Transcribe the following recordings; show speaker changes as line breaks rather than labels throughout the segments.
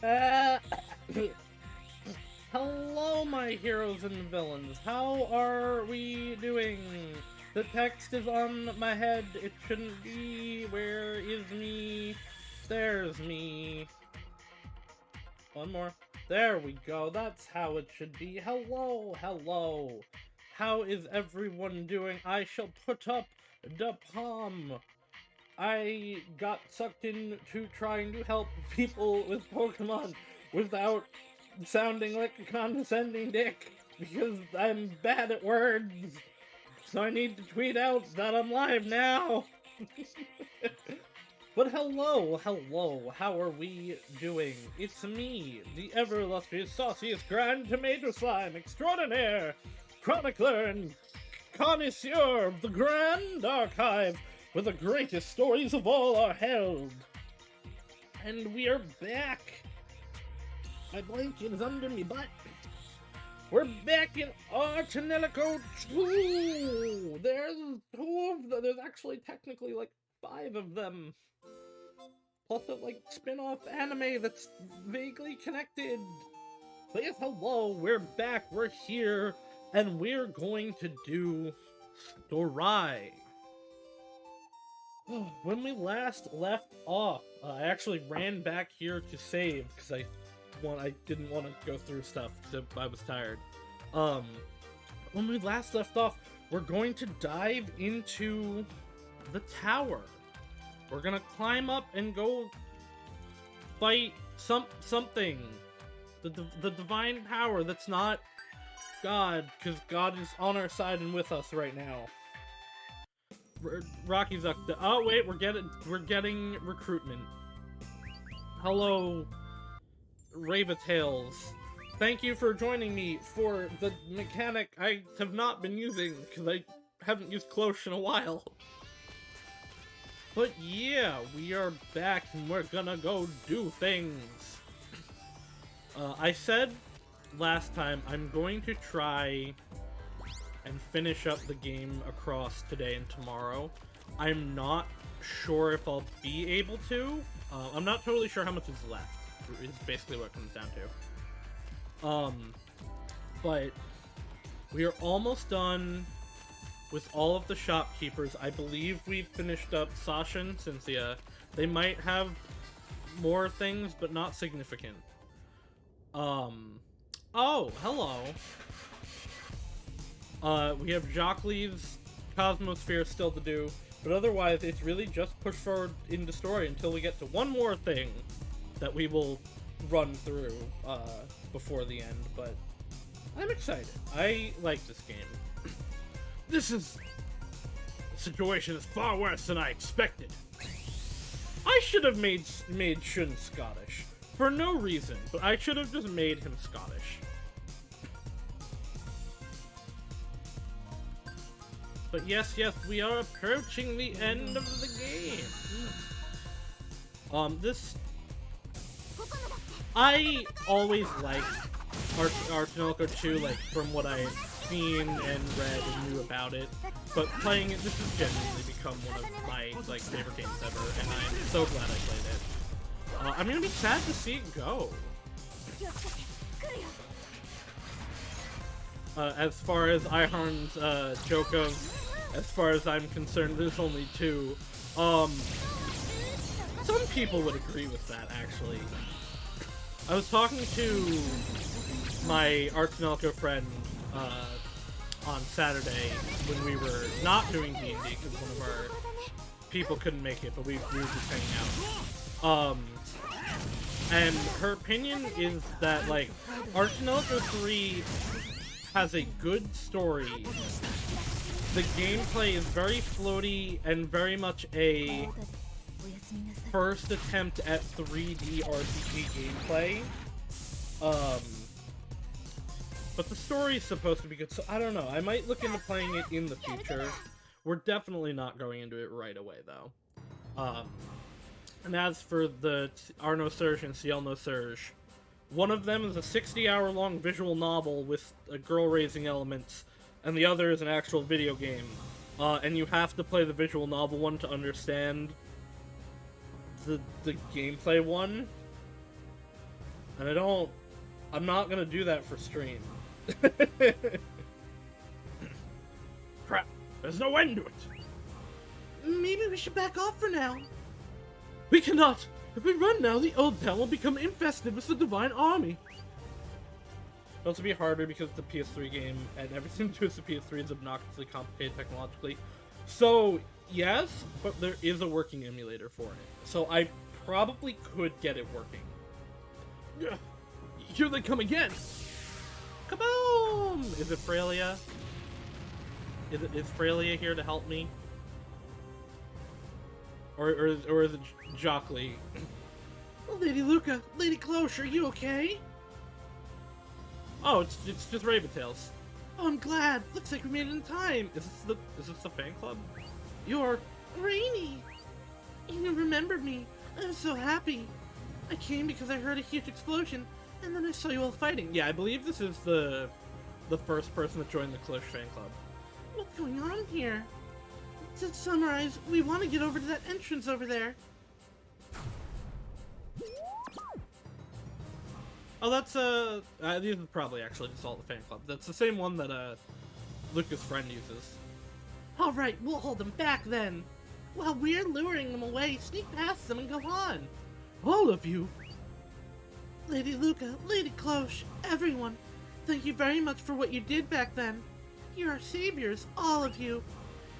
Uh, Hello, my heroes and villains. How are we doing? The text is on my head. It shouldn't be. Where is me? There's me. One more. There we go. That's how it should be. Hello, hello. How is everyone doing? I shall put up the palm. I got sucked into trying to help people with Pokemon without sounding like a condescending dick because I'm bad at words. So I need to tweet out that I'm live now. But hello, hello, how are we doing? It's me, the ever illustrious, sauciest, grand tomato slime extraordinaire, chronicler, and connoisseur of the Grand Archive, where the greatest stories of all are held. And we are back. My blanket is under me butt. We're back in Ar Tonelico 2! There's two of them. There's actually technically like 5 of them. Plus a like spin-off anime that's vaguely connected. But yes, hello, we're back, we're here, and we're going to do Story. When we last left off, I actually ran back here to save because I didn't want to go through stuff because I was tired. When we last left off, we're going to dive into the tower. We're gonna climb up and go fight something. The divine power that's not God, because God is on our side and with us right now. Rocky's up. Oh wait, we're getting recruitment. Hello, Ravatails. Thank you for joining me for the mechanic I have not been using because I haven't used Cloche in a while. But yeah, we are back and we're gonna go do things. I said last time I'm going to try and finish up the game across today and tomorrow. I'm not sure if I'll be able to. I'm not totally sure how much is left. Is basically what it comes down to. But we are almost done with all of the shopkeepers. I believe we've finished up Sasha and Cynthia. They might have more things, but not significant. Oh, hello. We have Jockley's Cosmosphere still to do, but otherwise it's really just push forward into story until we get to one more thing that we will run through, before the end, but I'm excited. I like this game. The situation is far worse than I expected. I should have made Shun Scottish. For no reason, but I should have just made him Scottish. But yes, we are approaching the end of the game. I always liked Ar Tonelico 2, like, from what I've seen and read and knew about it. But playing it, this has genuinely become one of my, like, favorite games ever, and I'm so glad I played it. I'm gonna be sad to see it go. As far as Ihorn's joke of, as far as I'm concerned, there's only 2. Some people would agree with that, actually. I was talking to my Ar Tonelico friend on Saturday when we were not doing D&D because one of our people couldn't make it, but we were just hanging out. And her opinion is that, like, Ar Tonelico 3 has a good story. The gameplay is very floaty and very much a first attempt at 3D RPG gameplay. But the story is supposed to be good, so I don't know. I might look into playing it in the future. We're definitely not going into it right away, though. And as for the Arno Surge and Ciel No Surge, one of them is a 60-hour-long visual novel with girl-raising elements, and the other is an actual video game. And you have to play the visual novel one to understand the gameplay one. And I'm not gonna do that for stream. Crap, there's no end to it.
Maybe we should back off for now.
We cannot! If we run now, the Old Town will become infested with the Divine Army. It'll also be harder because it's a PS3 game, and everything to do with the PS3 is obnoxiously complicated technologically. So, yes, but there is a working emulator for it. So I probably could get it working. Here they come again! Kaboom! Is it Frelia? Is Frelia here to help me? Or is it Jockly?
Lady Luca, Lady Cloche, are you okay?
Oh, it's just Raventails.
Oh, I'm glad. Looks like we made it in time.
Is this the fan club?
You're Rainy. You remembered me. I'm so happy. I came because I heard a huge explosion, and then I saw you all fighting.
Yeah, I believe this is the first person to join the Cloche fan club.
What's going on here? To summarize, we want to get over to that entrance over there.
Oh, that's these are probably actually just all the fan club. That's the same one that Luca's friend uses.
All right, we'll hold them back then. While we're luring them away, sneak past them and go on.
All of you.
Lady Luca, Lady Cloche, everyone, thank you very much for what you did back then. You're our saviors, all of you.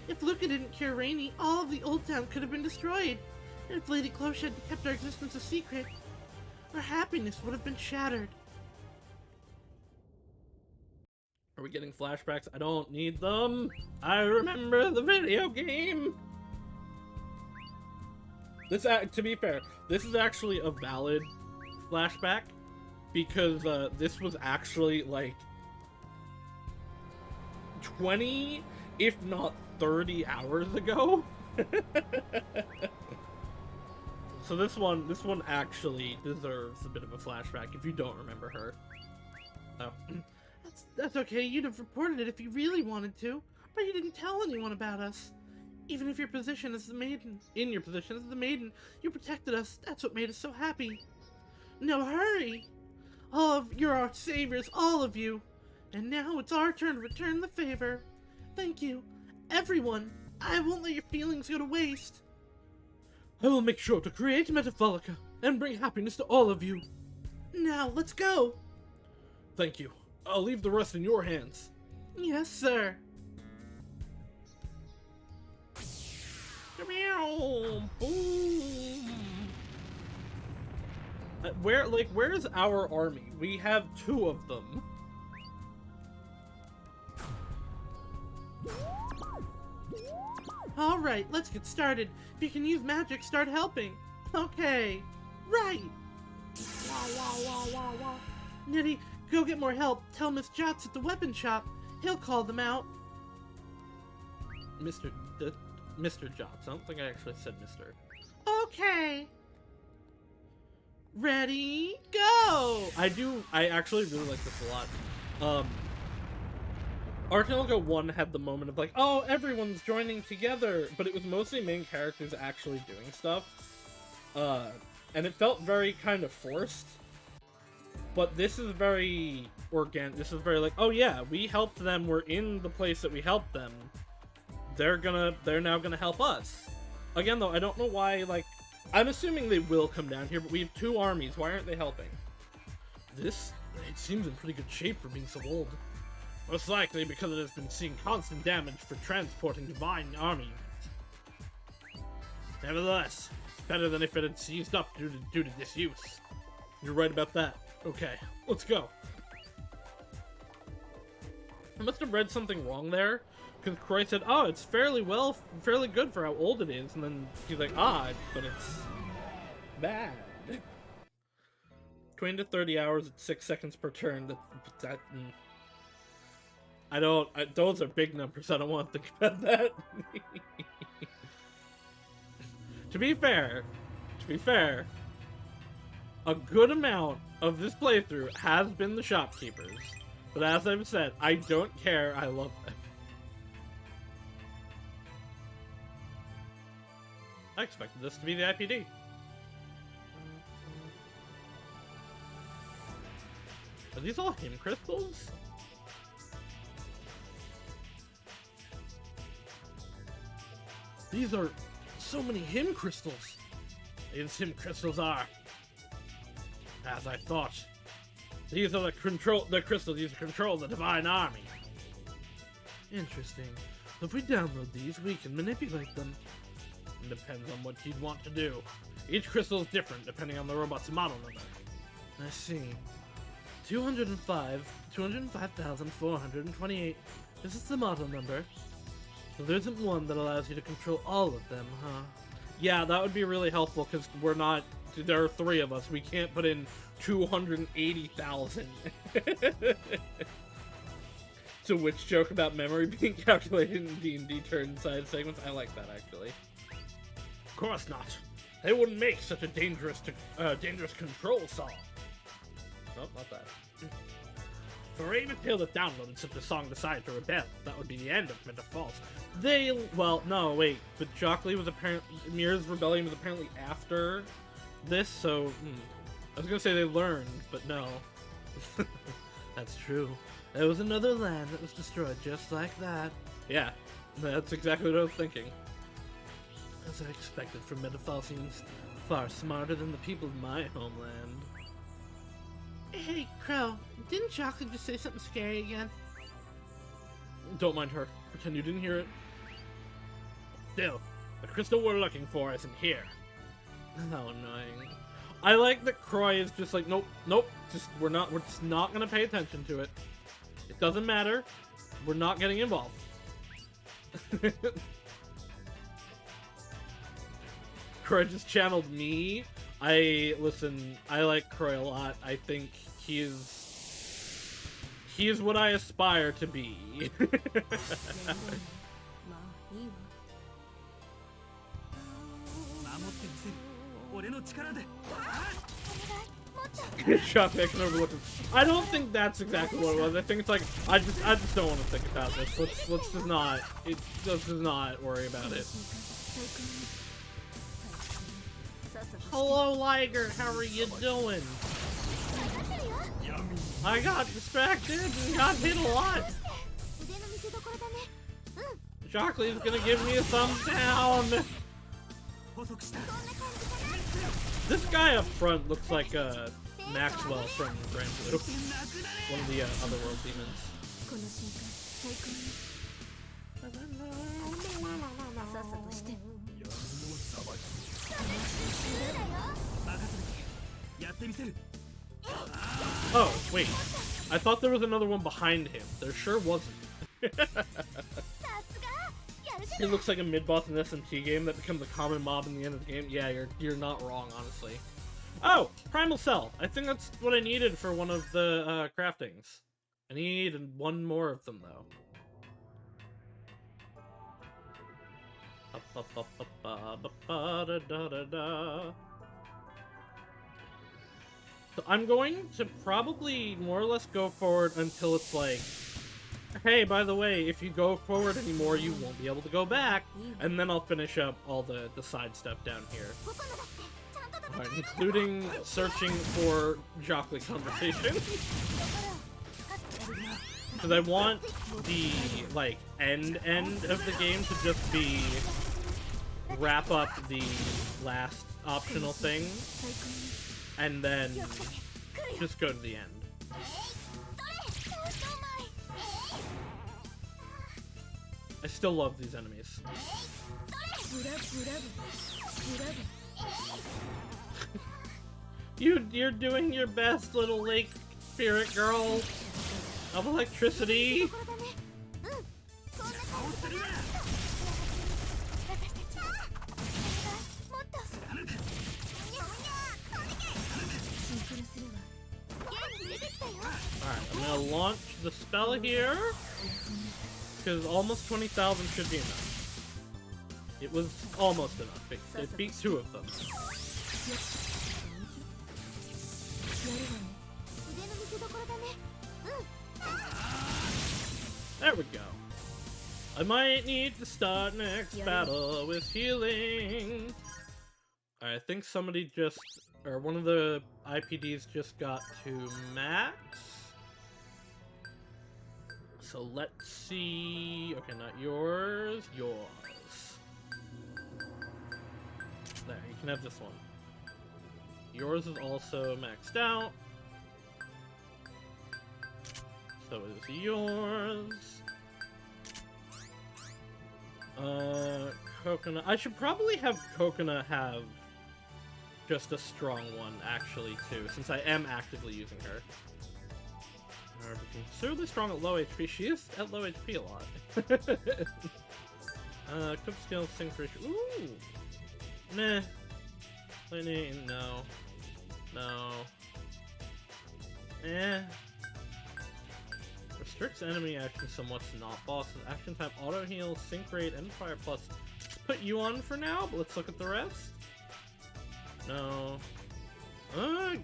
If Luca didn't cure Rainy, all of the Old Town could have been destroyed. And if Lady Cloche had kept our existence a secret, our happiness would have been shattered.
Are we getting flashbacks? I don't need them. I remember the video game. This, to be fair, this is actually a valid flashback because this was actually like 20, if not 30 hours ago. So this one actually deserves a bit of a flashback if you don't remember her. Oh.
That's okay, you'd have reported it if you really wanted to, but you didn't tell anyone about us. Even if your position as the maiden, you protected us. That's what made us so happy. No, hurry! You're our saviors, all of you. And now it's our turn to return the favor. Thank you, everyone. I won't let your feelings go to waste.
I will make sure to create Metapholica and bring happiness to all of you.
Now, let's go.
Thank you. I'll leave the rest in your hands.
Yes, sir.
Boom. Where's our army? We have 2 of them.
Alright, let's get started. If you can use magic, start helping. Okay. Right. Nitty, go get more help. Tell Miss Jots at the weapon shop. He'll call them out.
Mr. Jots. I don't think I actually said Mr.
Okay. Ready, go!
I actually really like this a lot. Ar Tonelico 1 had the moment of like, oh, everyone's joining together, but it was mostly main characters actually doing stuff. And it felt very kind of forced. But this is very organic. This is very like, oh yeah, we helped them, we're in the place that we helped them. They're now gonna help us. Again though, I don't know why, like, I'm assuming they will come down here, but we have 2 armies, why aren't they helping? It seems in pretty good shape for being so old. Most likely because it has been seeing constant damage for transporting divine army. Nevertheless, it's better than if it had seized up due to disuse. You're right about that. Okay, let's go. I must have read something wrong there, because Croy said, oh, it's fairly good for how old it is, and then he's like, but it's bad. 20 to 30 hours at 6 seconds per turn, those are big numbers, I don't want to think about that. To be fair, a good amount of this playthrough has been the shopkeepers. But as I've said, I don't care, I love them. I expected this to be the IPD. Are these all him crystals? These are so many him crystals. These him crystals are, as I thought. These are the crystals used to control the divine army. Interesting. If we download these, we can manipulate them. It depends on what you'd want to do. Each crystal is different depending on the robot's model number. I see. 205,428. This is the model number. So there isn't one that allows you to control all of them, huh? Yeah, that would be really helpful because we're not. There are 3 of us. We can't put in 280,000. So which joke about memory being calculated in D&D turn side segments? I like that, actually. Of course not. They wouldn't make such a dangerous control saw. Nope, not that. For even Tail that downloaded such a song decided to rebel, that would be the end of Meta Falls. Well, no, wait, but Shockley was apparently, Mir's rebellion was apparently after this, so, I was gonna say they learned, but no. That's true. There was another land that was destroyed just like that. Yeah, that's exactly what I was thinking. As I expected from Metafalsians, far smarter than the people of my homeland. Hey, Crow, didn't Chocolate just say something scary again? Don't mind her. Pretend you didn't hear it. Still, the crystal we're looking for isn't here. How annoying. I like that Croy is just like, nope, we're just not gonna pay attention to it. It doesn't matter. We're not getting involved. Croy just channeled me. I like Croy a lot. I think he is what I aspire to be. Shock, I can overlook him. I don't think that's exactly what it was. I think it's like I just don't want to think about this. Let's just not. Let's just not worry about it. Hello, Liger. How are you doing? I got distracted and got hit a lot. Shockley's gonna give me a thumbs down. This guy up front looks like Maxwell from Grand Blue, one of the Otherworld demons. Oh, wait. I thought there was another one behind him. There sure wasn't. He looks like a mid-boss in an SMT game that becomes a common mob in the end of the game. Yeah, you're not wrong, honestly. Oh! Primal Cell! I think that's what I needed for one of the craftings. I need one more of them, though. So I'm going to probably more or less go forward until it's like, hey, by the way, if you go forward anymore, you won't be able to go back. And then I'll finish up all the side stuff down here. Right, including searching for Jockley conversation. Because I want the, like, end of the game to just be wrap up the last optional thing, and then just go to the end. I still love these enemies. You're doing your best, little lake spirit girl of electricity. Alright, I'm gonna launch the spell here, because almost 20,000 should be enough. It was almost enough. It beat 2 of them. There we go. I might need to start next battle with healing. I think somebody just, or one of the IPDs just got to max. So let's see. Okay, not yours. Yours. There, you can have this one. Yours is also maxed out. So is yours. Coconut. I should probably have Coconut have just a strong one, actually, too, since I am actively using her. Considerably strong at low HP. She is at low HP a lot. Quick skill, sync ratio. Ooh! Meh. Lightning, no. No. Eh. Restricts enemy action somewhat to not bosses. Action time, auto heal, sync rate, and fire plus. Let's put you on for now, but let's look at the rest. No.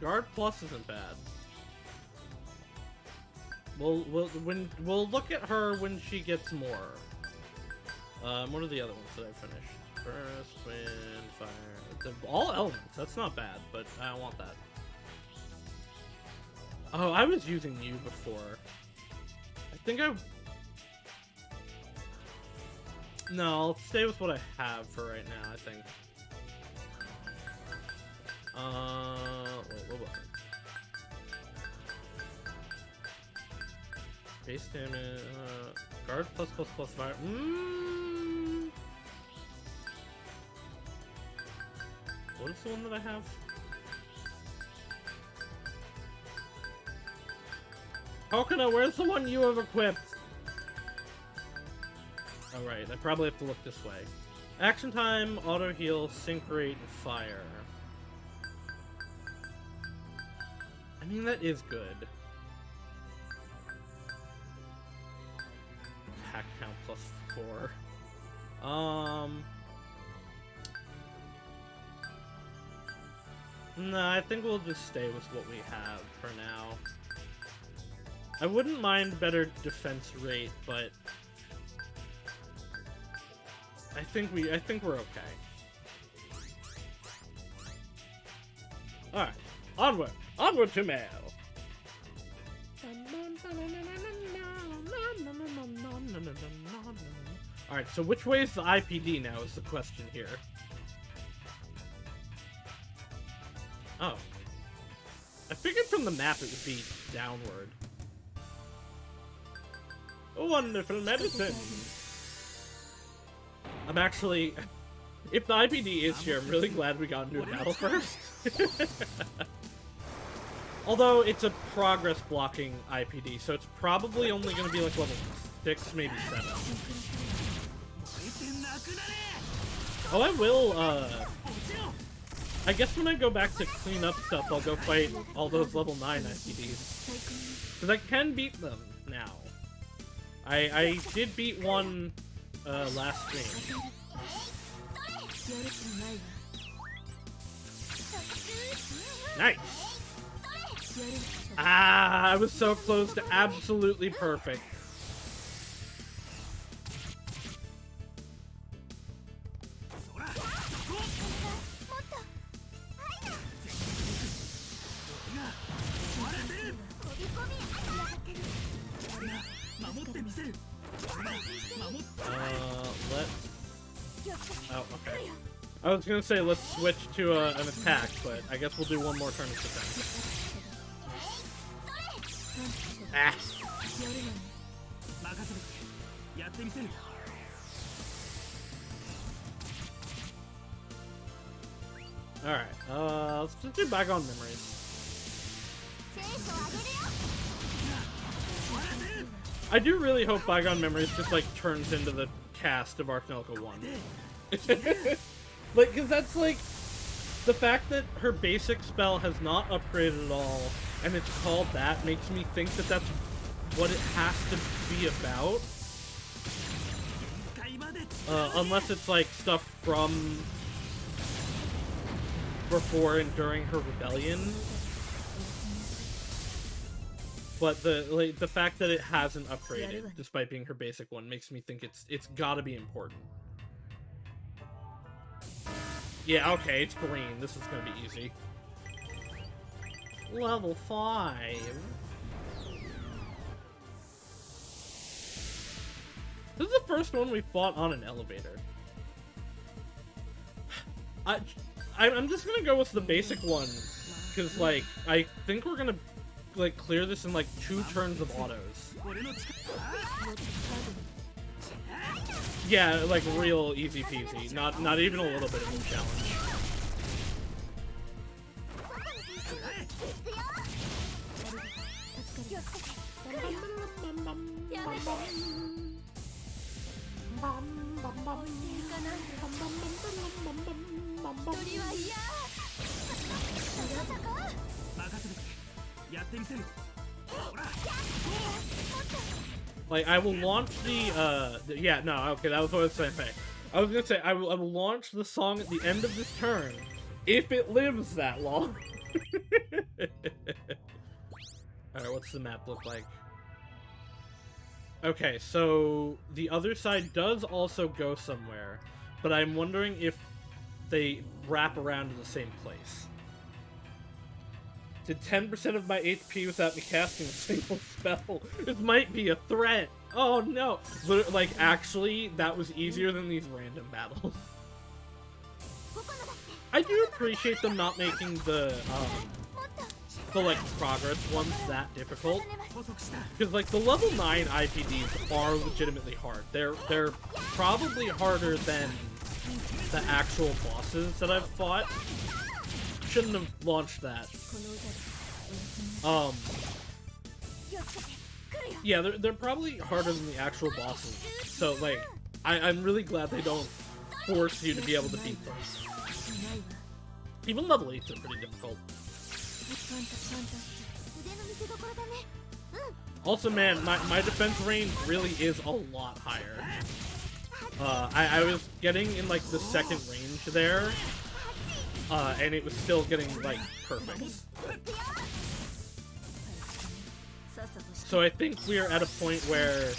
Guard plus isn't bad. We'll look at her when she gets more. What are the other ones that I finished? First, wind, fire. All elements. That's not bad, but I don't want that. Oh, I was using you before. I think I... No, I'll stay with what I have for right now, I think. What was it? Base damage, guard plus fire. What is the one that I have? Coconut, where's the one you have equipped? Oh right, I probably have to look this way. Action time, auto heal, sync rate, and fire. I mean, that is good. Attack count plus 4. No, I think we'll just stay with what we have for now. I wouldn't mind better defense rate, but I think we're okay. Alright, onward to mail. Alright, so which way is the IPD now is the question here. Oh. I figured from the map it would be downward. A wonderful medicine! I'm actually... If the IPD is here, I'm really glad we got into a battle first. Although, it's a progress blocking IPD, so it's probably only going to be like level 6, maybe 7. Oh, I will, I guess when I go back to clean up stuff, I'll go fight all those level 9 IPDs. Because I can beat them now. I did beat one last stream. Nice! Ah, I was so close to absolutely perfect. Oh, okay. I was gonna say let's switch to an attack, but I guess we'll do one more turn of defense. Ah! Alright, let's just do Bygone Memories. I do really hope Bygone Memories just, like, turns into the cast of Ar Tonelico 1. Like, because that's, like, the fact that her basic spell has not upgraded at all, and it's called that, makes me think that that's what it has to be about. Unless it's, like, stuff from before and during her rebellion. But the fact that it hasn't upgraded, despite being her basic one, makes me think it's gotta be important. Yeah, okay, it's green. This is gonna be easy. Level 5. This is the first one we fought on an elevator. I'm just gonna go with the basic one, because, like, I think we're gonna, like, clear this in, like, 2 turns of autos. Yeah, like, real easy peasy. Not even a little bit of a challenge. Like, I will launch yeah, no, okay, that was what I was saying. I was gonna say, I will launch the song at the end of this turn, if it lives that long. Alright, what's the map look like? Okay, so the other side does also go somewhere, but I'm wondering if they wrap around to the same place. Did 10% of my HP without me casting a single spell. This might be a threat. Oh no. Like, actually, that was easier than these random battles. I do appreciate them not making the like, progress ones that difficult. Because, like, the level 9 IPDs are legitimately hard. They're probably harder than the actual bosses that I've fought. Shouldn't have launched that. Yeah, they're probably harder than the actual bosses. So, like, I'm really glad they don't force you to be able to beat them. Even level 8s are pretty difficult. Also, man, my defense range really is a lot higher. I was getting in, like, the second range there, and it was still getting, like, perfect. So I think we are at a point where...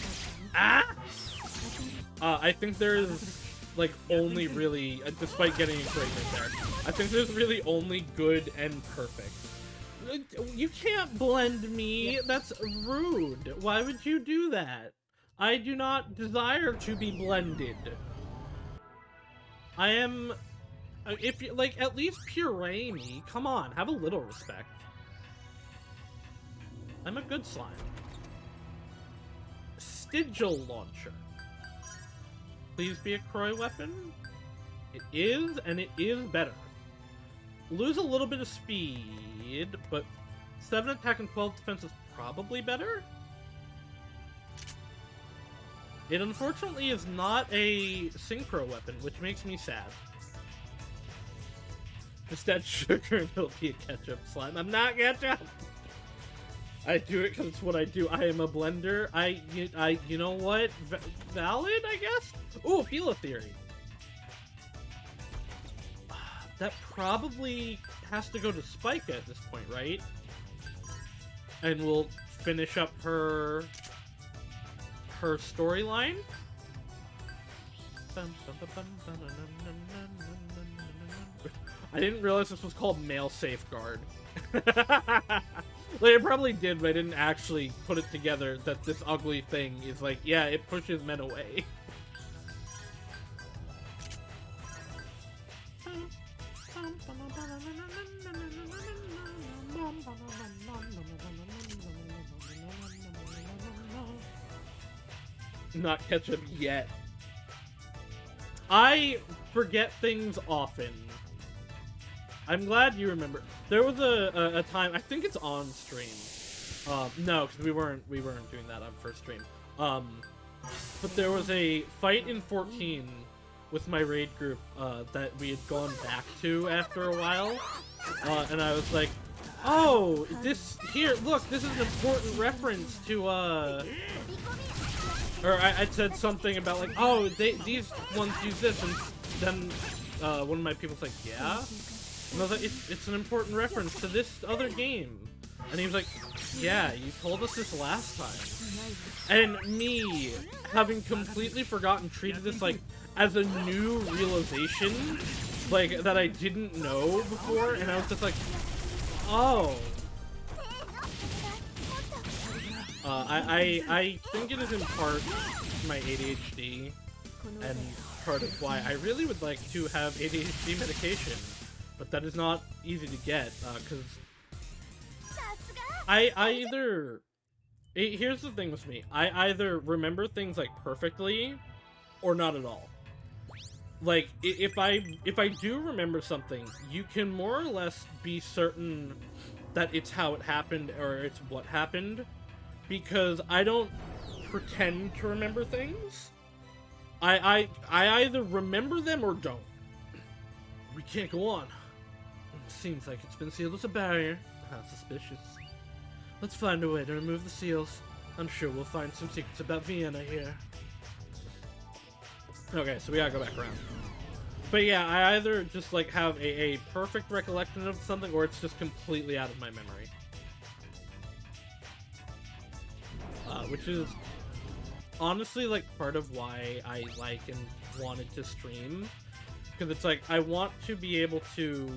I think there's, like, only really... despite getting a great right there, I think there's really only good and perfect. You can't blend me! That's rude! Why would you do that? I do not desire to be blended. I am... if you, like, at least puree me. Come on, have a little respect. I'm a good slime. Sigil launcher. Please be a Croy weapon. It is, and it is better. Lose a little bit of speed, but 7 attack and 12 defense is probably better. It unfortunately is not a synchro weapon, which makes me sad. Instead, sugar and it'll be a ketchup slime. I'm not ketchup! I do it because it's what I do. I am a blender. You know what? Valid, I guess? Ooh, Philo Theory. That probably has to go to Spike at this point, right? And we'll finish up her storyline. I didn't realize this was called Male Safeguard. Like, I probably did, but I didn't actually put it together that this ugly thing is like, yeah, it pushes men away. Not ketchup yet. I forget things often. I'm glad you remember. There was a time, I think it's on stream. No, because we weren't doing that on first stream. But there was a fight in 14 with my raid group that we had gone back to after a while. And I was like, oh, this, here, look, this is an important reference to, or I said something about, like, oh, these ones use this, and then one of my people's like, yeah? And I was like, it's an important reference to this other game. And he was like, yeah, you told us this last time. And me, having completely forgotten, treated this, like, as a new realization, like, that I didn't know before, and I was just like, oh. I think it is in part my ADHD, and part of why I really would like to have ADHD medication, but that is not easy to get, because I either... Here's the thing with me. I either remember things, like, perfectly, or not at all. Like, if I do remember something, you can more or less be certain that it's how it happened, or it's what happened, because I don't pretend to remember things. I either remember them or don't. We can't go on. Seems like it's been sealed with a barrier. How suspicious. Let's find a way to remove the seals. I'm sure we'll find some secrets about Vienna here. Okay, so we gotta go back around. But yeah, I either just like have a perfect recollection of something, or it's just completely out of my memory. Which is honestly like part of why I like and wanted to stream. Because it's like, I want to be able to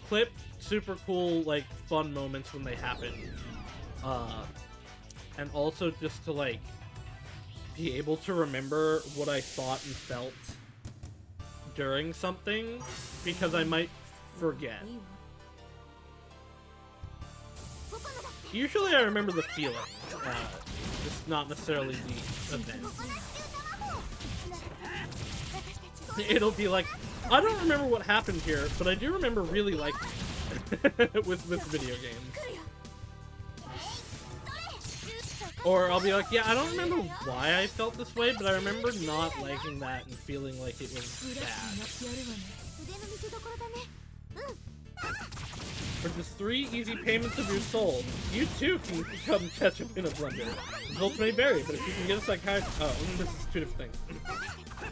clip super cool, like, fun moments when they happen. And also just to, like, be able to remember what I thought and felt during something, because I might forget. Usually I remember the feeling, just not necessarily the event. It'll be like, I don't remember what happened here, but I do remember really liking it with video games. Or I'll be like, yeah, I don't remember why I felt this way, but I remember not liking that and feeling like it was bad. For just 3 easy payments of your soul, you too can become ketchup in a blender. Results may vary, but if you can get a psychiatrist... Oh, this is 2 different things.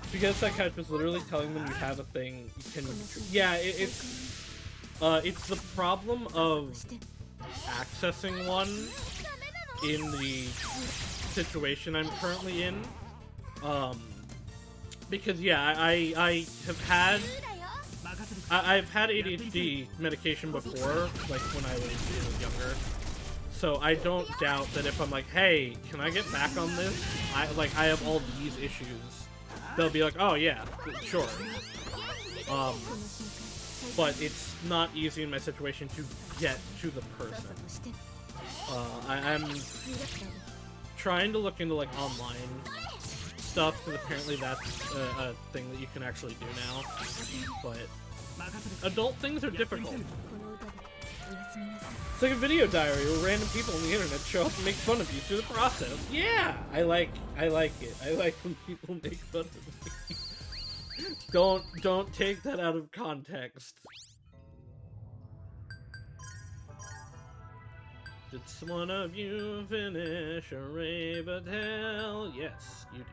If you get a psychiatrist literally telling them you have a thing, you can... Yeah, it's the problem of accessing one in the situation I'm currently in. Because, yeah, I have had... I've had ADHD medication before, like when I was younger. So I don't doubt that if I'm like, hey, can I get back on this? I have all these issues. They'll be like, oh yeah, sure. But it's not easy in my situation to get to the person. I'm trying to look into like online stuff, because apparently that's a thing that you can actually do now. But adult things are difficult. It's like a video diary where random people on the internet show up and make fun of you through the process. Yeah! I like it. I like when people make fun of me. Don't take that out of context. Did one of you finish a Ray Battelle? Yes, you did.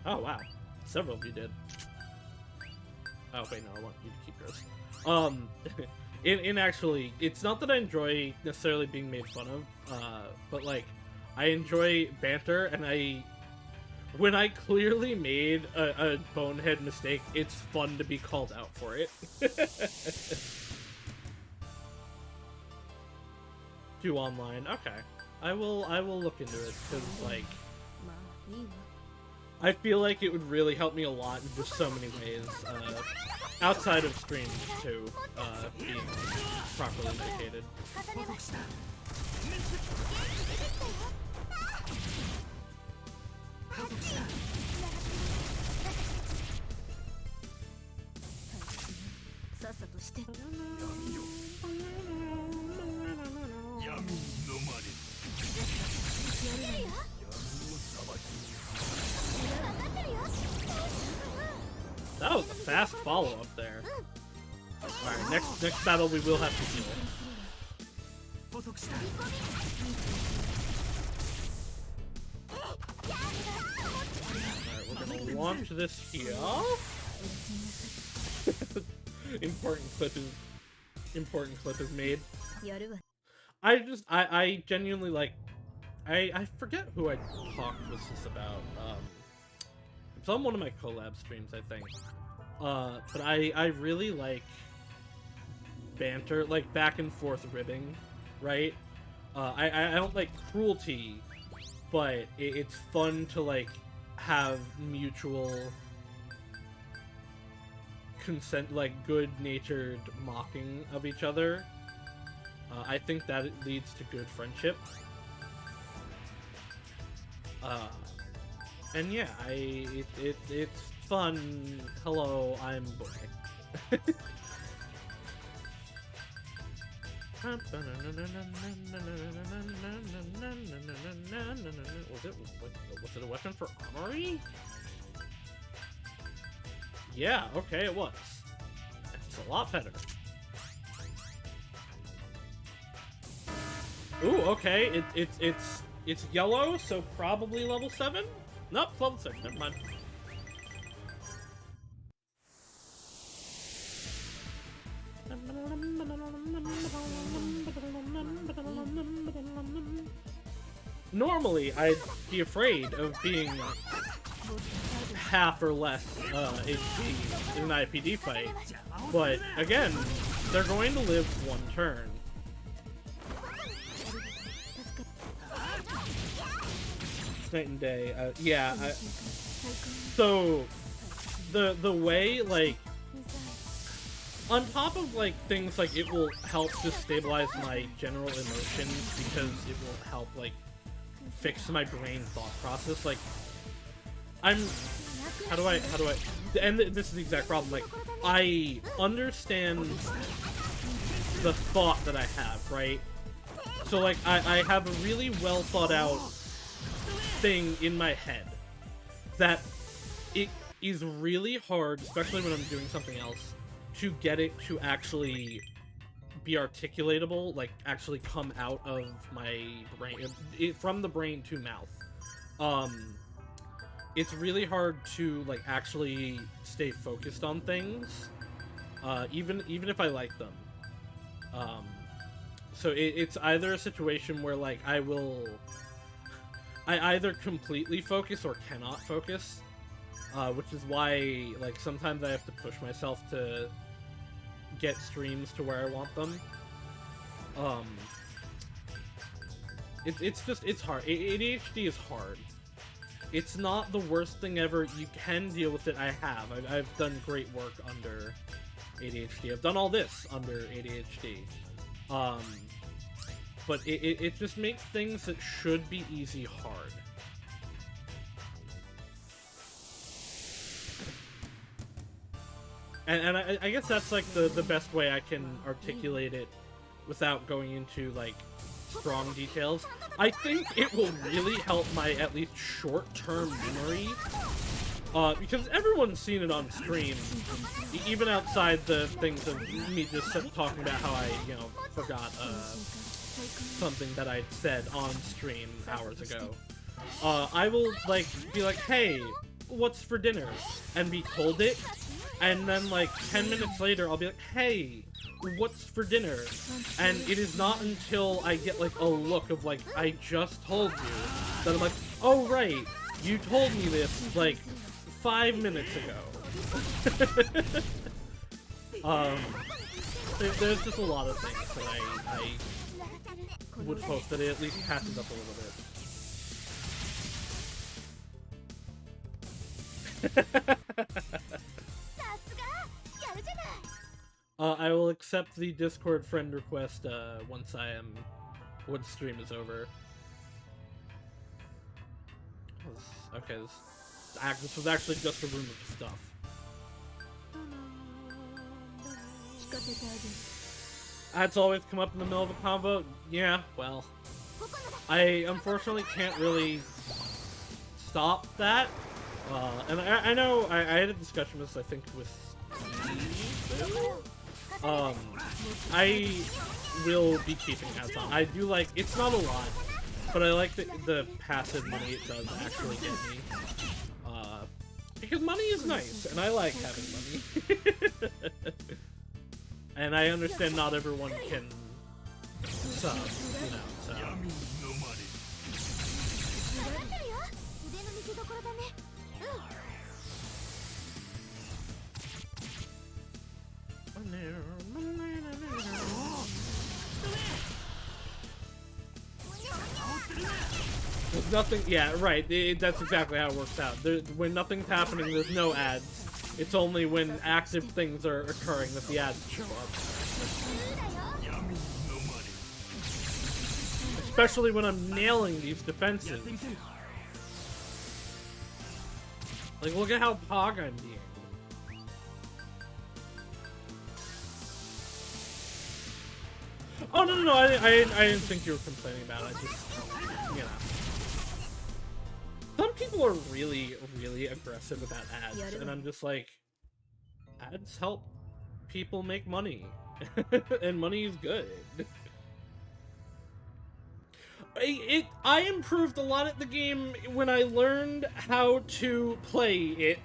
Oh, wow. Several of you did. Oh, wait, no, I want you to keep yours. In actually, it's not that I enjoy necessarily being made fun of, but, like, I enjoy banter, and when I clearly made a bonehead mistake, it's fun to be called out for it. Do online. Okay. I will look into it, because, like... I feel like it would really help me a lot in just so many ways, outside of streams, too, being properly medicated. That was a fast follow-up there. Alright, next battle we will have to deal. Alright, we're gonna launch this here. Important clip is made. I genuinely like... I forget who I talked with this about. It's on one of my collab streams, I think. But I really like banter, like back and forth ribbing, right? I don't like cruelty, but it's fun to like have mutual consent, like good-natured mocking of each other. I think that it leads to good friendship. And yeah, it's fun. Hello, I'm boy. Was it a weapon for armory? Yeah, okay, it was. It's a lot better. Ooh, okay, it's yellow, so probably level 7? Nope, level 6, never mind. Normally, I'd be afraid of being half or less HP in an IPD fight, but again, they're going to live one turn. Night and day. Yeah. So the way, like, on top of like things like it will help to stabilize my general emotions because it will help like fix my brain thought process. Like, how do I? And this is the exact problem. Like, I understand the thought that I have, right? So like I have a really well thought out thing in my head that it is really hard, especially when I'm doing something else, to get it to actually be articulatable, like actually come out of my brain, from the brain to mouth. It's really hard to like actually stay focused on things, even if I like them. So it's either a situation where like I either completely focus or cannot focus, which is why like sometimes I have to push myself to get streams to where I want them. It's hard. ADHD is hard. It's not the worst thing ever. You can deal with it. I've done great work under ADHD. I've done all this under ADHD. But it just makes things that should be easy hard. And I guess that's like the best way I can articulate it without going into like strong details. I think it will really help my at least short-term memory, because everyone's seen it on stream, even outside the things of me just talking about how I, you know, forgot something that I'd said on stream hours ago. I will like be like, hey, what's for dinner? And be told it, and then like 10 minutes later I'll be like, hey, what's for dinner? And it is not until I get like a look of like, I just told you, that I'm like, oh right, you told me this like 5 minutes ago. There's just a lot of things that I would hope that it at least passes up a little bit. I will accept the Discord friend request once stream is over. Okay, this was actually just a room of stuff. That's always come up in the middle of a convo. Yeah, well, I unfortunately can't really stop that. And I know I had a discussion with this, I think, with I will be keeping ads on. I do like, it's not a lot, but I like the passive money it does actually get me. Because money is nice, and I like having money. And I understand not everyone can sub, you know, so. There's nothing. Yeah, right. That's exactly how it works out. When nothing's happening, there's no ads. It's only when active things are occurring that the ads show up. Especially when I'm nailing these defenses. Like, look at how pog I'm being. Oh, no, I didn't think you were complaining about it. I just, you know. Some people are really, really aggressive about ads, and I'm just like, ads help people make money, and money is good. I improved a lot at the game when I learned how to play it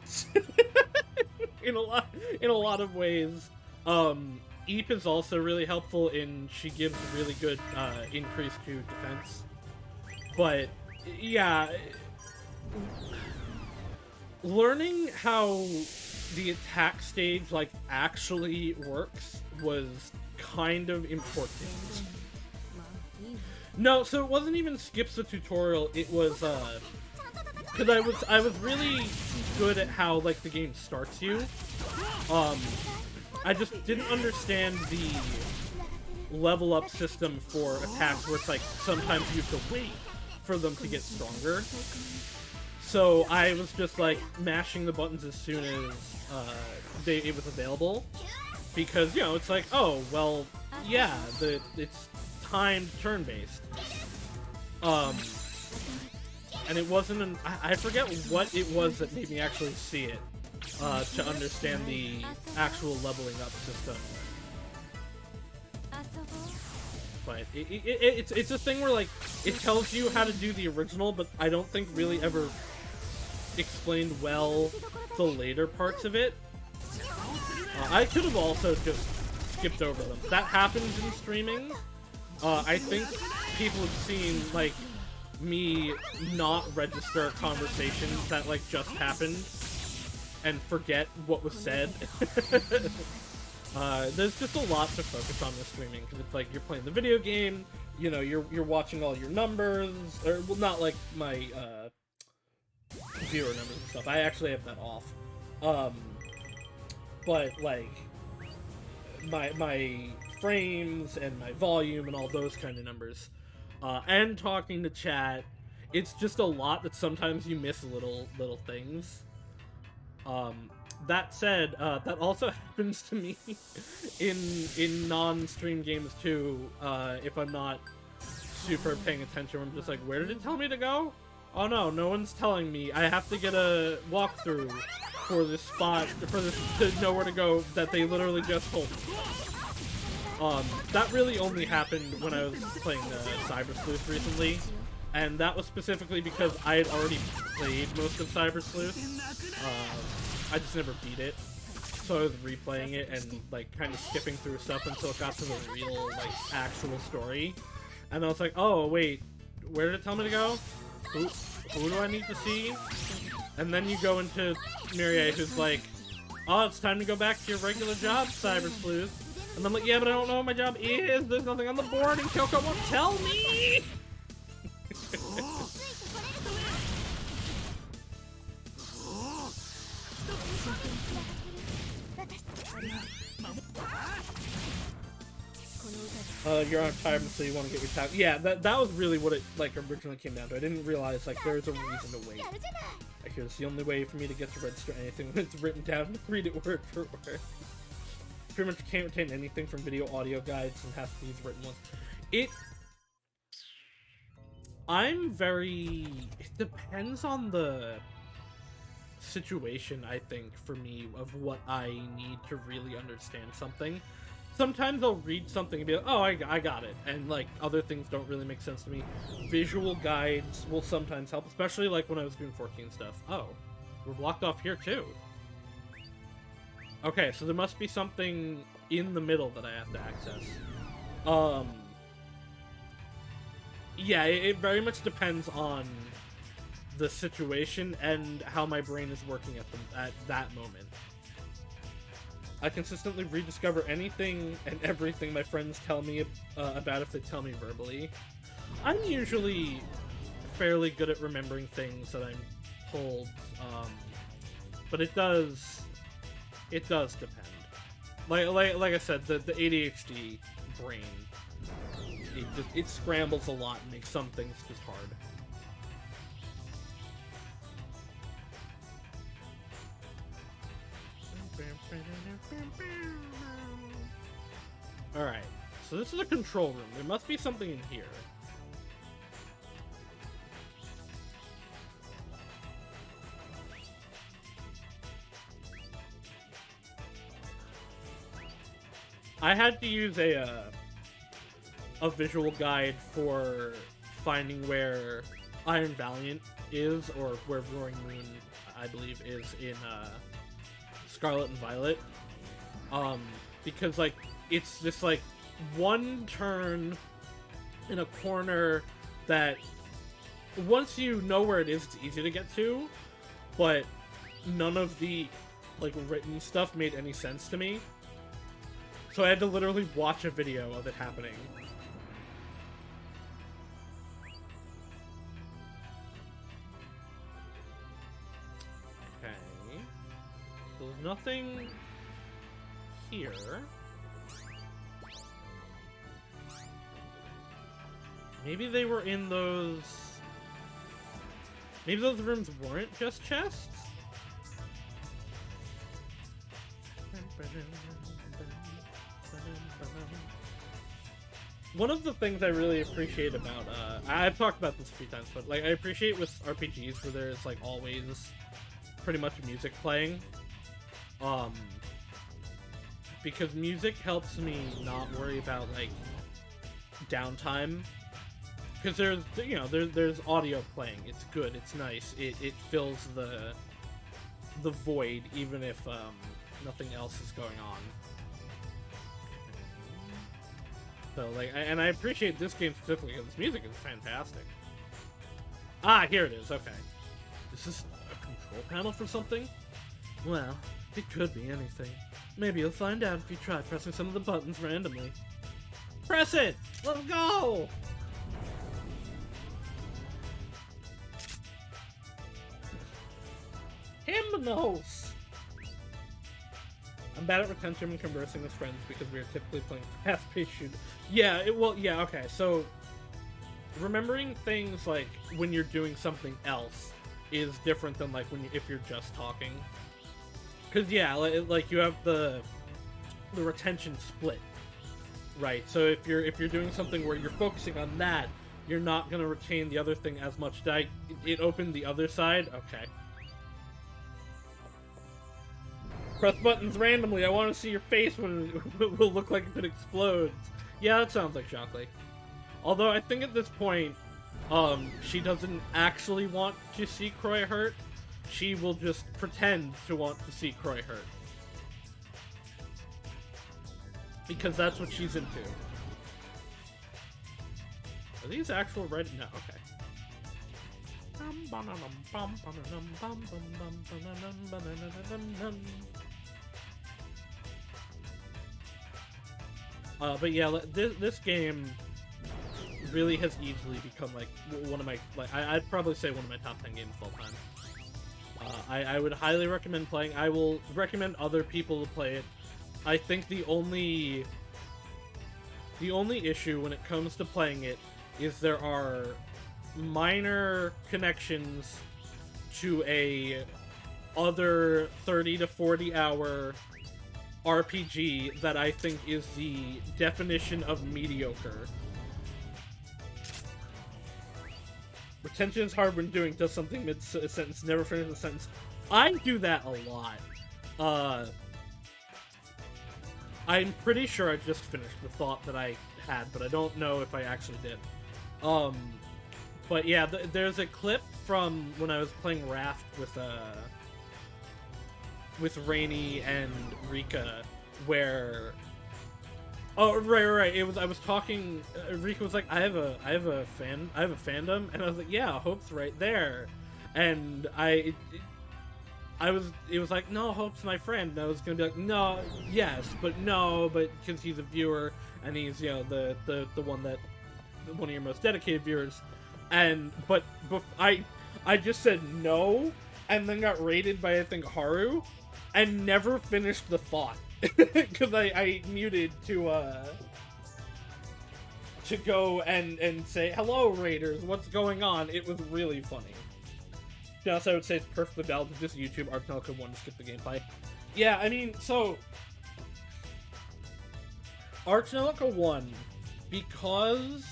in a lot of ways. Eep is also really helpful in she gives really good increase to defense. But yeah, learning how the attack stage like actually works was kind of important. No, so it wasn't even skips the tutorial, it was, because I was really good at how, like, the game starts you. I just didn't understand the level up system for attacks where it's like, sometimes you have to wait for them to get stronger. So I was just, like, mashing the buttons as soon as, it was available. Because, you know, it's like, oh, well, yeah, it's timed turn-based. And it wasn't I forget what it was that made me actually see it, to understand the actual leveling up system. But it's a thing where, like, it tells you how to do the original, but I don't think really ever explained well the later parts of it. I could have also just skipped over them. That happens in streaming. I think people have seen, like, me not register a conversation that, like, just happened and forget what was said. There's just a lot to focus on with streaming, because it's like you're playing the video game, you know, you're watching all your numbers, or, well, not like my, viewer numbers and stuff. I actually have that off. But, like, my frames and my volume and all those kind of numbers, and talking to chat, it's just a lot that sometimes you miss little things. That said, that also happens to me in non-stream games too, if I'm not super paying attention. I'm just like, where did it tell me to go? Oh no, no one's telling me. I have to get a walkthrough for this spot, for this to know where to go that they literally just told me. That really only happened when I was playing Cyber Sleuth recently, and that was specifically because I had already played most of Cyber Sleuth. I just never beat it, so I was replaying it and, like, kind of skipping through stuff until it got to the real, like, actual story. And I was like, oh, wait, where did it tell me to go? Who do I need to see? And then you go into Mirie, who's like, oh, it's time to go back to your regular job, Cyber Sleuth. And I'm like, yeah, but I don't know what my job is. There's nothing on the board, and Kyoko won't tell me! You're on time, so you want to get your time. Yeah, that was really what it, like, originally came down to. I didn't realize, like, there's a reason to wait. Like, it's the only way for me to get to register anything when it's written down and read it word for word. Pretty much can't retain anything from video audio guides and has to use written ones. It depends on the situation, I think, for me, of what I need to really understand something. Sometimes I'll read something and be like, oh, I got it, and, like, other things don't really make sense to me. Visual guides will sometimes help, especially, like, when I was doing 14 stuff. Oh, we're blocked off here, too. Okay, so there must be something in the middle that I have to access. Yeah, it very much depends on the situation and how my brain is working at that moment. I consistently rediscover anything and everything my friends tell me about if they tell me verbally. I'm usually fairly good at remembering things that I'm told, but it does depend. Like I said, the ADHD brain, it scrambles a lot and makes some things just hard. Alright, so this is a control room. There must be something in here. I had to use a visual guide for finding where Iron Valiant is, or where Roaring Moon, I believe, is in Scarlet and Violet. Because, like, it's just, like, one turn in a corner that, once you know where it is, it's easy to get to, but none of the, like, written stuff made any sense to me. So I had to literally watch a video of it happening. Okay. So there's nothing here. Maybe they were in those... Maybe those rooms weren't just chests? One of the things I really appreciate about, I've talked about this a few times, but, like, I appreciate with RPGs where there's, like, always pretty much music playing. Because music helps me not worry about, like, downtime. Because there's, you know, there's audio playing. It's good, it's nice. It fills the void, even if, nothing else is going on. So, like, and I appreciate this game specifically because this music is fantastic. Ah, here it is, okay. Is this a control panel for something? Well, it could be anything. Maybe you'll find out if you try pressing some of the buttons randomly. Press it! Let's go! Hymnos! I'm bad at retention and conversing with friends because we are typically playing fast-paced shooters. Yeah, yeah, okay, so... remembering things, like, when you're doing something else is different than, like, if you're just talking. Because, yeah, like, you have the retention split, right? So if you're doing something where you're focusing on that, you're not going to retain the other thing as much. It opened the other side? Okay. Press buttons randomly. I want to see your face when it will look like if it explodes. Yeah, that sounds like Shockley. Although I think at this point, she doesn't actually want to see Croy hurt. She will just pretend to want to see Croy hurt. Because that's what she's into. Are these actual red? No, okay. But yeah, this game really has easily become, like, one of my, like, I'd probably say one of my top 10 games of all time. I would highly recommend playing. I will recommend other people to play it. I think the only issue when it comes to playing it is there are minor connections to a other 30 to 40 hour RPG that I think is the definition of mediocre. Retention is hard when doing does something mid-sentence, never finish the sentence. I do that a lot. I'm pretty sure I just finished the thought that I had, but I don't know if I actually did. But yeah, there's a clip from when I was playing Raft with Rainy and Rika, where... Oh, right. I was talking. Rika was like, "I have a fandom," and I was like, "Yeah, Hope's right there," and it was like, "No, Hope's my friend." And I was gonna be like, "No, yes, but no, but because he's a viewer and he's, you know, the one of your most dedicated viewers," but I just said no, and then got raided by, I think, Haru, and never finished the thought. Because I muted to go and say, hello, raiders, what's going on? It was really funny. To be honest, I would say it's perfectly valid to just YouTube Ar Tonelico 1 to skip the gameplay. Yeah, I mean, so... Ar Tonelico 1, because...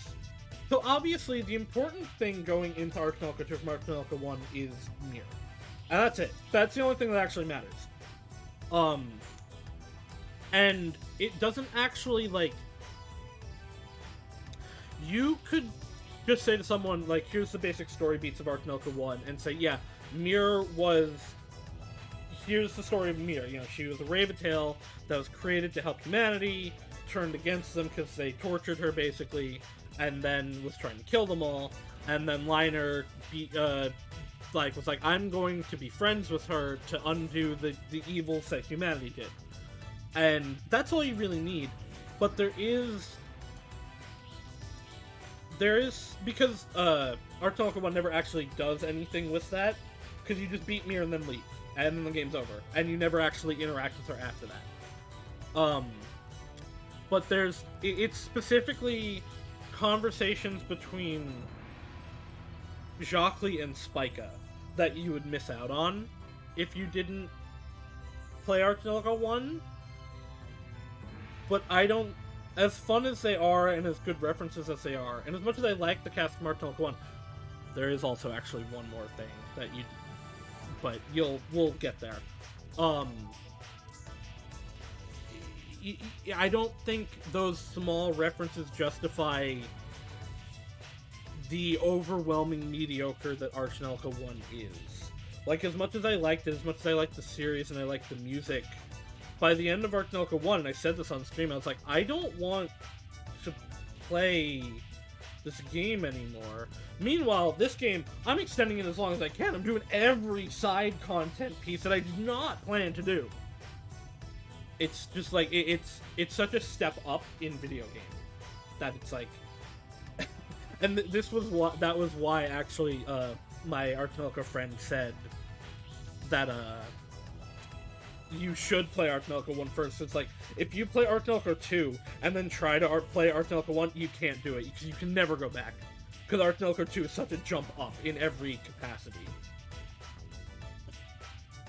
So obviously, the important thing going into Ar Tonelico 2 from Ar Tonelico 1 is Mir. And that's it. That's the only thing that actually matters. And it doesn't actually, like... You could just say to someone, like, here's the basic story beats of Ar Tonelico 1, and say, yeah, Mir was... Here's the story of Mir. You know, she was a Raven-tail that was created to help humanity, turned against them because they tortured her, basically, and then was trying to kill them all, and then Liner was like, I'm going to be friends with her to undo the evils that humanity did. And that's all you really need. But there is, because Ar Tonelico 1 never actually does anything with that, because you just beat Mir and then leave, and then the game's over, and you never actually interact with her after that. But it's specifically conversations between Jacques and Spica that you would miss out on if you didn't play Ar Tonelico 1. But I don't... As fun as they are, and as good references as they are, and as much as I like the cast from Ar Tonelico 1, there is also actually one more thing that you... But we'll get there. I don't think those small references justify the overwhelming mediocre that Ar Tonelico 1 is. Like, as much as I liked it, as much as I liked the series and I liked the music, by the end of Ar Tonelico 1, and I said this on stream, I was like, I don't want to play this game anymore. Meanwhile, this game, I'm extending it as long as I can. I'm doing every side content piece that I did not plan to do. It's just like, it's such a step up in video game that it's like, and that was why actually my Ar Tonelico friend said that you should play Ar Tonelico 1 first. It's like, if you play Ar Tonelico 2 and then try to play Ar Tonelico 1, you can't do it, because you can never go back, because Ar Tonelico 2 is such a jump up in every capacity.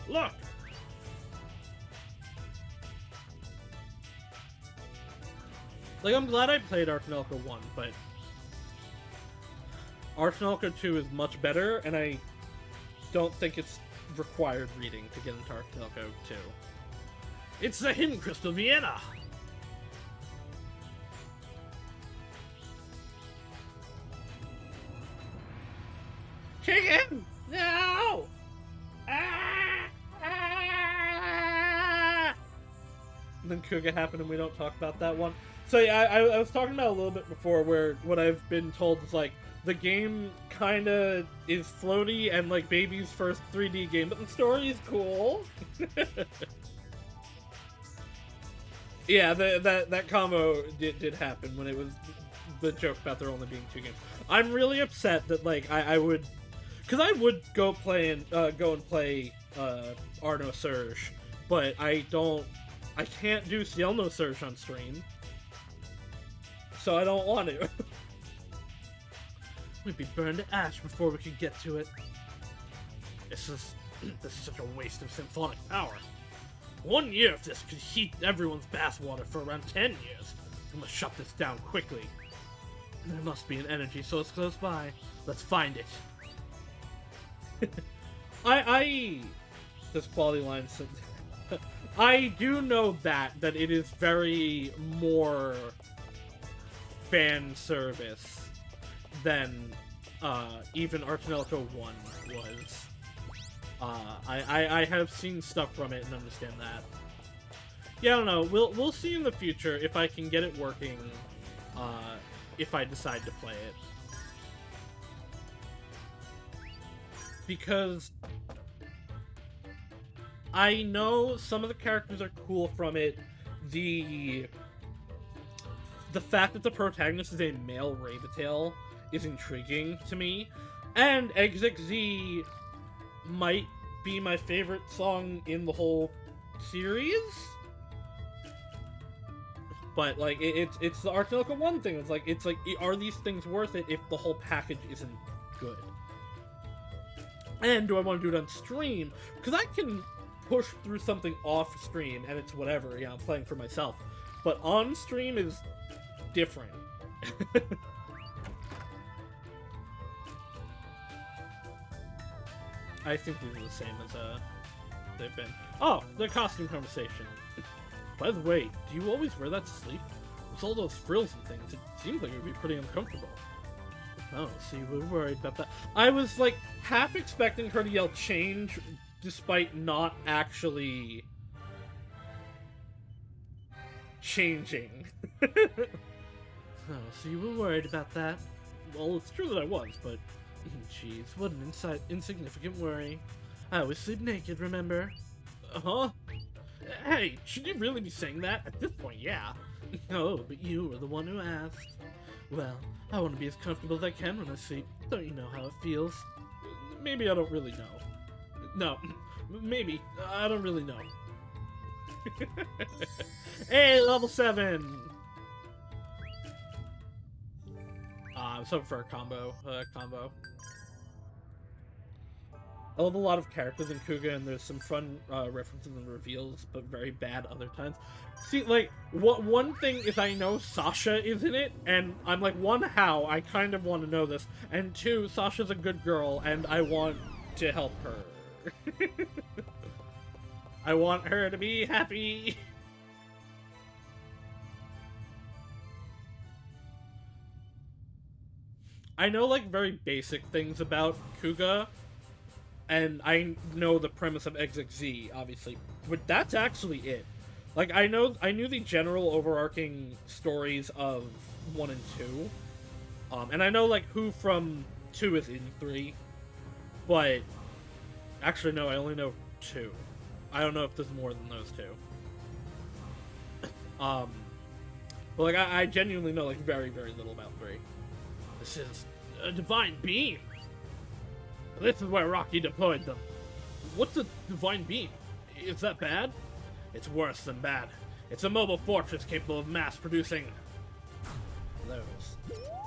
Look! Like, I'm glad I played Ar Tonelico 1, but Ar Tonelico 2 is much better, and I don't think it's required reading to get into Ar Tonelico 2. It's the hymn Crystal Vienna! Kick him! No! And then Kuga happened and we don't talk about that one. So yeah, I was talking about a little bit before where what I've been told is like, the game kinda is floaty and like Baby's first 3D game, but the story is cool. Yeah, that combo did happen when it was the joke about there only being 2 games. I'm really upset that like I would, because I would go and play Arno Surge, but I can't do Ciel No Surge on stream, so I don't want to. We'd be burned to ash before we could get to it. This is such a waste of symphonic power. 1 year of this could heat everyone's bathwater for around 10 years. We must shut this down quickly. There must be an energy source close by. Let's find it. This quality line said, I do know that it is very more fan service than even Ar Tonelico 1 was. I have seen stuff from it and understand that. Yeah, I don't know. We'll see in the future if I can get it working. If I decide to play it, because I know some of the characters are cool from it. The fact that the protagonist is a male Raven-tail is intriguing to me, And Exit Z might be my favorite song in the whole series. But like it's the Ar Tonelico 1 thing. It's like are these things worth it if the whole package isn't good? And do I want to do it on stream? Because I can push through something off stream and it's whatever, yeah, I'm playing for myself. But on stream is different. I think these are the same as they've been. Oh, the costume conversation. By the way, do you always wear that to sleep? With all those frills and things, it seems like it would be pretty uncomfortable. Oh, see, we're worried about that. I was, like, half expecting her to yell change, despite not actually changing. Oh, so you were worried about that? Well, it's true that I was, but... Jeez, what an insignificant worry. I always sleep naked, remember? Uh-huh. Hey, should you really be saying that? At this point, yeah. Oh, but you were the one who asked. Well, I want to be as comfortable as I can when I sleep. Don't you know how it feels? Maybe I don't really know. No, maybe. I don't really know. Hey, level 7! I was hoping for a combo. I love a lot of characters in Kuga, and there's some fun references and reveals, but very bad other times. See, like, one thing is I know Sasha is in it, and I'm like, one, how? I kind of want to know this. And two, Sasha's a good girl, and I want to help her. I want her to be happy. I know, like, very basic things about Kuga, and I know the premise of Exit Z, obviously, but that's actually it. Like, I knew the general overarching stories of 1 and 2, and I know, like, who from 2 is in 3, but, actually, no, I only know 2. I don't know if there's more than those 2. But, like, I genuinely know, like, very, very little about 3. This is a divine beam. This is where Rocky deployed them. What's a divine beam? Is that bad? It's worse than bad. It's a mobile fortress capable of mass producing those.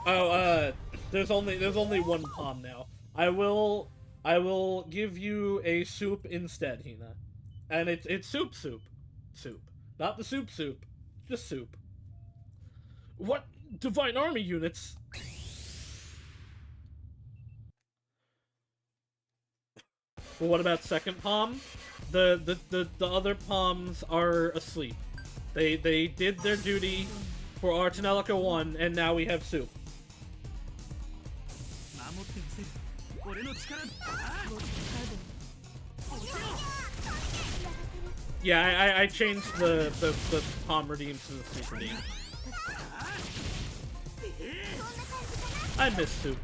Oh, there's only one palm now. I will give you a soup instead, Hina. And it's soup. Not the soup, just soup. What divine army units? Well, what about second palm? The other palms are asleep. They did their duty for Ar Tonelico 1, and now we have soup. Yeah, I changed the palm redeems to the soup redeem. I miss soup.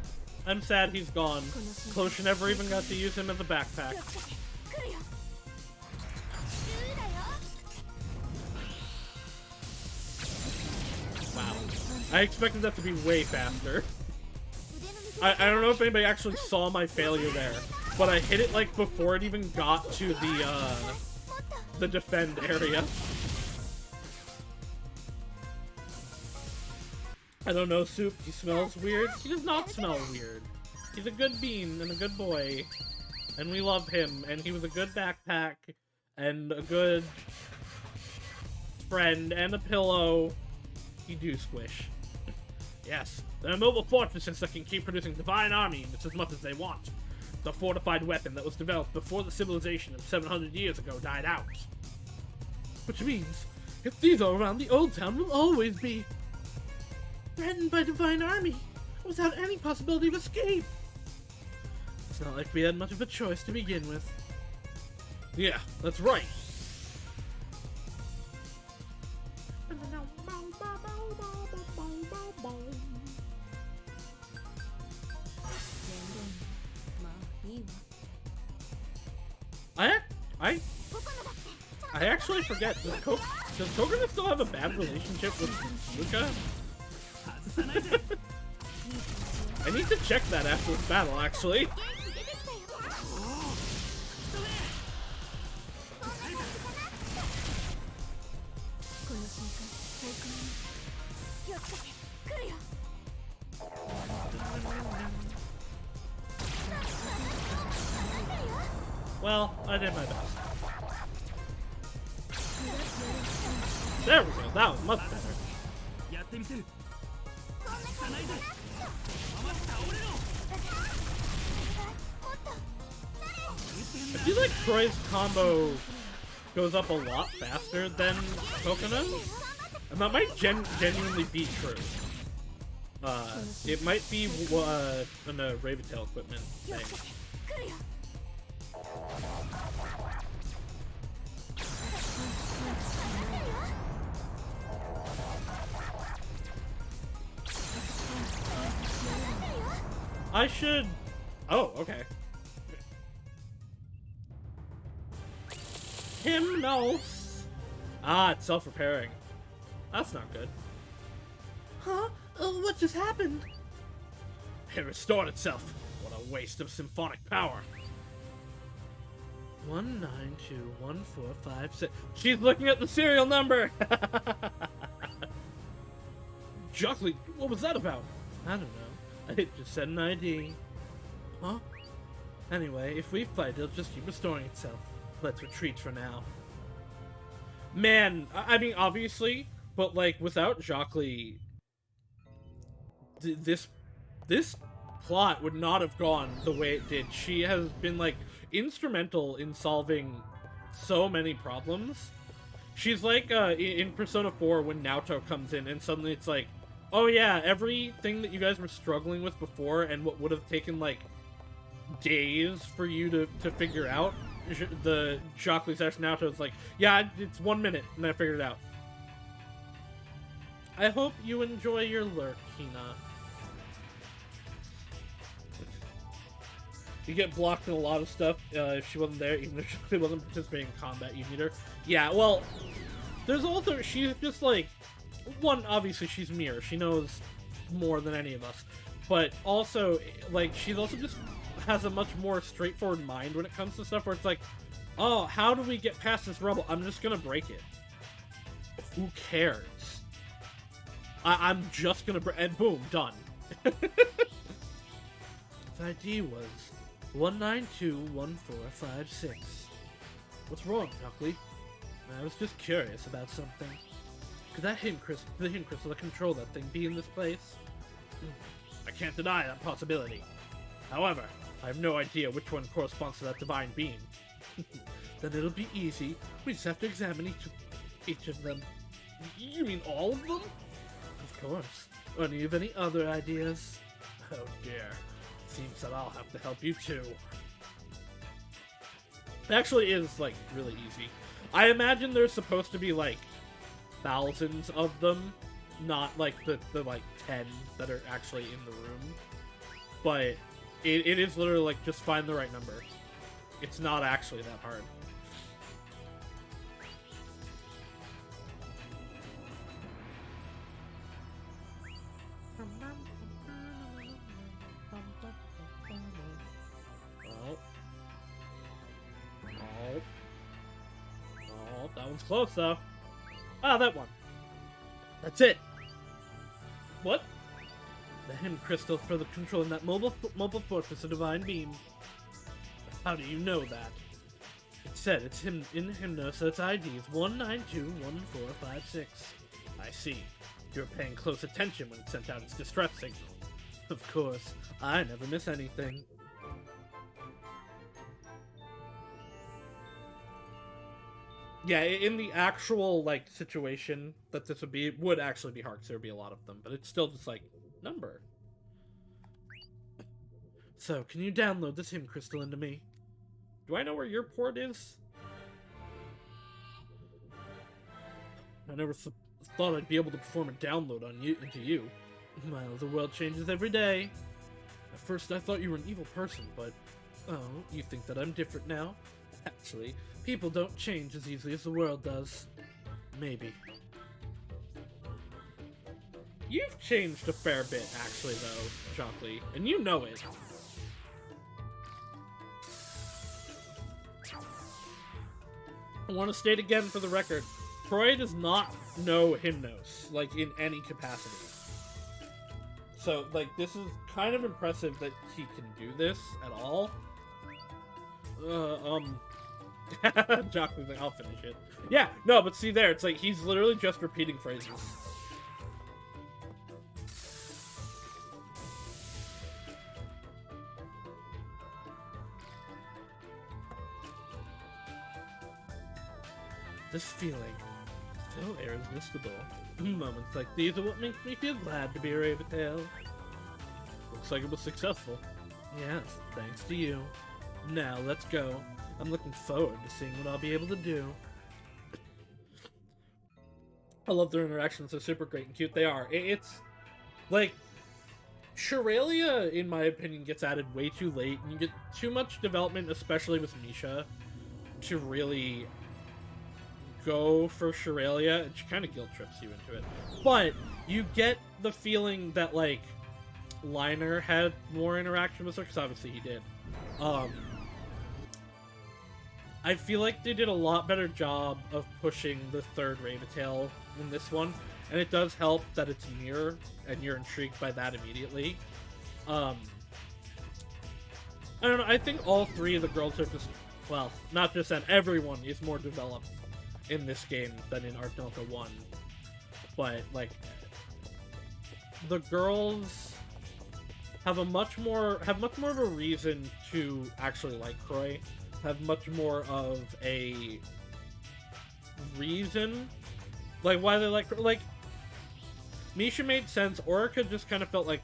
I'm sad he's gone. Cloche never even got to use him as a backpack. Wow. I expected that to be way faster. I don't know if anybody actually saw my failure there, but I hit it like before it even got to the defend area. I don't know, Soup. He smells weird. He does not smell weird. He's a good bean and a good boy. And we love him. And he was a good backpack. And a good friend. And a pillow. He do squish. Yes. They're mobile fortresses that can keep producing divine army units as much as they want. The fortified weapon that was developed before the civilization of 700 years ago died out. Which means, if these are around, the old town will always be threatened by divine army, without any possibility of escape. It's not like we had much of a choice to begin with. Yeah, that's right. I actually forget, does Coconut still have a bad relationship with Luca? I need to check that after this battle, actually. Well, I did my best. There we go, that was much better. I feel like Troy's combo goes up a lot faster than Coconuts, and that might genuinely be true. It might be an Raventail equipment thing. I should... Oh, okay. Hymnos! Ah, it's self-repairing. That's not good.
Huh? What just happened?
It restored itself. What a waste of symphonic power.
192145.
She's looking at the serial number! Juckly, what was that about?
I don't know.
It just said an ID.
Huh? Anyway, if we fight, it'll just keep restoring itself. Let's retreat for now.
Man, I mean, obviously, but, like, without Jockly, this plot would not have gone the way it did. She has been, like, instrumental in solving so many problems. She's like, in Persona 4 when Naoto comes in and suddenly it's like, oh yeah, everything that you guys were struggling with before and what would have taken, like, days for you to figure out, the Jockly / Naoto is like, yeah, it's 1 minute, and I figured it out. I hope you enjoy your lurk, Hina. You get blocked in a lot of stuff if she wasn't there, even if she wasn't participating in combat, you need her. Yeah, well, there's also, she's just like, one, obviously she's Mir, she knows more than any of us, but also, like, she's also just has a much more straightforward mind when it comes to stuff where it's like, oh, how do we get past this rubble? I'm just gonna break it. Who cares? I'm just gonna and boom, done.
His ID was 1921456. What's wrong, Duckley? I was just curious about something. Could the hymn crystal that control that thing be in this place?
I can't deny that possibility. However, I have no idea which one corresponds to that divine beam.
Then it'll be easy. We just have to examine each of them.
You mean all of them?
Of course. Or do you have any other ideas?
Oh dear. Seems that I'll have to help you too. It actually is, like, really easy. I imagine there's supposed to be, like, thousands of them, not, like, the like, 10 that are actually in the room. But it is literally, like, just find the right number. It's not actually that hard. Oh, that one's close, though. Ah, that one. That's it. What?
The hymn crystal for the controlling that mobile fortress of divine beam.
How do you know that?
It said it's him in Hymno, so its ID is 1921456.
I see. You're paying close attention when it sent out its distress signal.
Of course. I never miss anything.
Yeah, in the actual, like, situation that this would be, it would actually be hard, because there would be a lot of them, but it's still just, like, number.
So, can you download this hymn crystal into me?
Do I know where your port is?
I never thought I'd be able to perform a download on you into you. Well, the world changes every day. At first I thought you were an evil person, but... Oh, you think that I'm different now? Actually, people don't change as easily as the world does. Maybe.
You've changed a fair bit, actually, though, Shockley, and you know it. I want to state again for the record, Troy does not know Hymnos, like, in any capacity. So, like, this is kind of impressive that he can do this at all. Shockley's like, I'll finish it. Yeah, no, but see there, it's like, he's literally just repeating phrases. This feeling, so irresistible. Moments like these are what makes me feel glad to be a Raventail. Looks like it was successful. Yes, thanks to you. Now, let's go. I'm looking forward to seeing what I'll be able to do. I love their interactions, they're super great and cute. They are. It's, like, Shiralia, in my opinion, gets added way too late, and you get too much development, especially with Misha, to really go for Shiralia, and she kind of guilt trips you into it. But you get the feeling that, like, Liner had more interaction with her, because obviously he did. I feel like they did a lot better job of pushing the third Raventail in this one, and it does help that it's Mir, and you're intrigued by that immediately. I don't know, I think all three of the girls are just, well, not just that, everyone is more developed in this game than in Ar Tonelico 1. But, like, the girls have much more of a reason to actually like Croy, have much more of a reason, like, why they like Misha made sense. Orica just kind of felt like,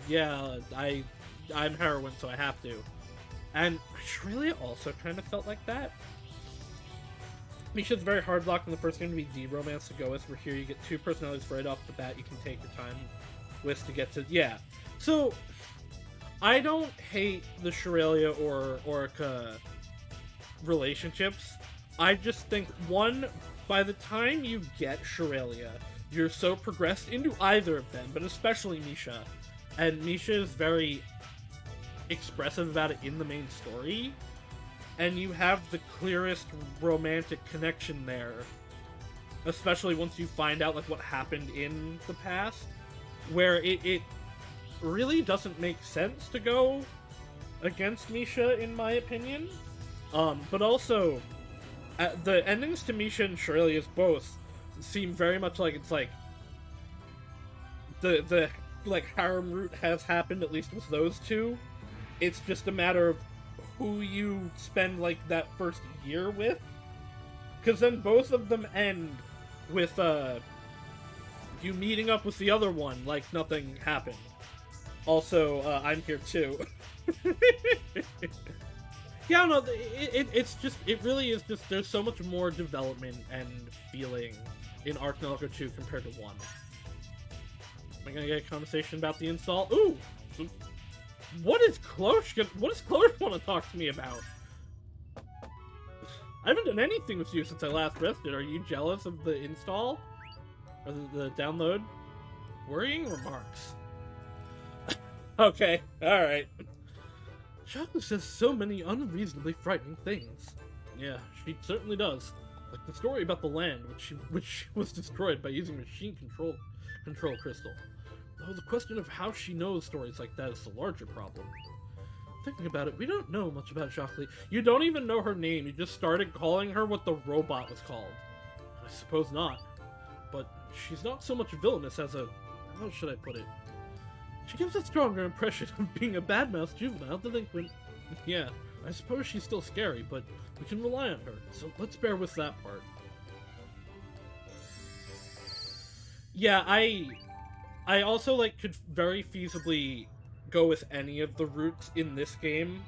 yeah, I'm heroin, so I have to. And Shrillia also kind of felt like that. Misha's very hard blocked in the first game to be the romance to go with, where here you get two personalities right off the bat you can take your time with to get to, yeah. So, I don't hate the Shrillia or Orica relationships. I just think, one, by the time you get Shrillia, you're so progressed into either of them, but especially Misha. And Misha is very expressive about it in the main story, and you have the clearest romantic connection there, especially once you find out, like, what happened in the past, where it really doesn't make sense to go against Misha, in my opinion. But also, the endings to Misha and Shirley's both seem very much like it's like the like harem route has happened, at least with those two. It's just a matter of who you spend, like, that first year with, because then both of them end with you meeting up with the other one like nothing happened. Also, I'm here too. Yeah, no, it's just, it really is just, there's so much more development and feeling in Ar Tonelico 2 compared to 1. Am I gonna get a conversation about the install? Ooh! What does Cloche want to talk to me about? I haven't done anything with you since I last rested. Are you jealous of the install? Or the download? Worrying remarks. Okay, alright. Chocolate says so many unreasonably frightening things. Yeah, she certainly does. Like the story about the land, which was destroyed by using machine control crystal. Though the question of how she knows stories like that is the larger problem. Thinking about it, we don't know much about Shockley. You don't even know her name, you just started calling her what the robot was called. I suppose not. But she's not so much villainous as a... how should I put it? She gives a stronger impression of being a bad-mouthed juvenile delinquent. Yeah, I suppose she's still scary, but we can rely on her, so let's bear with that part. Yeah, I also, like, could very feasibly go with any of the routes in this game.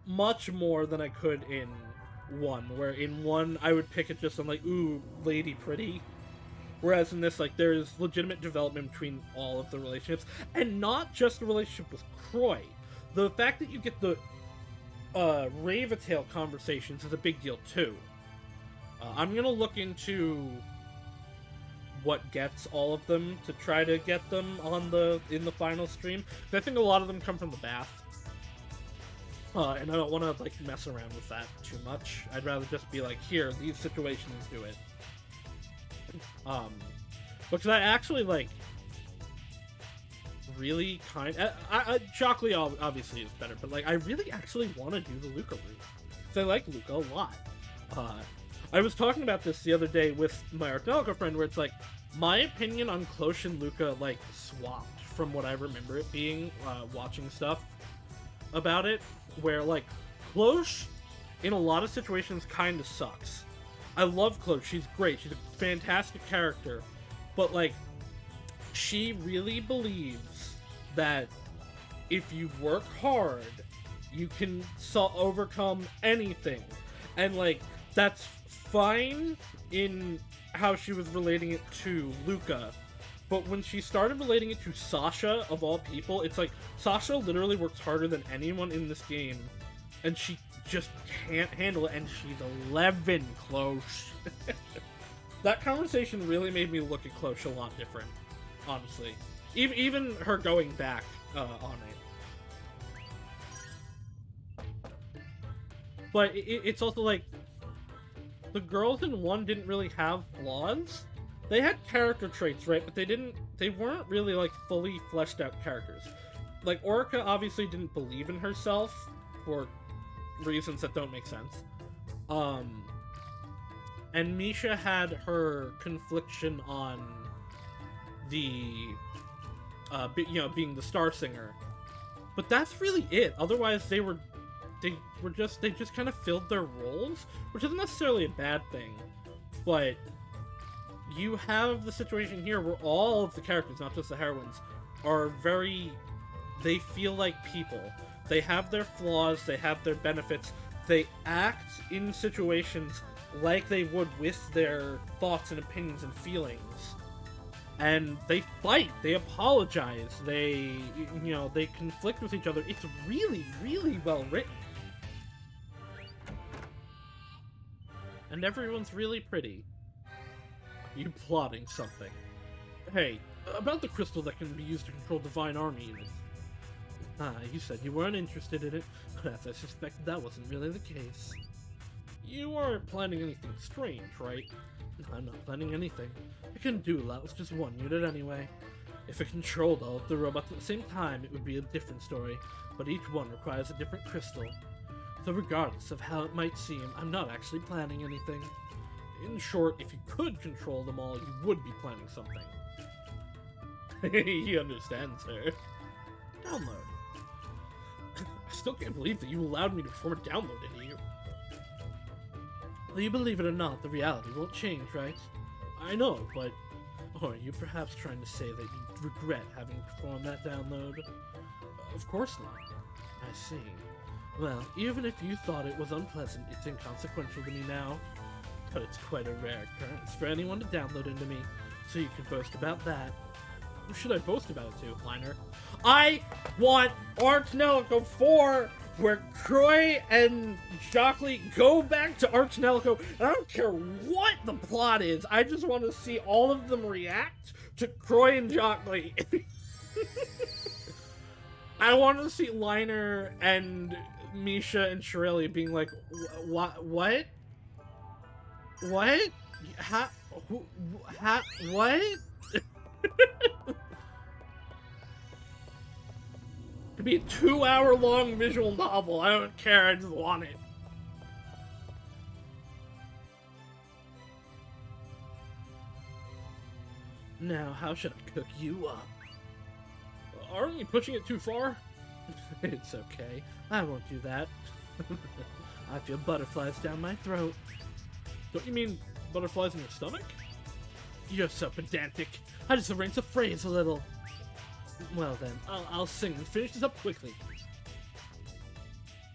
Much more than I could in 1, where in 1 I would pick it just on, like, ooh, lady pretty. Whereas in this, like, there's legitimate development between all of the relationships, and not just the relationship with Croy. The fact that you get the Raventail conversations is a big deal, too. I'm gonna look into what gets all of them to try to get them in the final stream. I think a lot of them come from the bath. And I don't want to, like, mess around with that too much. I'd rather just be like, here, these situations do it. Because I actually, like, really Shockley obviously is better, but, like, I really actually want to do the Luca route. Because I like Luca a lot. I was talking about this the other day with my Ar Tonelico friend, where it's like, my opinion on Cloche and Luca, like, swapped from what I remember it being, watching stuff about it, where, like, Cloche, in a lot of situations, kind of sucks. I love Cloche, she's great, she's a fantastic character, but, like, she really believes that if you work hard, you can overcome anything. And, like, that's fine in how she was relating it to Luca, but when she started relating it to Sasha, of all people, it's like, Sasha literally works harder than anyone in this game, and she just can't handle it, and she's 11, Cloche. That conversation really made me look at Cloche a lot different, honestly. Even her going back on it. But it's also like, the girls in 1 didn't really have flaws. They had character traits, right? But they weren't really, like, fully fleshed out characters. Like, Orica obviously didn't believe in herself for reasons that don't make sense. And Misha had her confliction on the, being the star singer. But that's really it. Otherwise, they just kind of filled their roles, which isn't necessarily a bad thing. But you have the situation here where all of the characters, not just the heroines, they feel like people. They have their flaws, they have their benefits, they act in situations like they would with their thoughts and opinions and feelings. And they fight, they apologize, they conflict with each other. It's really, really well written. And everyone's really pretty. You plotting something. Hey, about the crystal that can be used to control divine army units. You said you weren't interested in it, but as I suspected, that wasn't really the case. You aren't planning anything strange, right? I'm not planning anything. I couldn't do a lot with just one unit anyway. If I controlled all of the robots at the same time, it would be a different story, but each one requires a different crystal. So regardless of how it might seem, I'm not actually planning anything. In short, if you could control them all, you would be planning something. He understands her. Download. I still can't believe that you allowed me to perform a download into you. Well, you believe it or not, the reality won't change, right? I know, but... Or are you perhaps trying to say that you regret having performed that download? Of course not. I see. Well, even if you thought it was unpleasant, it's inconsequential to me now. But it's quite a rare occurrence for anyone to download into me, so you can boast about that. Who should I boast about it to, Liner? I want Ar Tonelico 4, where Croy and Shockley go back to Ar Tonelico, and I don't care what the plot is, I just want to see all of them react to Croy and Shockley. I want to see Liner and Misha and Shirley being like, what? What? What? It'd be a 2-hour-long visual novel. I don't care. I just want it. Now, how should I cook you up? Aren't you pushing it too far? It's okay. I won't do that. I feel butterflies down my throat. Don't you mean butterflies in your stomach? You're so pedantic. I just arranged the phrase a little. Well then, I'll sing and finish this up quickly.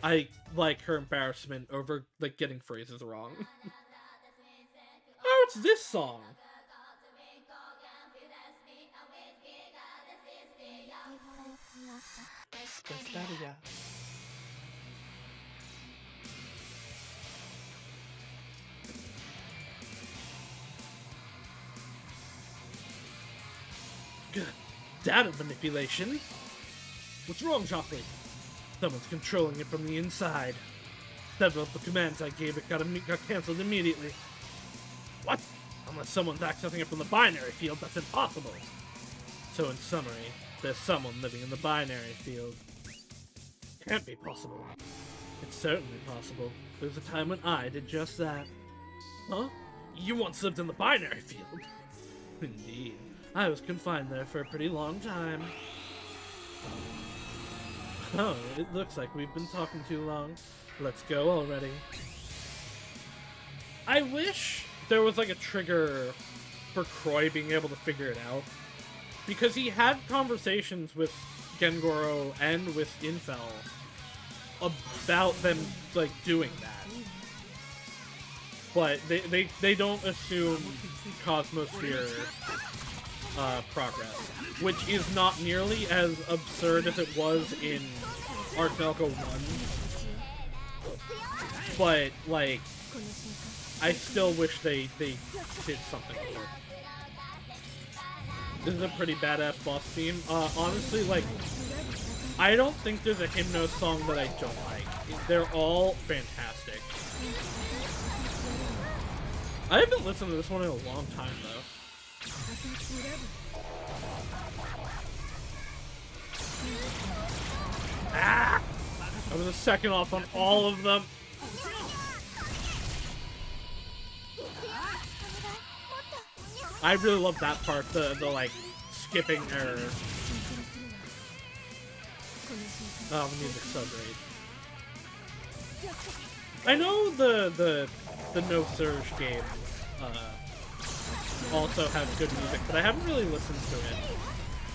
I like her embarrassment over, like, getting phrases wrong. Oh, it's this song!
Data manipulation? What's wrong, Joffrey? Someone's controlling it from the inside. Several of the commands I gave it got cancelled immediately. What? Unless someone's accessing it from the binary field, that's impossible. So in summary, there's someone living in the binary field. Can't be possible. It's certainly possible. There was a time when I did just that. Huh? You once lived in the binary field. Indeed. I was confined there for a pretty long time. Oh, it looks like we've been talking too long. Let's go already. I wish there was like a trigger for Croy being able to figure it out. Because he had conversations with Gengoro and with Infel about them, like, doing that. But they don't assume Cosmosphere progress, which is not nearly as absurd as it was in Ar Tonelico 1. But, like, I still wish they did something with it. This is a pretty badass boss theme. Honestly, like, I don't think there's a Hymnos song that I don't like. They're all fantastic. I haven't listened to this one in a long time, though. Ah! I was a second off on all of them. I really love that part, the like, skipping error. Oh, the music's so great. I know the No Surge games also have good music, but I haven't really listened to it.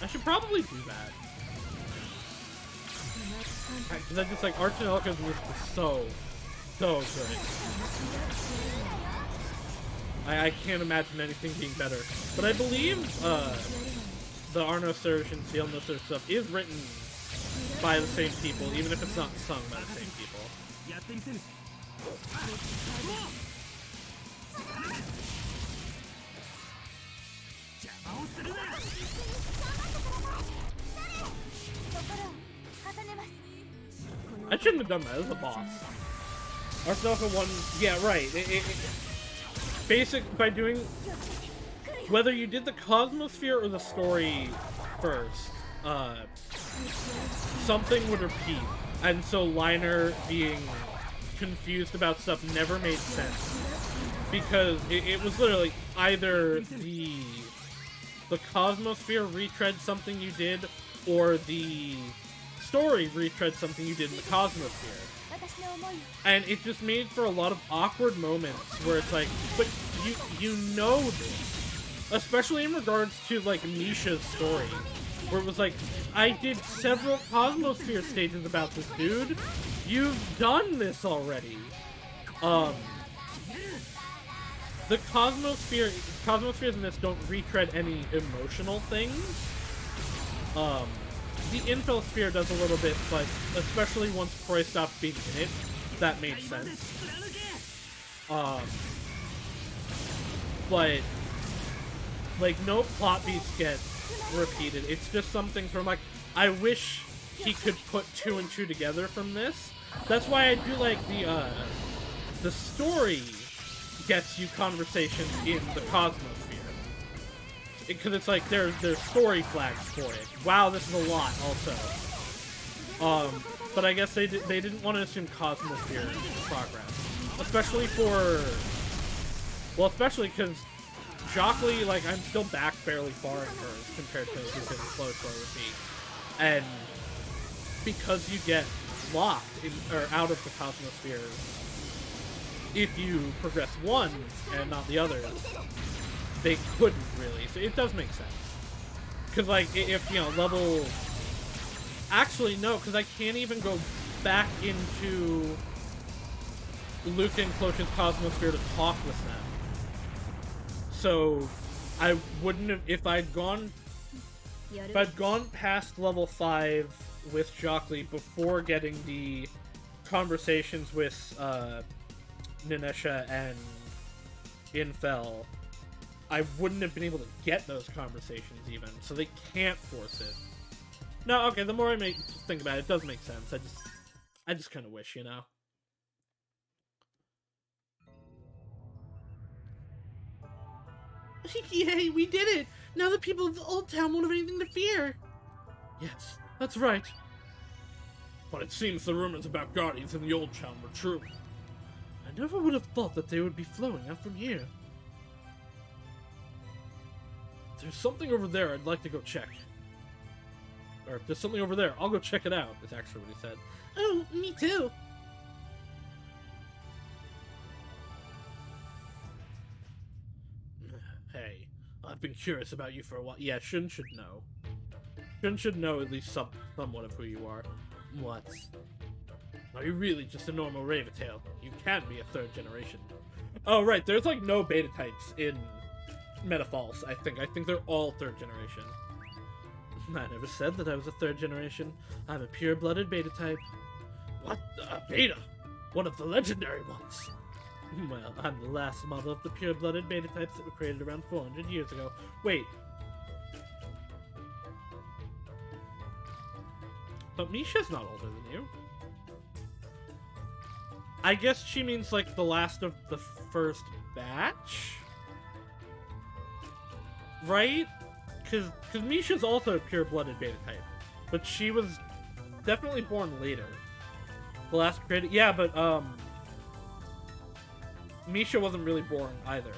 I should probably do that. Because I just like Ar Tonelico's music is so good. I can't imagine anything being better. But I believe the Arno Surge and Ciel No Surge stuff is written by the same people, even if it's not sung by the same people. I shouldn't have done that as a boss. Ar Tonelico 1, yeah, right. By doing, whether you did the Cosmosphere or the story first, something would repeat. And so Liner being confused about stuff never made sense. Because it was literally either the Cosmosphere retread something you did, or the story retread something you did in the Cosmosphere. And it just made for a lot of awkward moments where it's like, but you know this. Especially in regards to, like, Misha's story. Where it was like, I did several Cosmosphere stages about this, dude. You've done this already. The Cosmospheres in this don't retread any emotional things. The Infel Sphere does a little bit, but especially once Croy stopped being in it, that made sense. But, like, no plot beats get repeated. It's just something from, like, I wish he could put 2 and 2 together from this. That's why I do like the story gets you conversations in the Cosmosphere. Because it's like, there's story flags for it. Wow, this is a lot, also. But I guess they didn't want to assume Cosmosphere progress. Especially because Jockly, like, I'm still back fairly far in hers compared to who can slow would be. And because you get locked out of the Cosmosphere if you progress one and not the others, they couldn't really. So it does make sense. Because, like, if, you know, level... Actually, no, because I can't even go back into Luke and Cloch's Cosmosphere to talk with them. So, I wouldn't have... If I'd gone past level 5 with Jockly before getting the conversations with Nanesha and Infel,
I wouldn't have been able to get those conversations even, so they can't force it. No, okay, the more I think about it, it does make sense. I just kind of wish, you know?
Yay, we did it! Now the people of the Old Town won't have anything to fear!
Yes, that's right. But it seems the rumors about guardians in the Old Town were true. I never would have thought that they would be flowing out from here. There's something over there I'd like to go check. Or if there's something over there, I'll go check it out, is actually what he said.
Oh, me too!
Hey, I've been curious about you for a while. Yeah, Shun should know. Shun should know at least somewhat of who you are. What? Are you really just a normal Raventail? You can't be a third generation. Oh, right, there's like no beta types in Metafalse, I think. I think they're all third generation. I never said that I was a third generation. I'm a pure-blooded beta type. What? A beta? One of the legendary ones? Well, I'm the last model of the pure-blooded beta types that were created around 400 years ago. Wait. But Misha's not older than you. I guess she means, like, the last of the first batch? Right? Because Misha's also a pure-blooded beta type. But she was definitely born later. The last created... Yeah, but, Misha wasn't really born either.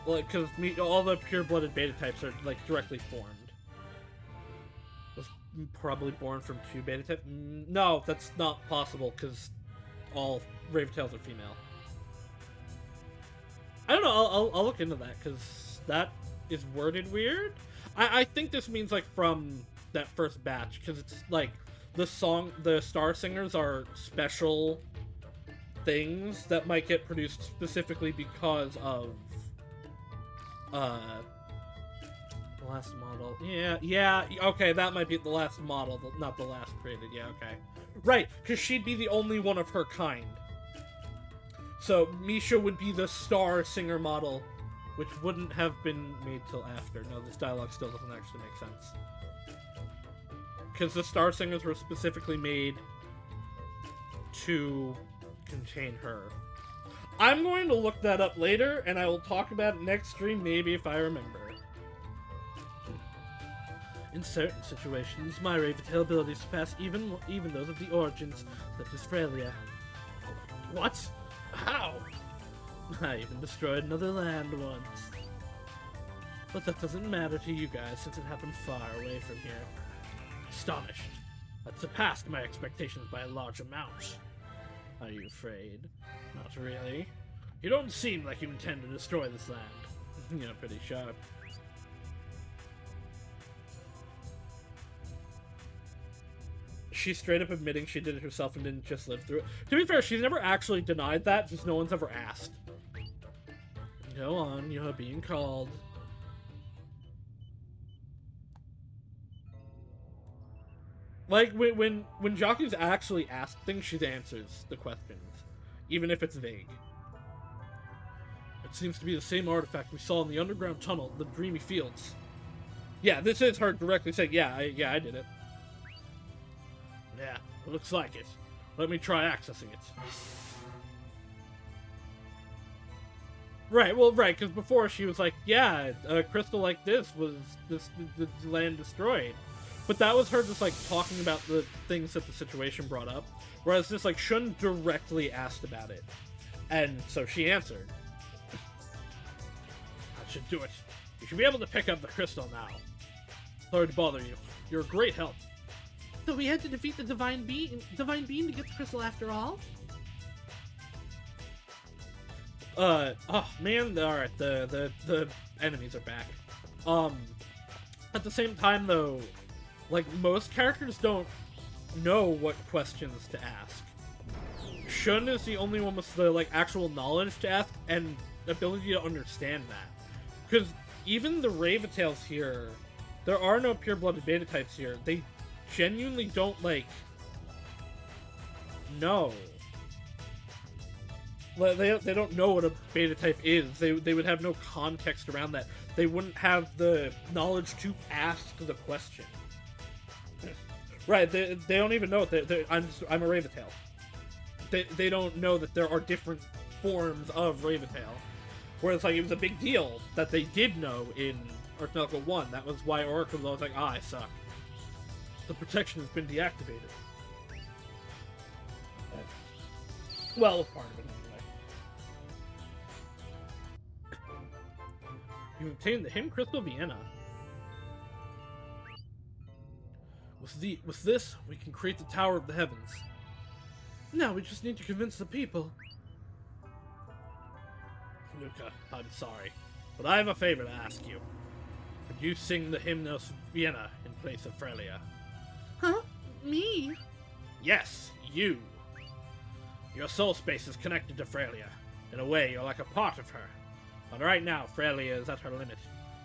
Like, because all the pure-blooded beta types are, like, directly formed. Was probably born from 2 beta types? No, that's not possible, because all Raventails are female. I don't know, I'll look into that, because that is worded weird. I think this means, like, from that first batch, because it's, like, the Star Singers are special things that might get produced specifically because of, the last model. Yeah, okay, that might be the last model, not the last created, yeah, okay. Right, because she'd be the only one of her kind. So, Misha would be the Star Singer model, which wouldn't have been made till after. No, this dialogue still doesn't actually make sense. Because the Star Singers were specifically made to contain her. I'm going to look that up later, and I will talk about it next stream, maybe if I remember. In certain situations, my Raventail abilities surpass even those of the Origins, such as Frelia. What? How? I even destroyed another land once. But that doesn't matter to you guys, since it happened far away from here. Astonished. That surpassed my expectations by a large amount. Are you afraid? Not really. You don't seem like you intend to destroy this land. You're pretty sharp. She's straight up admitting she did it herself and didn't just live through it. To be fair, she's never actually denied that, just no one's ever asked. Go on, you're being called. Like, when Jaku's actually asked things, she answers the questions. Even if it's vague. It seems to be the same artifact we saw in the underground tunnel, the Dreamy Fields. Yeah, this is her directly saying, yeah, I did it. Yeah, looks like it. Let me try accessing it. Right, well, right, because before she was like, yeah, a crystal like this was the land destroyed. But that was her just, like, talking about the things that the situation brought up. Whereas this, like, Shun directly asked about it. And so she answered. That should do it. You should be able to pick up the crystal now. Sorry to bother you. You're a great help.
So we had to defeat the Divine Being to get the crystal after all?
Oh, man, alright, the enemies are back. At the same time, though, like, most characters don't know what questions to ask. Shun is the only one with the, like, actual knowledge to ask and ability to understand that. Because even the Raventails here, there are no pure-blooded beta types here. They genuinely don't, like, know. They don't know what a beta type is. They would have no context around that. They wouldn't have the knowledge to ask the question. Right? They don't even know it. I'm a Raventail. They don't know that there are different forms of Raventail. Whereas like it was a big deal that they did know in Ar Tonelico 1. That was why Oracle was like, I suck. The protection has been deactivated. Well, part of it anyway. You obtained the Hymn Crystal Vienna. With this, we can create the Tower of the Heavens. Now we just need to convince the people. Luca, I'm sorry, but I have a favor to ask you. Could you sing the Hymnos Vienna in place of Frelia?
Huh? Me?
Yes, you. Your soul space is connected to Frelia. In a way, you're like a part of her. But right now, Frelia is at her limit.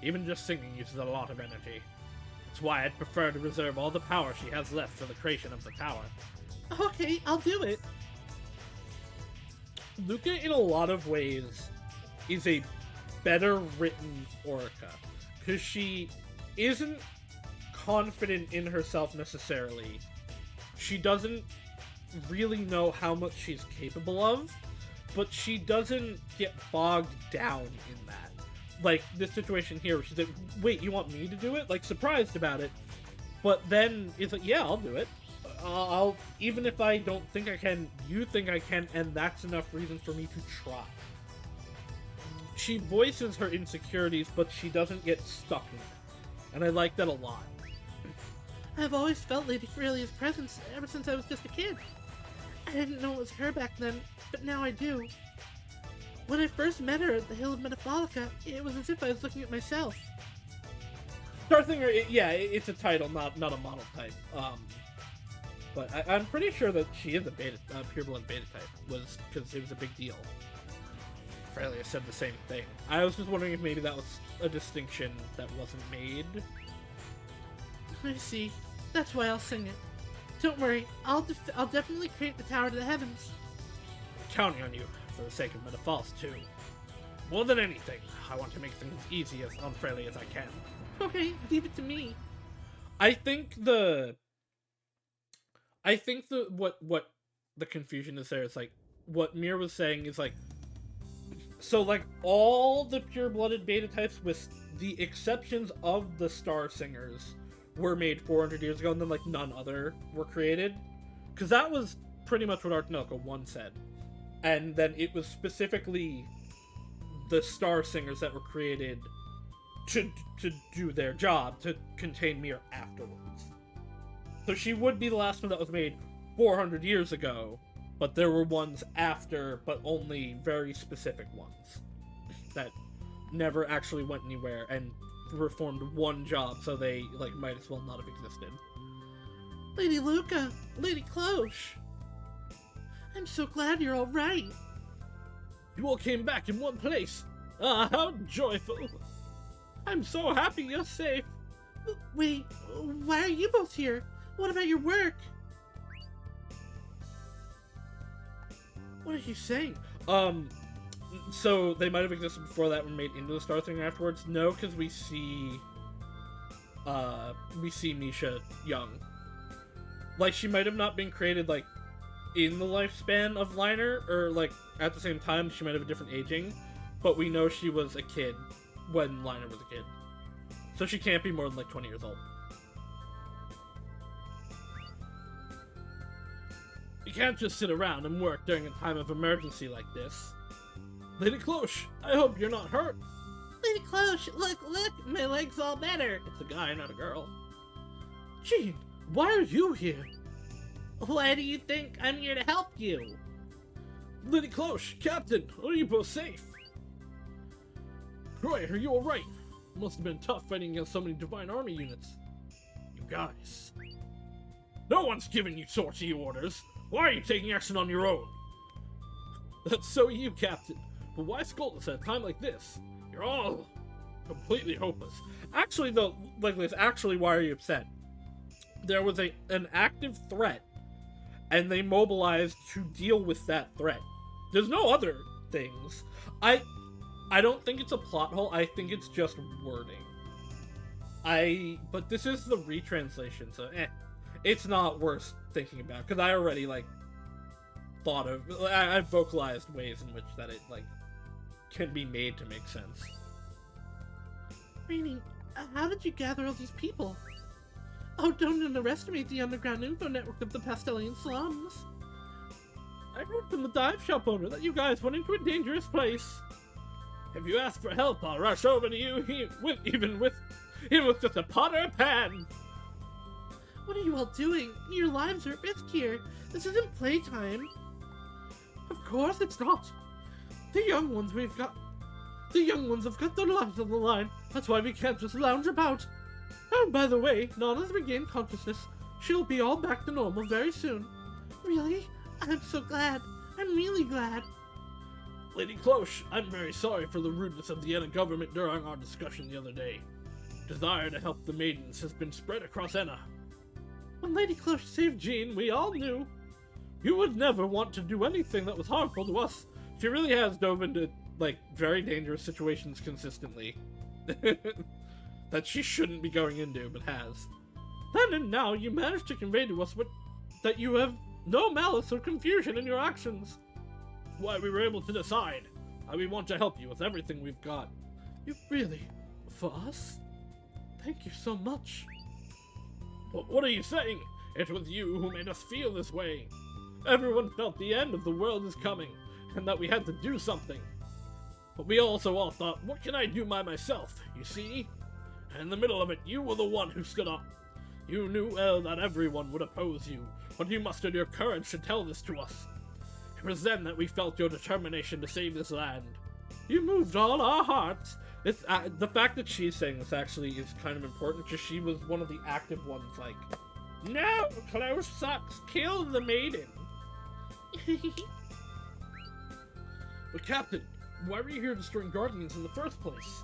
Even just singing uses a lot of energy. That's why I'd prefer to reserve all the power she has left for the creation of the tower.
Okay, I'll do it.
Luca, in a lot of ways, is a better written Orca. Because she isn't confident in herself necessarily. She doesn't really know how much she's capable of, but she doesn't get bogged down in that. Like, this situation here, where she's like, wait, you want me to do it? Like, surprised about it. But then it's like, yeah, I'll do it. I'll even if I don't think I can, you think I can, and that's enough reason for me to try. She voices her insecurities, but she doesn't get stuck in it. And I like that a lot.
I've always felt Lady Ferelia's presence ever since I was just a kid. I didn't know it was her back then, but now I do. When I first met her at the Hill of Metapholica, it was as if I was looking at myself.
Starthinger, it's a title, not a model type. But I'm pretty sure that she is a pure-blood beta type, because it was a big deal. Frelia said the same thing. I was just wondering if maybe that was a distinction that wasn't made.
I see. That's why I'll sing it. Don't worry, I'll definitely create the Tower to the Heavens.
Counting on you, for the sake of Metaphals, too. More than anything, I want to make things easy on Frelia as I can.
Okay, leave it to me.
I think what the confusion is there is like what Mir was saying is like, so like all the pure-blooded beta types with the exceptions of the Star Singers were made 400 years ago, and then like none other were created, because that was pretty much what Ar Tonelico 1 said, and then it was specifically the Star Singers that were created to do their job, to contain Mir afterwards. So she would be the last one that was made 400 years ago, but there were ones after, but only very specific ones that never actually went anywhere and performed one job, so they like might as well not have existed.
Lady Luca, Lady Cloche, I'm so glad you're all right.
You all came back in one place. Ah, how joyful! I'm so happy you're safe.
Wait, why are you both here? What about your work? What are you saying?
So they might have existed before that were made into the Star thing afterwards. No, because we see Misha young. Like, she might have not been created, like, in the lifespan of Liner, or, like, at the same time, she might have a different aging, but we know she was a kid when Liner was a kid. So she can't be more than, like, 20 years old. You can't just sit around and work during a time of emergency like this. Lady Cloche, I hope you're not hurt.
Lady Cloche, look, my leg's all better.
It's a guy, not a girl. Jean, why are you here?
Why do you think I'm here to help you?
Lady Cloche, Captain, are you both safe? Roy, are you alright? Must have been tough fighting against so many Divine Army units. You guys. No one's giving you sortie orders. Why are you taking action on your own? That's so you, Captain. But why scold us at a time like this? You're all completely hopeless. Actually, though, Legolas, actually, why are you upset? There was an active threat, and they mobilized to deal with that threat. There's no other things. I don't think it's a plot hole. I think it's just wording. But this is the retranslation, so it's not worth thinking about because I already I've vocalized ways in which that it can be made to make sense.
Rainy, how did you gather all these people? Oh, don't underestimate the underground info network of the Pastellian slums. I heard from the dive shop owner that you guys went into a dangerous place. If you ask for help, I'll rush over to you, even with just a pot or a pan. What are you all doing? Your lives are at risk here. This isn't playtime. Of course it's not. The young ones have got their lives on the line. That's why we can't just lounge about. Oh, by the way, Nana's regained consciousness. She'll be all back to normal very soon. Really? I'm so glad. I'm really glad. Lady Cloche, I'm very sorry for the rudeness of the Enna government during our discussion the other day. Desire to help the maidens has been spread across Enna. When Lady Cloche saved Jean, we all knew. You would never want to do anything that was harmful to us. She really has dove into, very dangerous situations consistently. That she shouldn't be going into, but has. Then and now, you managed to convey to us that you have no malice or confusion in your actions. Why we were able to decide how we want to help you with everything we've got. You really? For us? Thank you so much. What are you saying? It was you who made us feel this way. Everyone felt the end of the world is coming, and that we had to do something. But we also all thought, what can I do by myself, you see? And in the middle of it, you were the one who stood up. You knew well that everyone would oppose you, but you mustered your courage to tell this to us. It was then that we felt your determination to save this land. You moved all our hearts. It's the fact that she's saying this actually is kind of important, because she was one of the active ones, no, Cloche sucks, kill the maiden. But Captain, why were you here destroying Guardians in the first place?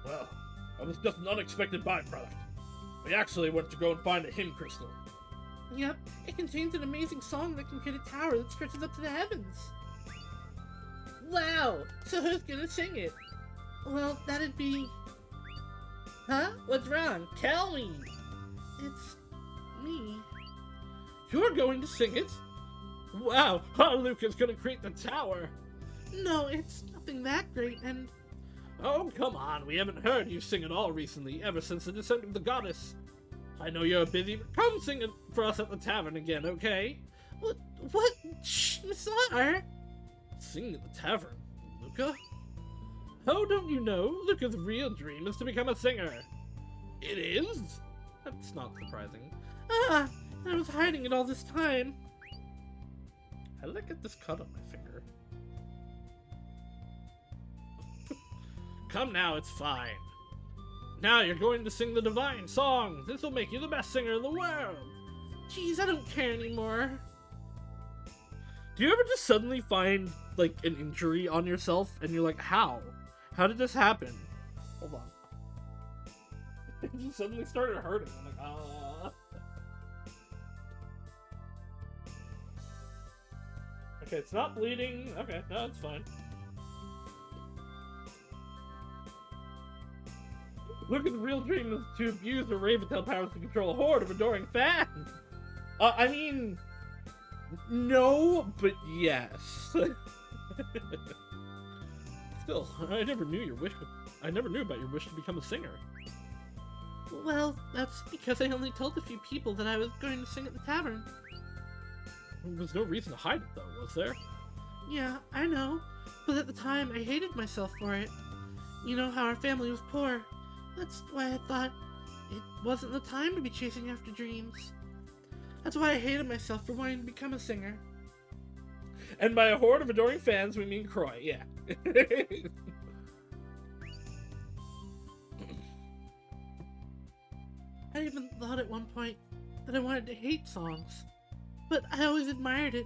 Well, it was just an unexpected byproduct. We actually went to go and find a hymn crystal. Yep, it contains an amazing song that can create a tower that stretches up to the heavens. Wow, so who's gonna sing it? Well, that'd be... Huh? What's wrong? Tell me! It's... me. You're going to sing it? Wow, our Luca's gonna create the tower! No, it's nothing that great, and... Oh, come on, we haven't heard you sing at all recently, ever since the descent of the goddess. I know you're busy, but come sing it for us at the tavern again, okay? What? Shh, Miss R. Sing at the tavern, Luca? Oh, don't you know? Luca's real dream is to become a singer. It is? That's not surprising. Ah, I was hiding it all this time. How did I get this cut on my finger? Come now, it's fine. Now you're going to sing the divine song. This will make you the best singer in the world. Jeez, I don't care anymore. Do you ever just suddenly find, an injury on yourself, and you're like, how? How did this happen? Hold on. It just suddenly started hurting. I'm like, ah. Okay, it's not bleeding. Okay, no, it's fine. Luca's real dream is to abuse her Raventail powers to control a horde of adoring fans. I mean, no, but yes. Still, I never knew about your wish to become a singer. Well, that's because I only told a few people that I was going to sing at the tavern. There was no reason to hide it, though, was there? Yeah, I know. But at the time, I hated myself for it. You know how our family was poor. That's why I thought it wasn't the time to be chasing after dreams. That's why I hated myself for wanting to become a singer. And by a horde of adoring fans, we mean Croy, yeah. I even thought at one point that I wanted to hate songs. But I always admired it,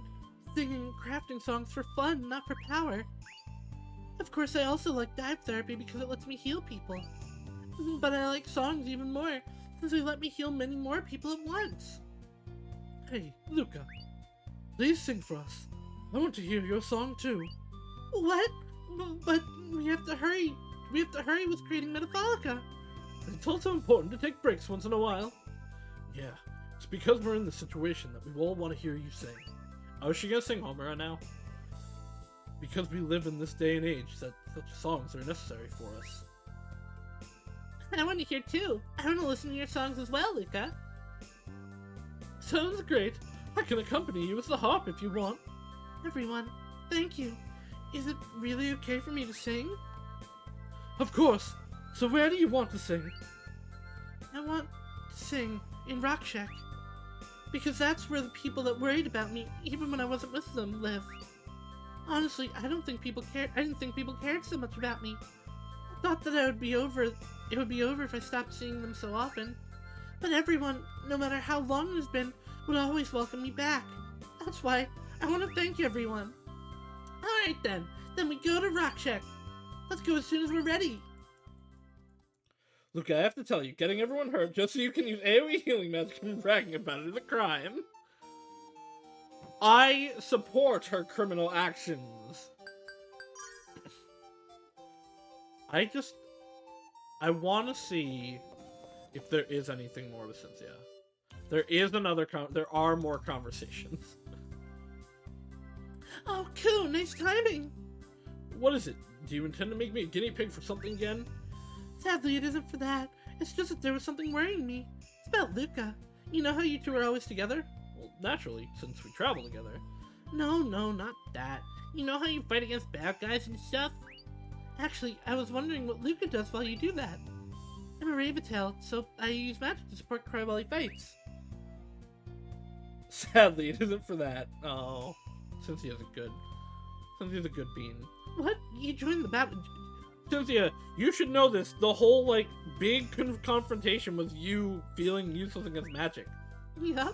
singing and crafting songs for fun, not for power. Of course, I also like dive therapy because it lets me heal people. But I like songs even more, since they let me heal many more people at once. Hey, Luca, please sing for us. I want to hear your song too. What? But we have to hurry. We have to hurry with creating Metapholica.
It's also important to take breaks once in a while. Yeah, it's because we're in this situation that we all want to hear you sing. Oh, is she gonna sing Homura now? Because we live in this day and age that such songs are necessary for us.
I want to hear too. I want to listen to your songs as well, Luca.
Sounds great. I can accompany you with the harp if you want.
Everyone, thank you. Is it really okay for me to sing?
Of course. So where do you want to sing?
I want to sing in Rock Shack. Because that's where the people that worried about me, even when I wasn't with them, live. Honestly, I didn't think people cared so much about me. I thought that it would be over if I stopped seeing them so often. But everyone, no matter how long it's been, would always welcome me back. That's why I want to thank everyone. Alright then we go to Rock Shack. Let's go as soon as we're ready.
Look, I have to tell you, getting everyone hurt just so you can use AoE healing magic and bragging about it is a crime. I support her criminal actions. I want to see if there is anything more to Cynthia. There are more conversations.
Oh, cool, nice timing.
What is it? Do you intend to make me a guinea pig for something again?
Sadly, it isn't for that. It's just that there was something worrying me. It's about Luca. You know how you two are always together?
Well, naturally, since we travel together.
No, not that. You know how you fight against bad guys and stuff? Actually, I was wondering what Luca does while you do that. I'm a Rabbitail, so I use magic to support Cry while he fights.
Sadly, it isn't for that. Oh, Cynthia's a good bean.
What? You joined the battle?
Cynthia, you should know this. The whole, big confrontation was you feeling useless against magic.
Yup.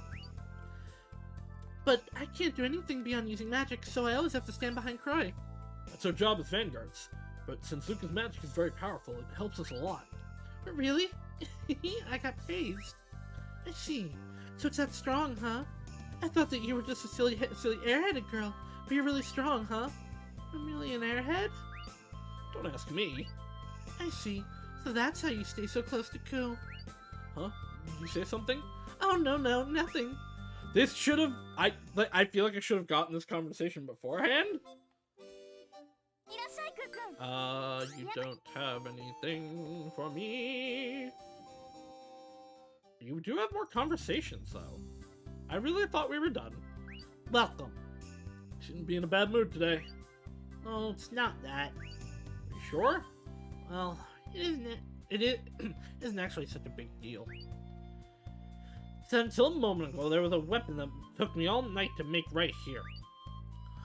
But I can't do anything beyond using magic, so I always have to stand behind Croy.
That's our job as vanguards. But since Luca's magic is very powerful, it helps us a lot.
But really? I got praised. I see. So it's that strong, huh? I thought that you were just a silly airheaded girl, but you're really strong, huh? I'm really an airhead?
Don't ask me.
I see. So that's how you stay so close to Ku.
Huh? Did you say something?
Oh, no, nothing.
This should have... I feel like I should have gotten this conversation beforehand. You don't have anything for me. You do have more conversations, though. I really thought we were done.
Welcome.
Shouldn't be in a bad mood today.
Oh, it's not that.
Are you sure?
Well, it isn't actually such a big deal.
So until a moment ago, there was a weapon that took me all night to make right here.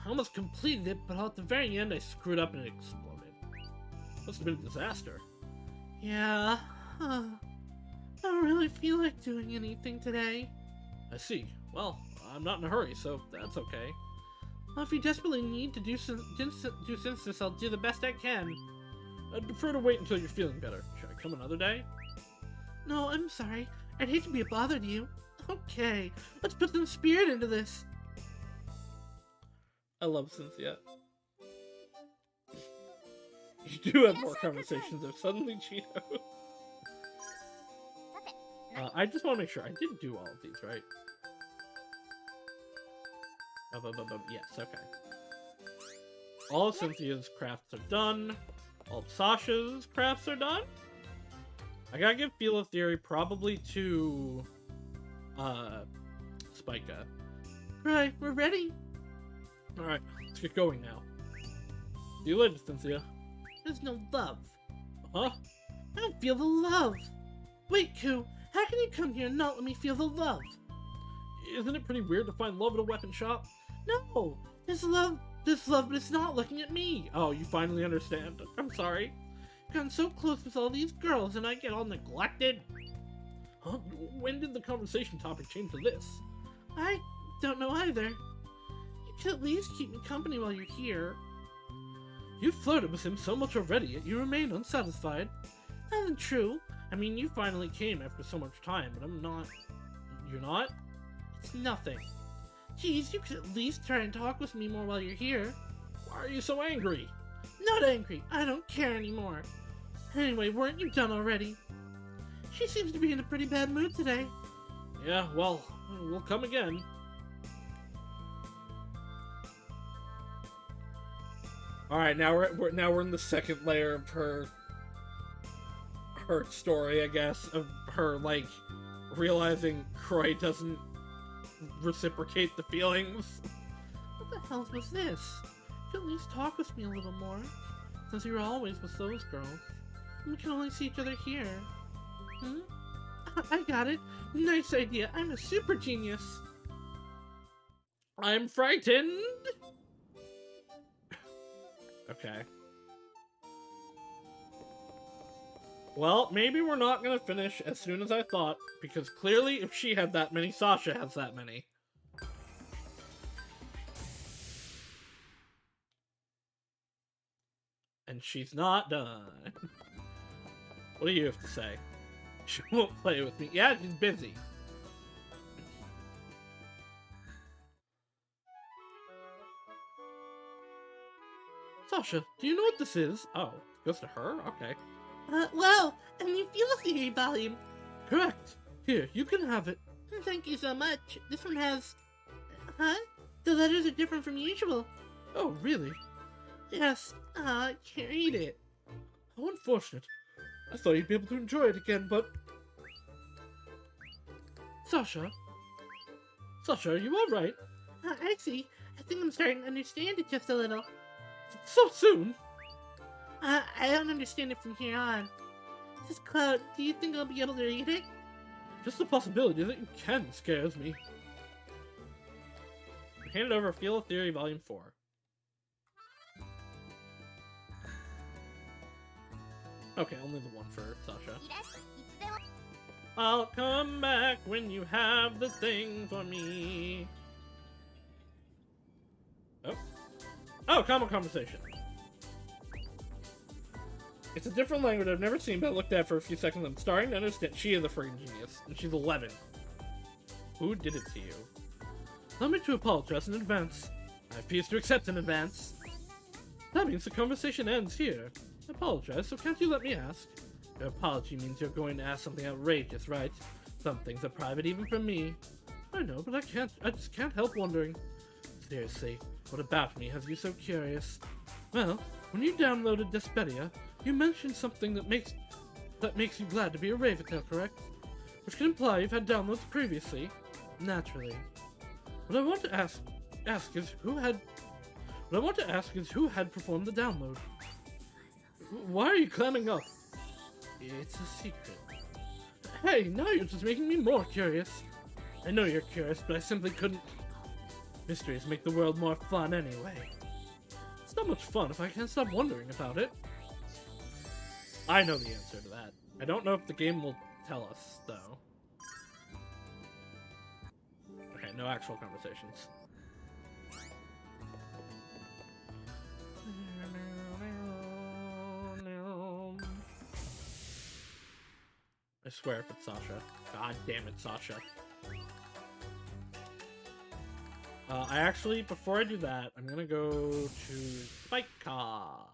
I almost completed it, but at the very end I screwed up and it exploded. Must have been a disaster.
Yeah. I don't really feel like doing anything today.
I see. Well, I'm not in a hurry, so that's okay.
Well, if you desperately need to do synthesis, I'll do the best I can.
I'd prefer to wait until you're feeling better. Should I come another day?
No, I'm sorry. I'd hate to be a bother to you. Okay, let's put some spirit into this.
I love Cynthia. You do have more conversations though. Suddenly Cheeto. I just want to make sure I did do all of these, right? Yes, okay. All of Cynthia's crafts are done. All of Sasha's crafts are done. I gotta give Feel of Theory probably to Spica.
Right, we're ready.
Alright, let's get going now. See you later, Cynthia.
There's no love.
Huh?
I don't feel the love. Wait, Ku, how can you come here and not let me feel the love?
Isn't it pretty weird to find love at a weapon shop?
No, there's love, but it's not looking at me.
Oh, you finally understand. I'm sorry.
I've gotten so close with all these girls and I get all neglected.
Huh? When did the conversation topic change to this?
I don't know either. You could at least keep me company while you're here.
You've flirted with him so much already, yet you remain unsatisfied.
That isn't true.
I mean, you finally came after so much time, but I'm not... You're not?
It's nothing. Geez, you could at least try and talk with me more while you're here.
Why are you so angry?
Not angry. I don't care anymore. Anyway, weren't you done already? She seems to be in a pretty bad mood today.
Yeah, well, we'll come again. All right, now we're in the second layer of her story, I guess, of her like realizing Croy doesn't reciprocate the feelings.
What the hell was this? You could at least talk with me a little more, since you're always with those girls. We can only see each other here. Hmm? I got it. Nice idea. I'm a super genius.
I'm frightened. Okay. Well, maybe we're not gonna finish as soon as I thought, because clearly if she had that many, Sasha has that many. And she's not done. What do you have to say? She won't play with me. Yeah, she's busy. Sasha, do you know what this is? Oh, it goes to her? Okay.
Well, a new theory volume.
Correct. Here, you can have it.
Thank you so much. This one has... Huh? The letters are different from usual.
Oh, really?
Yes. I can't read it.
How unfortunate. I thought you'd be able to enjoy it again, but... Sasha? Sasha, are you alright?
I see. I think I'm starting to understand it just a little.
So soon?
I don't understand it from here on. This Cloud, do you think I'll be able to read it?
Just the possibility that you can scares me. Hand over Feel of Theory Volume 4. Okay, only the one for Sasha. I'll come back when you have the thing for me. Oh. Oh, common conversation. It's a different language I've never seen, but I looked at it for a few seconds. I'm starting to understand. She is a friggin' genius, and she's 11. Who did it to you? Allow me to apologize in advance. I refuse to accept in advance. That means the conversation ends here. I apologize, so can't you let me ask? Your apology means you're going to ask something outrageous, right? Some things are private even from me. I know, but I just can't help wondering. Seriously, what about me has you so curious? Well, when you downloaded Despedia, you mentioned something that makes you glad to be a Raventail, correct? Which can imply you've had downloads previously. Naturally. What I want to ask is who had performed the download. Why are you clamming up? It's a secret. Hey, now you're just making me more curious. I know you're curious, but I simply couldn't. Mysteries make the world more fun anyway. It's not much fun if I can't stop wondering about it. I know the answer to that. I don't know if the game will tell us, though. Okay, no actual conversations. I swear if it's Sasha. God damn it, Sasha. I actually, before I do that, I'm gonna go to Spike Car.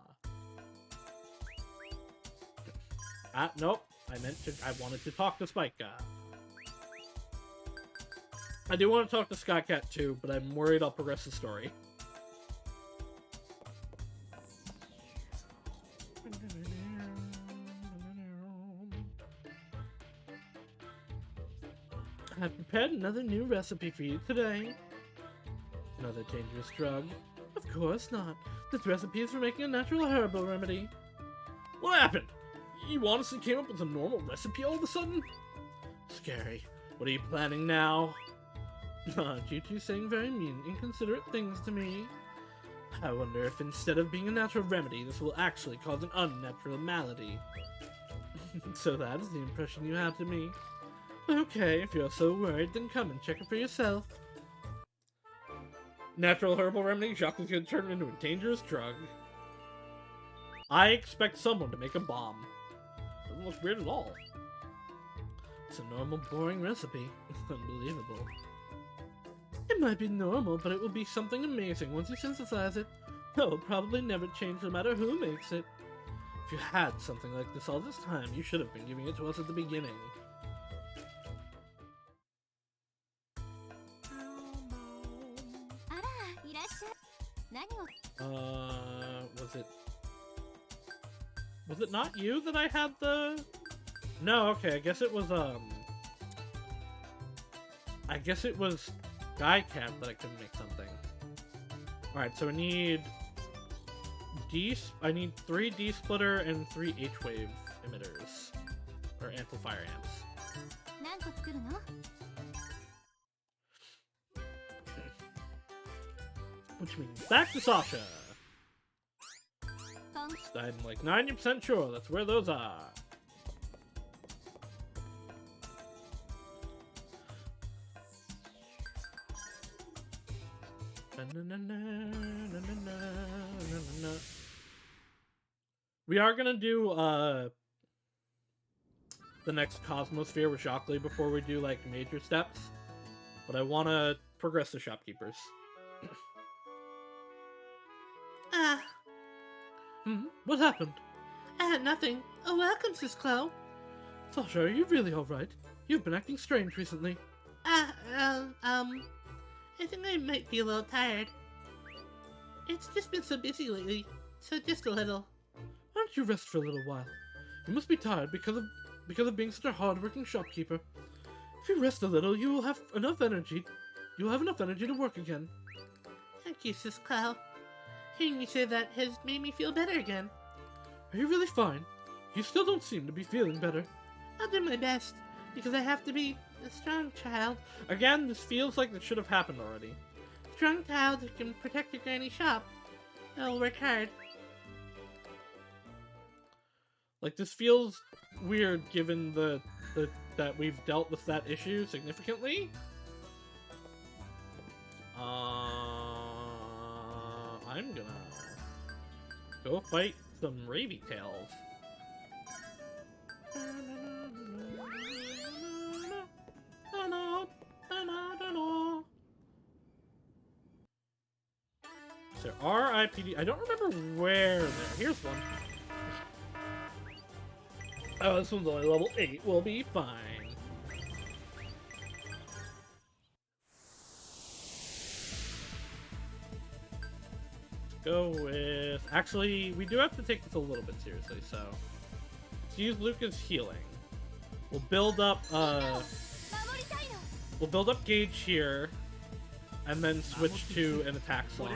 Nope. I wanted to talk to Spike Car. I do want to talk to Skycat too, but I'm worried I'll progress the story. I've prepared another new recipe for you today. Another dangerous drug? Of course not. This recipe is for making a natural herbal remedy. What happened? You honestly came up with a normal recipe all of a sudden? Scary. What are you planning now? Aren't you two saying very mean, inconsiderate things to me? I wonder if instead of being a natural remedy, this will actually cause an unnatural malady. So that is the impression you have to me. Okay, if you're so worried, then come and check it for yourself. Natural herbal remedy, Jacques is going to turn into a dangerous drug. I expect someone to make a bomb. Doesn't look weird at all. It's a normal, boring recipe. It's unbelievable.
It might be normal, but it will be something amazing once you synthesize it. It will probably never change no matter who makes it. If you had something like this all this time, you should have been giving it to us at the beginning. Was it not you that I had the... No, okay, I guess it was, I guess it was Skycap that I couldn't make something. Alright, so I need I need 3 D-splitter and 3 H-wave emitters. Or amplifier amps. Which means back to Sasha! I'm like 90% sure that's where those are. We are gonna do the next Cosmosphere with Shockley before we do like major steps, but I want to progress the shopkeepers. What happened? Nothing. Oh, welcome, Sis Clow. Sasha, are you really alright? You've been acting strange recently. I think I might be a little tired. It's just been so busy lately, so just a little. Why don't you rest for a little while? You must be tired because of being such a hard-working shopkeeper. If you rest a little, you will have enough energy. You will have enough energy to work again. Thank you, Sis Clow. Hearing you say that has made me feel better again. Are you really fine? You still don't seem to be feeling better. I'll do my best, because I have to be a strong child. Again, this feels like this should have happened already. A strong child who can protect your granny shop. I'll work hard. Like, this feels weird given that we've dealt with that issue significantly. I'm gonna go fight some Ravy Tails. So R.I.P.D. I don't remember where there. Here's one. Oh, this one's only level 8. We'll be fine. Go with... Actually, we do have to take this a little bit seriously, so... Let's use Luca's healing. We'll build up, We'll build up Gage here, and then switch to an attack slot.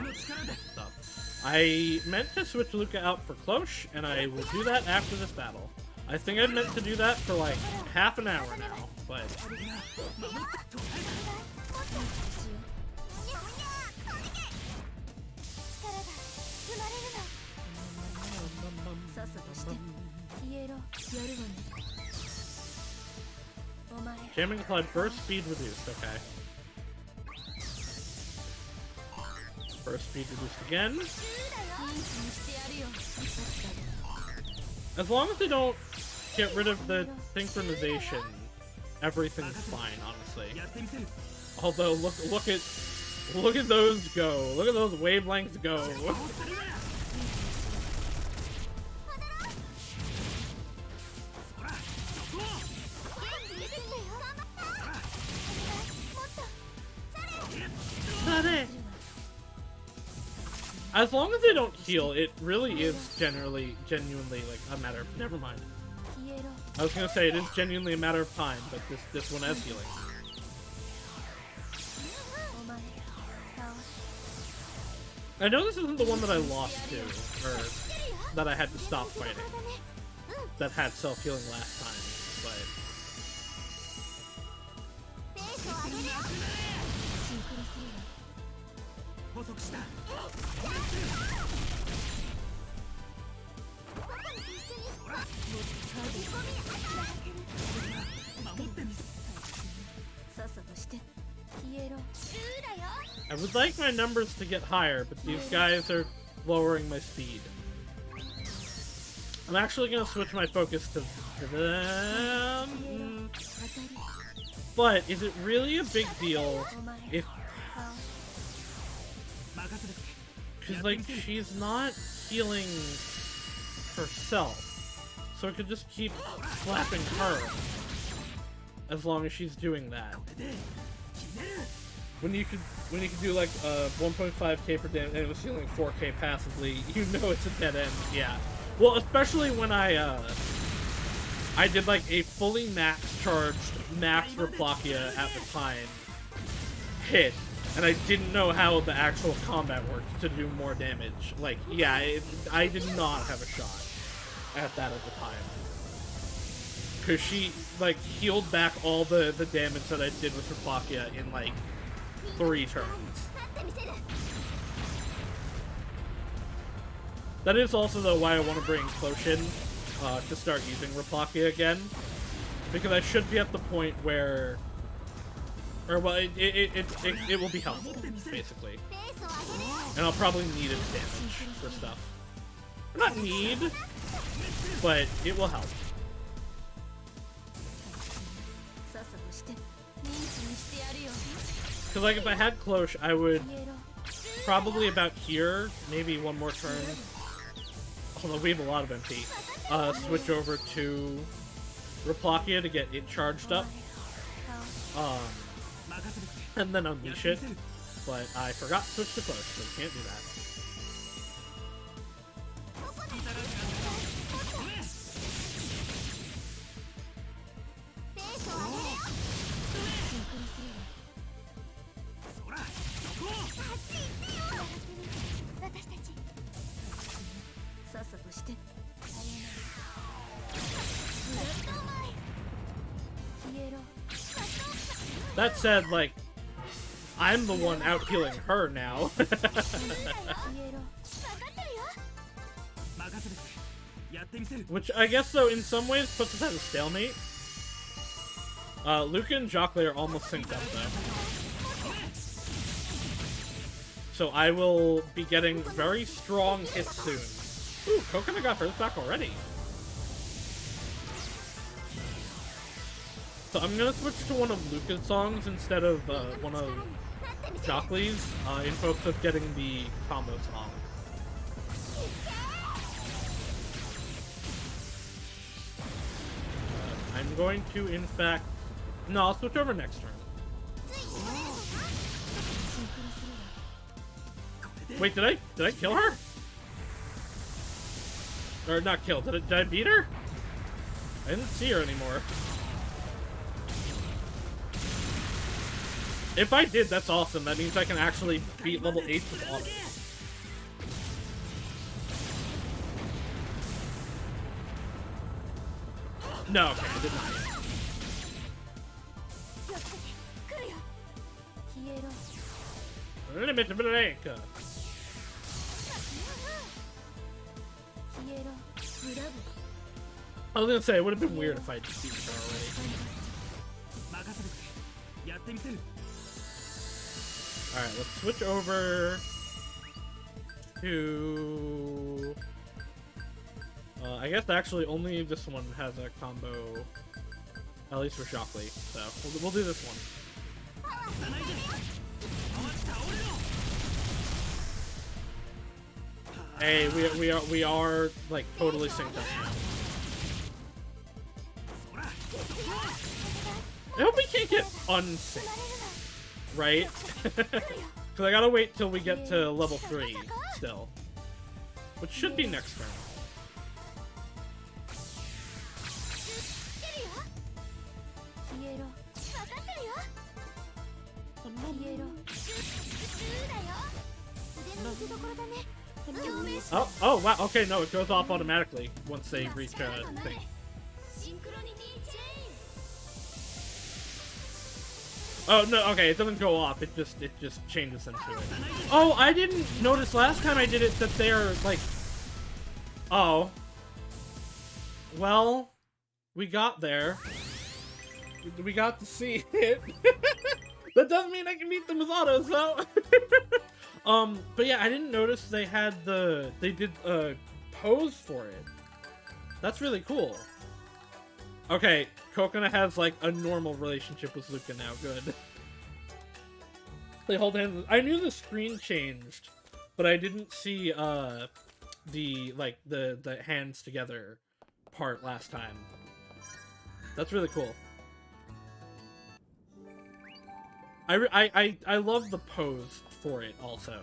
I meant to switch Luca out for Cloche, and I will do that after this battle. I think I meant to do that for like half an hour now, but... Jamming applied, burst speed reduced, okay. Burst speed reduced again. As long as they don't get rid of the synchronization, everything's fine, honestly. Although look at those go. Look at those wavelengths go. As long as they don't heal, it really is genuinely like a matter of... Never mind. I was gonna say it is genuinely a matter of time, but this one has healing. I know this isn't the one that I lost to, or that I had to stop fighting. That had self-healing last time, but... I would like my numbers to get higher, but these guys are lowering my speed. I'm actually gonna switch my focus to them. But is it really a big deal if
Because, like, she's not healing herself. So it could just keep slapping her. As long as she's doing that. When you could do, like, 1.5k per damage and it was healing 4k passively, you know it's a dead end, yeah. Well, especially when I did, like, a fully max-charged max Replakia at the time hit, and I didn't know how the actual combat worked to do more damage. Like, yeah, I did not have a shot at that at the time. Because she, like, healed back all the damage that I did with Replakia in, like, 3 turns. That is also, though, why I want to bring Cloche in to start using Replakia again. Because I should be at the point where... Or, well, it will be helpful, basically. And I'll probably need its damage for stuff. Not need, but it will help. Because, like, if I had Cloche, I would probably about here, maybe one more turn. Although we have a lot of MP. Switch over to Replakia to get it charged up. And then unleash it. But I forgot to switch to Cloche, so we can't do that. That said, like, I'm the one out healing her now. Which I guess, though, in some ways puts us at a stalemate. Luca and Jockley are almost synced up, though. So I will be getting very strong hits soon. Ooh, Coconut got hers back already. So I'm gonna switch to one of Luca's songs instead of one of Jockley's, in hopes of getting the combo song. I'm going to, in fact... No, I'll switch over next turn. Wait, did I kill her? Or not kill, did I beat her? I didn't see her anymore. If I did, that's awesome. That means I can actually beat level 8 with auto. No, okay, I did not. Limit break. I was gonna say, it would have been weird if I just beat her already. Alright, let's switch over to... I guess actually only this one has a combo, at least for Shockley, so we'll do this one. Hey, we are like totally synced up now. I hope we can't get unsynced, right? Because I gotta wait till we get to level 3 still, which should be next turn. Oh, wow, okay, no, it goes off automatically once they reach a thing. Oh, no, okay, it doesn't go off, it just changes into it. Oh, I didn't notice last time I did it that they're, like... Oh. Well, we got there. We got to see it. That doesn't mean I can beat them with autos, though. But yeah, I didn't notice they had they did a pose for it. That's really cool. Okay, Coconut has like a normal relationship with Luca now, good. They hold hands. I knew the screen changed but I didn't see the hands together part last time. That's really cool. I love the pose for it also.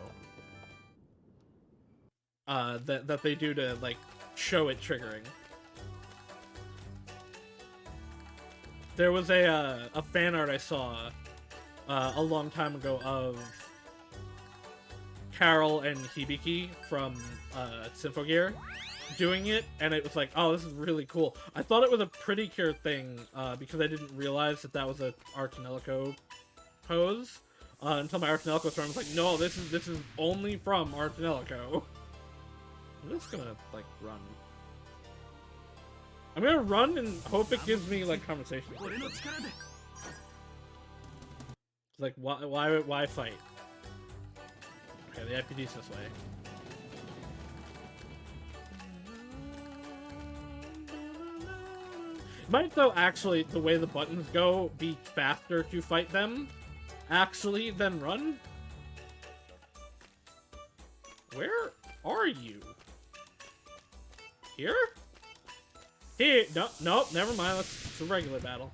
That they do to like show it triggering. There was a fan art I saw a long time ago of Carol and Hibiki from Symphogear doing it, and it was like, oh, this is really cool. I thought it was a Pretty Cure thing because I didn't realize that was a Ar Tonelico pose until my Ar Tonelico turn. I was like, no, this is only from Ar Tonelico. I'm just gonna like run. I'm gonna run and hope it gives me like conversation. Like why fight? Okay, the IPD's this way. Might though actually the way the buttons go be faster to fight them actually than run? Where are you? Here? Here? No, never mind. It's a regular battle.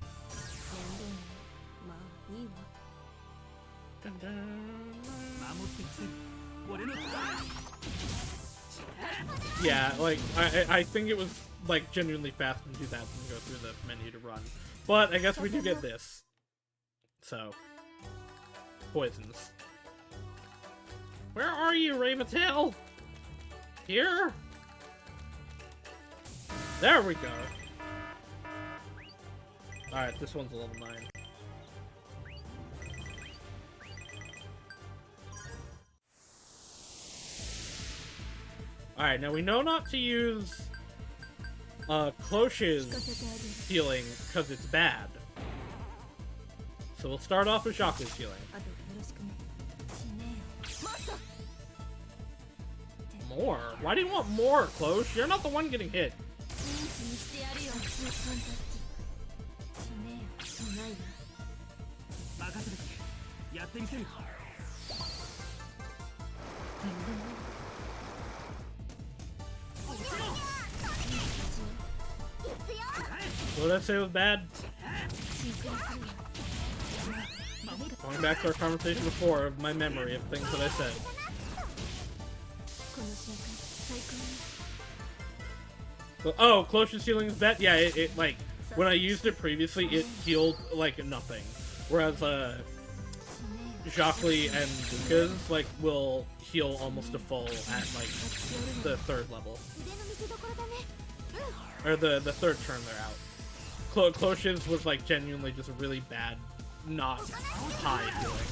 Yeah, like, I think it was, like, genuinely fast to do that and go through the menu to run. But I guess we do get this. So. Poisons. Where are you, Raymatail? Here? There we go. Alright, this one's a level 9. Alright, now we know not to use Cloche's healing because it's bad. So we'll start off with Jacque's healing. More? Why do you want more, Cloche? You're not the one getting hit. What did I say was bad? Going back to our conversation before of my memory of things that I said. So, oh, Cloche's healing is bad? Yeah, it like, when I used it previously, it healed, like, nothing. Whereas, Jacques and Luca's, like, will heal almost to full at, like, the 3rd level. Or the 3rd turn they're out. Cloche's was, like, genuinely just a really bad, not high healing.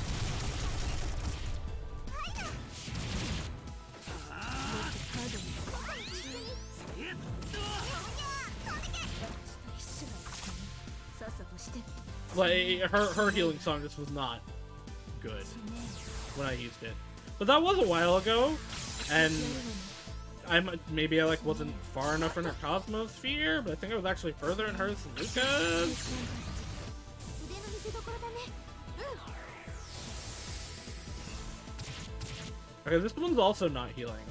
Like, her healing song just was not good when I used it. But that was a while ago, and maybe I like wasn't far enough in her Cosmosphere, but I think I was actually further in hers than Luca's. Okay, this one's also not healing,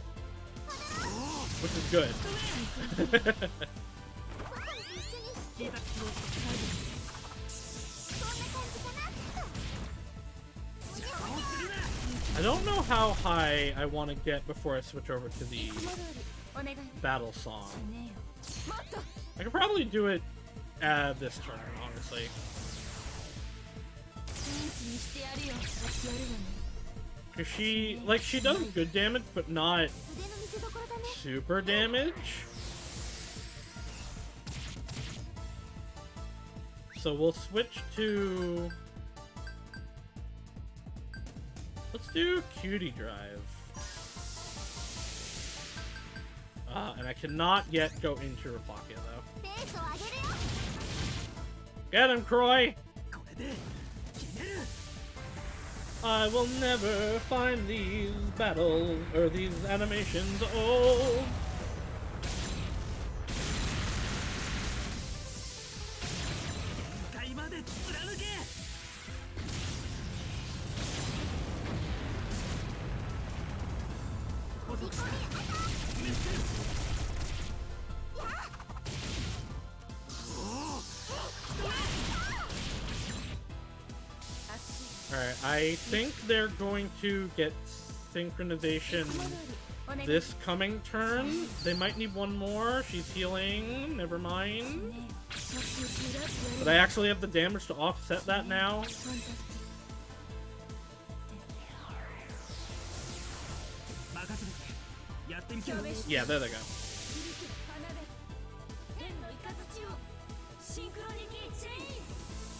which is good. I don't know how high I want to get before I switch over to the battle song. I could probably do it this turn, honestly. Cause she does good damage, but not super damage. So we'll switch to... Let's do Cutie Drive. And I cannot yet go into Rapakia, though. Get him, Croy! I will never find these battles, or these animations old. Alright, I think they're going to get synchronization this coming turn. They might need one more. She's healing. Never mind. But I actually have the damage to offset that now. Yeah, there they go.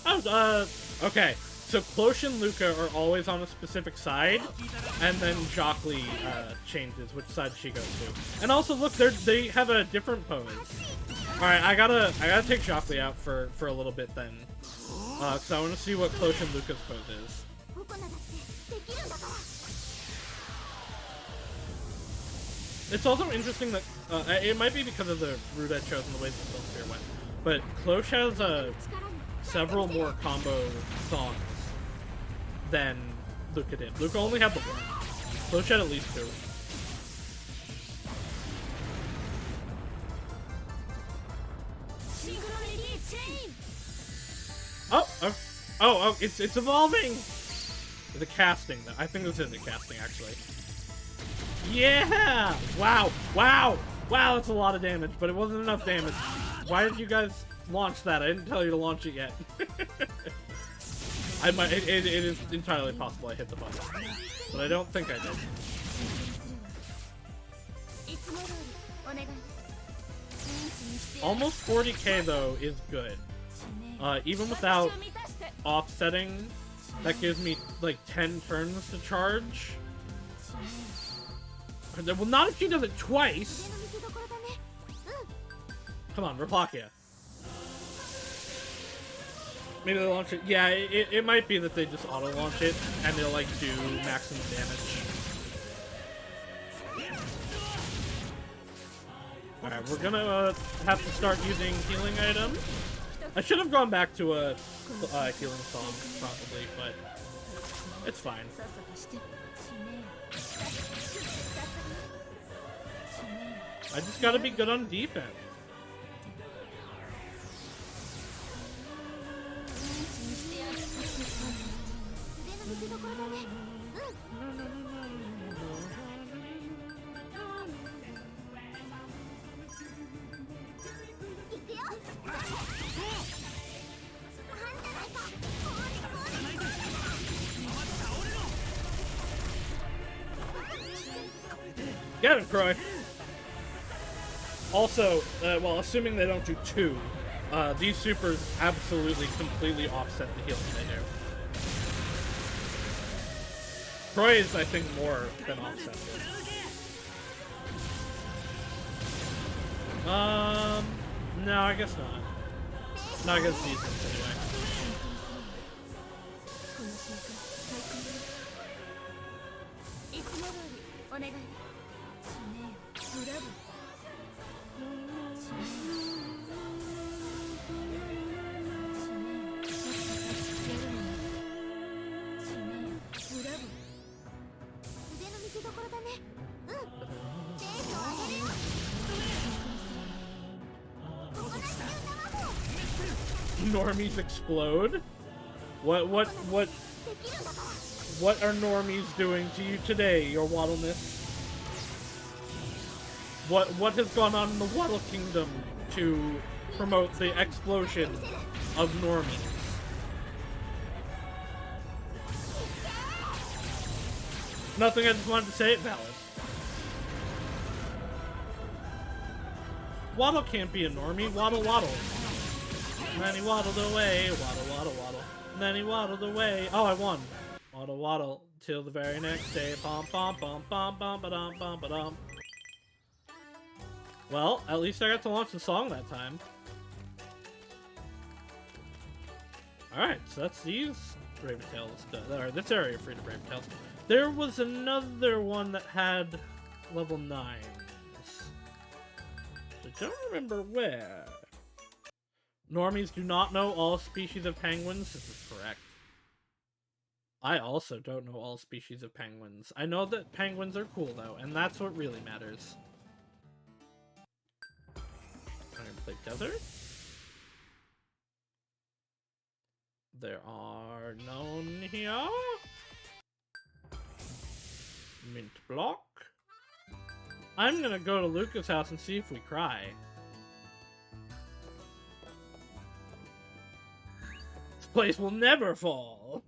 Oh, okay. So Cloche and Luca are always on a specific side, and then Jockly changes which side she goes to. And also, look, they have a different pose. All right, I gotta take Jockly out for a little bit then, because I want to see what Cloche and Luca's pose is. It's also interesting that it might be because of the route I chose and the way the Soul Sphere went, but Cloche has several more combo songs than Luca did. Luca only had the one. Cloche had at least two. Oh, it's evolving! The casting, though. I think this is a casting, actually. Yeah! Wow, that's a lot of damage, but it wasn't enough damage. Why did you guys launch that? I didn't tell you to launch it yet. It is entirely possible I hit the button, but I don't think I did. Almost 40k though is good. Even without offsetting, that gives me like 10 turns to charge. Well, not if she does it twice. Come on, Rapakia. Maybe they launch it. Yeah, it might be that they just auto-launch it, and they'll, like, do maximum damage. Alright, we're gonna have to start using healing items. I should have gone back to a healing song, probably, but it's fine. I just gotta be good on defense. Get him, Croy! Also, well, assuming they don't do two, these supers absolutely completely offset the healing they do. Croy is, I think, more than offset. No, I guess not. Not against these ones, anyway. Normies explode? What are normies doing to you today, your waddleness? What has gone on in the Waddle Kingdom to promote the explosion of normies? Nothing, I just wanted to say it valid. Waddle can't be a normie. Waddle, waddle. And then he waddled away. Waddle, waddle, waddle. And then he waddled away. Oh, I won. Waddle, waddle. Till the very next day. Pom, pom, pom, pom, pom, ba-dum, pom, ba-dum. Well, at least I got to launch the song that time. Alright, so that's these Brave Tales. Or this area of Free to Brave Tales. There was another one that had level 9s. I don't remember where. Normies do not know all species of penguins. This is correct. I also don't know all species of penguins. I know that penguins are cool, though, and that's what really matters. I'm gonna play Desert. There are none here. Mint block. I'm gonna go to Luca's house and see if we cry. This place will never fall.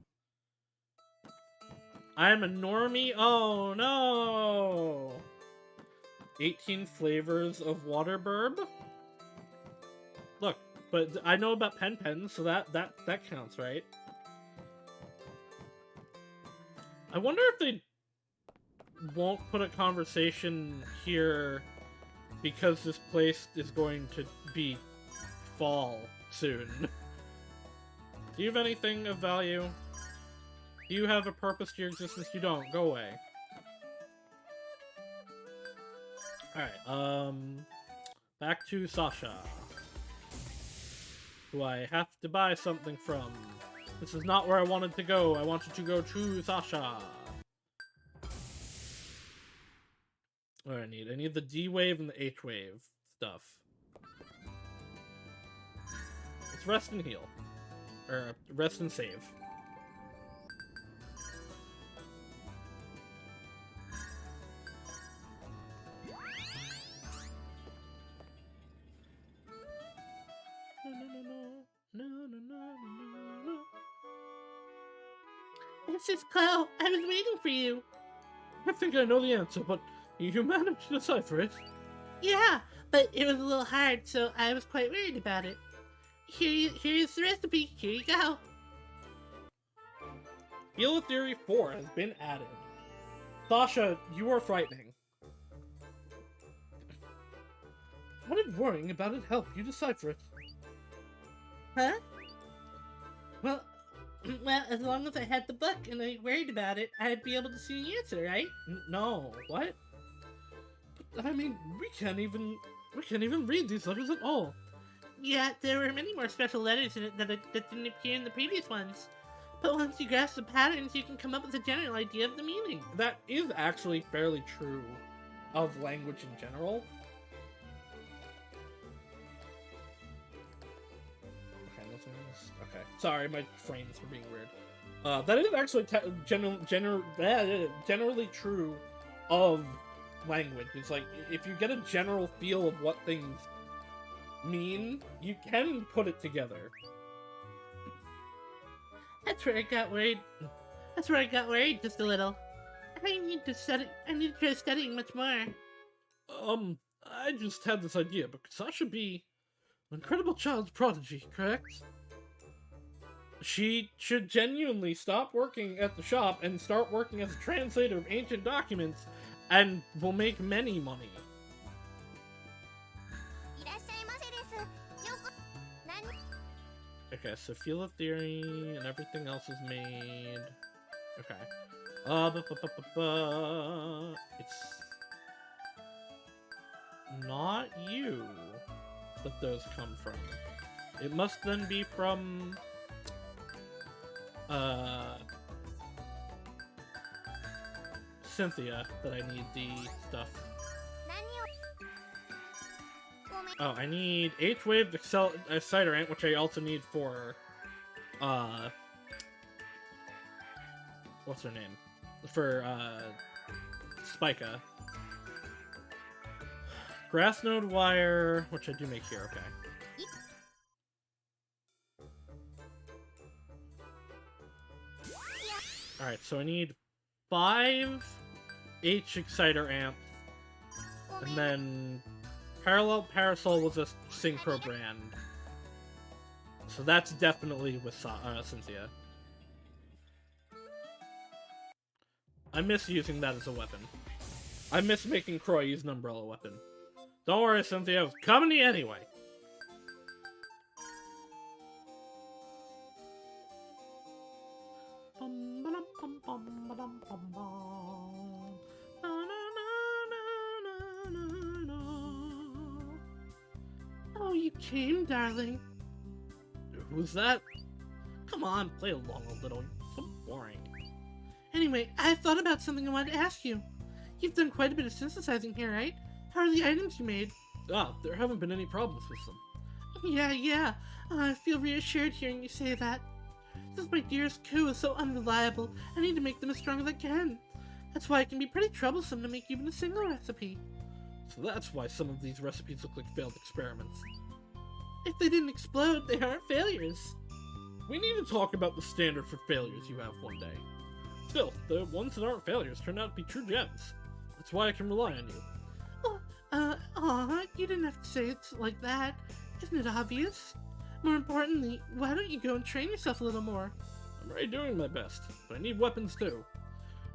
I'm a normie. Oh no! 18 flavors of water burb. Look, but I know about pen pens, so that counts, right? I wonder if they won't put a conversation here because this place is going to be fall soon. Do you have anything of value? Do you have a purpose to your existence? You don't. Go away. Alright, back to Sasha, who I have to buy something from. This is not where I wanted to go. I wanted to go to Sasha. What do I need? I need the D-Wave and the H-Wave stuff. It's rest and heal. Or, rest and save.
This is Clow. I was waiting for you.
I think I know the answer, but you managed to decipher it.
Yeah, but it was a little hard, so I was quite worried about it. Here's the recipe. Here you go.
Heal Theory 4 has been added. Sasha, you are frightening. How did worrying about it help you decipher it?
Huh? Well, as long as I had the book and I worried about it, I'd be able to see the answer, right?
No, what? But, I mean, we can't even read these letters at all.
Yeah, there were many more special letters in it that didn't appear in the previous ones. But once you grasp the patterns, you can come up with a general idea of the meaning.
That is actually fairly true of language in general. Okay, nothing else. Okay, sorry, my frames were being weird. That is actually generally true of language. It's like, if you get a general feel of what things mean, you can put it together.
That's where I got worried. That's where I got worried just a little. I need to try studying much more.
I just had this idea, because I should be an incredible child's prodigy, correct? She should genuinely stop working at the shop and start working as a translator of ancient documents, and will make many money. Okay, so Feel of Theory and everything else is made. Okay. It's not you that those come from. It must then be from Cynthia that I need the stuff. Oh, I need H-Wave Ciderant, which I also need for, what's her name? For, Spica. Grass Node Wire, which I do make here, okay. Alright, so I need 5 H-Exciter Amps, and then Parallel Parasol was a Synchro brand. So that's definitely with Cynthia. I miss using that as a weapon. I miss making Croy use an umbrella weapon. Don't worry, Cynthia, I was coming to you anyway.
Oh, you came, darling.
Who's that? Come on, play along a little. So boring.
Anyway, I thought about something I wanted to ask you. You've done quite a bit of synthesizing here, right? How are the items you made?
Ah, there haven't been any problems with them.
Yeah. I feel reassured hearing you say that. Since my dearest Ku is so unreliable, I need to make them as strong as I can. That's why it can be pretty troublesome to make even a single recipe.
So that's why some of these recipes look like failed experiments.
If they didn't explode, they aren't failures.
We need to talk about the standard for failures you have one day. Still, the ones that aren't failures turn out to be true gems. That's why I can rely on you.
You didn't have to say it like that. Isn't it obvious? More importantly, why don't you go and train yourself a little more?
I'm already doing my best, but I need weapons too.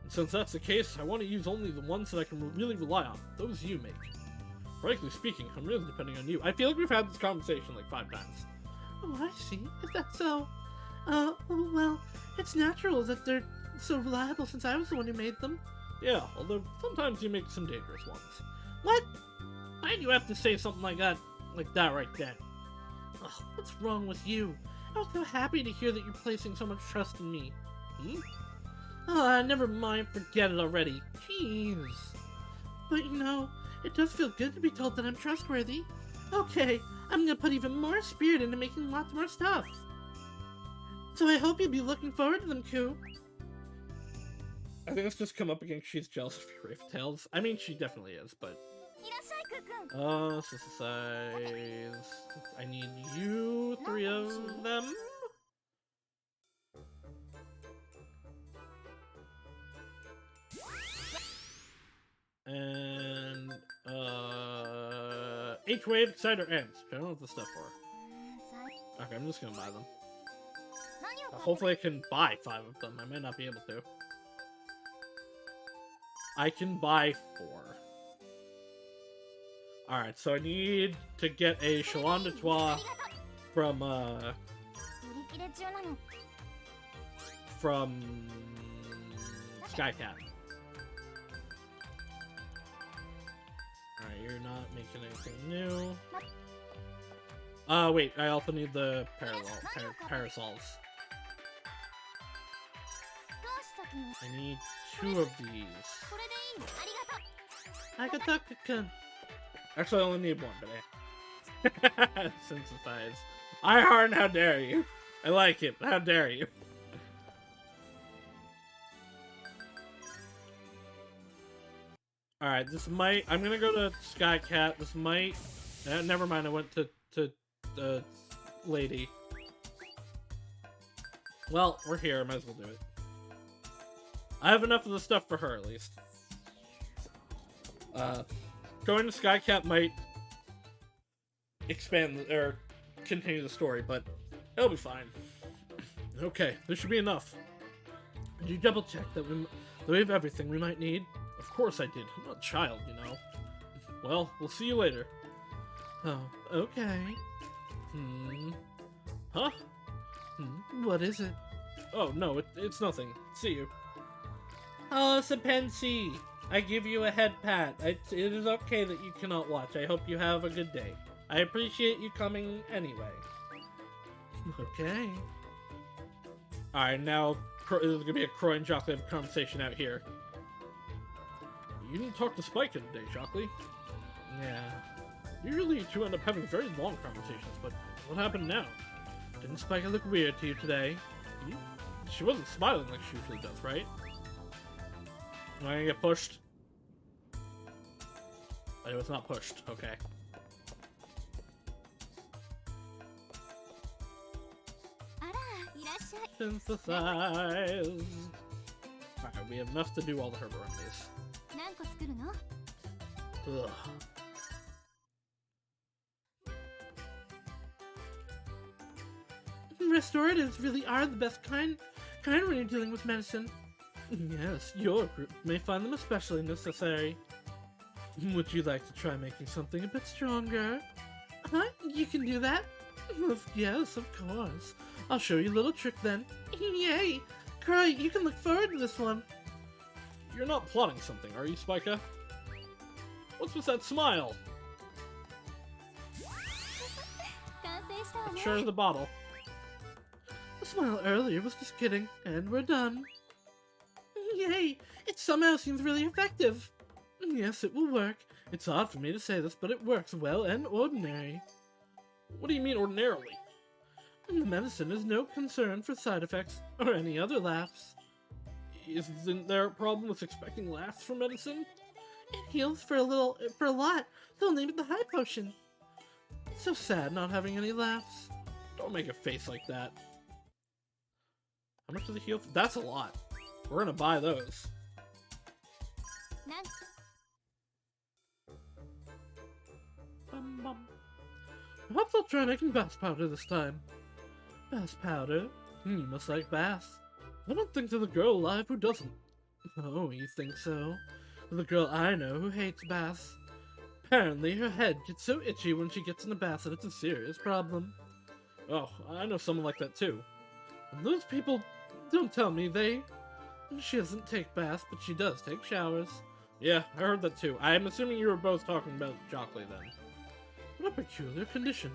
And since that's the case, I want to use only the ones that I can really rely on, those you make. Frankly speaking, I'm really depending on you. I feel like we've had this conversation like 5 times.
Oh, I see. Is that so? Well, it's natural that they're so reliable since I was the one who made them.
Yeah, although sometimes you make some dangerous ones.
What?
Why'd you have to say something like that right then?
Ugh, what's wrong with you? I was so happy to hear that you're placing so much trust in me.
Never mind, forget it already. Jeez.
But you know, it does feel good to be told that I'm trustworthy. Okay, I'm gonna put even more spirit into making lots more stuff. So I hope you'll be looking forward to them, Ku.
I think it's just come up again. She's jealous of your Rafe Tails. I mean, she definitely is, but... synthesize... I need you 3 of them. And, H-Wave, Exciter, Ants. I don't know what the stuff for. Okay, I'm just gonna buy them. Hopefully I can buy 5 of them. I might not be able to. I can buy 4. Alright, so I need to get a Chalan de Trois from Skycat. Alright, you're not making anything new. Wait, I also need the parasols. I need 2 of these.
Agatha-kun.
Actually, I only need 1, but synthesize. Iharn, how dare you? I like it. How dare you? Alright, this might... I'm gonna go to Skycat. This might... never mind, I went to Lady. Well, we're here. Might as well do it. I have enough of the stuff for her, at least. Going to Skycat might expand, or continue the story, but it'll be fine. Okay, this should be enough. Did you double check that we have everything we might need? Of course I did. I'm not a child, you know. Well, we'll see you later.
Oh, okay.
Huh?
What is it?
Oh, no, it's nothing. See you.
Oh, Sapensi! I give you a head pat. It is okay that you cannot watch. I hope you have a good day. I appreciate you coming anyway.
Okay. Alright, now there's gonna be a Croy and Jockley have a conversation out here. You didn't talk to Spike today, Jockley.
Yeah.
Usually you two end up having very long conversations, but what happened now?
Didn't Spike look weird to you today?
She wasn't smiling like she usually does, right? Am I gonna get pushed? Oh, it's not pushed. Okay. Synthesize. Alright, we have enough to do all the herb remedies. Ugh.
Restoratives really are the best kind when you're dealing with medicine.
Yes, your group may find them especially necessary. Would you like to try making something a bit stronger?
Huh? You can do that?
Yes, of course. I'll show you a little trick then.
Yay! Cry, you can look forward to this one.
You're not plotting something, are you, Spica? What's with that smile? Sure as the bottle.
The smile earlier was just kidding, and we're done. Yay! It somehow seems really effective.
Yes, it will work. It's odd for me to say this, but it works well and ordinary. What do you mean ordinarily?
The medicine is no concern for side effects or any other laughs.
Isn't there a problem with expecting laughs from medicine?
It heals for a lot. They'll name it the high potion. It's so sad not having any laughs.
Don't make a face like that. How much does it heal for? That's a lot. We're gonna buy those.
Perhaps I'll try making bass powder this time. Bass powder? You must like bass. I don't think there's a girl alive who doesn't. Oh, you think so? There's a girl I know who hates bass. Apparently her head gets so itchy when she gets in a bath that it's a serious problem.
Oh, I know someone like that too.
And those people don't tell me they... She doesn't take baths, but she does take showers.
Yeah, I heard that too. I'm assuming you were both talking about Jockley then.
What a peculiar condition.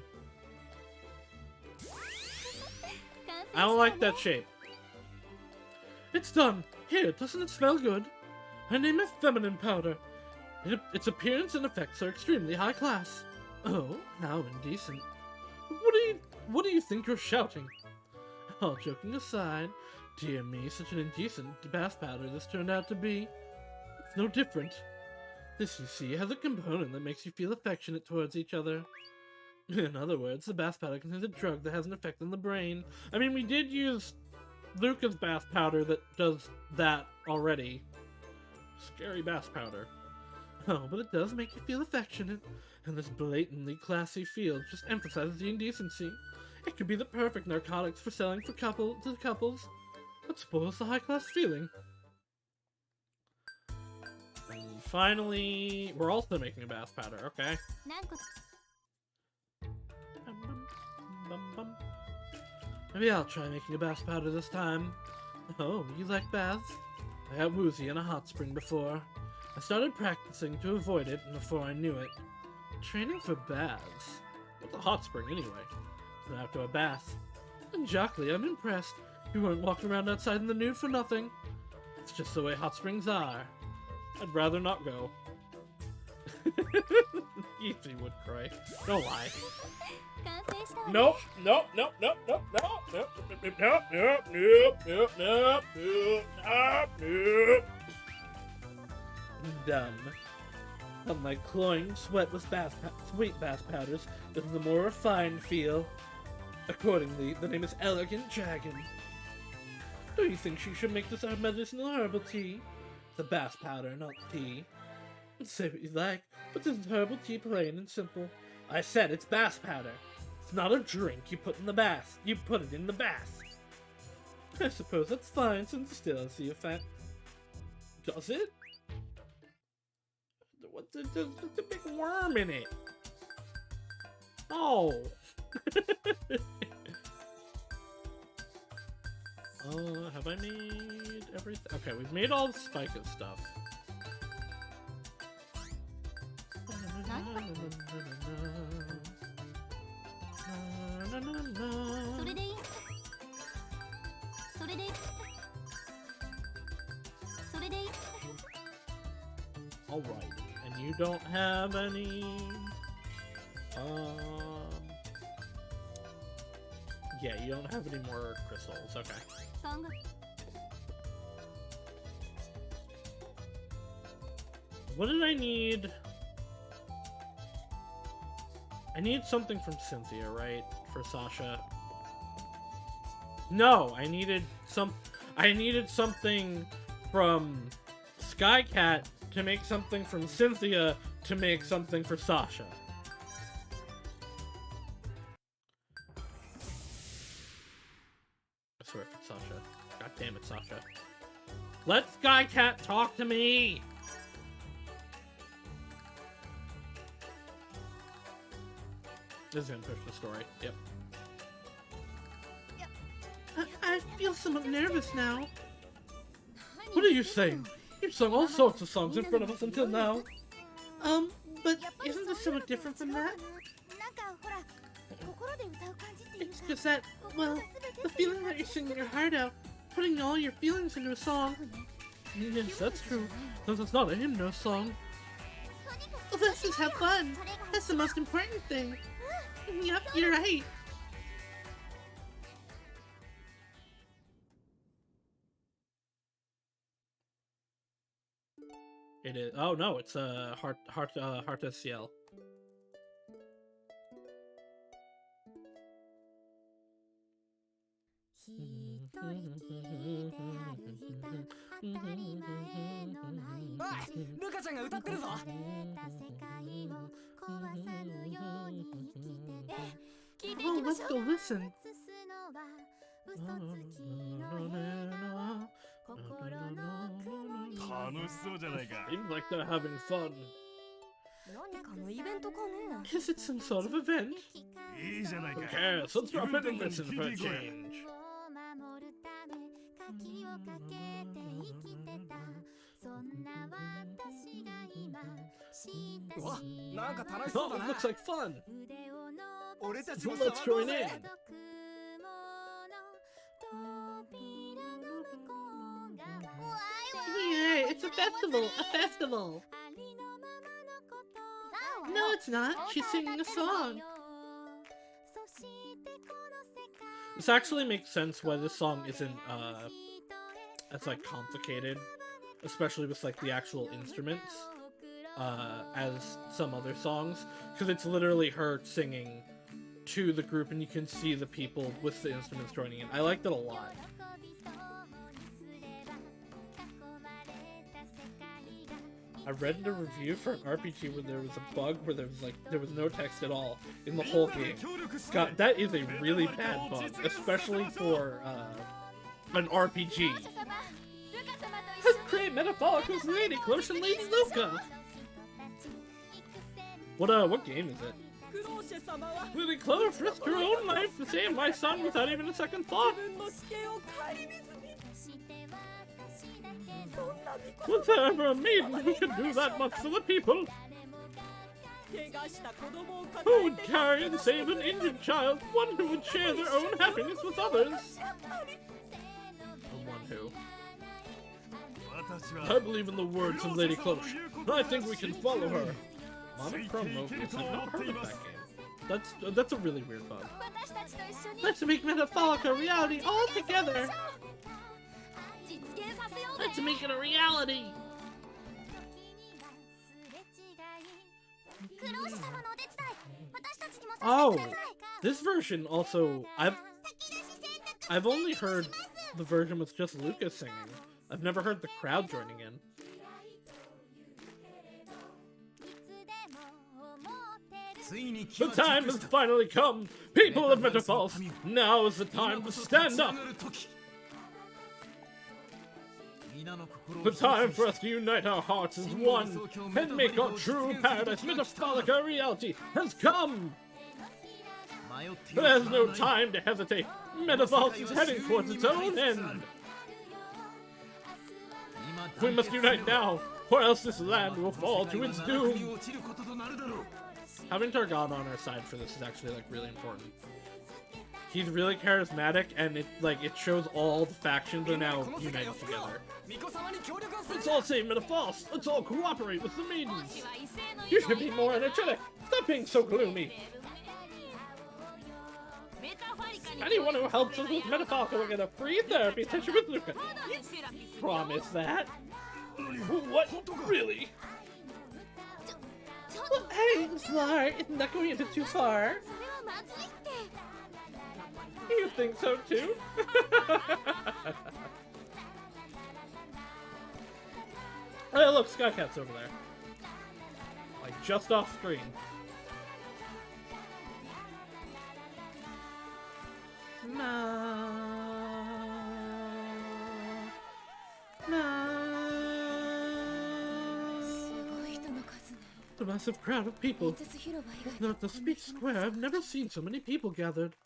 I don't like that shape.
It's done. Here, doesn't it smell good? Her name is Feminine Powder. Its appearance and effects are extremely high class. Oh, how indecent. What do you think you're shouting? All joking aside, dear me, such an indecent bath powder this turned out to be. It's no different. This, you see, has a component that makes you feel affectionate towards each other. In other words, the bath powder contains a drug that has an effect on the brain.
I mean, we did use Luca's bath powder that does that already. Scary bath powder.
Oh, but it does make you feel affectionate, and this blatantly classy feel just emphasizes the indecency. It could be the perfect narcotics for selling to couples, but spoils the high-class feeling.
And finally, we're also making a bath powder, okay.
Maybe I'll try making a bath powder this time. Oh, you like baths? I got woozy in a hot spring before. I started practicing to avoid it, and before I knew it, training for baths.
What's a hot spring anyway?
It's an outdoor bath. And Jockley, I'm impressed. You weren't walking around outside in the nude for nothing. It's just the way hot springs are.
I'd rather not go. Easy would cry. Don't lie. Nope, nope, nope, nope, nope, nope, nope, nope, nope, nope, nope, nope, nope, nope, nope.
Done. Unlike cloying sweat with sweet bath powders, this is a more refined feel. Accordingly, the name is Elegant Dragon. Do you think she should make this our medicinal herbal tea? The bath powder, not tea. Say what you like, but this is herbal tea, plain and simple. I said it's bath powder. It's not a drink you put in the bath. You put it in the bath. I suppose that's fine since it still has the effect. Does it?
There's a big worm in it. Oh. Have I made everything? Okay, we've made all the Spica stuff. Alright, and you don't have any... Yeah, you don't have any more crystals, okay. What did I need? I need something from Cynthia, right? For Sasha. No, I needed something from Skycat to make something from Cynthia to make something for Sasha. I swear it's Sasha. God damn it, Sasha. Let Skycat talk to me! This is gonna push the story. Yep.
I feel somewhat nervous now. What are you saying? You've sung all sorts of songs in front of us until now. But isn't this somewhat different from that? It's just that, well, the feeling that you're singing your heart out, putting all your feelings into a song. Yes, that's true, since it's not a hymno song. Well, let's just have fun. That's the most important thing. Yep, you're right.
It is. Oh no, it's a Heart Ciel.
Oh, let's go listen.
Seems like they're having fun.
何かのイベントかね
Is it some sort of event?
いいじゃないか。
Who cares? Let's drop it and listen for a change.
うわ、なんか楽し
Oh,
そうだ
it
な。
looks like fun.
俺たち
Well,
も
let's
騒ごう
join
ぜ
in.
Yay, it's a festival! A festival! No, it's not. She's singing a song.
This actually makes sense why this song isn't as like complicated, especially with like the actual instruments, as some other songs, because it's literally her singing to the group and you can see the people with the instruments joining in. I liked it a lot. I read a review for an RPG where there was a bug where there was no text at all in the whole game. God, that is a really bad bug, especially for an RPG. Let's create Metaphorical's Lady Cloche and Lady Luca. What game is it? Lady Cloche risked her own life to save my son without even a second thought. Was there ever a maiden who could do that much for the people? Who would carry and save an injured child? One who would share their own happiness with others? The one who. I believe in the words of Lady Cloche. I think we can follow her. Monochrome I've not heard of that game. That's a really weird bug.
Let's make Metaphorica a reality all together. Let's make it a reality.
Oh, this version also I've only heard the version with just Lucas singing. I've never heard the crowd joining in. The time has finally come! People of Metaphors, now is the time to stand up! The time for us to unite our hearts as one and make our true paradise Metaphorica reality has come! There's no time to hesitate. Metaphors is heading towards its own end. We must unite now, or else this land will fall to its doom. Having Targon on our side for this is actually like really important. He's really charismatic, and it shows all the factions are now united together. Let's all save Metaphors! Let's all cooperate with the maidens! You should be more energetic! Stop being so gloomy! Anyone who helps us with Metaphorica will get a free therapy session with Luca. You promise that? What? Really?
Well, hey, Slar, isn't that going a bit too far?
You think so too? Oh, look, Skycat's over there. Like, just off screen.
The massive crowd of people. Now at the speech square, I've never seen so many people gathered.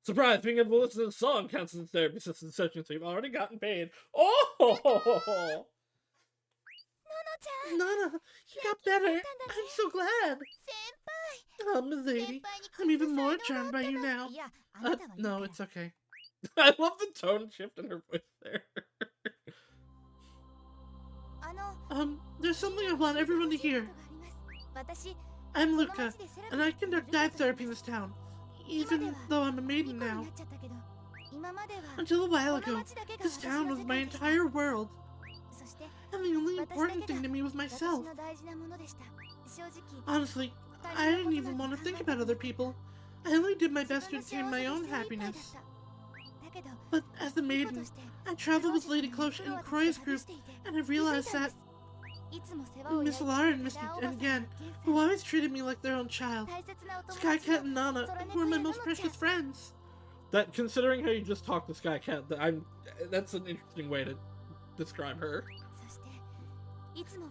Surprise, being able to listen to the song counts as therapy session sessions we've already gotten paid. Oh!
Nana, you got better. I'm so glad. Oh, Miss Lady, I'm even more charmed by you now. No, it's okay.
I love the tone shift in her voice there.
There's something I want everyone to hear. I'm Luca, and I conduct dive therapy in this town, even though I'm a maiden now. Until a while ago, this town was my entire world. the only important thing to me was myself. Honestly, I didn't even want to think about other people. I only did my best to attain my own happiness. But as the maiden, I traveled with Lady Cloche and Croy's group, and I realized that Miss Lara and and Gen, who always treated me like their own child, Skycat and Nana, who were my most precious friends.
That, considering how you just talked to Skycat, that's an interesting way to describe her.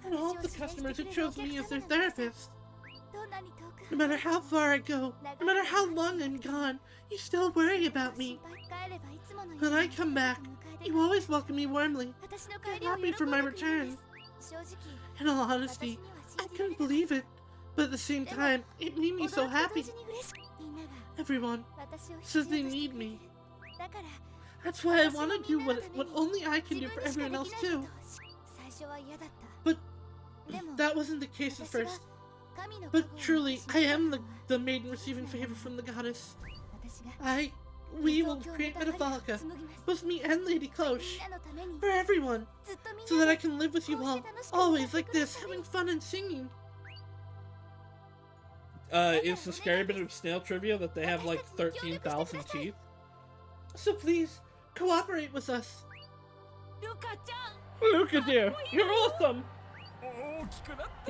And all of the customers who chose me as their therapist. No matter how far I go, no matter how long I'm gone, you still worry about me. When I come back, you always welcome me warmly. You're happy for my return. In all honesty, I couldn't believe it, but at the same time, it made me so happy. Everyone says they need me. That's why I want to do what only I can do for everyone else too. But that wasn't the case at first. But truly, I am the maiden receiving favor from the goddess. We will create Metapholica, both me and Lady Cloche, for everyone, so that I can live with you all, always like this, having fun and singing.
It's the scary bit of snail trivia that they have like 13,000 teeth.
So please, cooperate with us.
Luca dear, you're awesome!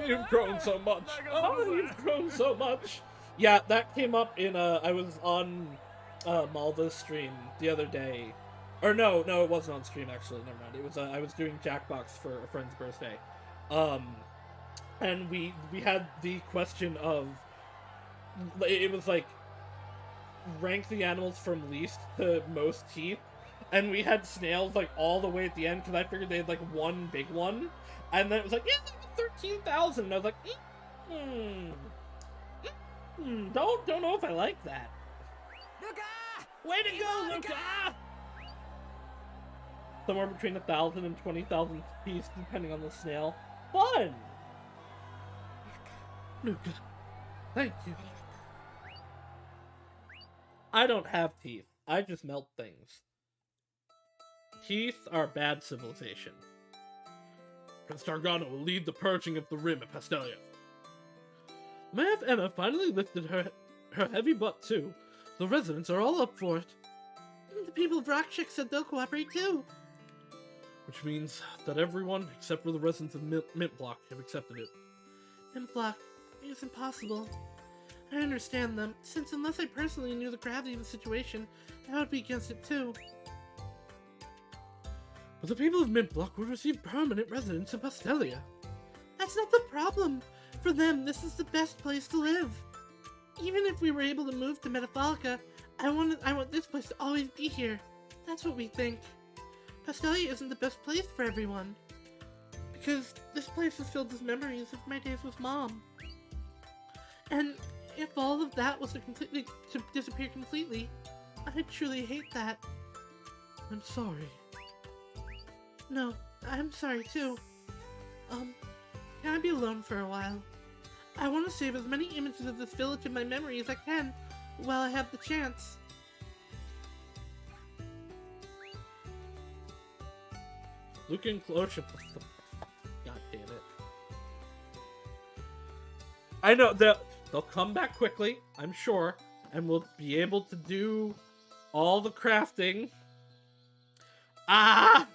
You've grown so much. Oh, you've grown so much. Yeah, that came up in, I was on, Malva's stream the other day. Or no, it wasn't on stream, actually, never mind. It was, I was doing Jackbox for a friend's birthday. And we had the question of, it was like, rank the animals from least to most teeth. And we had snails, like, all the way at the end, because I figured they had, like, one big one. And then it was like, yeah, 13,000. And I was like, don't know if I like that. Luca! Way to go, Luca! Somewhere between 1,000 and 20,000 teeth, depending on the snail. Fun!
Luca, thank you.
I don't have teeth. I just melt things. Teeth are bad civilization. Prince Targano will lead the purging of the rim at Pastelia. Mayor Emma finally lifted her heavy butt too. The residents are all up for it.
The people of Rockchick said they'll cooperate too.
Which means that everyone except for the residents of Mint Block have accepted it.
Mint Block is impossible. I understand them, since unless I personally knew the gravity of the situation, I would be against it too.
But the people of Mint Block will receive permanent residence in Pastelia.
That's not the problem. For them, this is the best place to live. Even if we were able to move to Metapholica, I want this place to always be here. That's what we think. Pastelia isn't the best place for everyone. Because this place is filled with memories of my days with Mom. And if all of that was to disappear completely, I'd truly hate that.
I'm sorry.
No, I'm sorry too. Can I be alone for a while? I want to save as many images of this village in my memory as I can, while I have the chance.
Luke and Cloche. God damn it. I know they'll come back quickly, I'm sure, and we'll be able to do all the crafting. Ah!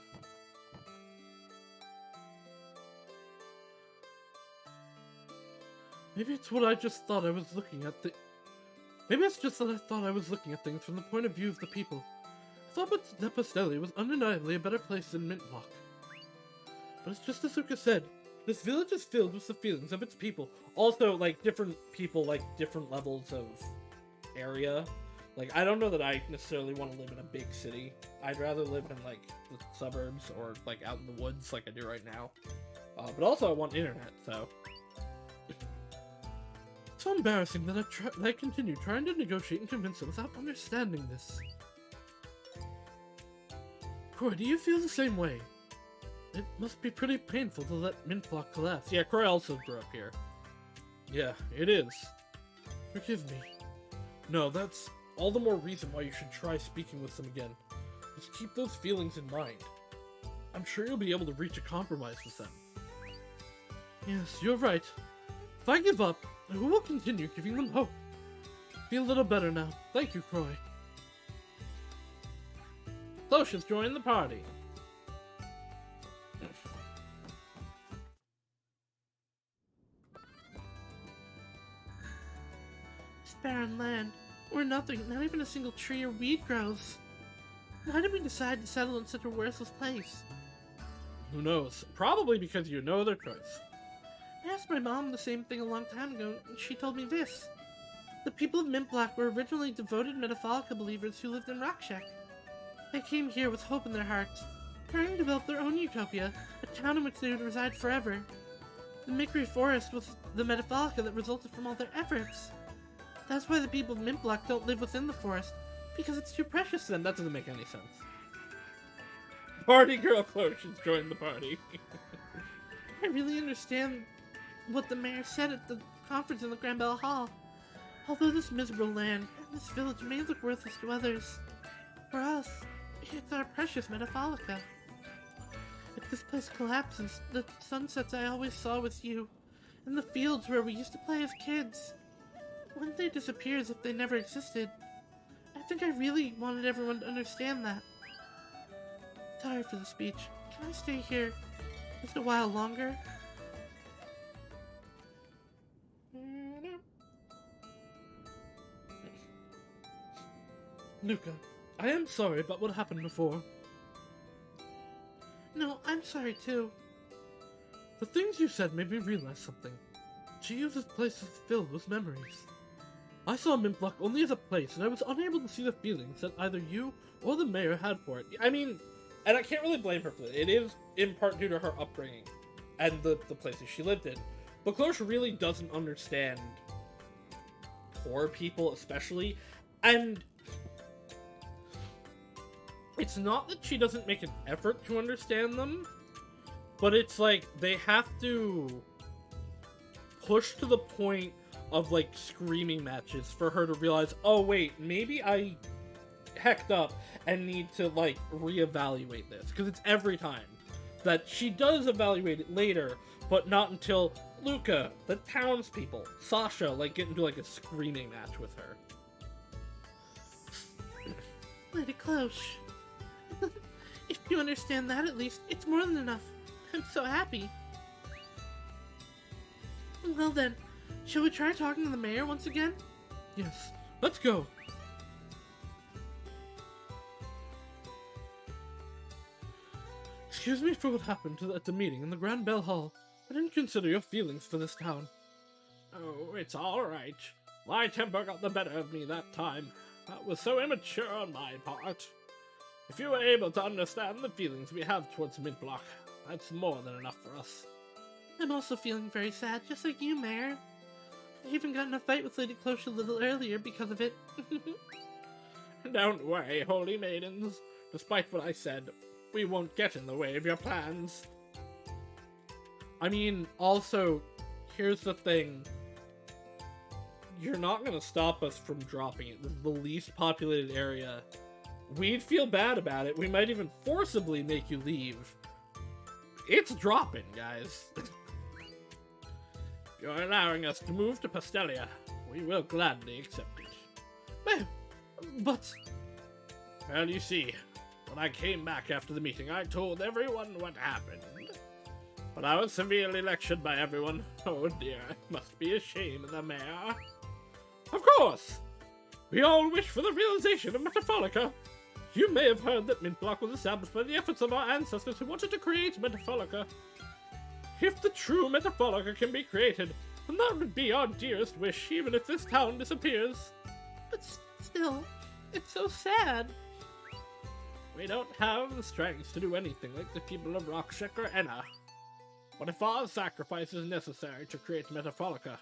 Maybe it's what I just thought I was looking at Maybe it's just that I thought I was looking at things from the point of view of the people. I thought that Pastelia was undeniably a better place than Mint Block. But it's just as Uka said, this village is filled with the feelings of its people. Also, like, different people like different levels of area. Like, I don't know that I necessarily want to live in a big city. I'd rather live in, like, the suburbs or, like, out in the woods like I do right now. But also I want internet, so... It's so embarrassing that I continue trying to negotiate and convince them without understanding this. Croy, do you feel the same way? It must be pretty painful to let Mint Block collapse. Yeah, Croy also grew up here. Yeah, it is. Forgive me. No, that's all the more reason why you should try speaking with them again. Just keep those feelings in mind.
I'm sure you'll be able to reach a compromise with them. Yes, you're right. If I give up, I will continue giving them hope. Feel a little better now. Thank you, Croy. Cloche has joined the party. This barren land, where nothing, not even a single tree or weed grows. Why did we decide to settle in such a worthless place? Who knows? Probably because you know their choice. I asked my mom the same thing a long time ago, and she told me this. The people of Mintblock were originally devoted Metapholica believers who lived in Rockshack. They came here with hope in their hearts, trying to develop their own utopia, a town in which they would reside forever. The Mickery Forest was the Metapholica that resulted from all their efforts. That's why the people of Mintblock don't live within the forest, because it's too precious to them. That doesn't make any sense. Party girl Cloche has joined the party. I really understand what the mayor said at the conference in the Grand Bell Hall. Although this miserable land and this village may look worthless to others, for us, it's our precious Metapholica. If this place collapses, the sunsets I always saw with you, and the fields where we used to play as kids, wouldn't they disappear as if they never existed? I think I really wanted everyone to understand that. Sorry for the speech. Can I stay here just a while longer? Luca, I am sorry about what happened before. No, I'm sorry too. The things you said made me realize something. To use this place is filled with memories. I saw Mintblock only as a place, and I was unable to see the feelings that either you or the mayor had for it. I mean, and I can't really blame her for it. It is in part due to her upbringing and the places she lived in. But Cloche really doesn't understand poor people, especially, and it's not that she doesn't make an effort to understand them, but it's like they have to push to the point of like screaming matches for her to realize, oh wait, maybe I hecked up and need to like reevaluate this, because it's every time that she does evaluate it later, but not until Luca, the townspeople, Sasha, like get into like a screaming match with her. Lady Cloche. If you understand that, at least, it's more than enough. I'm so happy. Well then, shall we try talking to the mayor once again? Yes, let's go. Excuse me for what happened at the meeting in the Grand Bell Hall. I didn't consider your feelings for this town. Oh, it's alright. My temper got the better of me that time. That was so immature on my part. If you were able to understand the feelings we have towards Mintblock, that's more than enough for us. I'm also feeling very sad, just like you, Mayor. I even got in a fight with Lady Cloche a little earlier because of it. Don't worry, holy maidens. Despite what I said, we won't get in the way of your plans. I mean, also, here's the thing. You're not gonna stop us from dropping it. This is the least populated area. We'd feel bad about it. We might even forcibly make you leave. It's dropping, guys. You're allowing us to move to Pastelia. We will gladly accept it. But... Well, you see, when I came back after the meeting, I told everyone what happened. But I was severely lectured by everyone. Oh dear, it must be a shame of the mayor. Of course! We all wish for the realization of Metapholica. You may have heard that Mintblock was established by the efforts of our ancestors who wanted to create Metapholica. If the true Metapholica can be created, then that would be our dearest wish, even if this town disappears. But still, it's so sad. We don't have the strength to do anything like the people of Rockshek or Enna. But if our sacrifice is necessary to create Metapholica,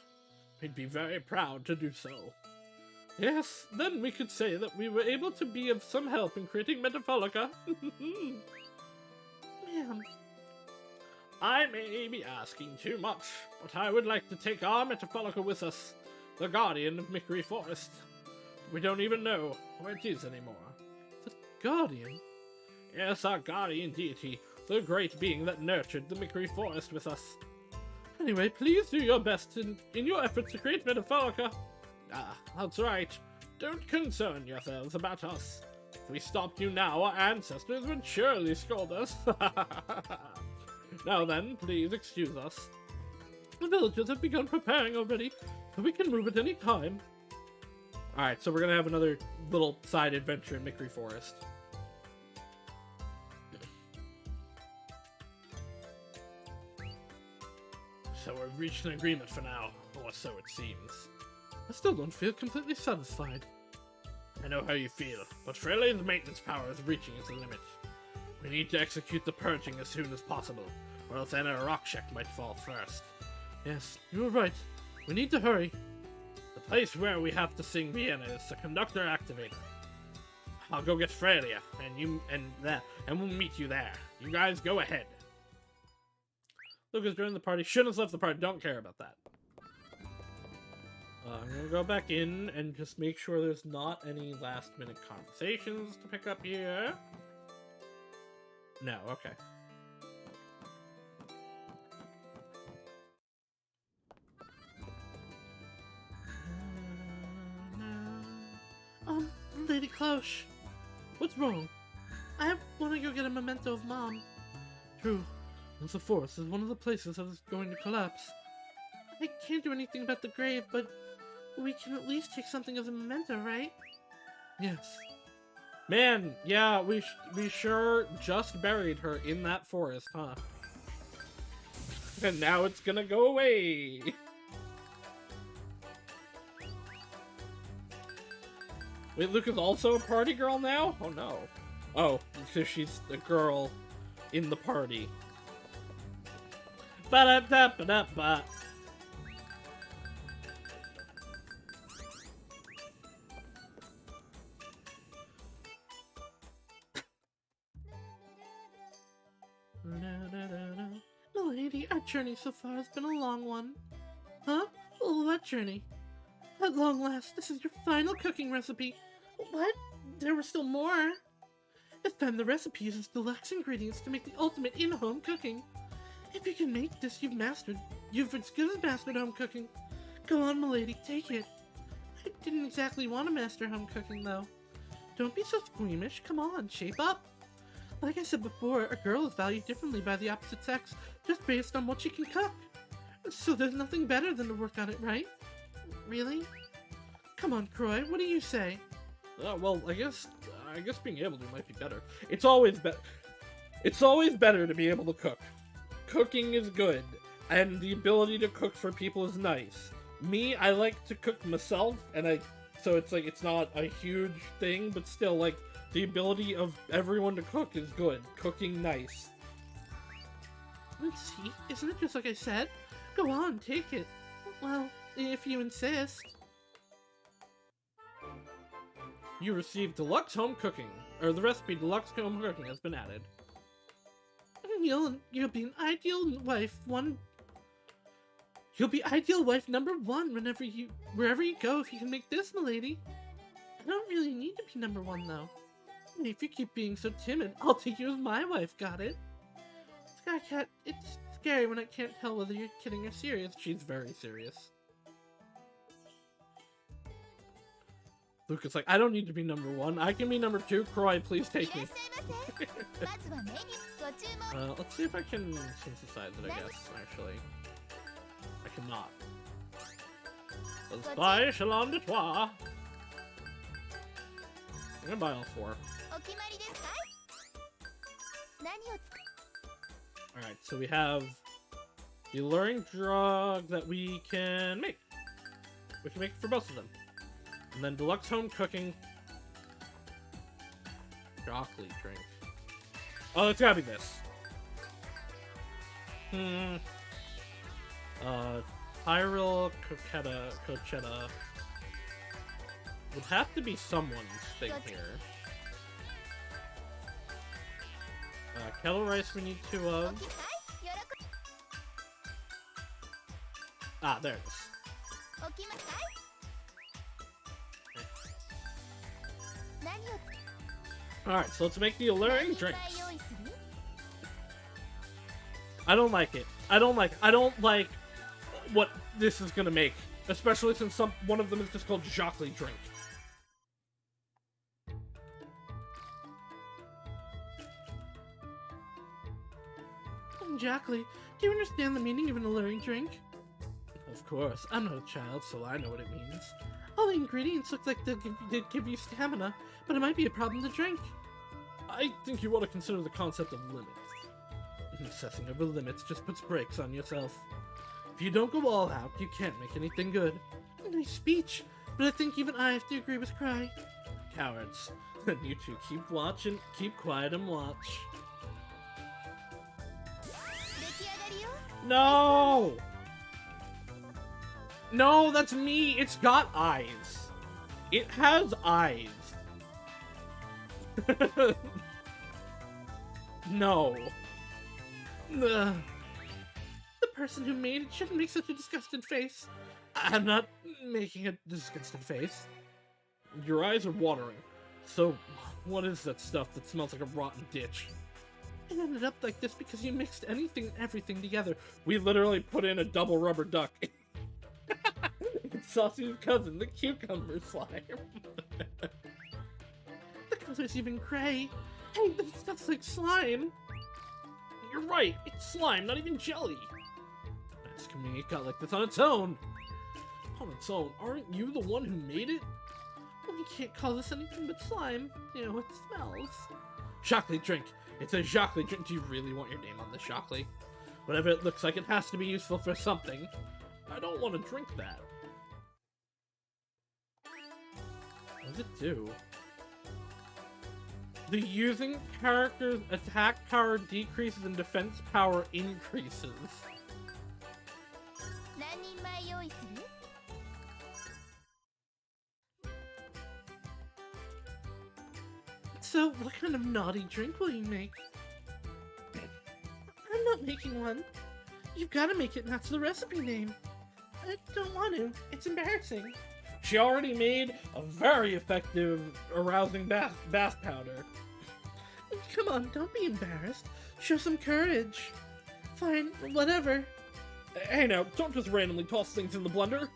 we'd be very proud to do so. Yes, then we could say that we were able to be of some help in creating Metapholica. Ma'am. I may be asking too much, but I would like to take our Metapholica with us, the guardian of Mickery Forest. We don't even know where it is anymore. The guardian? Yes, our guardian deity,
the great being that nurtured the Mickery Forest with us. Anyway, please do your best in your efforts to create Metaphorica. Ah, that's right. Don't concern yourselves about us. If we stopped you now, our ancestors would surely scold us. Now then, please excuse us. The villagers have begun preparing already, so we can move at any time. Alright, so we're gonna have another little side adventure in Mickery Forest. So we've reached an agreement for now, or so it seems. I still don't feel completely satisfied. I know how you feel, but Freyleigh's maintenance power is reaching its limit. We need to execute the purging as soon as possible, or else then a rock check might fall first. Yes, you're right. We need to hurry. The place where we have to sing Vienna is the conductor activator. I'll go get Freya, and we'll meet you there. You guys go ahead. Lucas joined the party. Shouldn't have left the party. Don't care about that. I'm gonna go back in and just make sure there's not any last-minute conversations to pick up here. No, okay.
Lady Cloche, what's wrong? I want to go get a memento of Mom. True, the forest is one of the places that is going to collapse. I can't do anything about the grave, but we can at least take something as a memento, right? Yes.
Man, yeah, we sure just buried her in that forest, huh? And now it's gonna go away! Wait, Luke is also a party girl now? Oh no. Oh, because she's a girl in the party. Ba-da-da-ba-da-ba.
Milady, our journey so far has been a long one. Huh? What journey? At long last, this is your final cooking recipe. What? There were still more. It's time the recipe uses deluxe ingredients to make the ultimate in-home cooking. If you can make this, you've as good as mastered home cooking. Go on, milady, take it. I didn't exactly want to master home cooking, though. Don't be so squeamish. Come on, shape up. Like I said before, a girl is valued differently by the opposite sex, just based on what she can cook. So there's nothing better than to work on it, right? Really? Come on, Croy, what do you say?
Well, I guess being able to might be better. It's always better to be able to cook. Cooking is good, and the ability to cook for people is nice. Me, I like to cook myself, so it's like, it's not a huge thing, but still, like, the ability of everyone to cook is good. Cooking nice.
Let's see, isn't it just like I said? Go on, take it. Well, if you insist.
You received deluxe home cooking, or the recipe deluxe home cooking has been added.
You'll be an ideal wife. You'll be ideal wife number one wherever you go if you can make this, milady. I don't really need to be number one though. If you keep being so timid, I'll take you as my wife. Got it? Sky Cat, it's scary when I can't tell whether you're kidding or serious.
She's very serious. Lucas like, I don't need to be number one. I can be number two. Croy, please take me. Let's see if I can synthesize it, I guess, actually. I cannot. Let's buy Chalon de Trois. I'm gonna buy all four. Alright, so we have the alluring drug that we can make. We can make it for both of them. And then deluxe home cooking. Chocolate drink. Oh, it's gotta be this. Hyrule Cochetta. Would have to be someone's thing here. Kettle rice we need two of. Ah, there it is. Alright, so let's make the alluring drinks. I don't like it. I don't like what this is gonna make. Especially since one of them is just called Jacques Drink.
Exactly. Do you understand the meaning of an alluring drink? Of course. I'm not a child, so I know what it means. All the ingredients look like they'd give you stamina, but it might be a problem to drink.
I think you want to consider the concept of limits.
Obsessing over limits just puts brakes on yourself. If you don't go all out, you can't make anything good. Nice speech, but I think even I have to agree with Cry.
Cowards. Then you two keep watching, keep quiet and watch. No! No, that's me! It's got eyes. It has eyes. No.
The person who made it shouldn't make such a disgusted face.
I'm not making a disgusted face. Your eyes are watering. So, what is that stuff that smells like a rotten ditch?
It ended up like this because you mixed anything and everything together.
We literally put in a double rubber duck. It's Saucy's cousin, the cucumber slime.
The color's even gray. Hey, this stuff's like slime.
You're right, it's slime, not even jelly. Ask me, it got like this on its own. On its own? Aren't you the one who made it?
Well, you can't call this anything but slime. You know, it smells.
Jacques Drink. It's a Jacques Drink. Do you really want your name on the Jacques? Whatever it looks like, it has to be useful for something. I don't want to drink that. What does it do? The using character's attack power decreases and defense power increases.
So, what kind of naughty drink will you make? I'm not making one. You've got to make it, and that's the recipe name. I don't want to. It's embarrassing.
She already made a very effective arousing bath powder.
Come on, don't be embarrassed. Show some courage. Fine, whatever.
Hey now, don't just randomly toss things in the blender.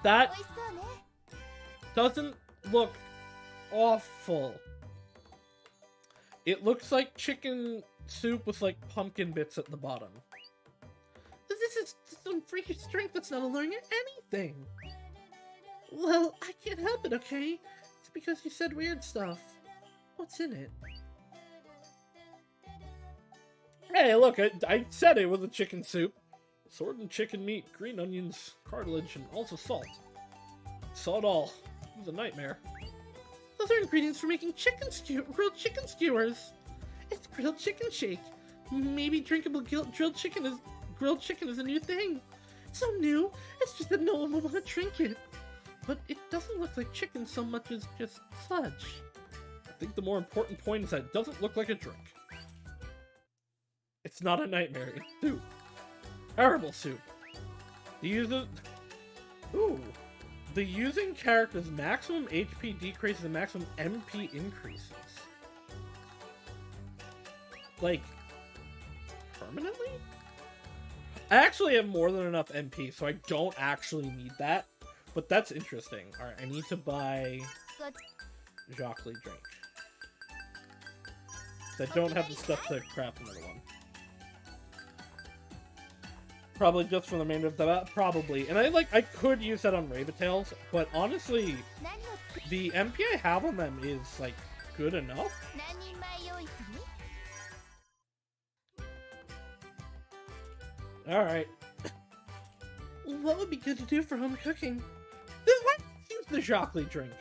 That doesn't look awful. It looks like chicken soup with like pumpkin bits at the bottom.
This is some freakish drink that's not alluring or anything. Well, I can't help it, okay? It's because you said weird stuff. What's in it?
Hey, look, I said it was a chicken soup. Sword and chicken meat, green onions, cartilage, and also salt. Saw it all. It was a nightmare.
Those are ingredients for making grilled chicken skewers. It's grilled chicken shake. Maybe drinkable grilled chicken is a new thing. It's so new, it's just that no one will want to drink it. But it doesn't look like chicken so much as just sludge.
I think the more important point is that it doesn't look like a drink. It's not a nightmare, it's soup. Terrible soup. The using character's maximum HP decreases and maximum MP increases. Like, permanently? I actually have more than enough MP, so I don't actually need that. But that's interesting. Alright, I need to buy Jacques drink. I don't have the stuff to craft another one. Probably just for the remainder of the probably. And I could use that on Rabbitails, but honestly, the MP I have on them is like good enough. Alright.
What would be good to do for home cooking?
Let's use the Jacques drink.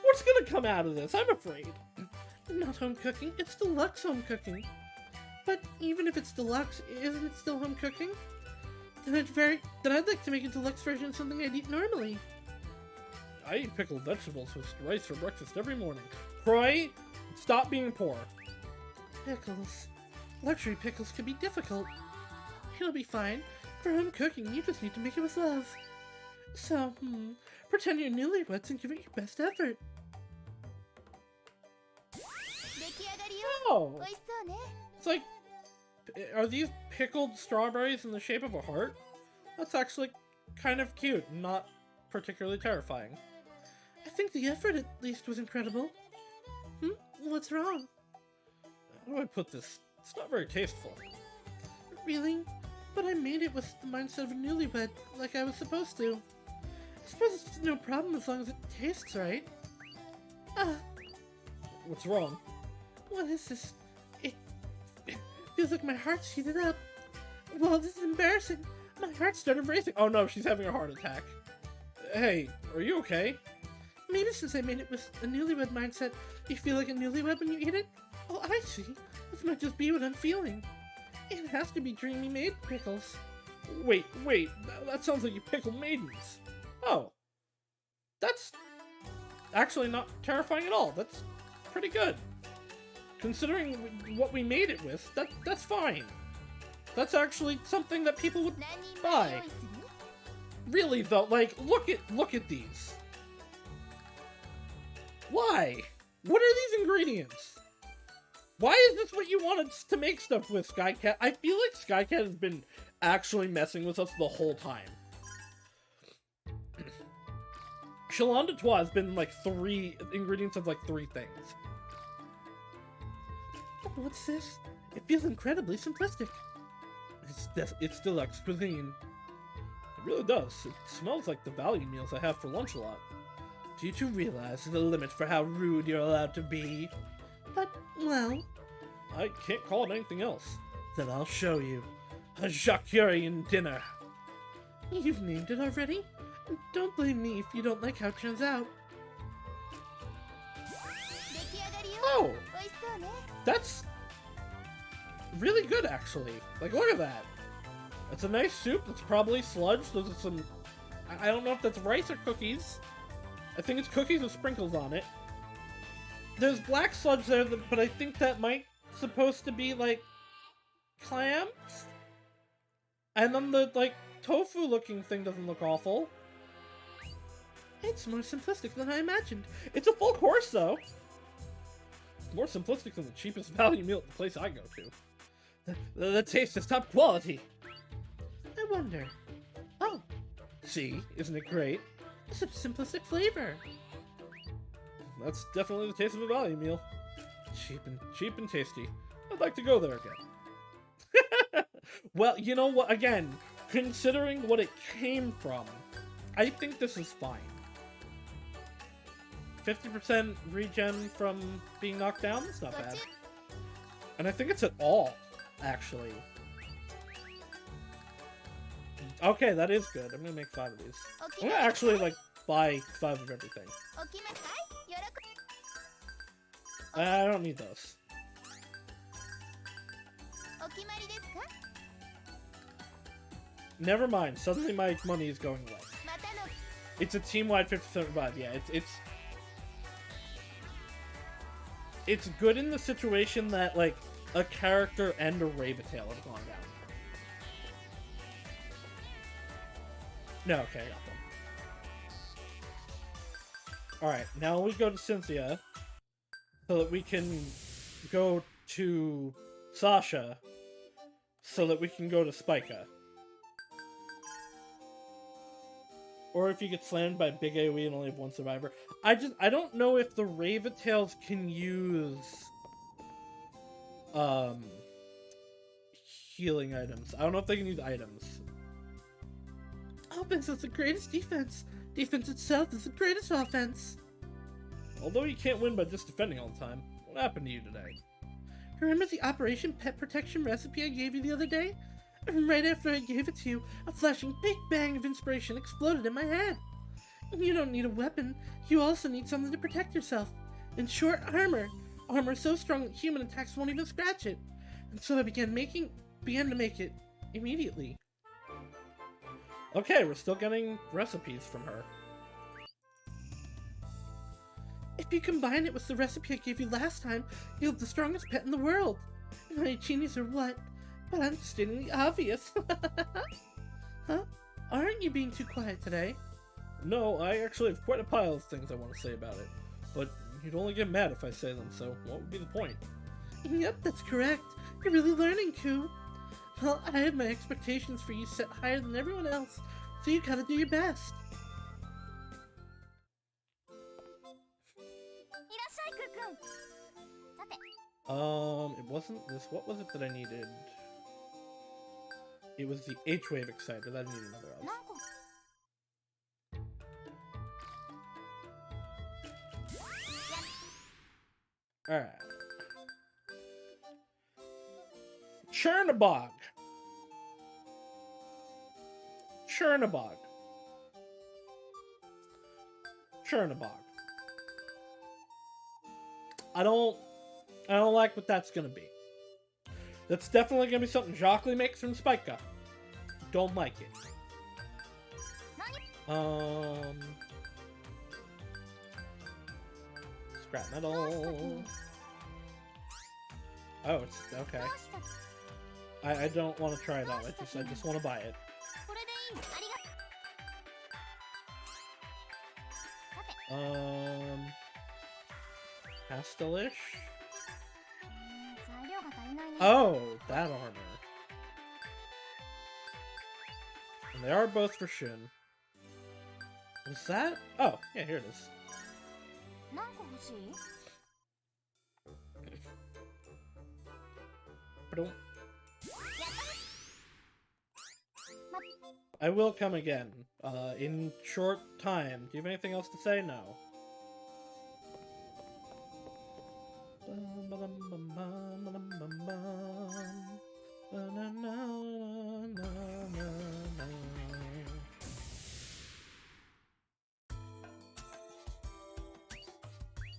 What's gonna come out of this? I'm afraid.
Not home cooking, it's deluxe home cooking. But even if it's deluxe, isn't it still home cooking? Then I'd like to make a deluxe version of something I'd eat normally.
I eat pickled vegetables with rice for breakfast every morning. Croy, stop being poor.
Pickles. Luxury pickles can be difficult. It'll be fine. For home cooking, you just need to make it with love. So, pretend you're newlyweds and give it your best effort.
Oh,
美味しそうね。
it's like, are these pickled strawberries in the shape of a heart? That's actually kind of cute, and not particularly terrifying.
I think the effort at least was incredible. What's wrong?
How do I put this? It's not very tasteful.
Really? But I made it with the mindset of a newlywed, like I was supposed to. I suppose it's no problem as long as it tastes right.
What's wrong?
What is this? It feels like my heart's heated up. Well, this is embarrassing. My heart started racing.
Oh no, she's having a heart attack. Hey, are you okay?
Maybe since I made it with a newlywed mindset, you feel like a newlywed when you eat it? Oh, I see. This might just be what I'm feeling. It has to be dreamy made pickles.
Wait, that sounds like you pickle maidens. Oh. That's actually not terrifying at all. That's pretty good. Considering what we made it with, that's fine. That's actually something that people would
何人
buy.
前用意する？
Really though, like, look at these. Why? What are these ingredients? Why is this what you wanted to make stuff with, Skycat? I feel like Skycat has been actually messing with us the whole time. Chalon de Trois has been like 3 ingredients of like 3 things.
What's this? It feels incredibly simplistic.
It's deluxe cuisine. It really does. It smells like the value meals I have for lunch a lot.
Do you two realize there's a limit for how rude you're allowed to be? But, well,
I can't call it anything else.
then I'll show you.
A Jacquerian dinner.
You've named it already? Don't blame me if you don't like how it turns out.
出来上がりよ。
Oh,
美味しそうね。
that's really good actually. Like, look at that. It's a nice soup. It's probably sludge. Those are some... I don't know if that's rice or cookies. I think it's cookies with sprinkles on it. There's black sludge there, but I think that might supposed to be, like, clams? And then the, like, tofu-looking thing doesn't look awful.
It's more simplistic than I imagined.
It's a full course, though. It's more simplistic than the cheapest value meal at the place I go to. The taste is top quality.
I wonder. Oh,
See, isn't it great?
such simplistic flavor.
That's definitely the taste of a value meal. Cheap and tasty. I'd like to go there again. Well, you know what? Again, considering what it came from, I think this is fine. 50% regen from being knocked down? That's not bad. And I think it's at all, actually. Okay, that is good. I'm gonna make 5 of these. I'm gonna actually, like, buy 5 of everything.
お決まり。はい、喜び。
I don't need those.
お決まりですか？
Never mind. Suddenly my money is going away.
またの。
It's a team-wide 50% revive. Yeah, it's good in the situation that, like, a character and a Raventail have gone down. No, okay, I got them. Alright, now we go to Cynthia so that we can go to Sasha so that we can go to Spica. Or if you get slammed by big AoE and only have 1 survivor. I don't know if the Raventails can use healing items. I don't know if they can use items.
Offense is the greatest defense. Defense itself is the greatest offense.
Although you can't win by just defending all the time. What happened to you today?
Remember the Operation Pet Protection recipe I gave you the other day? Right after I gave it to you, a flashing big bang of inspiration exploded in my head. You don't need a weapon, you also need something to protect yourself. In short, armor. Armor so strong that human attacks won't even scratch it. And so I began to make it immediately.
Okay, we're still getting recipes from her.
If you combine it with the recipe I gave you last time, you'll have the strongest pet in the world. Am I a genius or what? But I'm stating the obvious. Huh? Aren't you being too quiet today?
No, I actually have quite a pile of things I want to say about it. But you'd only get mad if I say them, so what would be the point?
Yep, that's correct. You're really learning, Ku. Well, I have my expectations for you set higher than everyone else, so you gotta do your best.
いらっしゃいクックン。さて
It wasn't this. What was it that I needed? It was the H-wave exciter. That I needed another else.
何個
Alright. Chernobog. Chernobog. Chernobog. I don't like what that's gonna be. That's definitely gonna be something Jockley makes from Spika. Don't like it. Scrap metal. Oh, it's okay.
どうした
I don't want to try it out. I just want to buy it.
これでいい。ありが
Pastelish.
材料が足りないね。
Oh, that armor. And they are both for Shin. Was that? Oh, yeah, here it is.
何個欲しい
Ba-dum. I will come again, in short time. Do you have anything else to say? No.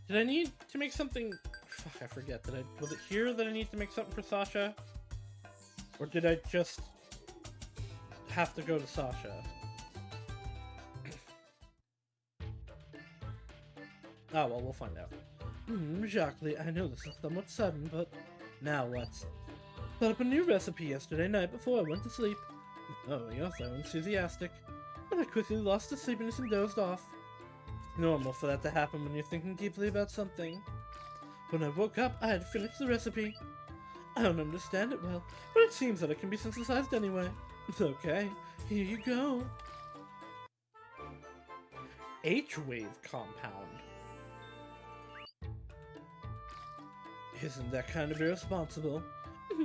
Did I need to make something? Fuck, I forget. Was it here that I need to make something for Sasha? Or did I just have to go to Sasha? Oh, well, we'll find out. Jacqueline, I know this is somewhat sudden, but now let's thought up a new recipe yesterday night before I went to sleep. Oh, you're so enthusiastic. But I quickly lost to sleepiness and dozed off. Normal for that to happen when you're thinking deeply about something. When I woke up, I had finished the recipe. I don't understand it well, but it seems that it can be synthesized anyway. It's okay. Here you go. H-wave compound. Isn't that kind of irresponsible?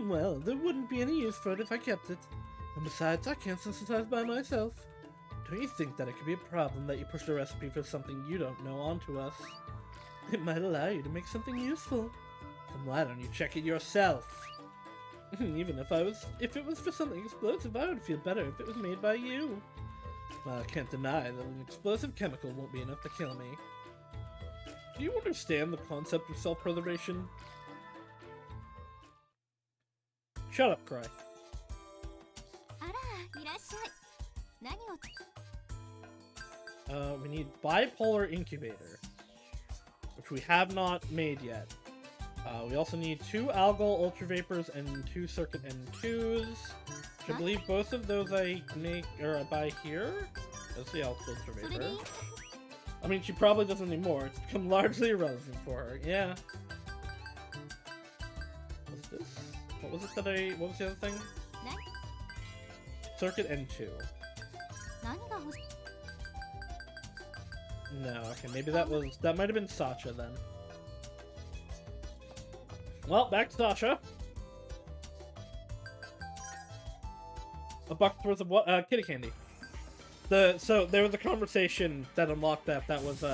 Well, there wouldn't be any use for it if I kept it. And besides, I can't synthesize by myself. Don't you think that it could be a problem that you pushed a recipe for something you don't know onto us? It might allow you to make something useful. Then why don't you check it yourself? Even if it was for something explosive, I would feel better if it was made by you. Well, I can't deny that an explosive chemical won't be enough to kill me. Do you understand the concept of self-preservation? Shut up, Cry.
あら、いらっしゃい。何を
We need bipolar incubator, which we have not made yet. We also need 2 algal ultra vapors and 2 circuit N2s. Which I believe both of those I buy here. That's the algal ultra
それ
vapor.
でいい
I mean, she probably doesn't anymore. It's become largely irrelevant for her. Yeah. What's this? What was it that what was the other thing?
何
Circuit N2.
何が欲しい
No, okay, maybe that might have been Sasha then. Well, back to Sasha. A buck's worth of what? Kitty candy. So there was a conversation that unlocked that was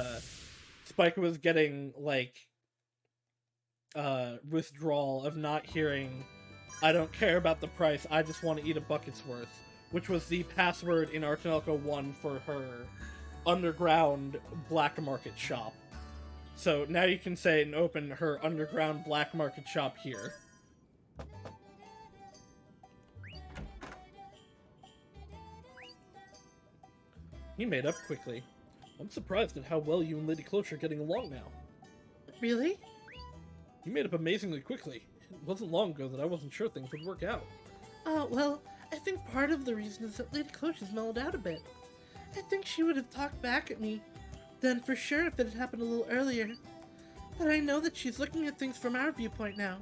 Spiker was getting like withdrawal of not hearing I don't care about the price, I just want to eat a bucket's worth, which was the password in Ar Tonelico 1 for her underground black market shop. So now you can say and open her underground black market shop here. He made up quickly. I'm surprised at how well you and Lady Cloche are getting along now.
Really?
You made up amazingly quickly. It wasn't long ago that I wasn't sure things would work out.
Well, I think part of the reason is that Lady Cloche has mellowed out a bit. I think she would have talked back at me then for sure if it had happened a little earlier. But I know that she's looking at things from our viewpoint now.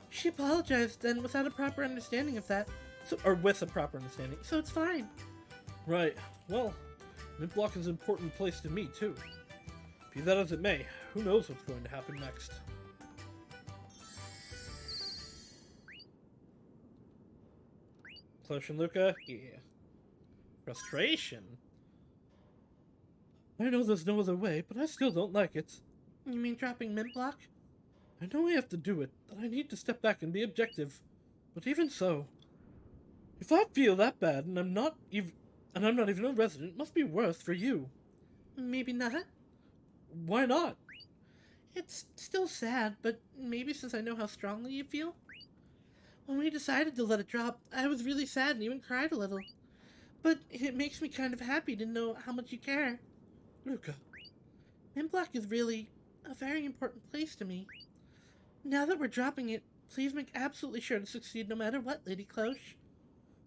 She apologized then without a proper understanding of that. So, or with a proper understanding, so it's fine.
Right. Well, Mintblock is an important place to me, too. Be that as it may, who knows what's going to happen next. Cloche and Luca? Yeah. Frustration? I know there's no other way, but I still don't like it.
You mean dropping Mintblock?
I know we have to do it, but I need to step back and be objective. But even so, if I feel that bad and I'm not even a resident, it must be worse for you.
Maybe not.
Why not?
It's still sad, but maybe since I know how strongly you feel. When we decided to let it drop, I was really sad and even cried a little. But it makes me kind of happy to know how much you care.
Luca.
Mintblock is really a very important place to me. Now that we're dropping it, please make absolutely sure to succeed no matter what, Lady Cloche.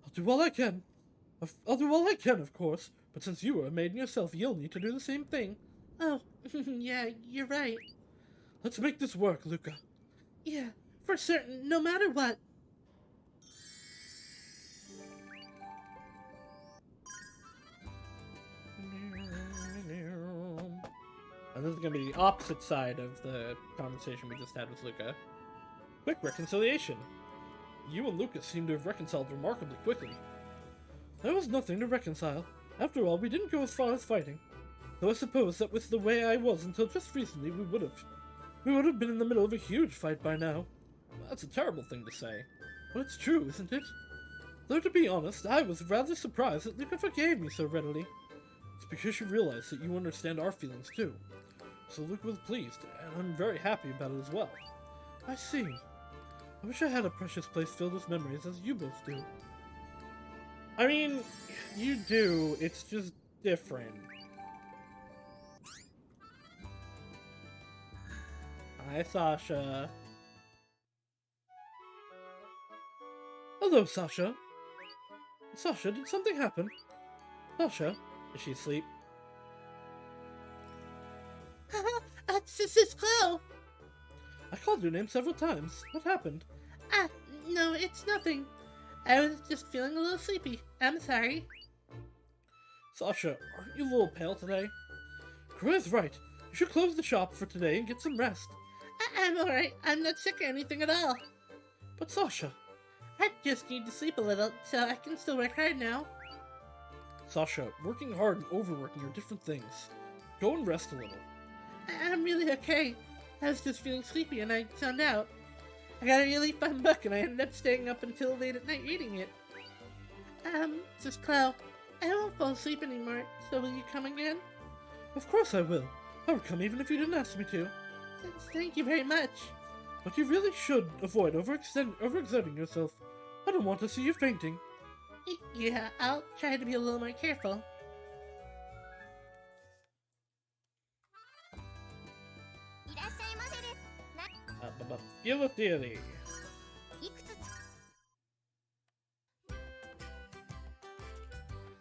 I'll do all I can. I'll do all I can, of course, but since you are a maiden yourself, you'll need to do the same thing.
Oh, yeah, you're right.
Let's make this work, Luca.
Yeah, for certain, no matter what.
And this is going to be the opposite side of the conversation we just had with Luca. Quick reconciliation. You and Lucas seem to have reconciled remarkably quickly. There was nothing to reconcile. After all, we didn't go as far as fighting. Though I suppose that with the way I was until just recently, we would have been in the middle of a huge fight by now. That's a terrible thing to say. But it's true, isn't it? Though to be honest, I was rather surprised that Luca forgave me so readily. It's because you realize that you understand our feelings too. So Luca was pleased, and I'm very happy about it as well. I see. I wish I had a precious place filled with memories as you both do. I mean, you do, it's just different. Hi, Sasha. Hello, Sasha. Sasha, did something happen? Sasha, is she asleep?
This is Chloe.
I called your name several times. What happened?
No, it's nothing. I was just feeling a little sleepy. I'm sorry.
Sasha, aren't you a little pale today? Chloe's right. You should close the shop for today and get some rest.
I'm alright. I'm not sick or anything at all.
But Sasha...
I just need to sleep a little, so I can still work hard now.
Sasha, working hard and overworking are different things. Go and rest a little.
I'm really okay. I was just feeling sleepy and I zoned out. I got a really fun book and I ended up staying up until late at night reading it. Just Chloe, I won't fall asleep anymore, so will you come again?
Of course I will. I would come even if you didn't ask me to.
Thank you very much.
But you really should avoid overexerting yourself. I don't want to see you fainting.
Yeah, I'll try to be a little more careful.
Feel it theory.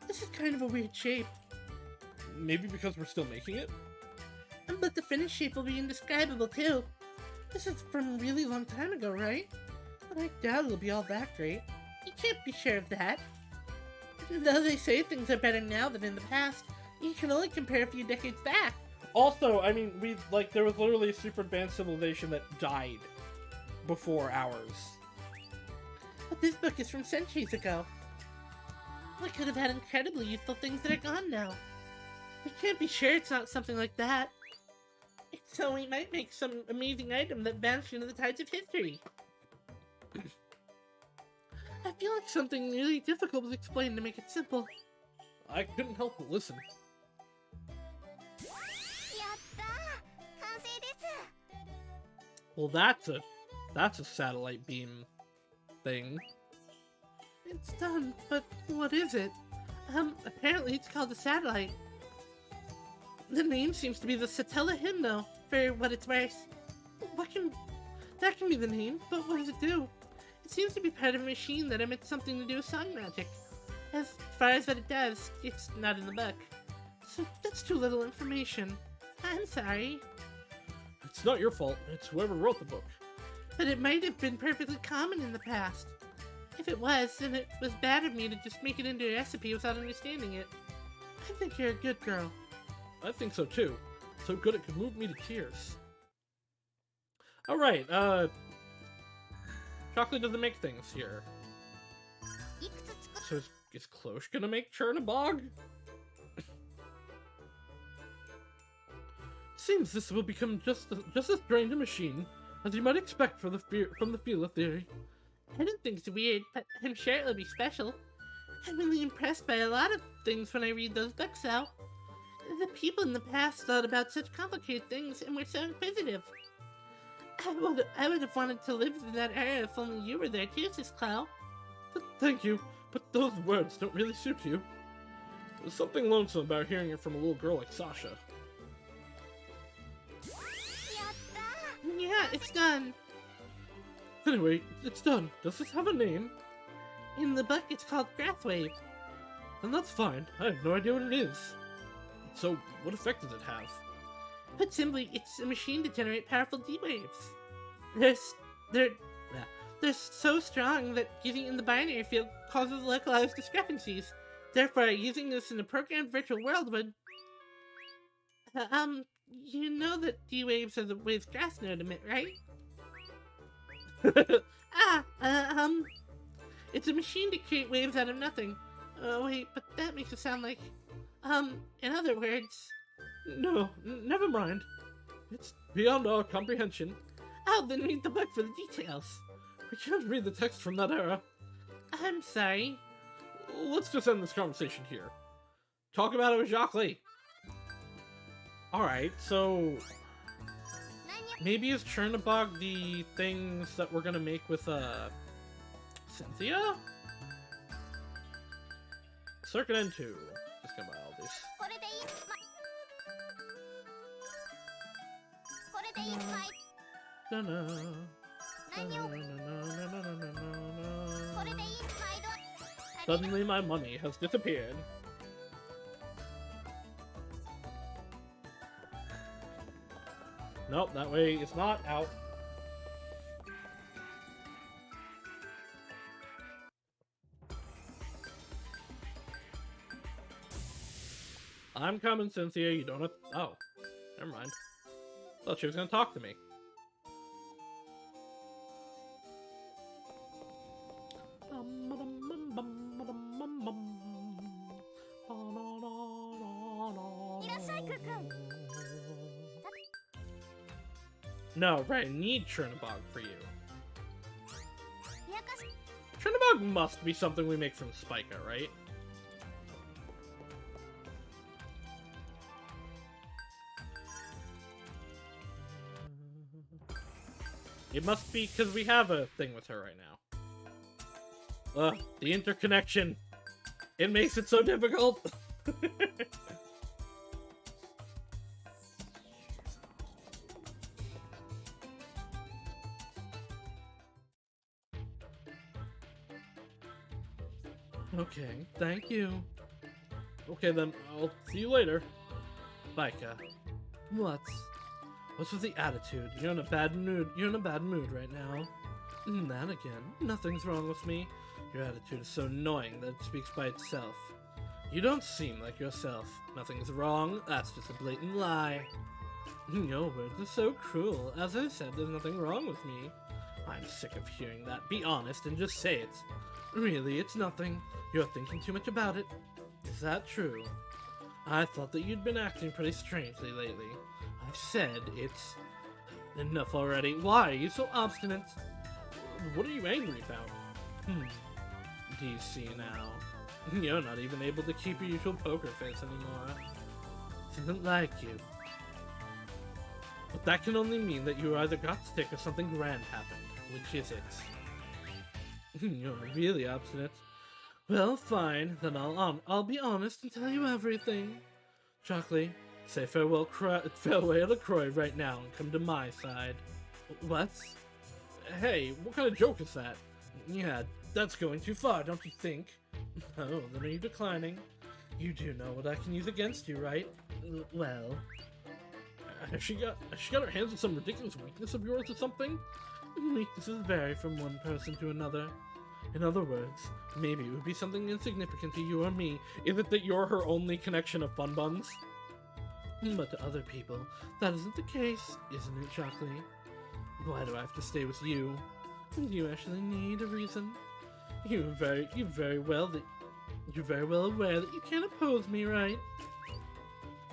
This is kind of a weird shape.
Maybe because we're still making it?
But the finished shape will be indescribable too. This is from a really long time ago, right? But I doubt it'll be all that great. You can't be sure of that. Though they say things are better now than in the past, you can only compare a few decades back.
Also, I mean, there was literally a super advanced civilization that died before ours.
But this book is from centuries ago. We could have had incredibly useful things that are gone now. We can't be sure it's not something like that. So we might make some amazing item that vanished into the tides of history. I feel like something really difficult was explained to make it simple.
I couldn't help but listen. Well, that's a satellite beam thing.
It's done, but what is it? Apparently it's called a satellite. The name seems to be the Satella Hymn, though, for what it's worth. That can be the name, but what does it do? It seems to be part of a machine that emits something to do with song magic. As far as what it does, it's not in the book. So that's too little information. I'm sorry.
It's not your fault, it's whoever wrote the book.
but it might have been perfectly common in the past. If it was, then it was bad of me to just make it into a recipe without understanding it. I think you're a good girl.
I think so too. So good it could move me to tears. Alright, Chocolate doesn't make things here.
いくつ作っ
So is Cloche gonna make Chernabog? Seems this will become just as strange a machine as you might expect from the Fila theory.
I don't think it's weird, but I'm sure it'll be special. I'm really impressed by a lot of things when I read those books out. The people in the past thought about such complicated things and were so inquisitive. I would have wanted to live in that era if only you were there too, Sis Clow.
Thank you, but those words don't really suit you. There's something lonesome about hearing it from a little girl like Sasha.
やったー
Yeah, it's done.
Anyway, it's done. Does this have a name?
In the book, it's called Grathwave.
Then that's fine. I have no idea what it is. So, what effect does it have?
Put simply, it's a machine to generate powerful D-waves. They're so strong that using it in the binary field causes localized discrepancies. Therefore, using this in a programmed virtual world would... you know that D-waves are the waves grass node emit, right? It's a machine to create waves out of nothing. Oh wait, but that makes it sound like... in other words...
No, never mind. It's beyond our comprehension.
Oh, then read the book for the details.
We can't read the text from that era.
I'm sorry.
Let's just end this conversation here. Talk about it with Jacques Lee. Alright, so...
何を
maybe is Chernabog the things that we're gonna make with, Cynthia? Circuit N2. Just gonna buy all these.
これでいいこれでいいまい
Na-na.
何を
Na-na-na-na-na-na-na-na.
これでいい毎度
Suddenly my money has disappeared. Nope, that way it's not out. I'm coming, Cynthia. You don't have... Oh. Never mind. Thought she was gonna talk to me. No, right, I need Chernabog for you.
冷やかし
Chernabog must be something we make from Spica, right? It must be because we have a thing with her right now. Ugh, the interconnection. It makes it so difficult. Okay, thank you. Okay then, I'll see you later. Micah. What's with the attitude? You're in a bad mood. You're in a bad mood right now. That again. Nothing's wrong with me. Your attitude is so annoying that it speaks by itself. You don't seem like yourself. Nothing's wrong. That's just a blatant lie. Your words are so cruel. As I said, there's nothing wrong with me. I'm sick of hearing that. Be honest and just say it. Really, it's nothing. You're thinking too much about it. Is that true? I thought that you'd been acting pretty strangely lately. I've said it's... Enough already. Why are you so obstinate? What are you angry about? Do you see now? You're not even able to keep your usual poker face anymore. This isn't like you. But that can only mean that you either got sick or something grand happened. Which is it? You're really obstinate. Well, fine. Then I'll be honest and tell you everything. Chocolate, say farewell to Croy right now and come to my side. What? Hey, what kind of joke is that? Yeah, that's going too far, don't you think? Oh, then are you declining? You do know what I can use against you, right? Well... Has she got her hands on some ridiculous weakness of yours or something?
Weaknesses vary from one person to another. In other words, maybe it would be something insignificant to you or me.
Is it that you're her only connection of fun buns?
But to other people, that isn't the case, isn't it, Shockley? Why do I have to stay with you? Do you actually need a reason? You're very well aware that you can't oppose me, right?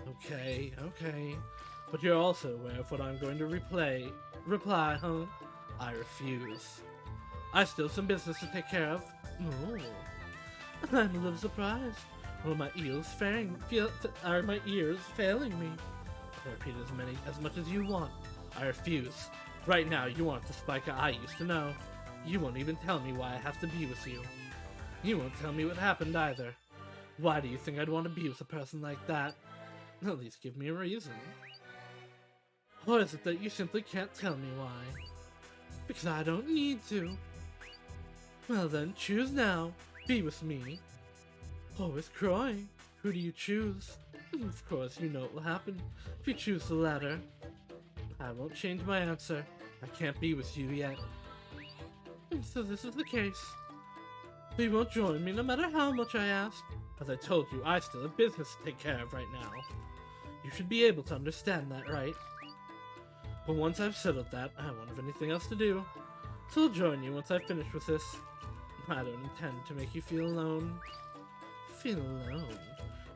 Okay. But you're also aware of what I'm going to reply, huh? I refuse. I still have some business to take care of. Oh. I'm a little surprised. Are my ears failing me? I'll repeat as much as you want. I refuse. Right now, you aren't the Spiker I used to know. You won't even tell me why I have to be with you. You won't tell me what happened either. Why do you think I'd want to be with a person like that? At least give me a reason. Or is it that you simply can't tell me why? Because I don't need to. Well then, choose now. Be with me. Or with Croy. Who do you choose? Of course, you know what will happen if you choose the latter. I won't change my answer. I can't be with you yet. So this is the case. You won't join me no matter how much I ask. As I told you, I still have business to take care of right now. You should be able to understand that, right? But once I've settled that, I won't have anything else to do. So I'll join you once I've finished with this. I don't intend to make you feel alone. Feel alone?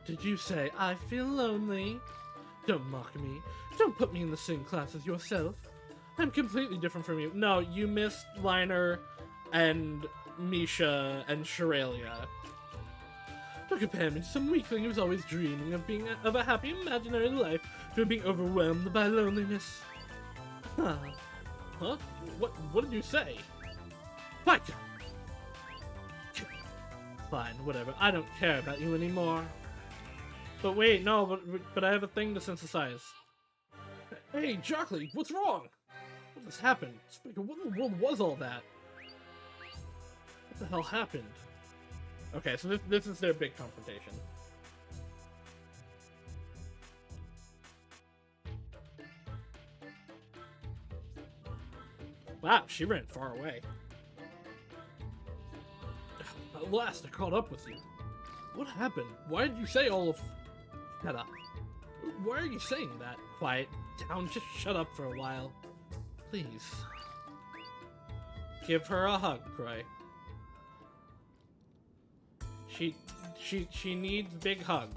Did you say I feel lonely? Don't mock me. Don't put me in the same class as yourself. I'm completely different from you. No, you missed Liner and Misha and Shiralia. Don't compare me to some weakling who's always dreaming of a happy imaginary life to being overwhelmed by loneliness. Huh?
What did you say?
Micah! Fine, whatever. I don't care about you anymore.
But wait, no, but I have a thing to synthesize. Hey, Jockley, what's wrong? What just happened? Spiker, what in the world was all that? What the hell happened? Okay, so this is their big confrontation. Wow, she ran far away. At last, I caught up with you. What happened? Why did you say all of... Shut up. Why are you saying that? Quiet down, just shut up for a while. Please. Give her a hug, Croy. She needs big hug.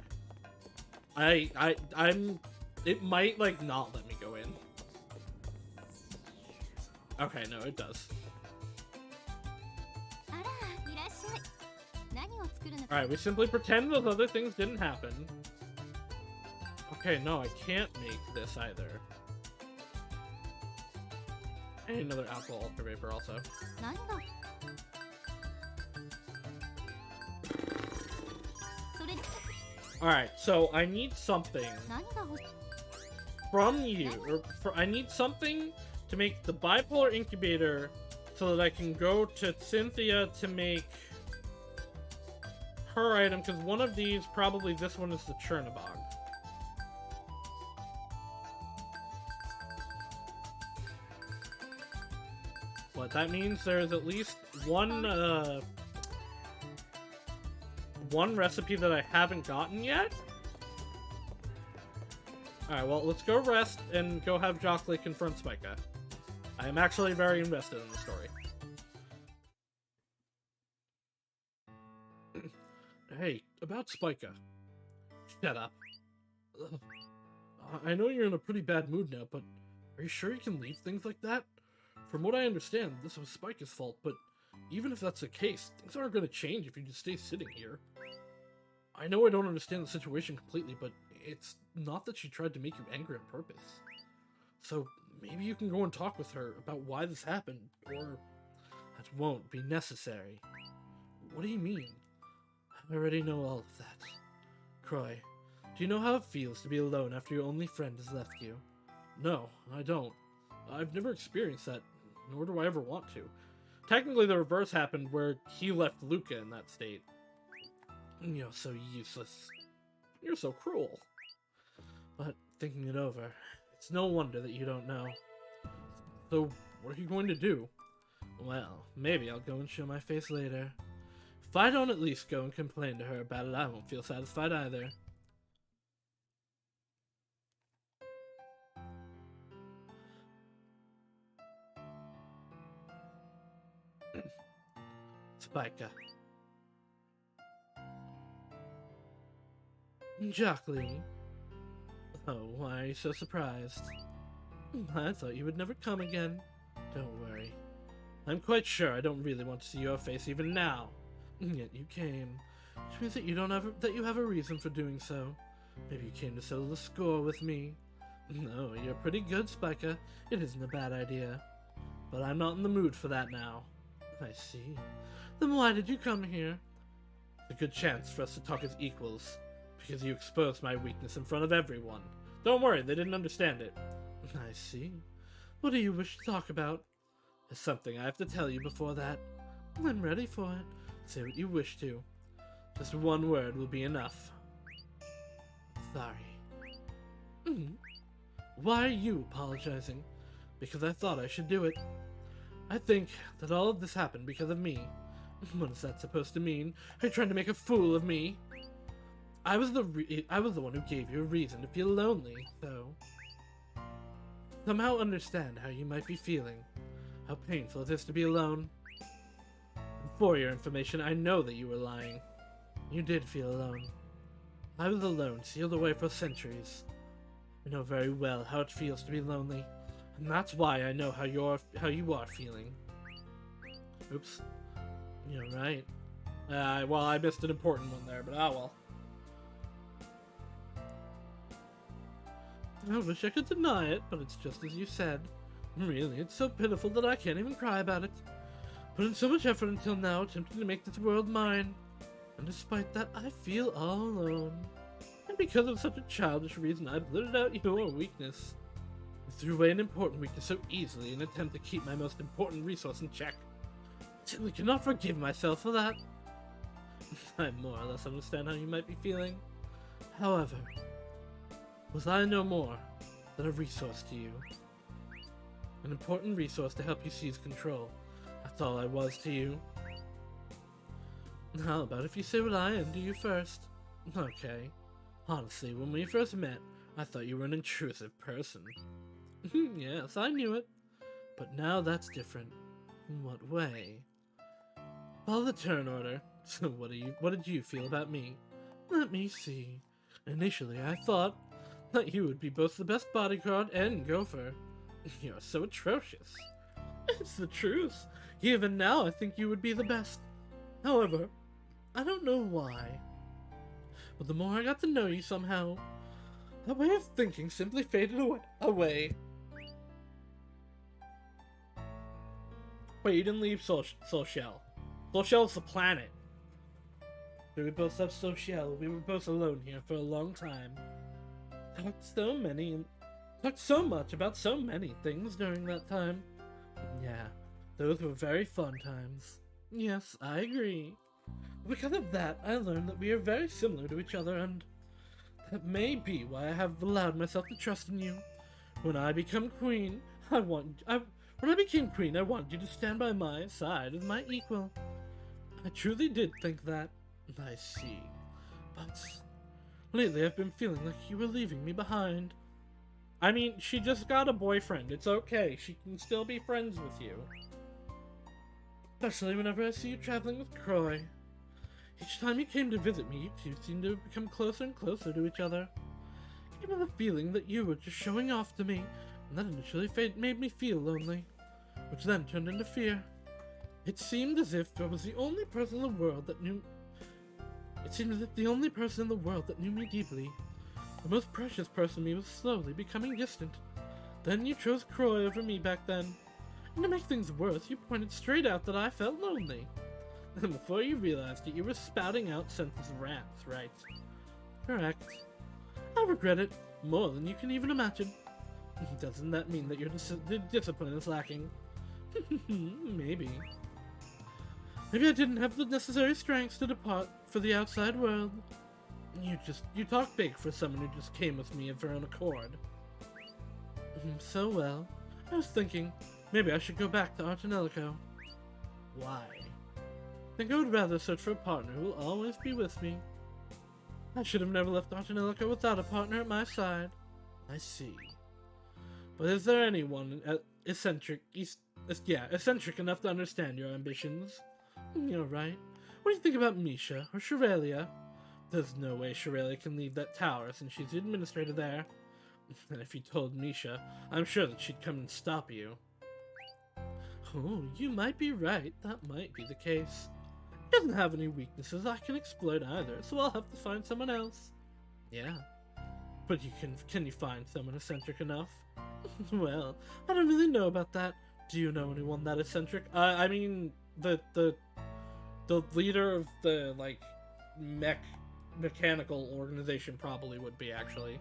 It might, like, not let me go in. Okay, no, it does. Alright, we simply pretend those other things didn't happen. Okay, no, I can't make this either. And another alcohol ultra vapor also. Alright, so I need something from you, I need something to make the bipolar incubator so that I can go to Cynthia to make her item, because one of these, probably this one, is the Chernobog. What that means, there's at least one recipe that I haven't gotten yet. Alright, well, let's go rest and go have Jockley confront Spica. I am actually very invested in the story. Hey, about Spica. Shut up. Ugh. I know you're in a pretty bad mood now, but are you sure you can leave things like that? From what I understand, this was Spica's fault, but even if that's the case, things aren't going to change if you just stay sitting here. I know I don't understand the situation completely, but it's not that she tried to make you angry on purpose. So maybe you can go and talk with her about why this happened, or that won't be necessary. What do you mean? I already know all of that. Croy, do you know how it feels to be alone after your only friend has left you? No, I don't. I've never experienced that, nor do I ever want to. Technically, the reverse happened where he left Luca in that state. You're so useless. You're so cruel. But thinking it over, it's no wonder that you don't know. So, What are you going to do? Well, maybe I'll go and show my face later. If I don't at least go and complain to her about it, I won't feel satisfied either. Spica. Jacqueline. Oh, why are you so surprised? I thought you would never come again. Don't worry. I'm quite sure I don't really want to see your face even now. Yet you came. Which means that you have a reason for doing so. Maybe you came to settle the score with me. No, you're pretty good, Spica. It isn't a bad idea. But I'm not in the mood for that now. I see. Then why did you come here? A good chance for us to talk as equals. Because you exposed my weakness in front of everyone. Don't worry, they didn't understand it. I see. What do you wish to talk about? There's something I have to tell you before that. I'm ready for it. Say what you wish to. Just one word will be enough. Sorry. Why are you apologizing? Because I thought I should do it. I think that all of this happened because of me. What is that supposed to mean? Are you trying to make a fool of me? I was the one who gave you a reason to feel lonely, so somehow understand how you might be feeling, how painful it is to be alone. And for your information, I know that you were lying. You did feel alone. I was alone, sealed away for centuries. I know very well how it feels to be lonely, and that's why I know how you are feeling. Oops. You're right. Well, I missed an important one there, but well. I wish I could deny it, but it's just as you said. Really, it's so pitiful that I can't even cry about it. Put in so much effort until now, attempting to make this world mine. And despite that, I feel all alone. And because of such a childish reason, I blurted out your weakness. I threw away an important weakness so easily in an attempt to keep my most important resource in check. I simply cannot forgive myself for that. I more or less understand how you might be feeling. However, was I no more than a resource to you? An important resource to help you seize control. That's all I was to you. How about if you say what I am to you first? Okay. Honestly, when we first met, I thought you were an intrusive person. Yes, I knew it. But now that's different. In what way? Follow the turn order. So what did you feel about me? Let me see. Initially, I thought that you would be both the best bodyguard and gopher. You're so atrocious. It's the truth. Even now, I think you would be the best. However, I don't know why. But the more I got to know you somehow, that way of thinking simply faded away. Wait, you didn't leave Soul Shell. Soul Shell's the planet. We both have Soul Shell. We were both alone here for a long time. Talked so much about so many things during that time. Yeah, those were very fun times. Yes, I agree. Because of that, I learned that we are very similar to each other, and that may be why I have allowed myself to trust in you. When I became queen, I wanted you to stand by my side as my equal. I truly did think that. I see. But lately I've been feeling like you were leaving me behind. I mean, she just got a boyfriend. It's okay. She can still be friends with you. Especially whenever I see you traveling with Croy. Each time you came to visit me, you two seemed to become closer and closer to each other. I gave me the feeling that you were just showing off to me, and that initially made me feel lonely, which then turned into fear. It seemed as if I was the only person in the world that knew... It seemed as if the only person in the world that knew me deeply, the most precious person to me, was slowly becoming distant. Then you chose Croy over me back then. And to make things worse, you pointed straight out that I felt lonely. And before you realized it, you were spouting out senseless rants, right? Correct. I regret it more than you can even imagine. Doesn't that mean that your discipline is lacking? Maybe. Maybe I didn't have the necessary strengths to depart for the outside world. You talk big for someone who just came with me of her own accord. So well, I was thinking,
Maybe I should go back to Ar Tonelico. Why? I think I would rather search for a partner who will always be with me. I should have never left Ar Tonelico without a partner at my side. I see. But is there anyone eccentric enough to understand your ambitions? You're right. What do you think about Misha or Shirelia? There's no way Shirelia can leave that tower since she's the administrator there. And if you told Misha, I'm sure that she'd come and stop you. Oh, you might be right. That might be the case. He doesn't have any weaknesses I can exploit either, so I'll have to find someone else. Yeah. But can you find someone eccentric enough? Well, I don't really know about that. Do you know anyone that eccentric? I mean, the leader of the, like, mechanical organization probably would be, actually.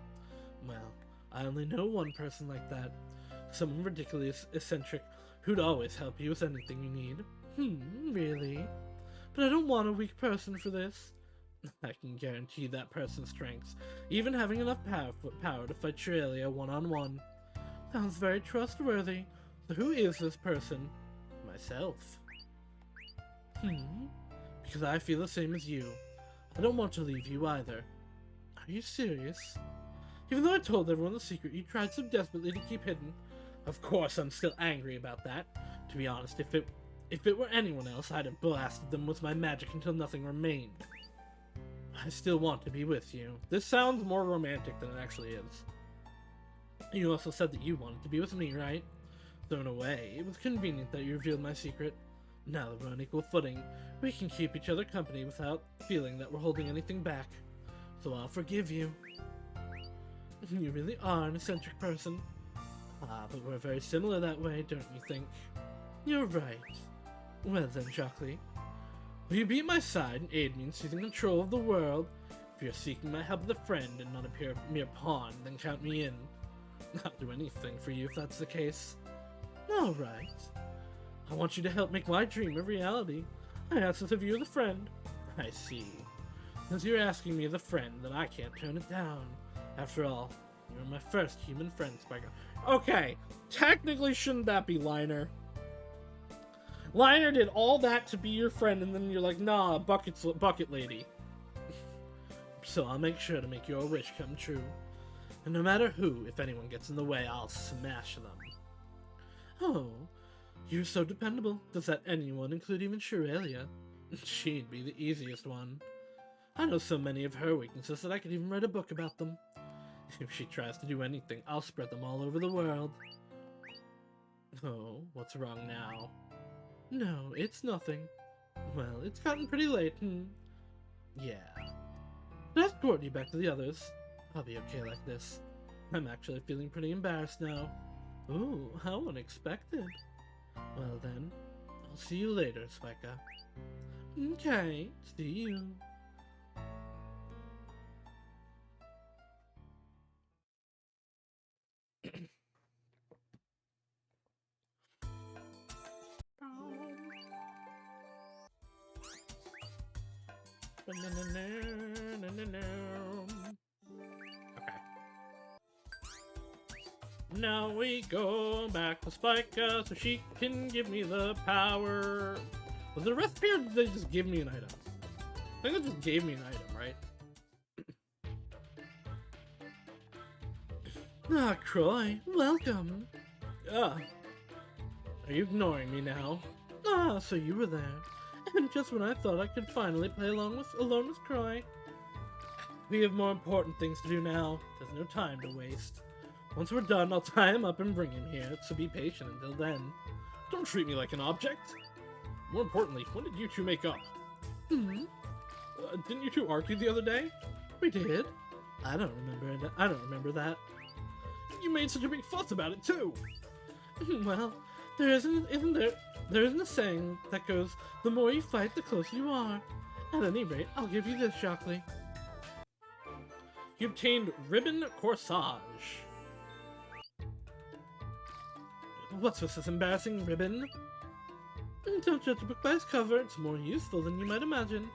Well, I only know one person like that. Someone ridiculously eccentric who'd always help you with anything you need. Really? But I don't want a weak person for this. I can guarantee that person's strengths, even having enough power to fight Shirelia one-on-one. Sounds very trustworthy. So who is this person? Myself. Because I feel the same as you. I don't want to leave you either. Are you serious? Even though I told everyone the secret you tried so desperately to keep hidden. Of course I'm still angry about that. To be honest, if it were anyone else, I'd have blasted them with my magic until nothing remained. I still want to be with you. This sounds more romantic than it actually is. You also said that you wanted to be with me, right? So in a way, it was convenient that you revealed my secret. Now that we're on equal footing, we can keep each other company without feeling that we're holding anything back. So I'll forgive you. You really are an eccentric person. But we're very similar that way, don't you think? You're right. Well then, Shockley. Will you be at my side and aid me in seizing control of the world? If you're seeking my help as a friend and not a mere pawn, then count me in. I'll do anything for you if that's the case. Alright. I want you to help make my dream a reality. I ask this of you as a friend. I see. Since you're asking me as a friend, then I can't turn it down. After all, you're my first human friend, Spiker. Okay, technically shouldn't that be Liner? Liner did all that to be your friend, and then you're like, nah, bucket lady. So I'll make sure to make your wish come true. And no matter who, if anyone gets in the way, I'll smash them. Oh, you're so dependable. Does that anyone include even Shirelia? She'd be the easiest one. I know so many of her weaknesses that I could even write a book about them. If she tries to do anything, I'll spread them all over the world. Oh, what's wrong now? No, it's nothing. Well, it's gotten pretty late, yeah. Let's escort you back to the others. I'll be okay like this. I'm actually feeling pretty embarrassed now. Ooh, how unexpected. Well then, I'll see you later, Spiker. Okay, see you. Okay. Now we go back to Spica so she can give me the power. Was it a recipe or did they just give me an item? I think they just gave me an item, right? Ah, Croy, welcome. Are you ignoring me now? Ah, so you were there. And just when I thought I could finally play alone with Croy. We have more important things to do now. There's no time to waste. Once we're done, I'll tie him up and bring him here, so be patient until then. Don't treat me like an object. More importantly, when did you two make up? Didn't you two argue the other day? We did. I don't remember that. You made such a big fuss about it too. Well, there isn't a saying that goes, the more you fight, the closer you are. At any rate, I'll give you this, Shockley. You obtained Ribbon Corsage. What's with this embarrassing ribbon? Don't judge a book by its cover, it's more useful than you might imagine.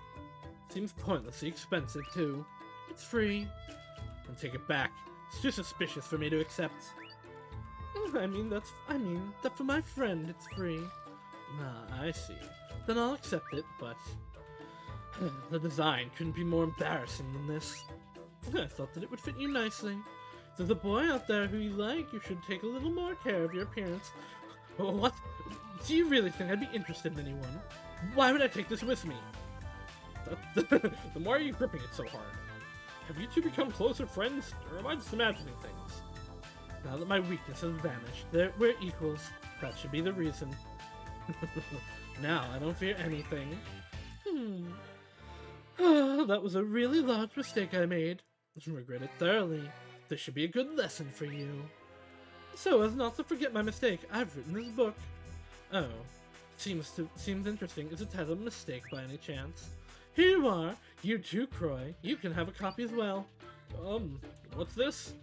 Seems pointlessly expensive, too. It's free. And take it back. It's too suspicious for me to accept. I mean, that for my friend, it's free. Ah, I see. Then I'll accept it, but the design couldn't be more embarrassing than this. I thought that it would fit you nicely. If there's a boy out there who you like, you should take a little more care of your appearance. Oh, what? Do you really think I'd be interested in anyone? Why would I take this with me?
Then why are you gripping it so hard? Have you two become closer friends, or am I just imagining things?
Now that my weakness has vanished, we're equals. That should be the reason. Now I don't fear anything. Oh, that was a really large mistake I made. I regret it thoroughly. This should be a good lesson for you. So as not to forget my mistake, I've written this book. Oh, seems interesting. Is it titled Mistake by any chance? Here you are. You too, Croy. You can have a copy as well.
What's this?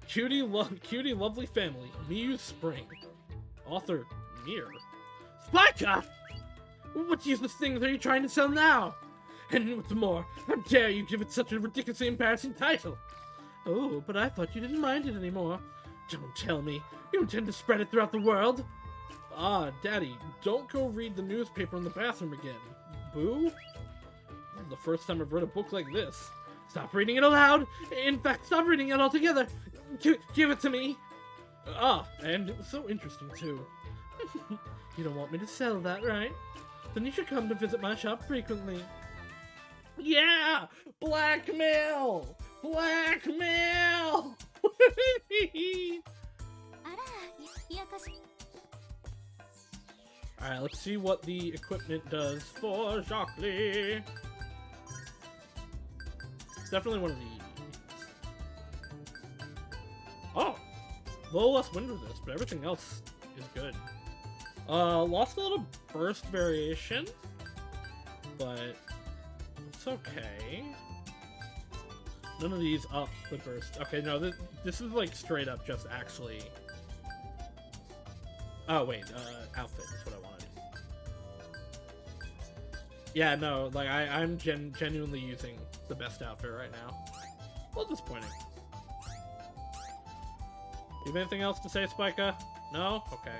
Cutie lovely family, Miu Spring. Author, Mir.
Spiker! What useless things are you trying to sell now? And what's more, how dare you give it such a ridiculously embarrassing title? Oh, but I thought you didn't mind it anymore. Don't tell me. You intend to spread it throughout the world?
Ah, Daddy, don't go read the newspaper in the bathroom again. Boo? This is the first time I've read a book like this.
Stop reading it aloud! In fact, stop reading it altogether! Give it to me!
Ah, and it was so interesting too.
You don't want me to sell that, right? Then you should come to visit my shop frequently.
Yeah! Blackmail! Blackmail! Alright, let's see what the equipment does for Jacques Lee. It's definitely one of these. Oh! A little less wind resist, but everything else is good. Lost a little burst variation, but it's okay. None of these up the burst. Okay, no, this is like straight up just actually... Oh, wait, outfit is what I wanted. Yeah, no, like, I'm genuinely using the best outfit right now. A little disappointing. You have anything else to say, Spica? No? Okay.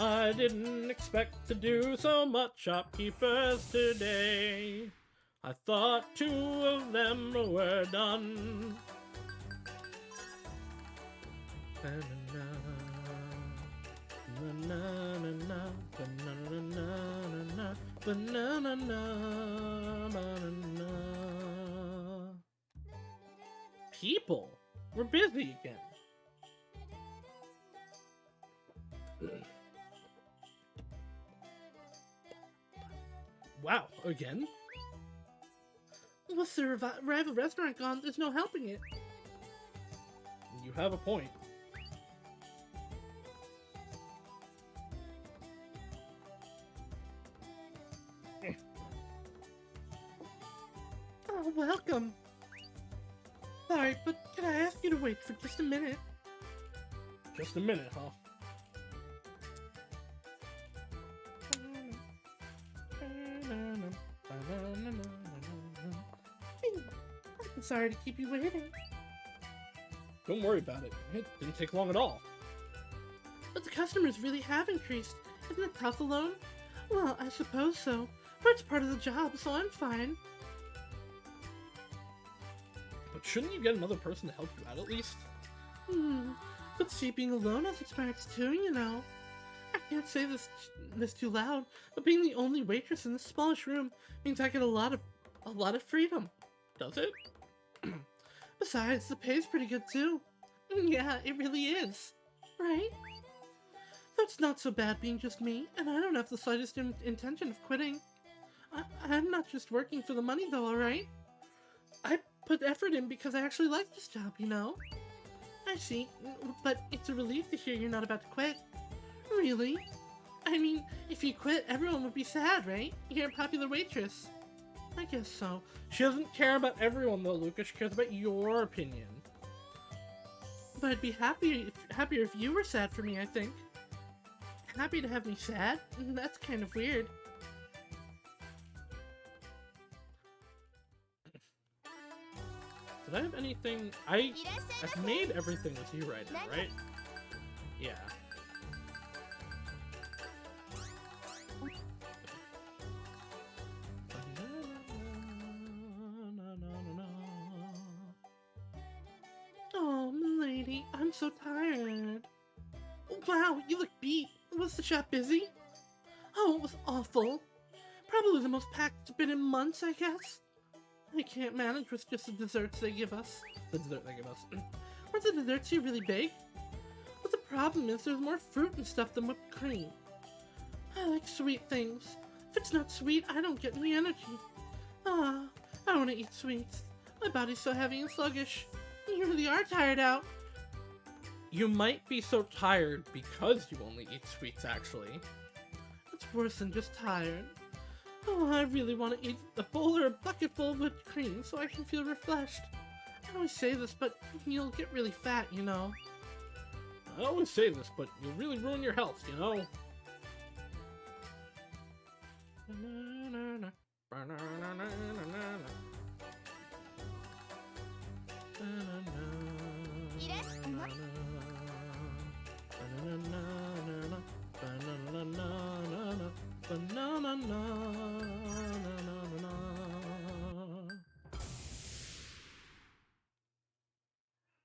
I didn't expect to do so much shopkeepers today. I thought 2 of them were done. People, we're busy again. Wow, again?
Unless the rival restaurant gone, there's no helping it.
You have a point.
Oh, welcome. Sorry, but can I ask you to wait for just a minute?
Just a minute, huh?
I'm sorry to keep you waiting.
Don't worry about it. It didn't take long at all.
But the customers really have increased. Isn't it tough alone? Well, I suppose so. But it's part of the job, so I'm fine.
But shouldn't you get another person to help you out at least?
But see, being alone has its merits too, you know. I can't say this too loud, but being the only waitress in this smallish room means I get a lot of freedom.
Does it?
Besides, the pay's pretty good too. Yeah, it really is. Right? Though it's not so bad being just me, and I don't have the slightest intention of quitting. I'm not just working for the money though, alright? I put effort in because I actually like this job, you know? I see, but it's a relief to hear you're not about to quit. Really? I mean, if you quit, everyone would be sad, right? You're a popular waitress. I guess so.
She doesn't care about everyone though, Lucas. She cares about your opinion.
But I'd be happier if you were sad for me, I think. Happy to have me sad? That's kind of weird.
Did I have anything? I've made everything with you right now, right? Yeah.
Oh, milady, I'm so tired. Wow, you look beat. Was the shop busy? Oh, it was awful. Probably the most packed it's been in months, I guess. I can't manage with just the desserts they give us. The dessert they give us. Were the desserts here really big? But the problem is there's more fruit and stuff than whipped cream. I like sweet things. If it's not sweet, I don't get any energy. Ah, I want to eat sweets. My body's so heavy and sluggish. You really are tired out.
You might be so tired because you only eat sweets, actually.
It's worse than just tired. Oh, I really want to eat a bowl or a bucket full of whipped cream so I can feel refreshed. I always say this, but you'll get really fat, you know.
I always say this, but you'll really ruin your health, you know?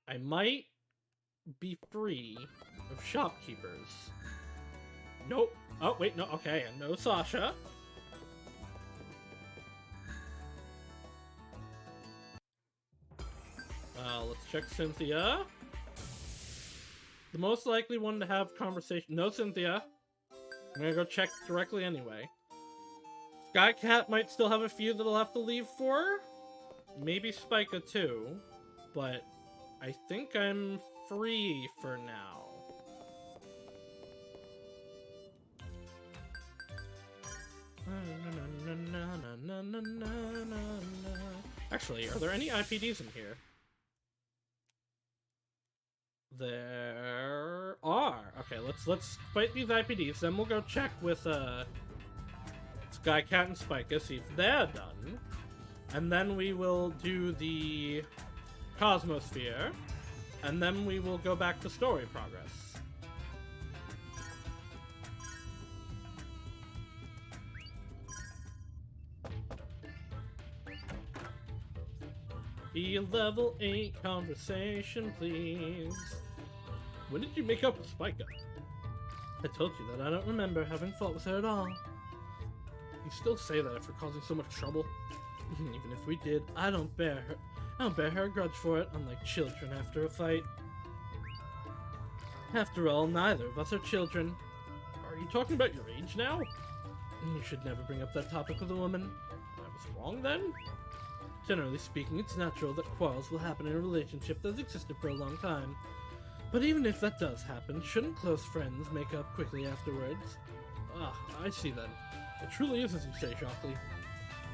I might be free of shopkeepers. Nope. Oh, wait, no, okay, no Sasha. Let's check Cynthia. The most likely one to have conversation. No Cynthia. I'm gonna go check directly anyway. Sky Cat might still have a few that I'll have to leave for. Maybe Spica too. But I think I'm free for now. Actually, are there any IPDs in here? There are. Okay, let's fight these IPDs, then we'll go check with Sky Cat and Spica, see if they're done. And then we will do the Cosmosphere, and then we will go back to story progress. Be a level 8 conversation, please. When did you make up with Spica? I told you that I don't remember having fought with her at all. You still say that after causing so much trouble? Even if we did, I don't bear her a grudge for it, unlike children after a fight. After all, neither of us are children. Are you talking about your age now? You should never bring up that topic with a woman. I was wrong then? Generally speaking, it's natural that quarrels will happen in a relationship that's existed for a long time. But even if that does happen, shouldn't close friends make up quickly afterwards? Ah, I see then. It truly is as you say, Shockley.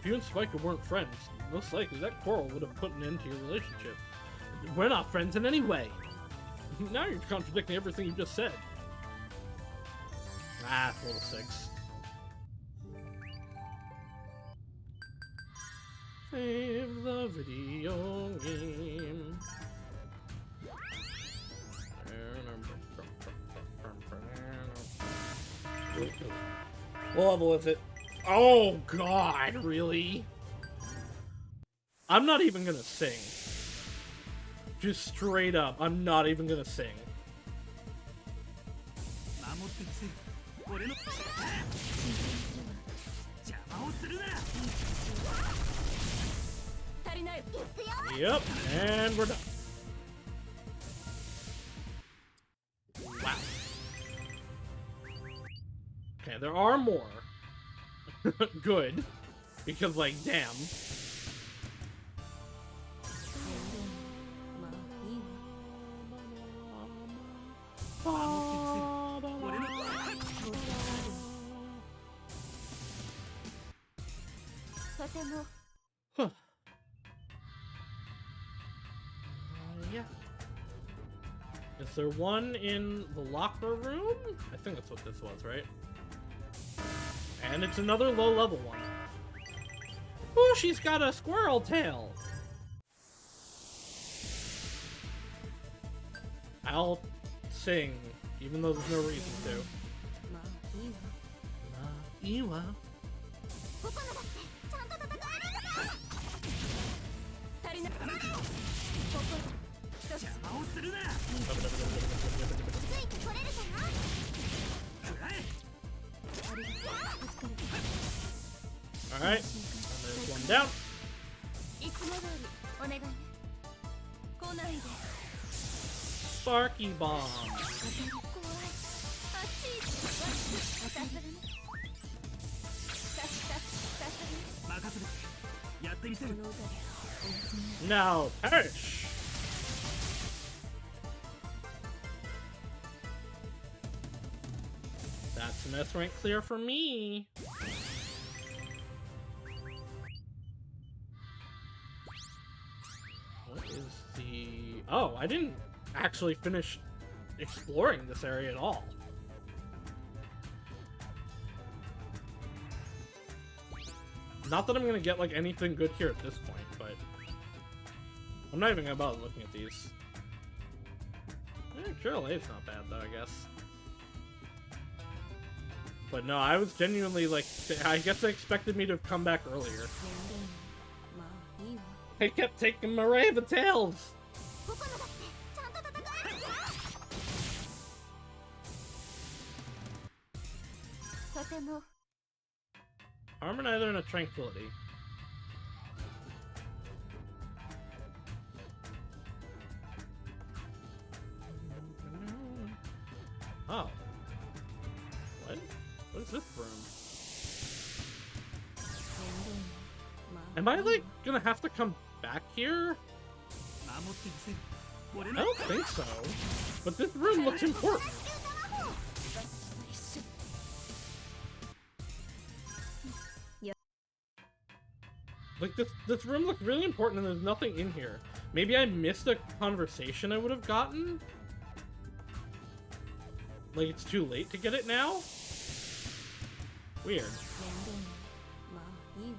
If you and Spiker weren't friends, most likely that quarrel would have put an end to your relationship. We're not friends in any way! Now you're contradicting everything you just said. Ah, level 6. Save the video game. What level is it? Oh god, really? I'm not even gonna sing. Just straight up, I'm not even gonna sing. Yep, and we're done. Wow. Okay, there are more. Good. Because, like, damn. Huh. Yeah. Is there one in the locker room? I think that's what this was, right? And it's another low-level one. Oh, she's got a squirrel tail! I'll sing, even though there's no reason to.
まあいいわ
いいわ
ここのだってちゃんと戦えるんだ足りない心一つついてこれるかなありがとう助かる
Alright, there's one down.
いつも通りお願いね来ないで
Sparky Bomb.
当たり怖いあっちさすがにさすがに
任せてやってみせる
この歌でお休み
Now, perish! That's an S rank clear for me. What is the... Oh, I didn't actually finish exploring this area at all. Not that I'm gonna get like anything good here at this point, but I'm not even gonna bother looking at these. Trail A's not bad though, I guess. But no, I was genuinely like, I guess they expected me to have come back earlier.
まあいいわ
I kept taking my raven tails.
ここのだってちゃんと戦えるんだとても
Harmonizer and a Tranquility. Oh. What? What is this room?
まあ
Am I like gonna have to come back here?
守ってみせる俺
I
の
don't think so. But this room looks important. Like this room looked really important and there's nothing in here. Maybe I missed a conversation I would have gotten? Like it's too late to get it now? Weird.
まあいいわ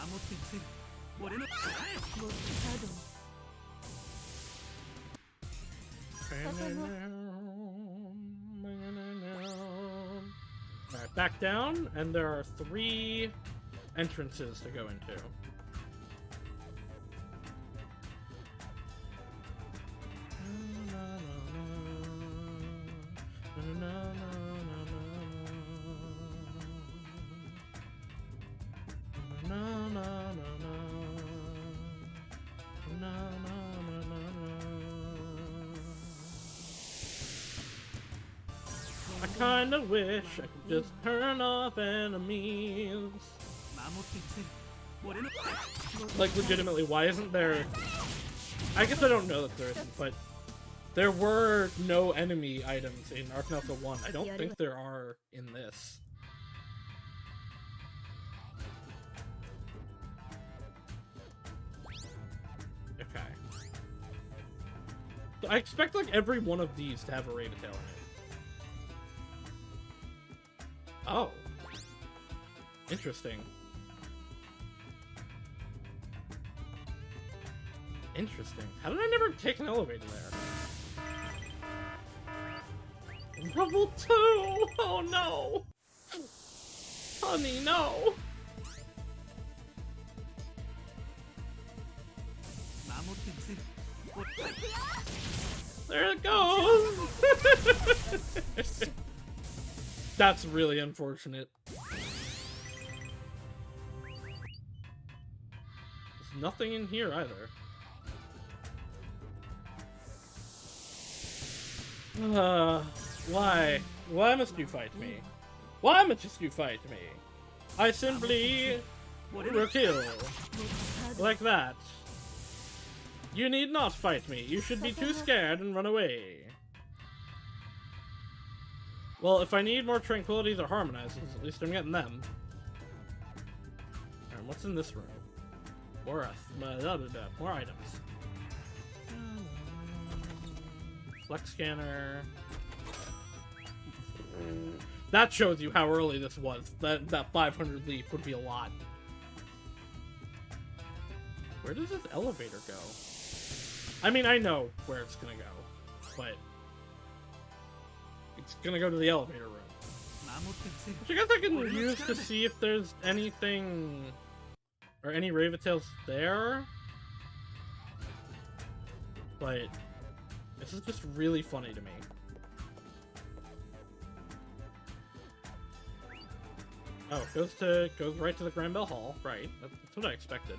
守ってみせる俺の
もっと作動
Alright, back down, and there are 3 entrances to go into. I kinda wish I could just turn off enemies.
守ってみせる俺の
Like, legitimately, why isn't there... I guess I don't know that there isn't, but... There were no enemy items in Arc Alpha 1. I don't think there are in this. Okay. So I expect, like, every one of these to have a Raid Tail in it. Oh. Interesting. Interesting. How did I never take an elevator there? Level 2! Oh no! Honey, no!
守ってみせる
There it goes! That's really unfortunate. There's nothing in here either. Why? Why must you fight me? Why must you fight me? I simply will kill. Like that. You need not fight me. You should be too scared and run away. Well, if I need more tranquilities or harmonizers, at least I'm getting them. Alright, what's in this room? More items. Flex scanner. That shows you how early this was. That 500 leap would be a lot. Where does this elevator go? I mean, I know where it's gonna go, but it's gonna go to the elevator room.
守ってみせる
Which I guess I can use to see if there's anything or any Raventails there. But this is just really funny to me. Oh, it goes right to the Granville Hall. Right, that's what I expected.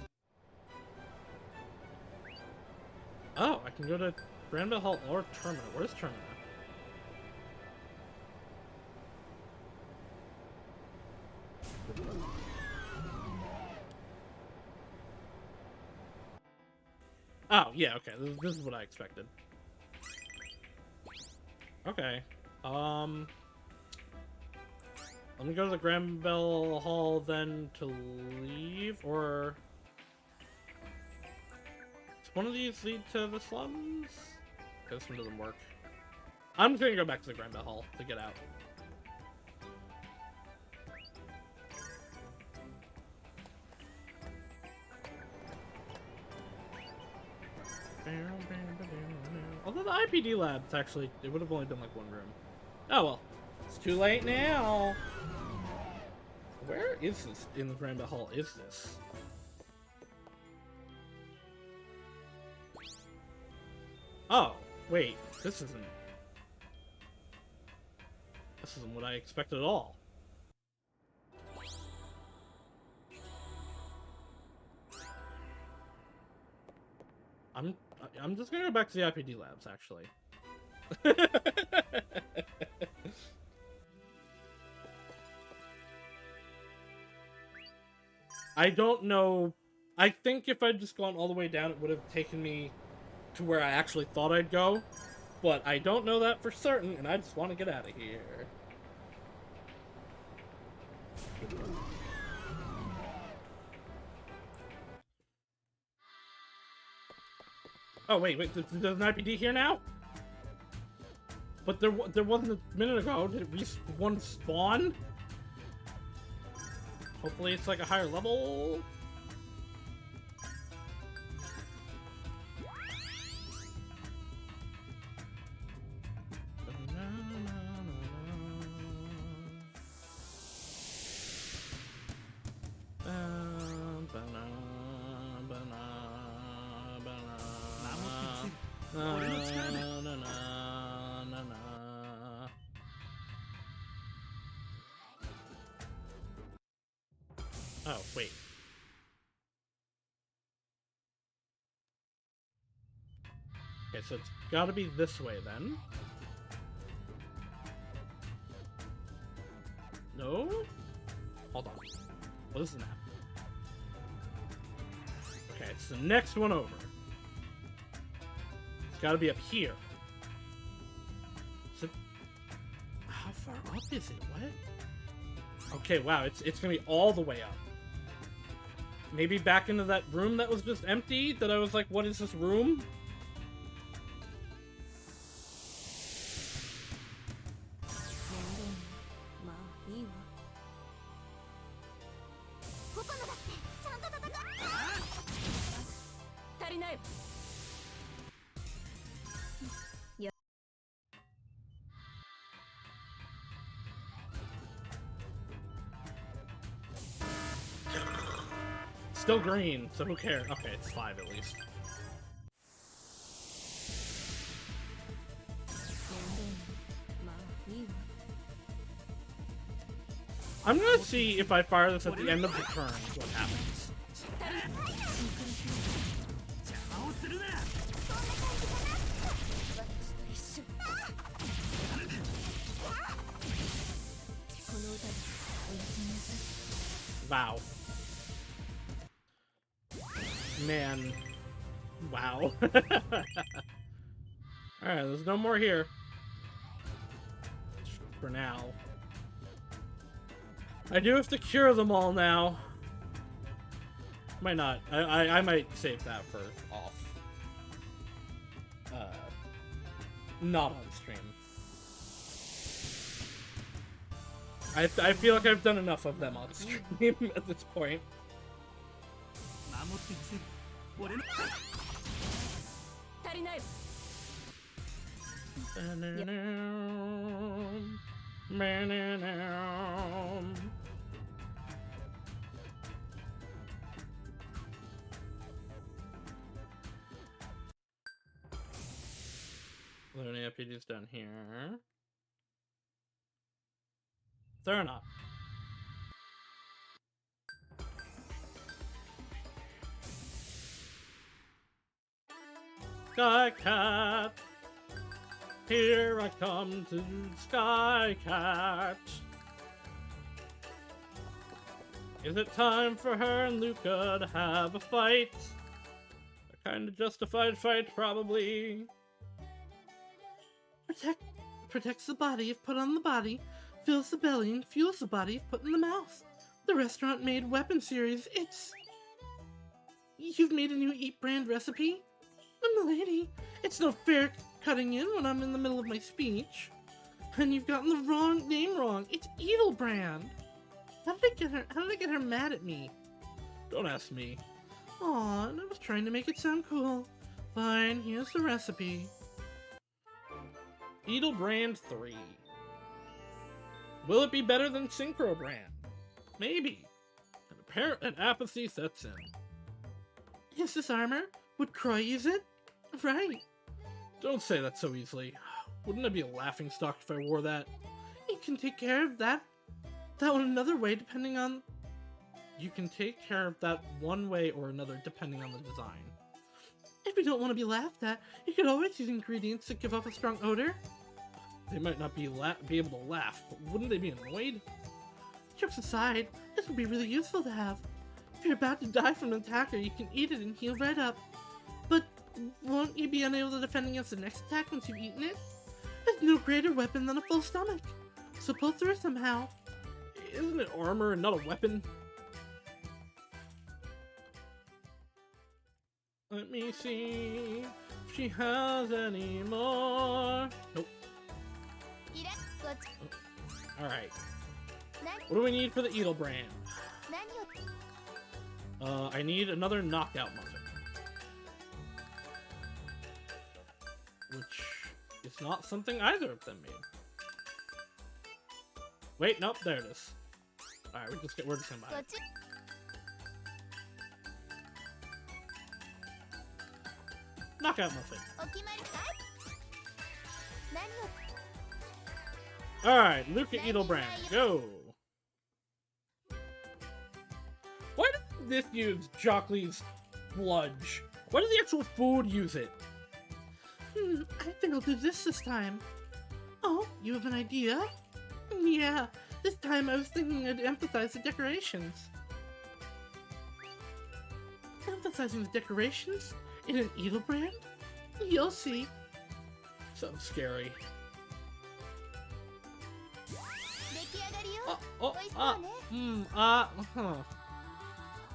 Oh, I can go to Granville Hall or Termina. Where's Termina? Oh, yeah, okay. This is what I expected. Okay. Let me go to the Granville Hall then to leave, or... Does one of these lead to the slums? Okay, this one doesn't work. I'm just gonna go back to the Granville Hall to get out. Although the IPD lab's actually, it would have only been like one room. Oh well. It's too late now. Where is this in the Granville Hall? Is this? Oh, wait. This isn't what I expected at all. I'm just gonna go back to the IPD labs, actually. I don't know. I think if I'd just gone all the way down, it would have taken me to where I actually thought I'd go. But I don't know that for certain, and I just want to get out of here. Oh, wait, there's an IPD here now? But there wasn't a minute ago. Did it one spawn? Hopefully it's like a higher level. Oh, wait. Okay, so it's gotta be this way then. No? Hold on. What is the map? Okay, it's the next one over. It's gotta be up here. So, how far up is it? What? Okay, wow, it's gonna be all the way up. Maybe back into that room that was just empty? That I was like, what is this room? Still green, so who cares? Okay, it's 5 at least. I'm gonna see if I fire this at the end of the turn, what happens. Wow. Man. Wow. Alright, there's no more here. For now. I do have to cure them all now. Might not. I might save that for off. Not on stream. I feel like I've done enough of them on stream at this point.
足りない。
Learning pages down here. Fair enough. Sky Cat, here I come to Sky Cat. Is it time for her and Luca to have a fight? A kind of justified fight, probably.
Protects the body if put on the body, fills the belly and fuels the body if put in the mouth. The restaurant-made weapon series, it's... You've made a new Eat brand recipe? Milady, it's no fair cutting in when I'm in the middle of my speech. And you've gotten the name wrong. It's Edelbrand. How did I get her mad at me?
Don't ask me.
Aw, and I was trying to make it sound cool. Fine, here's the recipe.
Edelbrand 3. Will it be better than Synchro Brand? Maybe. An apathy sets in.
Is this armor? Would Croy use it? Right.
Don't say that so easily. Wouldn't I be a laughingstock if I wore that?
You can take care of that one another way depending on...
You can take care of that one way or another depending on the design.
If you don't want to be laughed at, you could always use ingredients that give off a strong odor.
They might not be able to laugh, but wouldn't they be annoyed?
Jokes aside, this would be really useful to have. If you're about to die from an attacker, you can eat it and heal right up. But won't you be unable to defend against the next attack once you've eaten it? There's no greater weapon than a full stomach, so pull through somehow.
Isn't it armor and not a weapon? Let me see if she has any more. Nope. Oh. Alright. What do we need for the Edelbrand? I need another knockout muffin. Which is not something either of them made. Wait, nope, there it is. Alright, we're just gonna buy it. Knockout muffin. Alright, Luca Edelbrand, go! Why does this use Jockley's sludge? Why does the actual food use it?
I think I'll do this time. Oh, you have an idea? Yeah, this time I was thinking I'd emphasize the decorations. Emphasizing the decorations? In an Edelbrand? You'll see.
Sounds scary.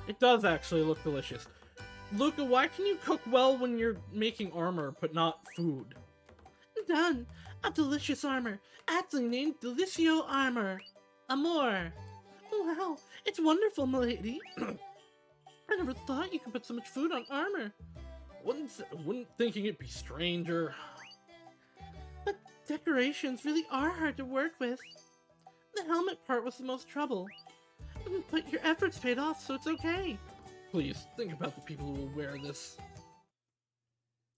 It does actually look delicious. Luca, why can you cook well when you're making armor, but not food?
Done. A delicious armor, aptly named Delicio Armor. Amor. Wow, it's wonderful, milady. I never thought you could put so much food on armor.
Wouldn't thinking it'd be stranger.
But decorations really are hard to work with. The helmet part was the most trouble. But your efforts paid off, so it's okay.
Please, think about the people who will wear this.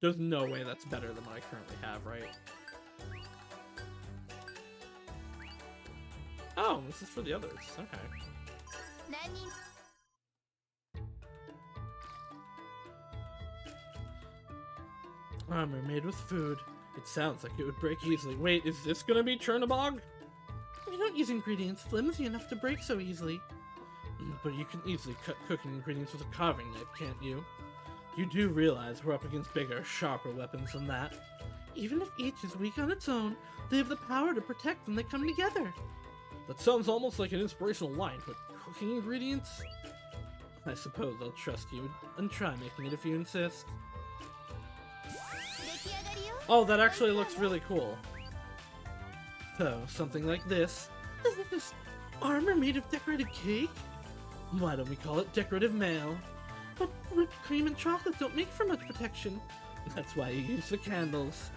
There's no way that's better than what I currently have, right? Oh, this is for the others. Okay. Armor made with food. It sounds like it would break easily. Wait, is this gonna be Chernobog?
You don't use ingredients flimsy enough to break so easily.
But you can easily cut cooking ingredients with a carving knife, can't you? You do realize we're up against bigger, sharper weapons than that.
Even if each is weak on its own, they have the power to protect when they come together.
That sounds almost like an inspirational line, but cooking ingredients? I suppose I'll trust you and try making it if you insist. Oh, that actually looks really cool. So, something like this.
Is this armor made of decorated cake?
Why don't we call it decorative mail?
But whipped cream and chocolate don't make for much protection. That's why you use the candles.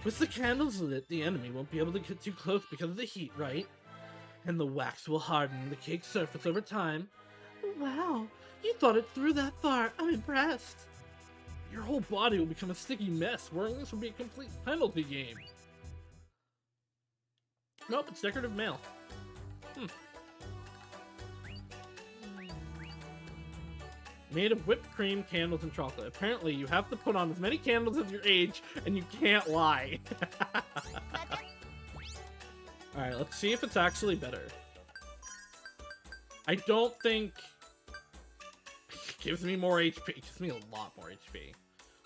With the candles lit, the enemy won't be able to get too close because of the heat, right? And the wax will harden the cake's surface over time. Wow, you thought it through that far. I'm impressed. Your whole body will become a sticky mess. Wearing this will be a complete penalty game. Nope, it's decorative mail. Made of whipped cream, candles, and chocolate. Apparently, you have to put on as many candles as your age, and you can't lie. Alright, let's see if it's actually better. I don't think... It gives me more HP. It gives me a lot more HP.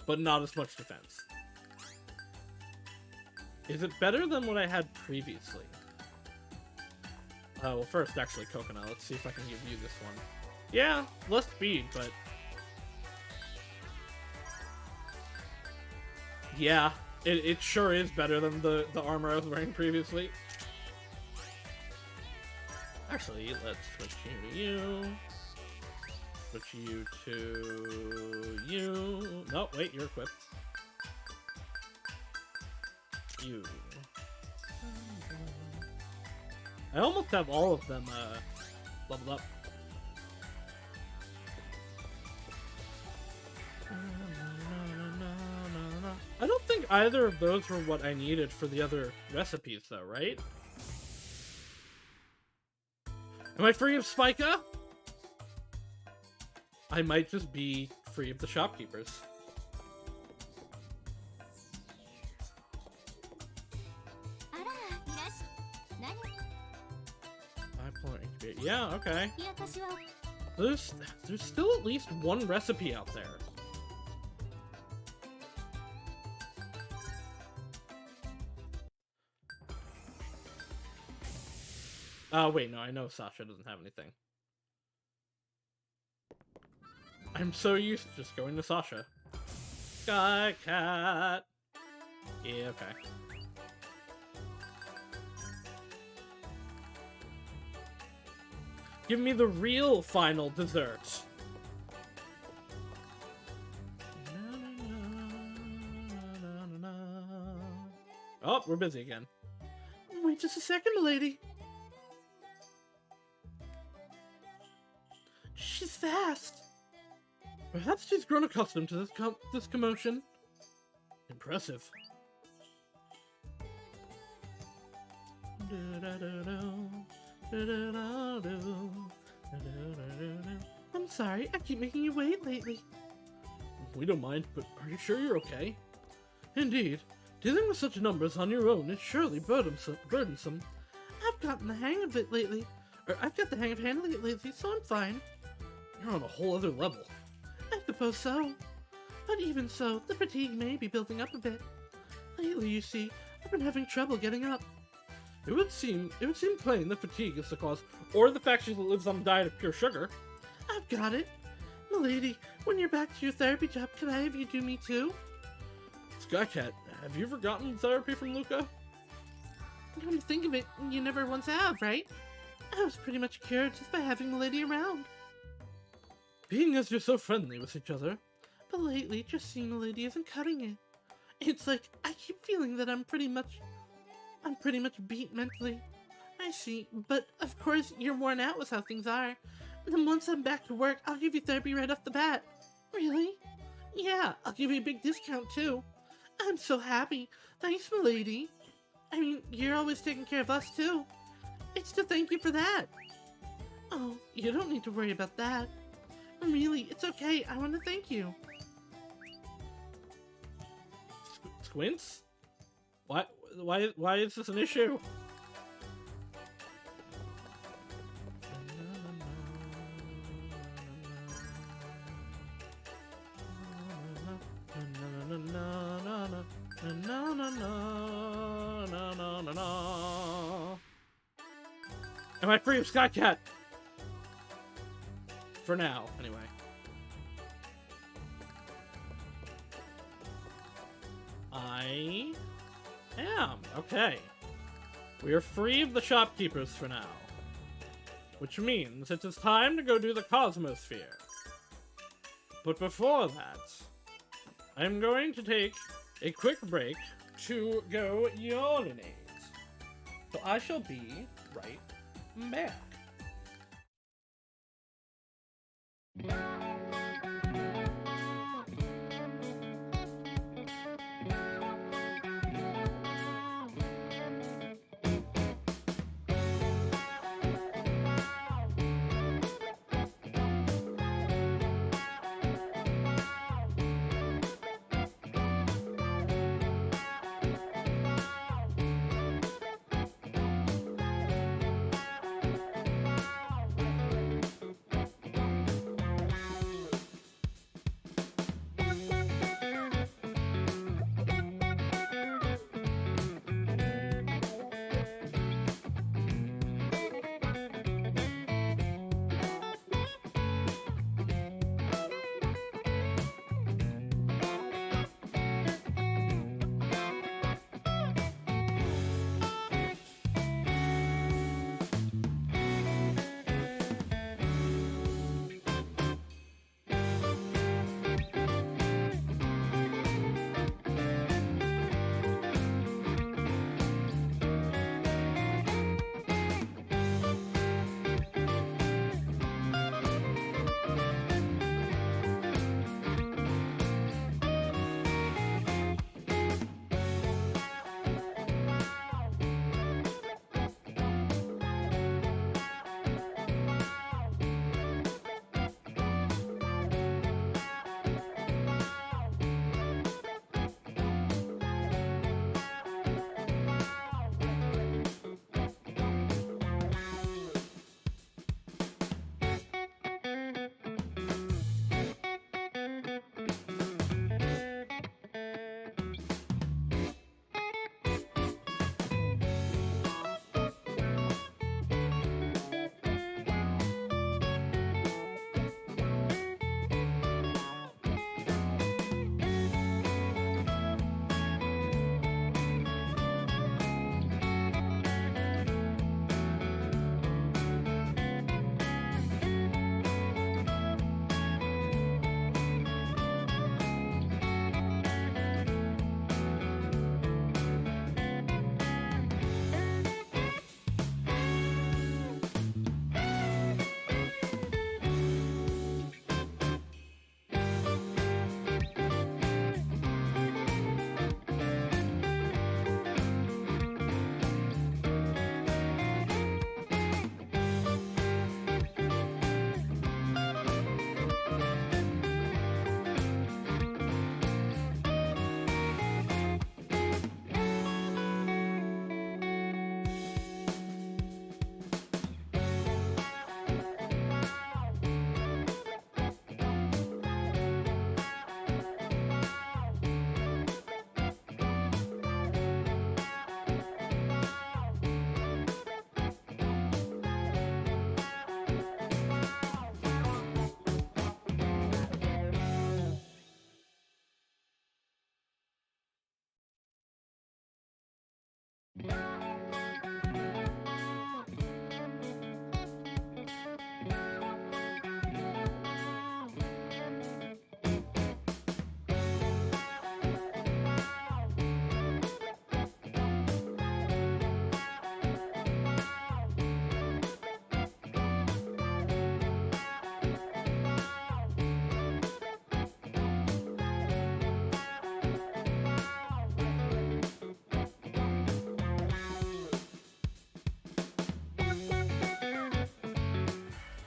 But not as much defense. Is it better than what I had previously? Well, first, actually, Coconut. Let's see if I can give you this one. Yeah, less speed, but... Yeah, it sure is better than the armor I was wearing previously. Actually, let's switch you to you. Switch you to you. No, wait, you're equipped. You. I almost have all of them leveled up. I don't think either of those were what I needed for the other recipes, though, right? Am I free of Spica? I might just be free of the shopkeepers. Yeah, okay. There's still at least one recipe out there. Wait, no, I know Sasha doesn't have anything. I'm so used to just going to Sasha. Sky Cat. Yeah, okay. Give me the real final dessert. Oh, we're busy again. Wait just a second, milady. She's fast. Perhaps she's grown accustomed to this commotion. Impressive. I'm sorry, I keep making you wait lately. We don't mind, but are you sure you're okay? Indeed. Dealing with such numbers on your own is surely burdensome. I've gotten the hang of it lately. Or I've got the hang of handling it lately, so I'm fine. You're on a whole other level. I suppose so. But even so, the fatigue may be building up a bit. Lately, you see, I've been having trouble getting up. It would seem plain that fatigue is the cause, or the fact she lives on a diet of pure sugar. I've got it. Milady, when you're back to your therapy job, can I have you do me too? Skycat, have you ever gotten therapy from Luca? Come to think of it, you never once have, right? I was pretty much cured just by having Milady around. Being as you're so friendly with each other, but lately just seeing Milady isn't cutting it. It's like I keep feeling that I'm pretty much beat mentally. I see, but of course you're worn out with how things are. Then once I'm back to work, I'll give you therapy right off the bat. Really? Yeah, I'll give you a big discount too. I'm so happy. Thanks, milady. I mean, you're always taking care of us too. It's to thank you for that. Oh, you don't need to worry about that. Really, it's okay. I want to thank you. Squints? Why is this an issue? Am I free of Skycat? For now, anyway. I am. Okay. We are free of the shopkeepers for now. Which means it is time to go do the Cosmosphere. But before that,
I'm going to take a quick break to go urinate. So I shall be right back.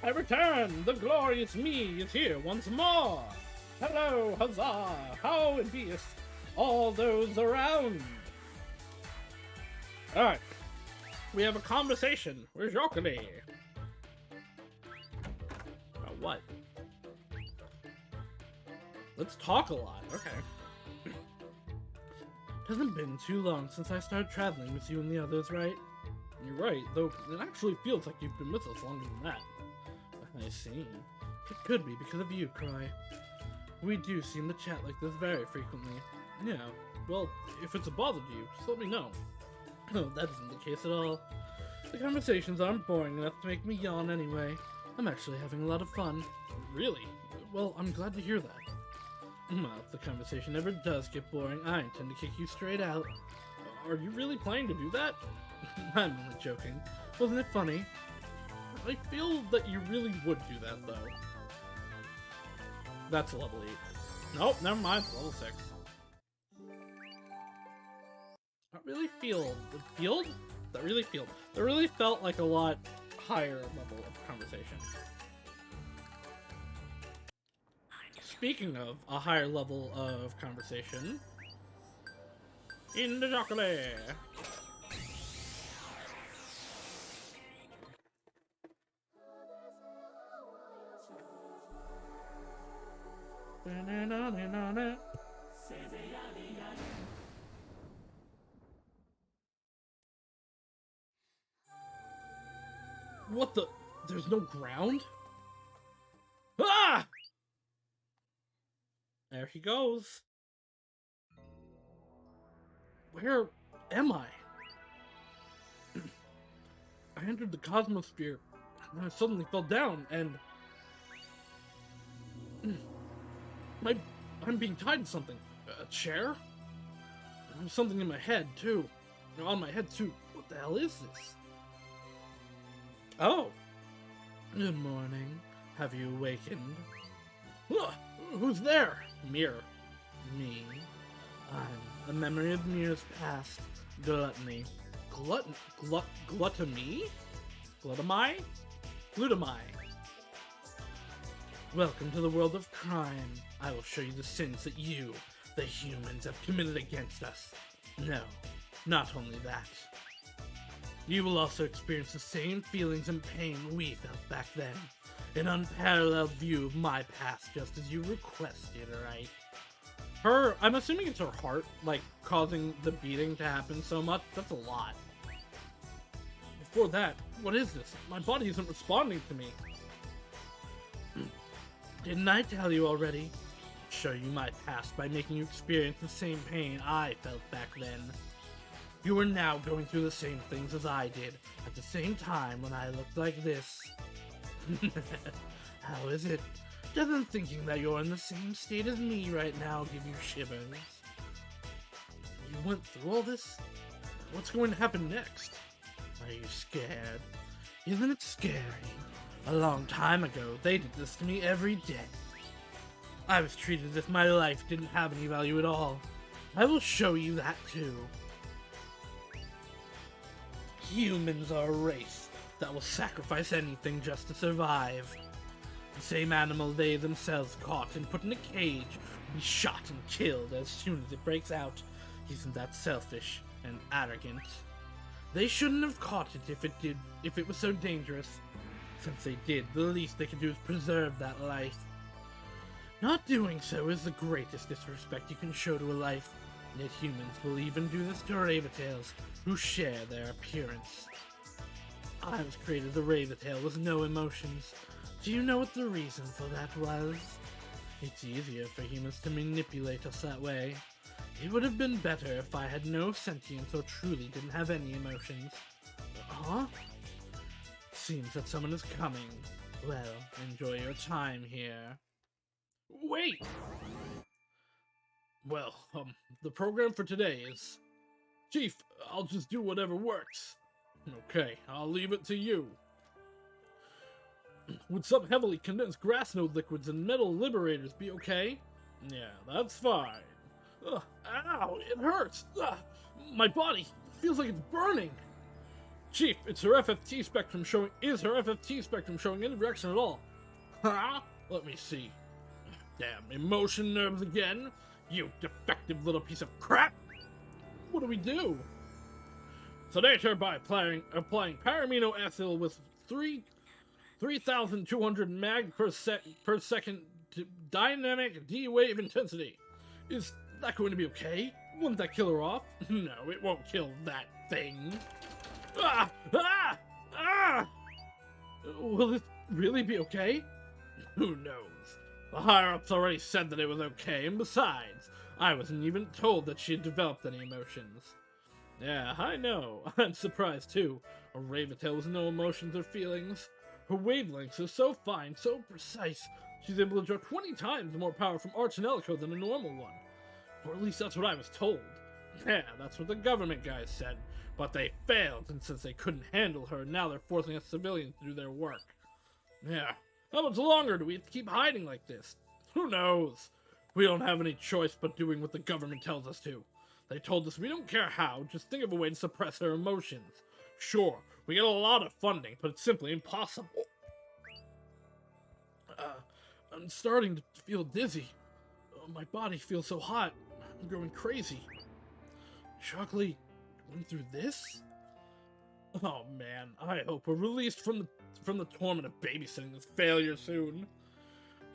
I return! The glorious me is here once more! Hello, huzzah! How it beest all those around! Alright. We have a conversation with Yokali. About what? Let's talk a lot, okay. It hasn't been too long since I started traveling with you and the others, right? You're right, though it actually feels like you've been with us longer than that. I see. It could be because of you, Cry. We do seem to chat like this very frequently. Yeah, well, if it's a bother to you, just let me know. No, that isn't the case at all. The conversations aren't boring enough to make me yawn anyway. I'm actually having a lot of fun. Really? Well, I'm glad to hear that.
Well, if the conversation ever does get boring, I intend to kick you straight out. Are you really planning to do that? I'm only joking. Wasn't it funny? I feel that you really would do that, though. That's level 8. Nope, never mind, it's level 6. I really feel... That really felt like a lot higher level of conversation. Speaking of a higher level of conversation... In the chocolate! What the? There's no ground? Ah! There he goes. Where am I? I entered the Cosmosphere, and I suddenly fell down, and... I'm being tied to something. A chair? There's something in my head, too. On my head, too. What the hell is this? Oh. Good morning. Have you awakened? Who's there? Mirror. Me. I'm a memory of Mirror's past. Gluttony. Gluttony? Glutamine? Glutamine. Welcome to the world of crime. I will show you the sins that you, the humans, have committed against us. No, not only that. You will also experience the same feelings and pain we felt back then. An unparalleled view of my past, just as you requested, right? I'm assuming it's her heart, like, causing the beating to happen so much. That's a lot. Before that, what is this? My body isn't responding to me. Didn't I tell you already? I'll show you my past by making you experience the same pain I felt back then. You are now going through the same things as I did, at the same time when I looked like this. How is it? Doesn't thinking that you're in the same state as me right now give you shivers? You went through all this? What's going to happen next? Are you scared? Isn't it scary? A long time ago, they did this to me every day. I was treated as if my life didn't have any value at all. I will show you that too. Humans are a race that will sacrifice anything just to survive. The same animal they themselves caught and put in a cage will be shot and killed as soon as it breaks out. Isn't that selfish and arrogant? They shouldn't have caught it if it was so dangerous. Since they did, the least they could do is preserve that life. Not doing so is the greatest disrespect you can show to a life. Yet humans will even do this to Raventails, who share their appearance. I was created as a Raventail with no emotions. Do you know what the reason for that was? It's easier for humans to manipulate us that way. It would have been better if I had no sentience or truly didn't have any emotions. Huh? Seems that someone is coming. Well, enjoy your time here. Wait! Well, the program for today is... Chief, I'll just do whatever works. Okay, I'll leave it to you. Would some heavily condensed grass node liquids and metal liberators be okay? Yeah, that's fine. Ugh, ow, it hurts! Ugh, my body feels like it's burning! Chief, is her FFT spectrum showing any reaction at all? Huh? Let me see. Damn, emotion nerves again? You defective little piece of crap! What do we do? Sedator by applying paramino acid with 3,200 mag per second dynamic D-wave intensity. Is that going to be okay? Wouldn't that kill her off? No, it won't kill that thing. Ah! Ah! Ah! Will this really be okay? Who knows? The higher-ups already said that it was okay, and besides, I wasn't even told that she had developed any emotions. Yeah, I know. I'm surprised too. A Raventail with no emotions or feelings. Her wavelengths are so fine, so precise.
She's able to draw 20 times more power from Ar Tonelico than a normal one. Or at least that's what I was told. Yeah, that's what the government guys said. But they failed, and since they couldn't handle her, now they're forcing us civilians to do their work. Yeah, how much longer do we have to keep hiding like this? Who knows? We don't have any choice but doing what the government tells us to. They told us we don't care how, just think of a way to suppress our emotions. Sure, we get a lot of funding, but it's simply impossible. I'm starting to feel dizzy. My body feels so hot. I'm going crazy. Shockley went through this? Oh man, I hope we're released from the torment of babysitting this failure soon.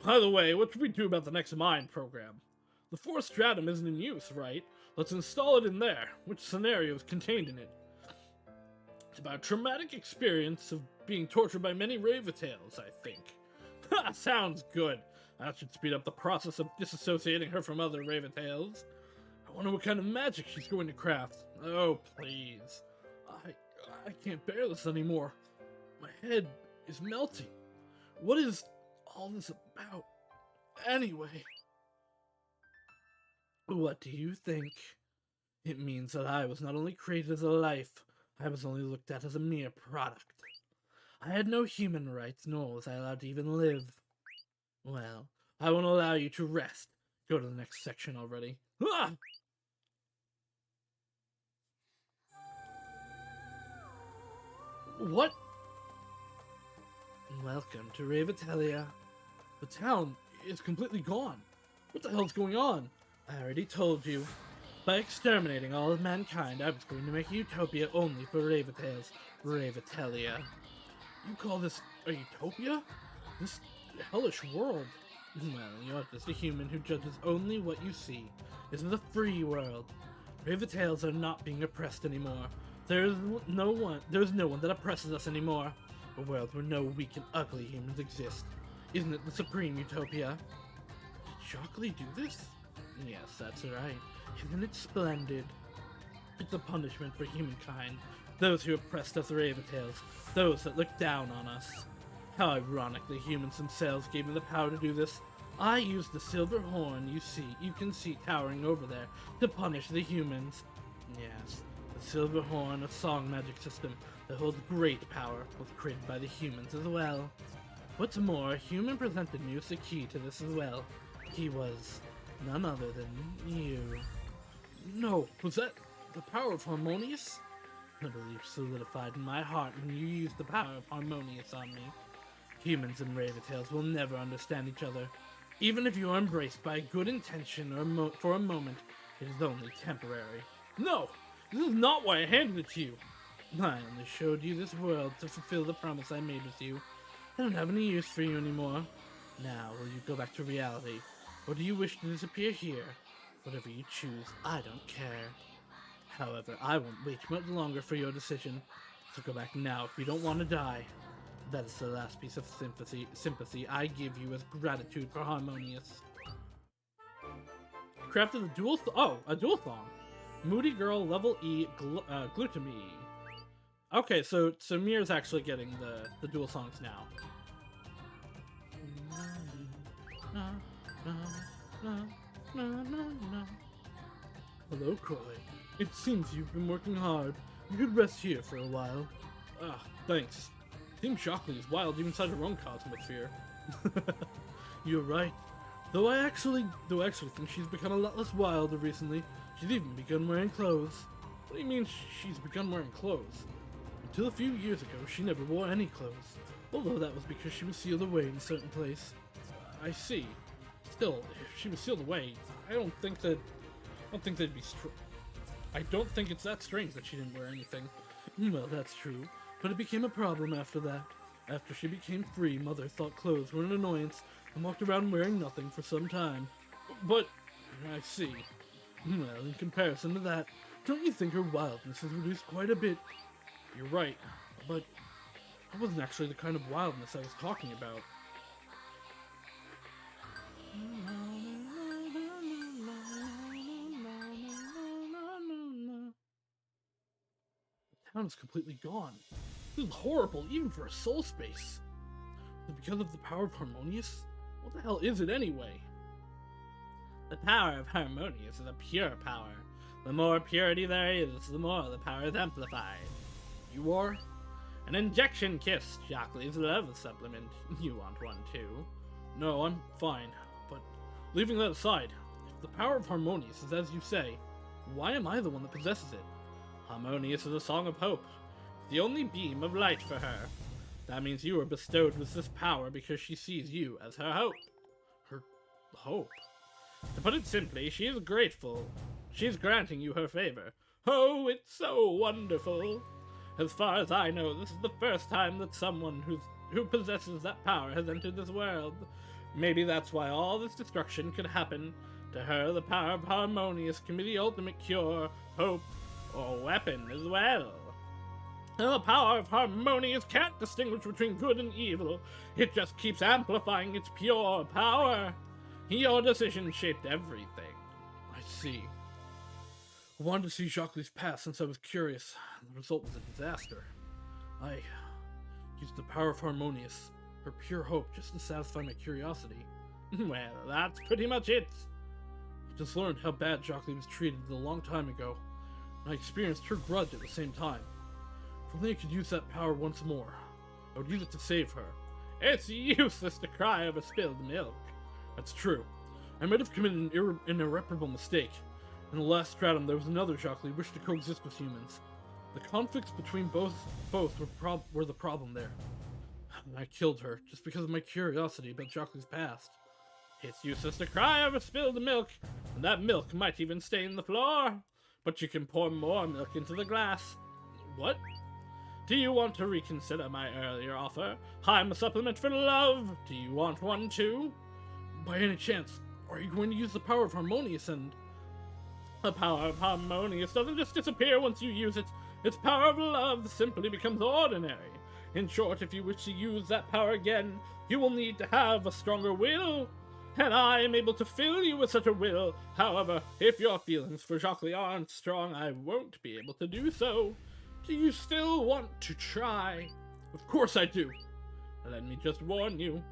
By the way, what should we do about the next mine program? The fourth stratum isn't in use, right? Let's install it in there. Which scenario is contained in it? It's about a traumatic experience of being tortured by many Raventails, I think. Ha! Sounds good. That should speed up the process of disassociating her from other Raventails. I wonder what kind of magic she's going to craft. Oh, please. I can't bear this anymore. My head is melting. What is all this about, anyway? What do you think? It means that I was not only created as a life, I was only looked at as a mere product. I had no human rights, nor was I allowed to even live. Well, I won't allow you to rest. Go to the next section already. Ah! What? Welcome to Raventalia. The town is completely gone. What the hell's going on? I already told you. By exterminating all of mankind, I was going to make a utopia only for Raventails. Raventalia. You call this a utopia? This hellish world? Well, you're just a human who judges only what you see. This is a free world. Raventails are not being oppressed anymore. There's no one that oppresses us anymore. A world where no weak and ugly humans exist. Isn't it the supreme utopia? Did Shockley do this? Yes, that's right. Isn't it splendid? It's a punishment for humankind. Those who oppressed us Raventails. Those that looked down on us. How ironic the humans themselves gave me the power to do this. I used the silver horn you can see towering over there to punish the humans. Yes, the silver horn, a song magic system that holds great power, was created by the humans as well. What's more, a human presented me with the key to this as well. He was none other than you. No, was that the power of Harmonious? I believe solidified in my heart when you used the power of Harmonious on me. Humans and Raventails will never understand each other. Even if you are embraced by a good intention or for a moment, it is only temporary. No! This is not why I handed it to you! I only showed you this world to fulfill the promise I made with you. I don't have any use for you anymore. Now, will you go back to reality? Or do you wish to disappear here? Whatever you choose, I don't care. However, I won't wait much longer for your decision. So go back now if you don't want to die. That is the last piece of sympathy I give you as gratitude for Harmonious. Crafted a dual song. Moody Girl level E Glutamine. Okay, so Mir's actually getting the dual songs now. Hello, Croy. It seems you've been working hard. You could rest here for a while. Ah, thanks. Team Shockley is wild even inside her own cosmosphere. You're right. Though I actually think she's become a lot less wild recently. She's even begun wearing clothes. What do you mean she's begun wearing clothes? Until a few years ago, she never wore any clothes. Although that was because she was sealed away in a certain place. I see. Still, if she was sealed away, I don't think they'd be I don't think it's that strange that she didn't wear anything. Well, that's true. But it became a problem after that. After she became free, Mother thought clothes were an annoyance and walked around wearing nothing for some time. But, I see. Well, in comparison to that, don't you think her wildness has reduced quite a bit? You're right, but that wasn't actually the kind of wildness I was talking about. The town is completely gone. This is horrible, even for a soul space. Is it because of the power of Harmonious? What the hell is it anyway? The power of Harmonious is a pure power. The more purity there is, the more the power is amplified. You are? An injection kiss, Shockley's love supplement. You want one too? No, I'm fine. But leaving that aside, if the power of Harmonious is as you say, why am I the one that possesses it? Harmonious is a song of hope, the only beam of light for her. That means you are bestowed with this power because she sees you as her hope. Her hope? To put it simply, she is grateful. She's granting you her favor. Oh, it's so wonderful. As far as I know, this is the first time that someone who possesses that power has entered this world. Maybe that's why all this destruction could happen. To her, the power of Harmonious can be the ultimate cure, hope, or weapon as well. And the power of Harmonious can't distinguish between good and evil. It just keeps amplifying its pure power. Your decision shaped everything. I see. I wanted to see Jacques' past since I was curious. The result was a disaster. I used the power of Harmonious, her pure hope, just to satisfy my curiosity. Well, that's pretty much it. I just learned how bad Jacques was treated a long time ago, and I experienced her grudge at the same time. If only I could use that power once more, I would use it to save her. It's useless to cry over spilled milk. That's true. I might have committed an irreparable mistake. In the last stratum, there was another Jacques who wished to coexist with humans. The conflicts between both were the problem there. And I killed her, just because of my curiosity about Jacques' past. It's useless to cry over spilled milk, and that milk might even stain the floor. But you can pour more milk into the glass. What? Do you want to reconsider my earlier offer? I'm a supplement for love. Do you want one too? By any chance, are you going to use the power of Harmonious and... The power of Harmonious doesn't just disappear once you use it. Its power of love simply becomes ordinary. In short, if you wish to use that power again, you will need to have a stronger will. And I am able to fill you with such a will. However, if your feelings for Jacques aren't strong, I won't be able to do so. Do you still want to try? Of course I do. Let me just warn you.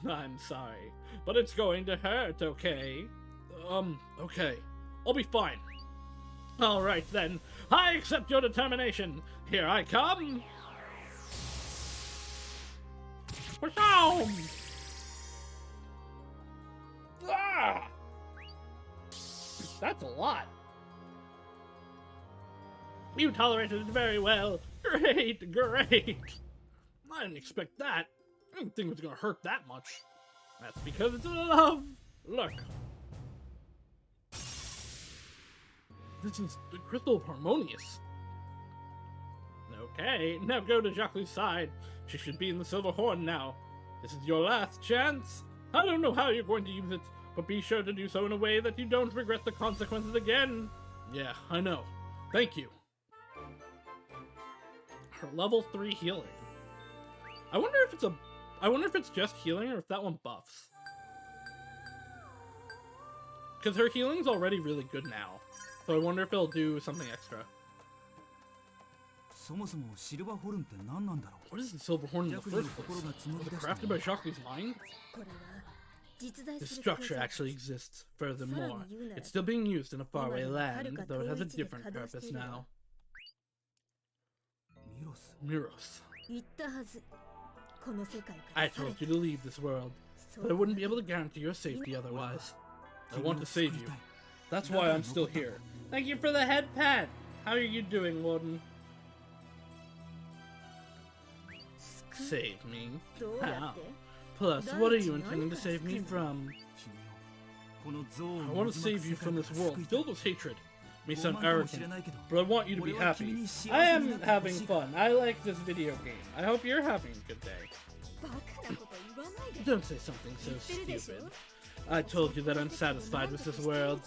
I'm sorry, but it's going to hurt, okay? Okay. I'll be fine. Alright then, I accept your determination. Here I come. Washam! Ah! That's a lot. You tolerated it very well. Great, great. I didn't expect that. I didn't think it was gonna hurt that much. That's because it's love. Look. This is the Crystal of Harmonious. Okay, now go to Jacques' side. She should be in the Silver Horn now. This is your last chance. I don't know how you're going to use it, but be sure to do so in a way that you don't regret the consequences again. Yeah, I know. Thank you. Her level 3 healing. I wonder if it's just healing or if that one buffs. Because her healing's already really good now. So I wonder if it'll do something extra. What is the Silver Horn in the first place? Was it crafted by Jacques' mind? The structure actually exists. Furthermore, it's still being used in a faraway land, though it has a different purpose now. Miros. I told you to leave this world, but I wouldn't be able to guarantee your safety otherwise. I want to save you. That's why I'm still here. Thank you for the head pat. How are you doing, Warden? Save me? How? Plus, what are you intending to save me from? I want to save you from this world filled with hatred. It may sound arrogant, but I want you to be happy. I am having fun. I like this video game. I hope you're having a good day. Don't say something so stupid. I told you that I'm satisfied with this world.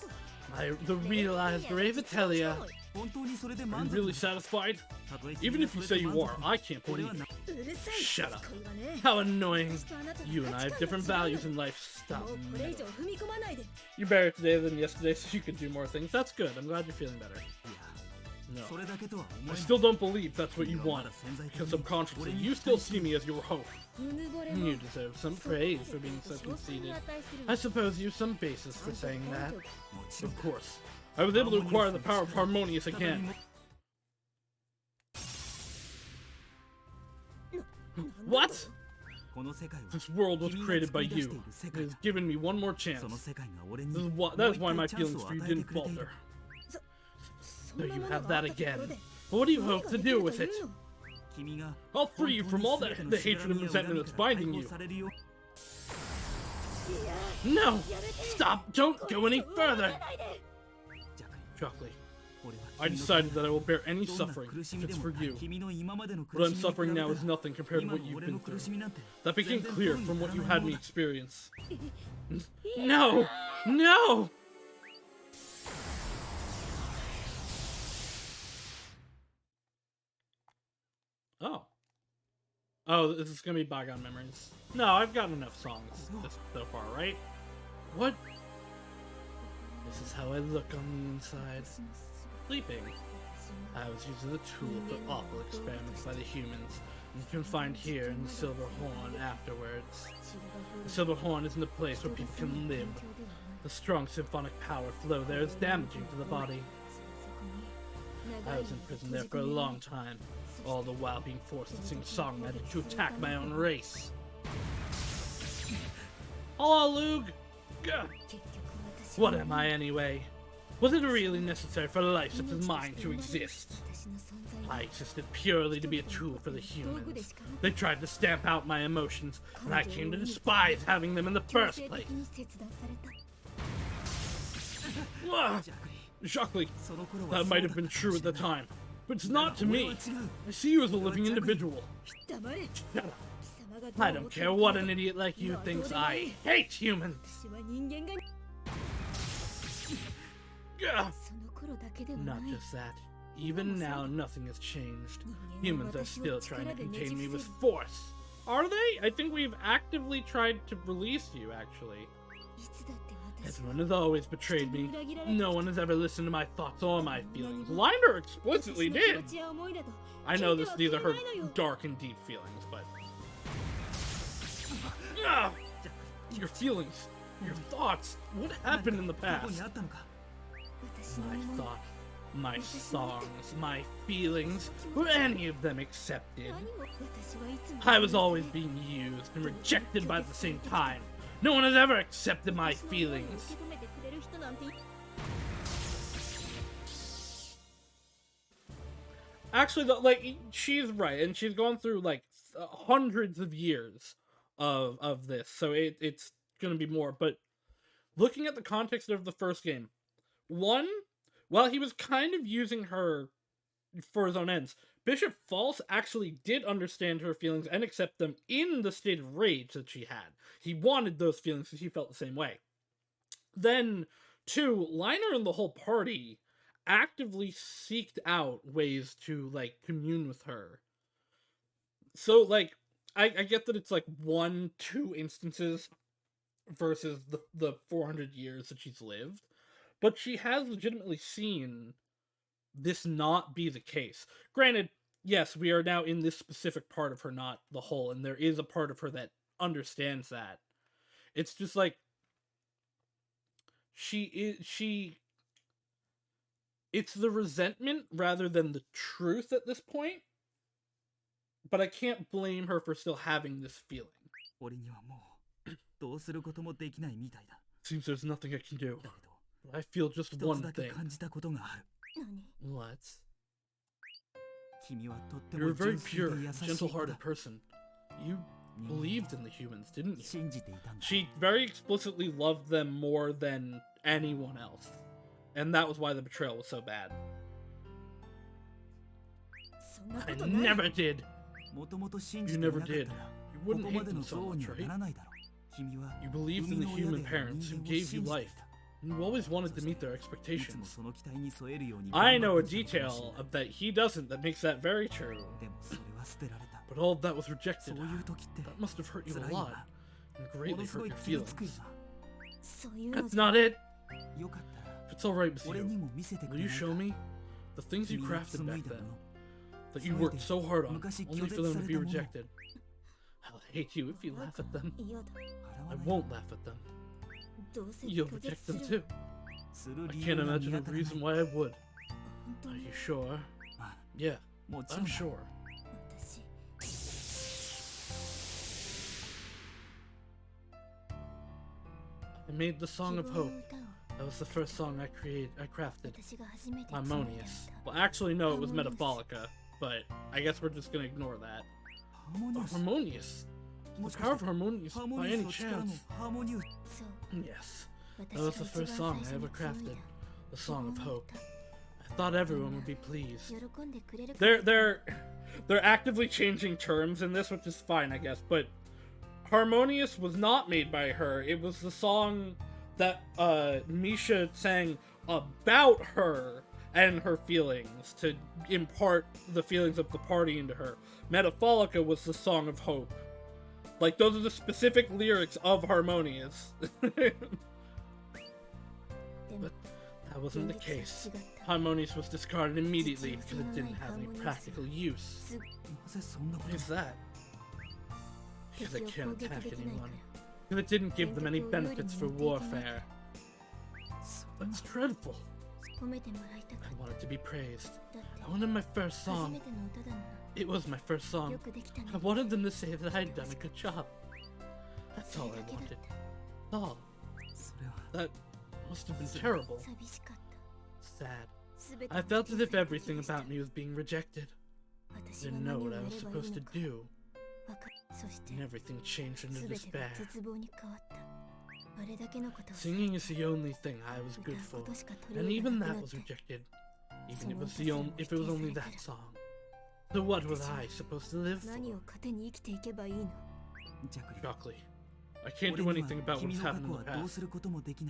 The realized Ravatelia. Are you really satisfied? Even if you say you are, I can't believe it. Shut up. How annoying. You and I have different values in life. Stop. You're better today than yesterday, so you can do more things. That's good. I'm glad you're feeling better. No.
それだけとは思え
I
ない
still don't believe that's what you
君はま
want.
だ潜在的
Because
に
subconsciously,
俺に
you
期
still
待して
see me as your hope.
うぬぼれ
You
も
deserve some praise for being so conceited. I suppose you've some basis for saying that.
もちろん
Of course. I was able to acquire the power of Harmonious
再び
again.
も
What?
この世界は
This world was
君が
created by
作り出して
you.
いる世
It
界
has
だ
given me one more chance.
その世界が俺
This
に
is
も
why,
う
that
一
is why
回
my
チャンス
feelings
を
for you
与えて
didn't
くれてい
falter.
る
そ
So
んな
you
もの
have
があ
that
ったとこ
again.
ろで
But what do you
何
hope
が
to
できる
do
と
with
いう
it?
の
君が
I'll free you
本
from
当
all
に全て
the
の
hatred
しがら
and
みや
resentment
恨み
that's
から解
binding
放
you.
されるよ
No! Stop! Don't go any further!
ジャクリ
Shockley,
俺は
I
君の
decided that I will bear any
どんな
suffering
苦し
if
みで
it's
も
for
ない
you.
君の今までの苦
What
し
I'm
みに比
suffering
べ
now
た
is
ら
nothing compared to
今
what
の
you've
俺
been
の苦
through.
しみなんて
That
全
became
然
clear
苦に
from
な
what
ら
you
ない
had
も
me
のだ
experience. No! No! Oh. Oh, this is gonna be bygone memories. No, I've got enough songs so far, right? What? This is how I look on the inside. Sleeping. I was used as a tool for awful experiments by the humans, and confined here in the Silver Horn afterwards. The Silver Horn isn't a place where people can live. The strong symphonic power flow there is damaging to the body. I was in prison there for a long time, all the while being forced to sing song magic to attack my own race. Hello, Lug! Gah. What am I anyway? Was it really necessary for life such as mine to exist? I existed purely to be a tool for the humans. They tried to stamp out my emotions, and I came to despise having them in the first place. Ah,
ジャクリ
Shockley,
その頃は
that
そう
might
だ
have
った
been
かも
true
し
at
れ
the
ない
time, but it's
だが
not to
俺
me.
は違う
I see you as a living individual.
黙れ
Shut up.
貴様が
I don't care what an idiot like you thinks. I hate humans.
私は人間が
Gah.
その頃だけではな
Not
い
just that. Even now, nothing has changed. Humans are still trying to contain me with force. Are they? I think we've actively tried to release you, actually.
いつだって私
Everyone has always betrayed me. No one has ever listened to my thoughts or my feelings. Liner explicitly
私の気
did.
持ちや思いなど
I know
聞い
this;
て
these
は
are her
くれないのよ
dark and deep feelings, but ah, your feelings, your thoughts. What happened in the
過去に
past?
あったのか
私の
My
思い
thought, my songs, my feelings. Were any of them accepted?
何も私はいつも
I was always being used and rejected by the same time. No one has ever accepted my
私の思いを
feelings.
受け止めてくれる人なんてい
Actually, though, like, she's right, and she's gone through like hundreds of years of this, so it's gonna be more. But looking at the context of the first game, one, while he was kind of using her for his own ends, Bishop False actually did understand her feelings and accept them in the state of rage that she had. He wanted those feelings because he felt the same way. Then, two, Liner and the whole party actively seeked out ways to, like, commune with her. So, like, I get that it's, like, 1-2 instances versus the 400 years that she's lived, but she has legitimately seen this not be the case. Granted, yes, we are now in this specific part of her, not the whole, and there is a part of her that understands that. It's just, like, it's the resentment rather than the truth at this point. But I can't blame her for still having this feeling.
俺にはもうどうすることもできないみたいだ
Seems there's nothing I can do.
だけど
But I feel just
一つ
one
だけ
thing.
感じたことがある
What?
君はとって
You're a
も
very
純粋
pure,
で優しい子
gentle-hearted
だ
person. You believed in the humans, didn't you?
信じていたんだ
She very explicitly loved them more than anyone else. And that was why the betrayal was so bad.
そんなこ
I
とない
never did.
もともと信じ
You
ていな
never
かったら
did. You
こ
wouldn't
こ
hate
まで
them
の
so
憎悪
much,
にはな
right?
らないだろう君は
You believed in
生み
the
の親
human
である
parents
人
who
間を
gave
信
you
じてい
life.
た
You always wanted to meet their
いつも
expectations.
その期待に添えるように
I
頑
know
張
a
ってきたかもしれ
detail
ない
that he doesn't that makes that very true.
でもそれは捨てられた
But all of that was
そ
rejected.
ういう時って
That must have hurt you
辛
a
いよ
lot
な
and
も
greatly
のす
hurt
ごい
your
傷つくよ
feelings.
な
そういうの
That's
じゃ
not it.
よかったら
If it's alright with
俺
you,
にも見せてく
will
れ
you
ない
show
か
me? The things you crafted back then, that you worked so hard on, only for them to be rejected. I'll hate you if you laugh at them. I won't laugh at them. You'll reject them too. I can't imagine a reason why I would. Are you sure? Yeah, I'm sure. I made the Song of Hope. That was the first song I crafted. Harmonious. Well, actually, no, it was Metapholica, but I guess we're just gonna ignore that. Oh, Harmonious. The power of Harmonious by any chance. Yes, that was the first song I ever crafted. The Song of Hope. I thought everyone would be pleased. They're actively changing terms in this, which is fine, I guess, but Harmonious was not made by her. It was the song that Misha sang about her and her feelings to impart the feelings of the party into her. Metapholica was the Song of Hope. Like, those are the specific lyrics of Harmonious. But that wasn't the case. Harmonious was discarded immediately because it didn't have any practical use. Why is that? Because it can't attack anyone. Because it didn't give them any benefits for warfare. That's dreadful. I wanted to be praised. I wanted my first song. It was my first song. I wanted them to say that I had done a good job. That's all I wanted. All. That must have been terrible. Sad. I felt as if everything about me was being rejected. I didn't know what I was supposed to do. And everything changed into despair. Singing is the only thing I was good for, and even that was rejected. Even if it was only that song. So what was I supposed to live for? Shockley, I can't do anything about what's happened in the past,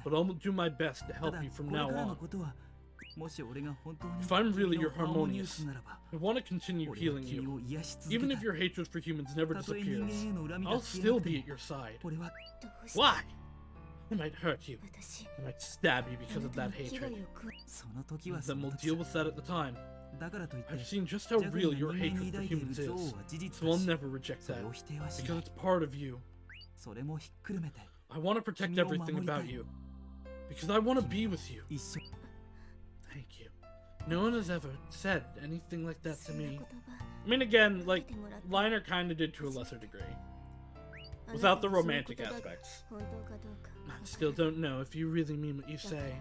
but I'll do my best to help you from now on. If I'm really your Harmonious, I want to continue healing you. Even if your hatred for humans never disappears, I'll still be at your side. Why? I might hurt you. I might stab you because of that hatred. Then we'll deal with that at the time. I've seen just how real your hatred for humans is, so I'll never reject that, because it's part of you. I want to protect everything about you, because I want to be with you. Thank you. No one has ever said anything like that to me. I mean, again, like, Liner kinda did to a lesser degree. Without the romantic aspects. I still don't know if you really mean what you say,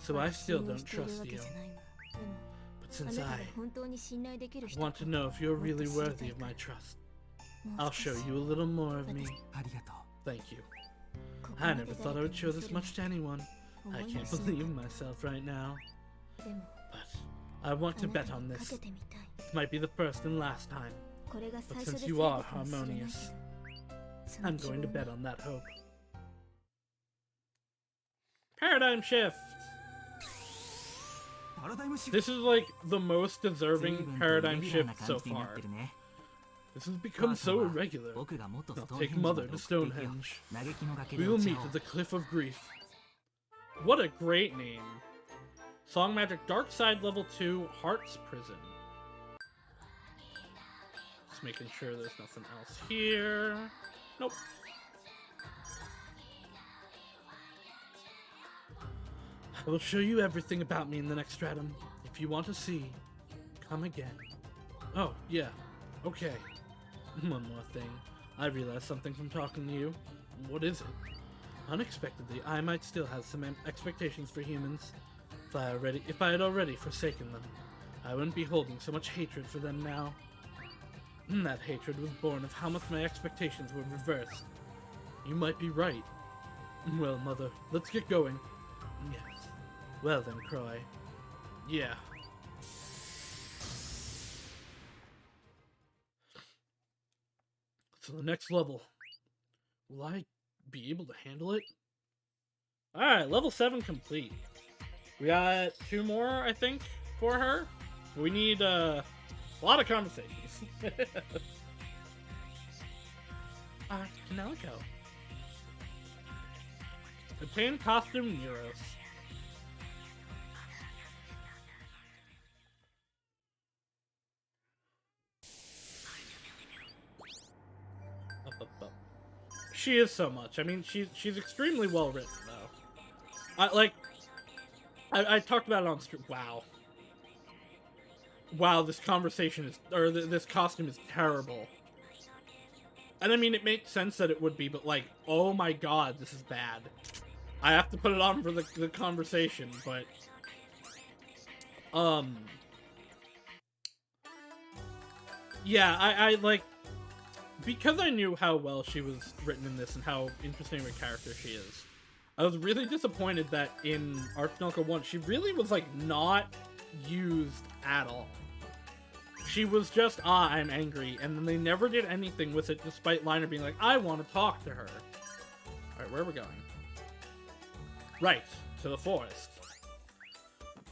so I still don't trust you. But since I want to know if you're really worthy of my trust, I'll show you a little more of me. Thank you. I never thought I would show this much to anyone. I can't believe myself right now. But I want to bet on this. This might be the first and last time. But since you are Harmonious, I'm going to bet on that hope. Paradigm shift! This is like the most deserving paradigm shift so far. This has become so irregular. I'll take Mother to Stonehenge. We will meet at the Cliff of Grief. What a great name. Song Magic Dark Side Level 2 Heart's Prison. Just making sure there's nothing else here. Nope. I will show you everything about me in the next stratum. If you want to see, come again. Oh, yeah. Okay. One more thing. I realized something from talking to you. What is it? Unexpectedly, I might still have some expectations for humans. If I had already forsaken them, I wouldn't be holding so much hatred for them now. That hatred was born of how much my expectations were reversed. You might be right. Well, Mother, let's get going. Yes. Well then, Croy. Yeah. So the next level. Will I be able to handle it? Alright, level 7 complete. We got 2 more, I think, for her. We need a lot of conversations. Ar Tonelico. Obtain costume Neuros. She is so much. I mean, she's extremely well written, though. I talked about it on stream. Wow. Wow, this conversation is, or this costume is terrible. And I mean, it makes sense that it would be, but like, oh my god, this is bad. I have to put it on for the conversation, but... Yeah, I like... Because I knew how well she was written in this and how interesting of a character she is, I was really disappointed that in Ar Tonelico 1, she really was, like, not used at all. She was just, I'm angry, and then they never did anything with it, despite Liner being like, I want to talk to her. Alright, where are we going? Right, to the forest.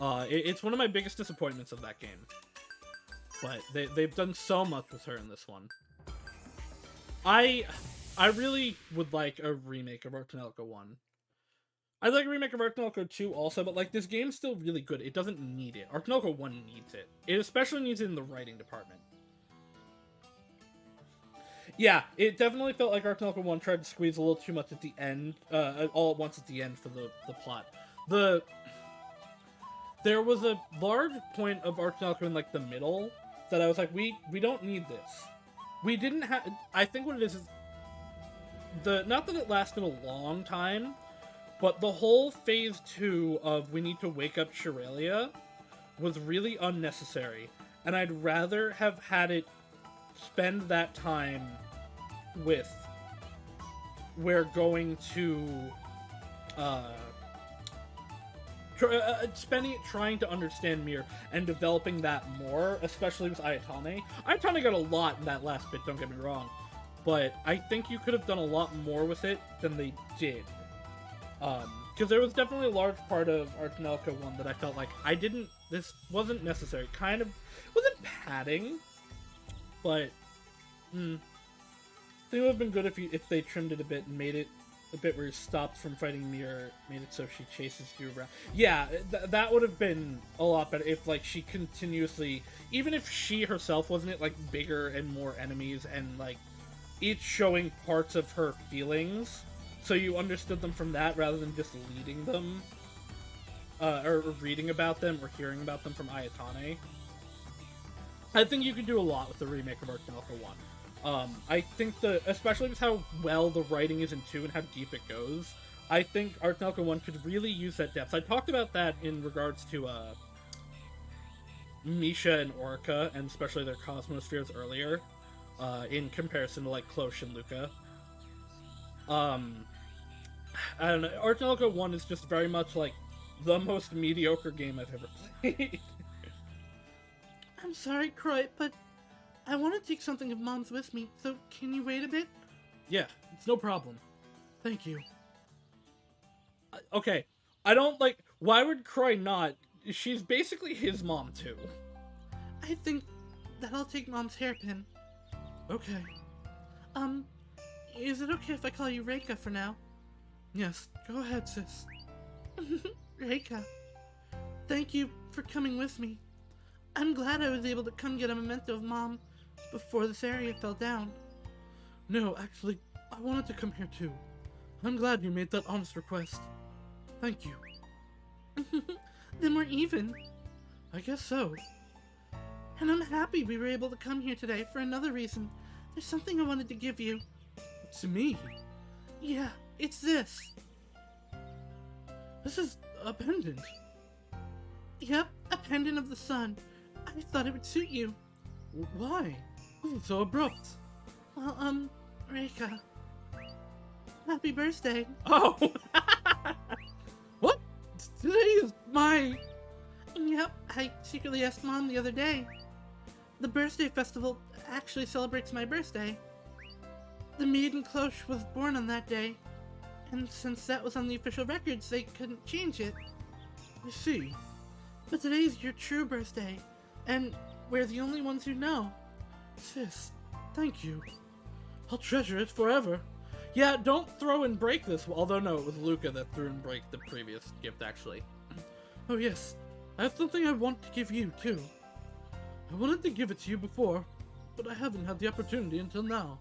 It's one of my biggest disappointments of that game. But they've done so much with her in this one. I really would like a remake of Ar Tonelico 1. I'd like a remake of Ar Tonelico 2 also, but like, this game's still really good. It doesn't need it. Ar Tonelico 1 needs it. It especially needs it in the writing department. Yeah, it definitely felt like Ar Tonelico 1 tried to squeeze a little too much at the end, all at once at the end for the plot. There was a large point of Ar Tonelico in like the middle that I was like, we don't need this. We didn't have, I think what it is not that it lasted a long time, but the whole phase 2 of we need to wake up Shiralia was really unnecessary. And I'd rather have had it spend that time with we're going to spending it trying to understand Mir and developing that more, especially with Ayatane. Ayatane got a lot in that last bit, don't get me wrong, but I think you could have done a lot more with it than they did. Because there was definitely a large part of Ar Tonelico 1 that I felt like this wasn't necessary. Kind of, wasn't padding, but, I think it would have been good if they trimmed it a bit and made it a bit where you stopped from fighting Mir, made it so she chases you around. Yeah, that would have been a lot better if, like, she continuously, even if she herself wasn't it, like, bigger and more enemies, and, like, each showing parts of her feelings, so you understood them from that rather than just leading them, or reading about them or hearing about them from Ayatane. I think you could do a lot with the remake of Ar Tonelico 1. I think especially with how well the writing is in 2 and how deep it goes, I think Ar Tonelico 1 could really use that depth. I talked about that in regards to, Misha and Orica, and especially their Cosmospheres earlier, in comparison to, like, Cloche and Luca. I don't know, Ar Tonelico 1 is just very much, like, the most mediocre game I've ever played.
I'm sorry, Croy, but I want to take something of Mom's with me, so can you wait a bit?
Yeah, it's no problem.
Thank you.
Okay, I don't, like, why would Croy not? She's basically his mom, too.
I think that I'll take Mom's hairpin.
Okay.
Is it okay if I call you Reika for now?
Yes, go ahead, sis.
Reika, thank you for coming with me. I'm glad I was able to come get a memento of Mom before this area fell down.
No, actually, I wanted to come here too. I'm glad you made that honest request. Thank you.
Then we're even.
I guess so.
And I'm happy we were able to come here today for another reason. There's something I wanted to give you.
To me?
Yeah, it's this.
This is a pendant.
Yep, a pendant of the sun. I thought it would suit you.
Why? This is so abrupt.
Well, Reika. Happy birthday.
Oh! What? Today is my...
Yep, I secretly asked Mom the other day. The birthday festival actually celebrates my birthday. The maiden Cloche was born on that day, and since that was on the official records, they couldn't change it.
I see.
But today's your true birthday, and we're the only ones who know.
Sis, thank you. I'll treasure it forever. Yeah, don't throw and break this. Although, no, it was Luca that threw and break the previous gift, actually. Oh, yes. I have something I want to give you, too. I wanted to give it to you before, but I haven't had the opportunity until now.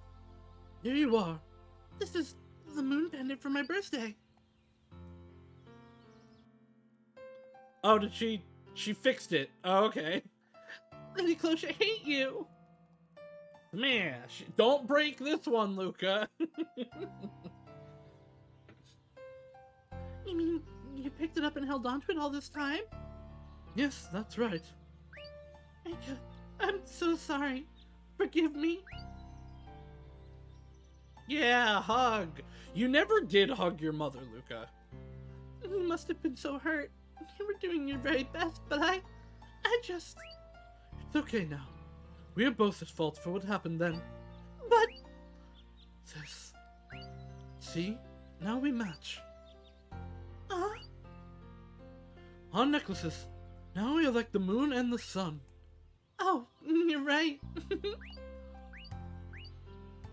Here you are.
This is the moon pendant for my birthday.
Oh, did she fixed it? Oh, okay.
Lady Cloche, I hate you.
Smash! Don't break this one, Luca.
You mean you picked it up and held onto it all this time?
Yes, that's right.
Rika, I'm so sorry. Forgive me.
Yeah, hug. You never did hug your mother, Luca.
You must have been so hurt. You were doing your very best, but I just...
It's okay now. We are both at fault for what happened then.
But...
This. See? Now we match. Our necklaces. Now we are like the moon and the sun.
Oh, you're right.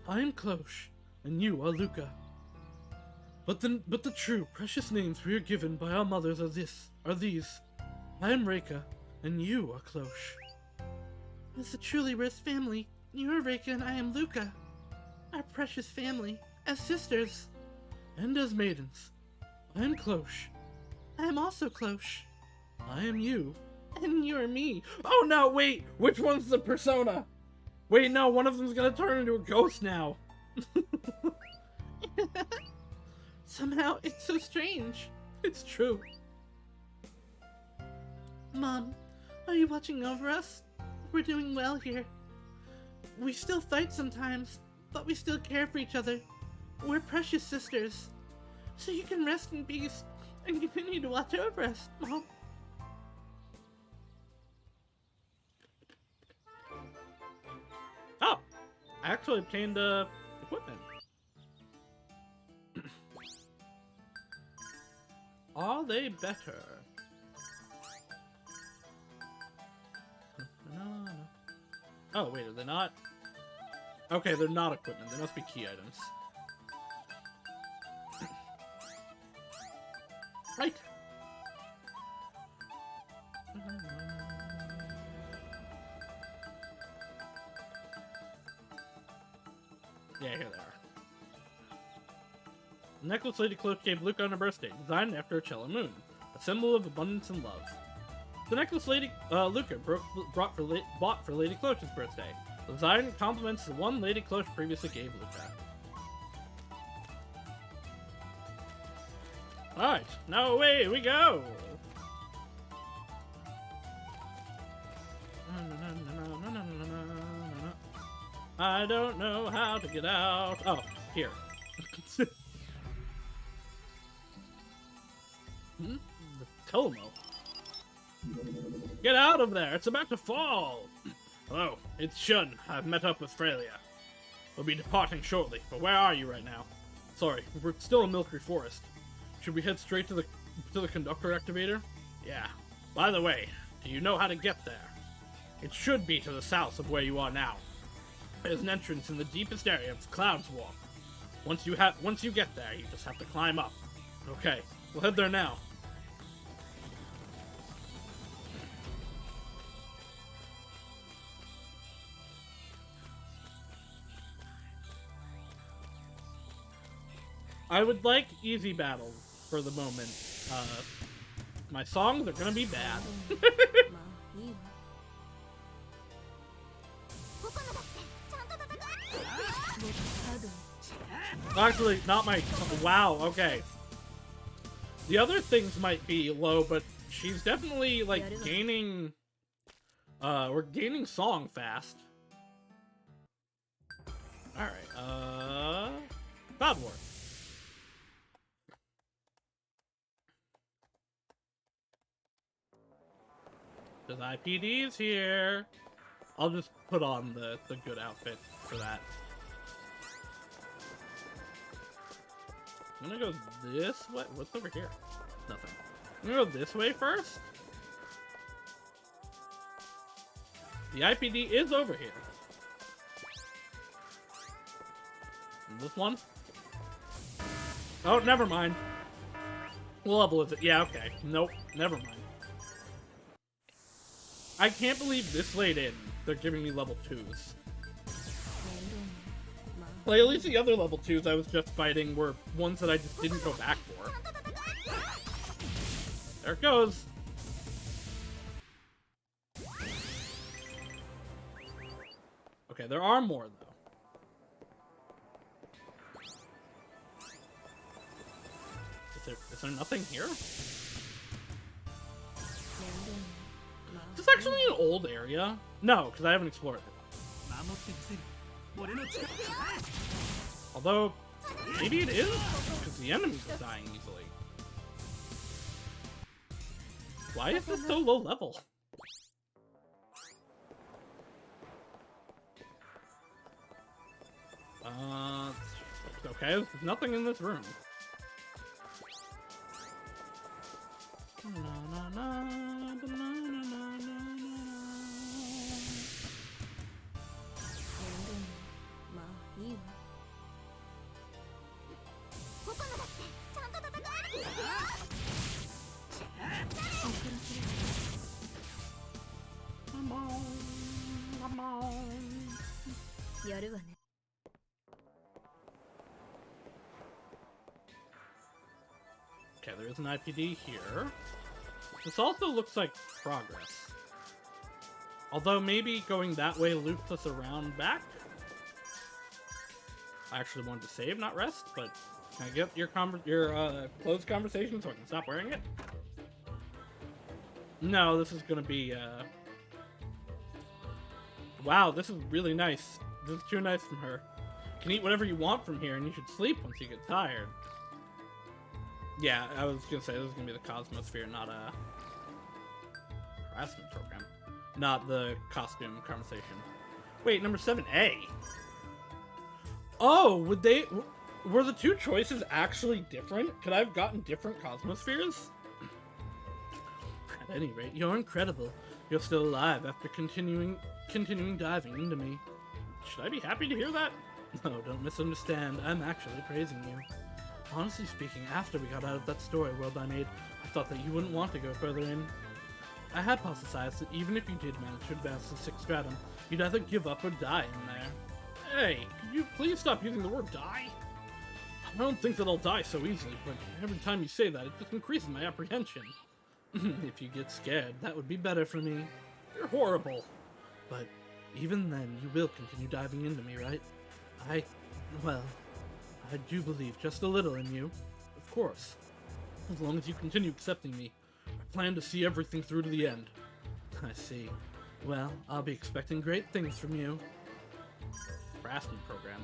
I am Cloche, and you are Luca. But the true, precious names we are given by our mothers are these. I am Reika, and you are Cloche.
It's a truly rich family. You are Reika and I am Luca. Our precious family, as sisters.
And as maidens. I am Cloche.
I am also Cloche.
I am you.
And you're me.
Oh no, wait! Which one's the persona? Wait, no, one of them's gonna turn into a ghost now.
Somehow, it's so strange.
It's true.
Mom, are you watching over us? We're doing well here. We still fight sometimes, but we still care for each other. We're precious sisters. So you can rest in peace and continue to watch over us, Mom.
Oh! I actually obtained, equipment. Are they better? Oh, wait, are they not? Okay, they're not equipment. They must be key items. Right. Yeah, here they are. The necklace Lady Cloche gave Luca on her birthday, designed after a cello moon, a symbol of abundance and love. The necklace Luca bought for Lady Cloche's birthday. The design complements the one Lady Cloche previously gave Luca. Alright, now away we go! I don't know how to get out. Oh, here. The Tomo. Get out of there! It's about to fall! Hello, it's Shun. I've met up with Freya. We'll be departing shortly, but where are you right now? Sorry, we're still in Milky Forest. Should we head straight to the conductor activator? Yeah. By the way, do you know how to get there? It should be to the south of where you are now. There's an entrance in the deepest area of Cloud's Walk. Once you get there, you just have to climb up. Okay, we'll head there now. I would like easy battles for the moment. My songs are gonna be bad. Actually, not my... Wow, okay. The other things might be low, but she's definitely, like, gaining... we're gaining song fast. Alright, Cloud War. There's IPDs here. I'll just put on the good outfit for that. I'm gonna go this way. What's over here? Nothing. I'm gonna go this way first. The IPD is over here. And this one? Oh, never mind. What level is it? Yeah, okay. Nope, never mind. I can't believe this late in, they're giving me level 2s. Like, at least the other level 2s I was just fighting were ones that I just didn't go back for. There it goes. Okay, there are more, though. Is there nothing here? Is this actually an old area? No, because I haven't explored it. Although, maybe it is, because the enemies are dying easily. Why is this so low level? Okay, there's nothing in this room. Come on. Okay, there is an IPD here. This also looks like progress. Although maybe going that way loops us around back. I actually wanted to save, not rest, but can I get your closed conversation so I can stop wearing it? No, this is gonna be, wow, this is really nice. This is too nice from her. You can eat whatever you want from here, and you should sleep once you get tired. Yeah, I was gonna say, this is gonna be the Cosmosphere, not a harassment program. Not the costume conversation. Wait, number 7A. Oh, were the two choices actually different? Could I have gotten different Cosmospheres? At any rate, you're incredible. You're still alive after continuing diving into me. Should I be happy to hear that? No, don't misunderstand. I'm actually praising you. Honestly speaking, after we got out of that story world I made, I thought that you wouldn't want to go further in. I hypothesized that even if you did manage to advance to 6th stratum, you'd either give up or die in there. Hey, could you please stop using the word die? I don't think that I'll die so easily, but every time you say that, it just increases my apprehension. If you get scared, that would be better for me. You're horrible. But even then, you will continue diving into me, right? I do believe just a little in you. Of course. As long as you continue accepting me, I plan to see everything through to the end. I see. Well, I'll be expecting great things from you. Harassment program.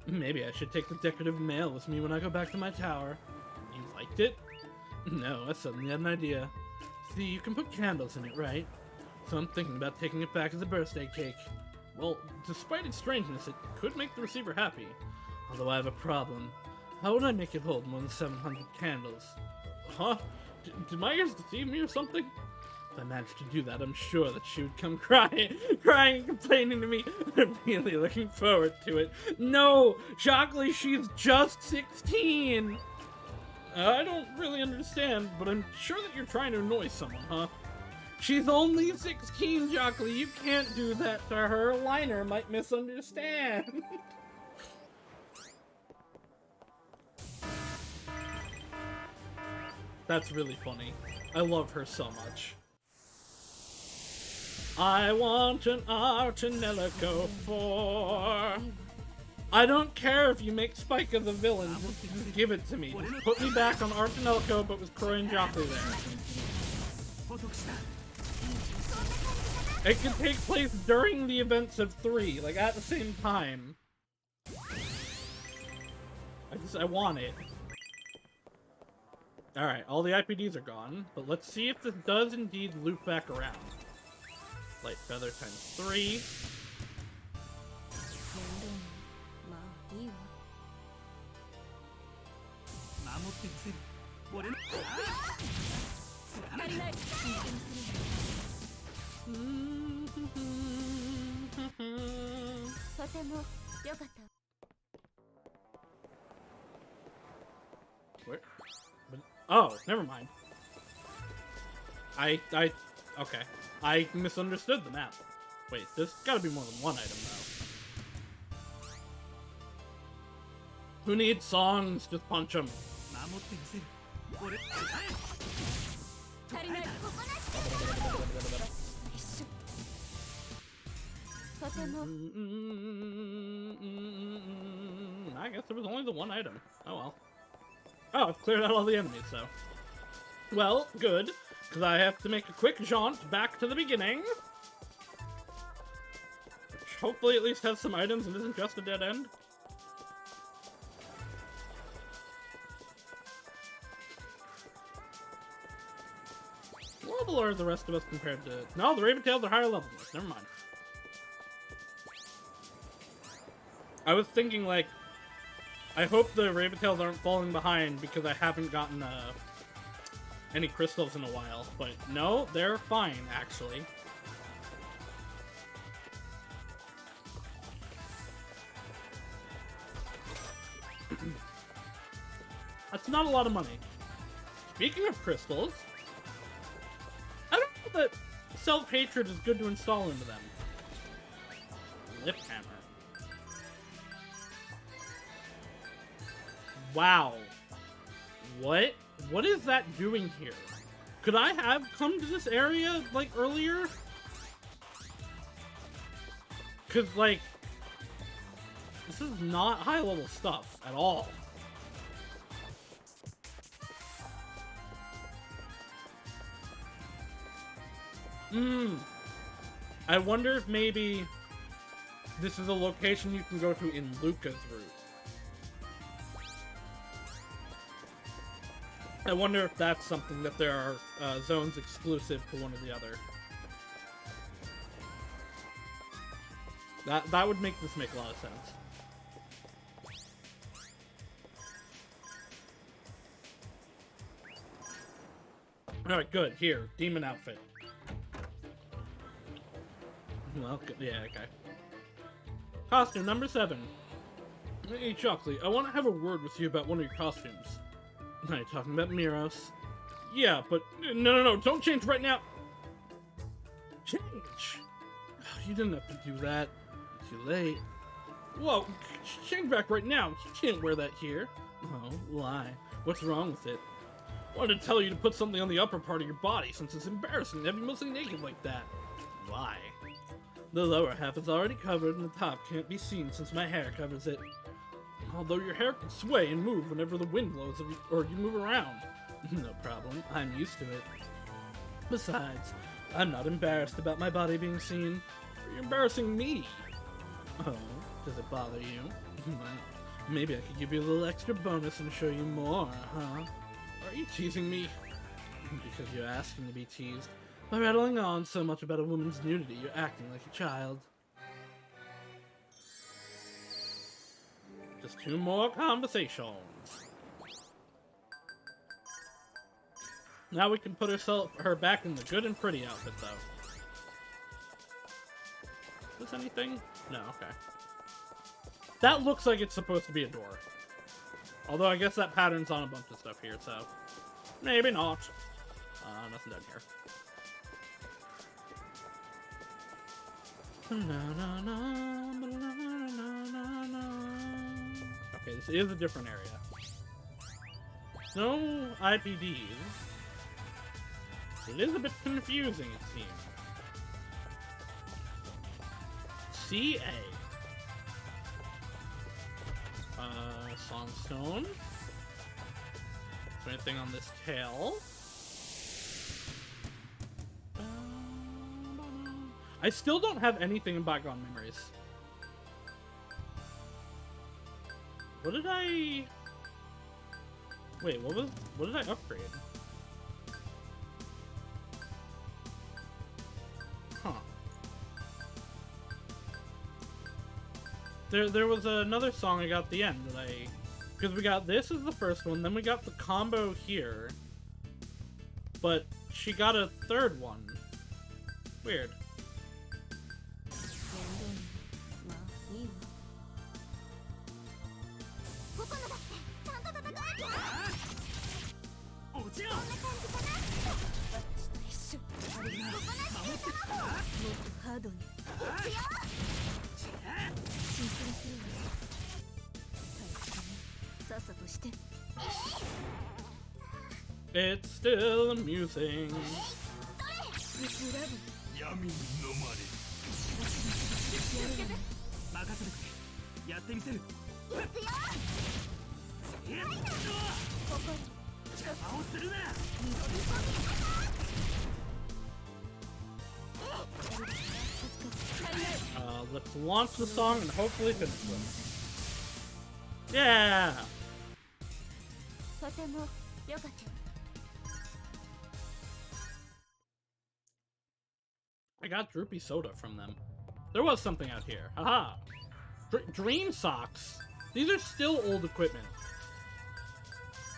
Maybe I should take the decorative mail with me when I go back to my tower. You liked it? No, I suddenly had an idea. See, you can put candles in it, right? So I'm thinking about taking it back as a birthday cake. Well, despite its strangeness, it could make the receiver happy. Although I have a problem. How would I make it hold more than 700 candles? Huh? Did my ears deceive me or something? If I managed to do that, I'm sure that she would come crying and complaining to me. I'm really looking forward to it. No! Shockley, she's just 16! I don't really understand, but I'm sure that you're trying to annoy someone, huh? She's only 16, Jockley. You can't do that to her. Liner might misunderstand. That's really funny. I love her so much. I want an Ar Tonelico 4. I don't care if you make Spike as a villain, just give it to me. Just put me back on Ar Tonelico, but with Croy and Jockley there. It can take place during the events of 3, like at the same time. I want it. Alright, all the IPDs are gone, but let's see if this does indeed loop back around. Light feather times 3. Where? Oh, never mind. Okay. I misunderstood the map. Wait, there's gotta be more than one item, though. Who needs songs? Just punch them.
守ってみせる俺
足りないここなし一緒とても
I guess there was only the one item. Oh well. Oh, I've cleared out all the enemies, so. Well, good, because I have to make a quick jaunt back to the beginning. Which hopefully at least has some items and isn't just a dead end. What level are the rest of us compared to... No, the Raventails are higher level than us. Never mind. I was thinking, like, I hope the Raventails aren't falling behind because I haven't gotten any crystals in a while. But no, they're fine, actually. That's not a lot of money. Speaking of crystals, I don't know that self-hatred is good to install into them. Lip hammer. Wow. What? What is that doing here? Could I have come to this area, like, earlier? Because, like, this is not high-level stuff at all. I wonder if maybe this is a location you can go to in Luca's route. I wonder if that's something that there are zones exclusive to one or the other. That would make this make a lot of sense. Alright, good. Here, demon outfit. Well, yeah, okay. Costume number 7. Hey, Chuckley, I want to have a word with you about one of your costumes. Are you talking about Miros? Yeah, but... No, don't change right now! Change? You didn't have to do that. Too late. Whoa, change back right now. You can't wear that here. Oh, why? What's wrong with it? I wanted to tell you to put something on the upper part of your body, since it's embarrassing to have you mostly naked like that. Why? The lower half is already covered, and the top can't be seen since my hair covers it. Although your hair can sway and move whenever the wind blows or you move around. No problem, I'm used to it. Besides, I'm not embarrassed about my body being seen. You're embarrassing me. Oh, does it bother you? Maybe I could give you a little extra bonus and show you more, huh? Are you teasing me? Because you're asking to be teased. By rattling on so much about a woman's nudity, you're acting like a child. Just 2 more conversations. Now we can put her back in the good and pretty outfit, though. Is this anything? No, okay. That looks like it's supposed to be a door. Although I guess that pattern's on a bunch of stuff here, so... maybe not. Nothing down here. Okay, this is a different area. No IPDs. It is a bit confusing, it seems. CA. Songstone. Anything on this tail? I still don't have anything in Bygone Memories. What did I... wait, what did I upgrade? Huh. There was another song I got at the end that I... because we got this as the first one, then we got the combo here. But she got a third one. Weird.
として
It's still amusing.
プラブ
闇に飲まれ任せてくれやってみせる
ここ
邪魔をするな
Let's launch the song and hopefully finish them. Yeah!
とてもよかった
I got droopy soda from them. There was something out here. Haha! Dream socks! These are still old equipment.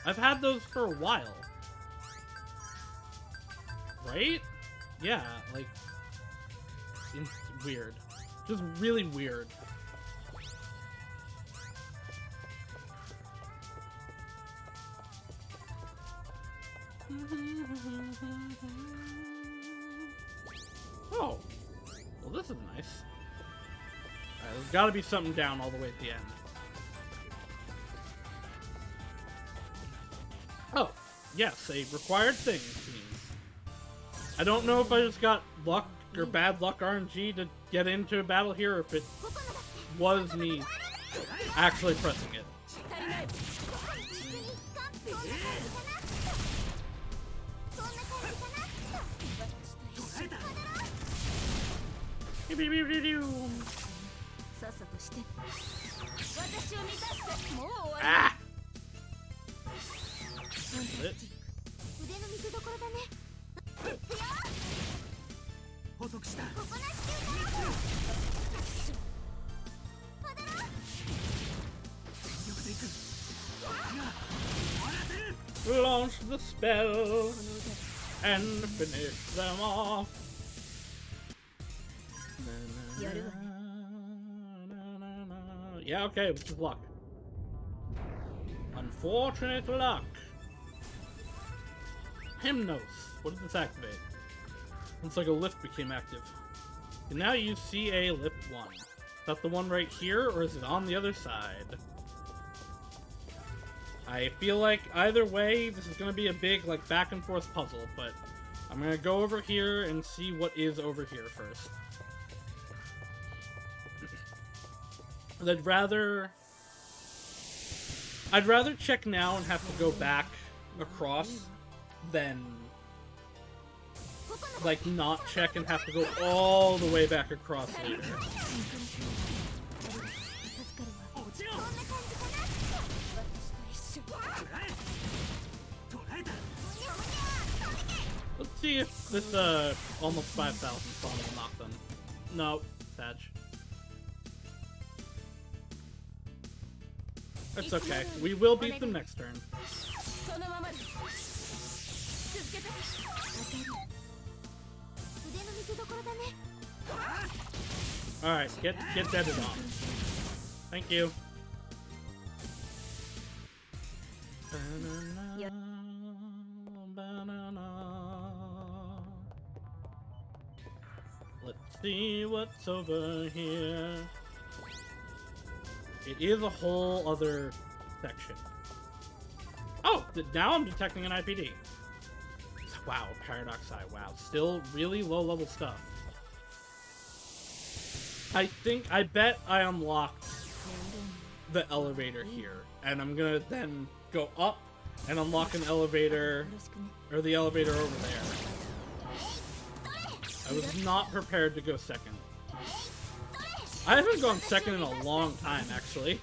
I've had those for a while. Right? Yeah, like... It's weird. Just really weird. Oh. Well, this is nice. There's gotta be something down all the way at the end. Oh. Yes, a required thing, it seems. I don't know if I just got luck or bad luck RNG to get into a battle here, or if it was me actually pressing it. Ah! It.
腕の見せ所だね
捕捉した
Launch the spell and finish them off. Yeah, okay, which is luck. Unfortunate luck. Hymnos. What does this activate? Looks like a lift became active. And now you see a lift 1. Is that the one right here, or is it on the other side? I feel like either way, this is going to be a big, like, back and forth puzzle, but I'm going to go over here and see what is over here first. I'd rather check now and have to go back across than, like, not check and have to go all the way back across later. Let's see if this, almost 5,000 song will knock them. No, Sag. That's okay. We will beat them next turn. Alright, get deaded on. Thank you. Let's see what's over here. It is a whole other section. Oh, now I'm detecting an IPD. Wow, Paradox Eye, wow. Still really low-level stuff. I bet I unlocked the elevator here. And I'm gonna then go up and unlock an elevator, or the elevator over there. I was not prepared to go second. I haven't gone second in a long time, actually.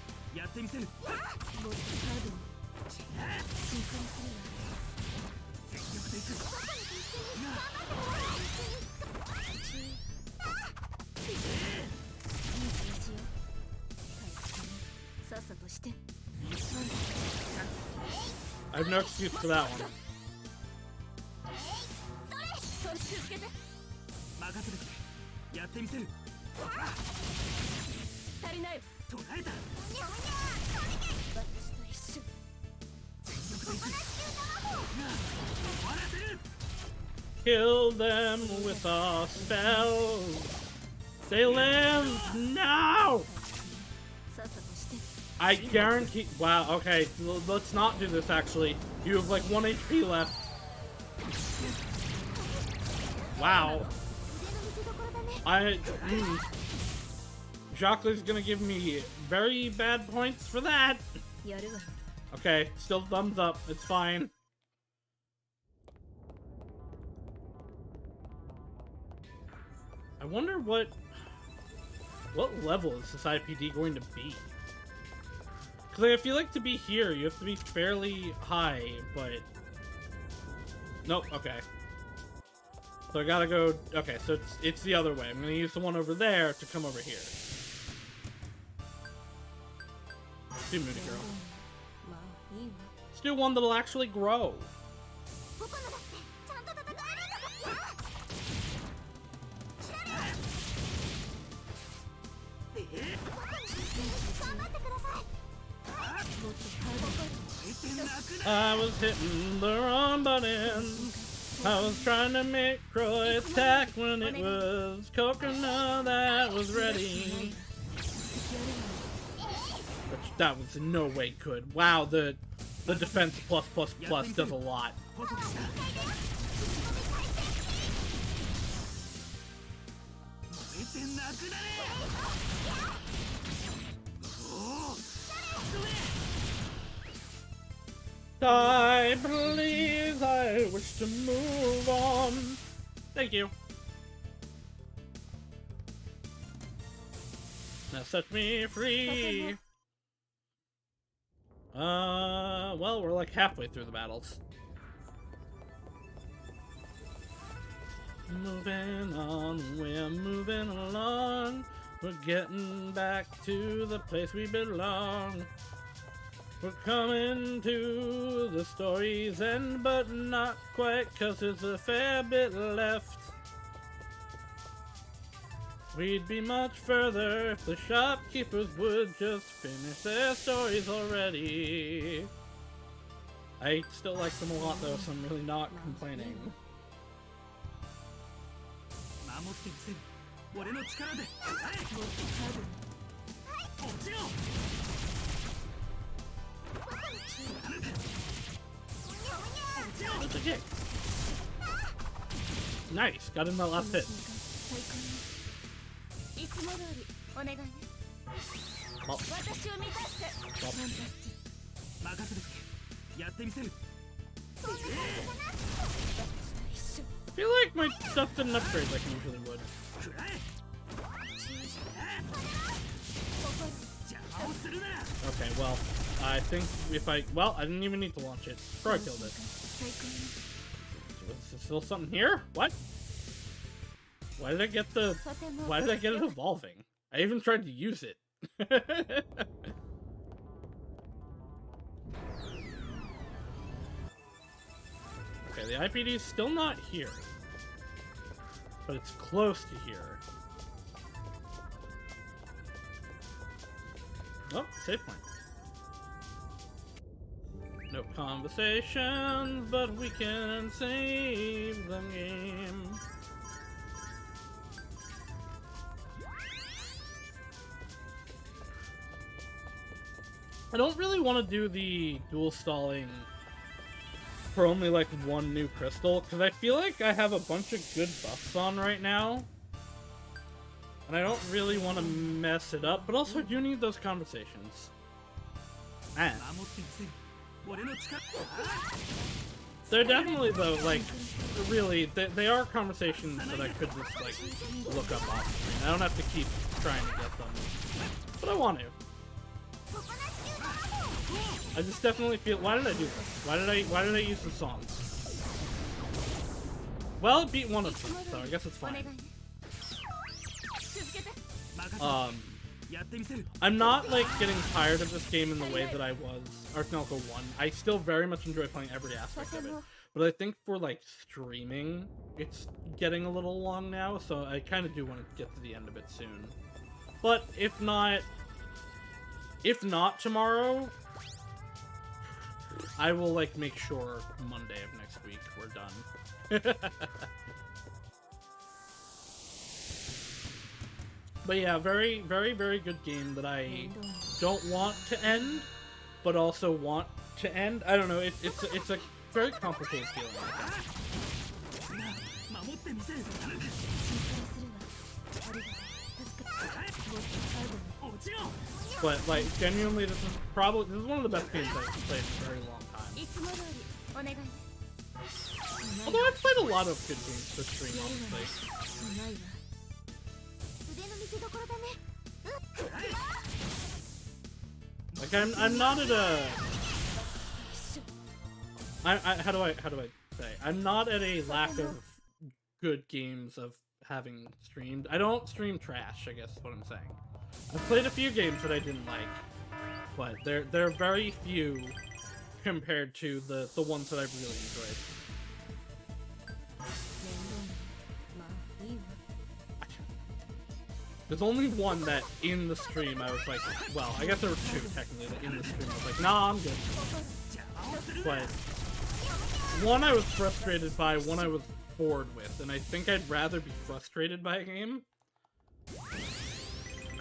I have no excuse for that one. Kill them with our spells. They live now. I guarantee. Wow. Okay. Let's not do this. Actually, you have like 1 HP left. Wow. Jacques is gonna give me very bad points for that. Okay, still thumbs up. It's fine. I wonder what level is this IPD going to be? Because I feel like to be here, you have to be fairly high, but... Nope, okay. So I gotta go... Okay, so it's the other way. I'm gonna use the one over there to come over here. Let's do Moody Girl. Let's do one that'll actually grow. I was hitting the wrong button. I was trying to make Croy attack when it was Coconut that was ready. Which that was in no way good. Wow, the defense plus does a lot. Die, please, I wish to move on. Thank you. Now set me free. Well, we're like halfway through the battles. Moving on, we're moving along. We're getting back to the place we belong. We're coming to the story's end, but not quite, 'cause there's a fair bit left. We'd be much further if the shopkeepers would just finish their stories already. I still like them a lot though, so I'm really not complaining. Nice, got in that last hit. Oh. I feel like my stuff didn't upgrade like it usually would. Okay, well, I think if I... Well, I didn't even need to launch it. Before I killed it. Is there still something here? What? Why did I get the... Why did I get it evolving? I even tried to use it. Okay, the IPD is still not here. But it's close to here. Oh, save point. No conversations, but we can save the game. I don't really want to do the dual stalling for only like one new crystal, because I feel like I have a bunch of good buffs on right now. And I don't really want to mess it up, but also I do need those conversations. Man. They're definitely, though, like, really, they are conversations that I could just, like, look up off screen. I don't have to keep trying to get them. But I want to. I just definitely feel... Why did I do this? Why did I use the song? Well, it beat one of them, so I guess it's fine. I'm not, like, getting tired of this game in the way that I was Ar Tonelico 1. I still very much enjoy playing every aspect of it. But I think for, like, streaming, it's getting a little long now, so I kind of do want to get to the end of it soon. But if not tomorrow, I will, like, make sure Monday of next week we're done. But yeah, very, very, very good game that I don't want to end, but also want to end. I don't know. It's a very complicated feeling. I think.
守ってみせる。落ちろ。
But like genuinely, this is one of the best games I've played in a very long time. Although I've played a lot of good games to stream, honestly. Like I'm not at a how do I say, I'm not at a lack of good games of having streamed. I don't stream trash, I guess is what I'm saying. I've played a few games that I didn't like, but they're very few compared to the ones that I've really enjoyed. There's only one that in the stream I was like, well, I guess there were two technically that in the stream I was like, nah, I'm good. But one I was frustrated by, one I was bored with, and I think I'd rather be frustrated by a game.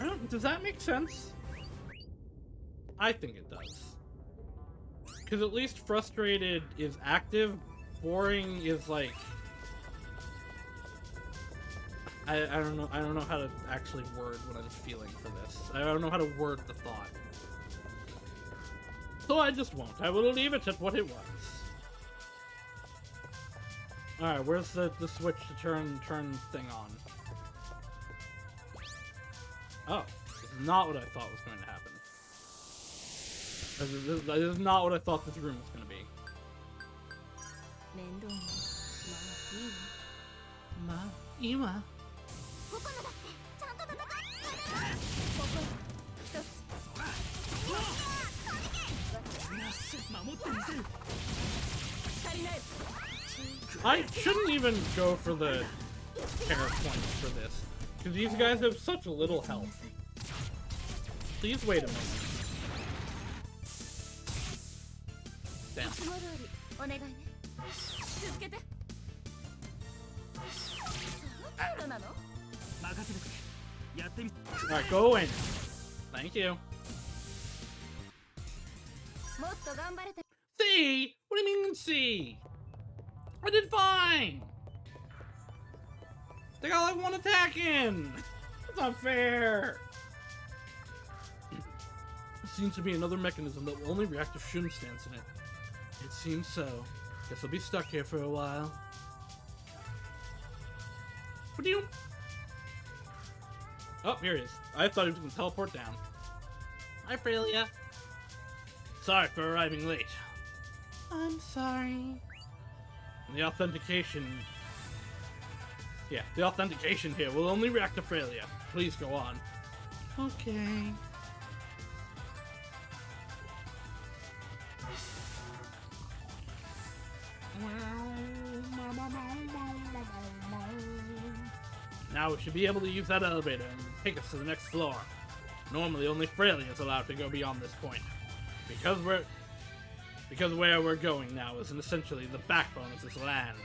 I don't, does that make sense? I think it does. Because at least frustrated is active, boring is like... I don't know how to actually word what I'm feeling for this. I don't know how to word the thought. So I just won't. I will leave it at what it was. Alright, where's the switch to turn thing on? Oh, this is not what I thought was going to happen. This is not what I thought this room was going to be.
Ima.
守ってみせる。
I shouldn't even go for the terror points for this, because these guys have such little health. Please wait a moment. Damn. Alright, go in. Thank you. See? What do you mean see? I did fine! They got like one attack in! That's not fair! Seems to be another mechanism that will only react if Shun stands in it. It seems so. Guess I'll be stuck here for a while. What do you... Oh, here he is. I thought he was gonna teleport down. Hi, Freya. Sorry for arriving late.
I'm sorry.
The authentication... Yeah, the authentication here will only react to Freya. Please go on.
Okay.
Now we should be able to use that elevator and take us to the next floor. Normally only Freya is allowed to go beyond this point. Because where we're going now is essentially the backbone of this land.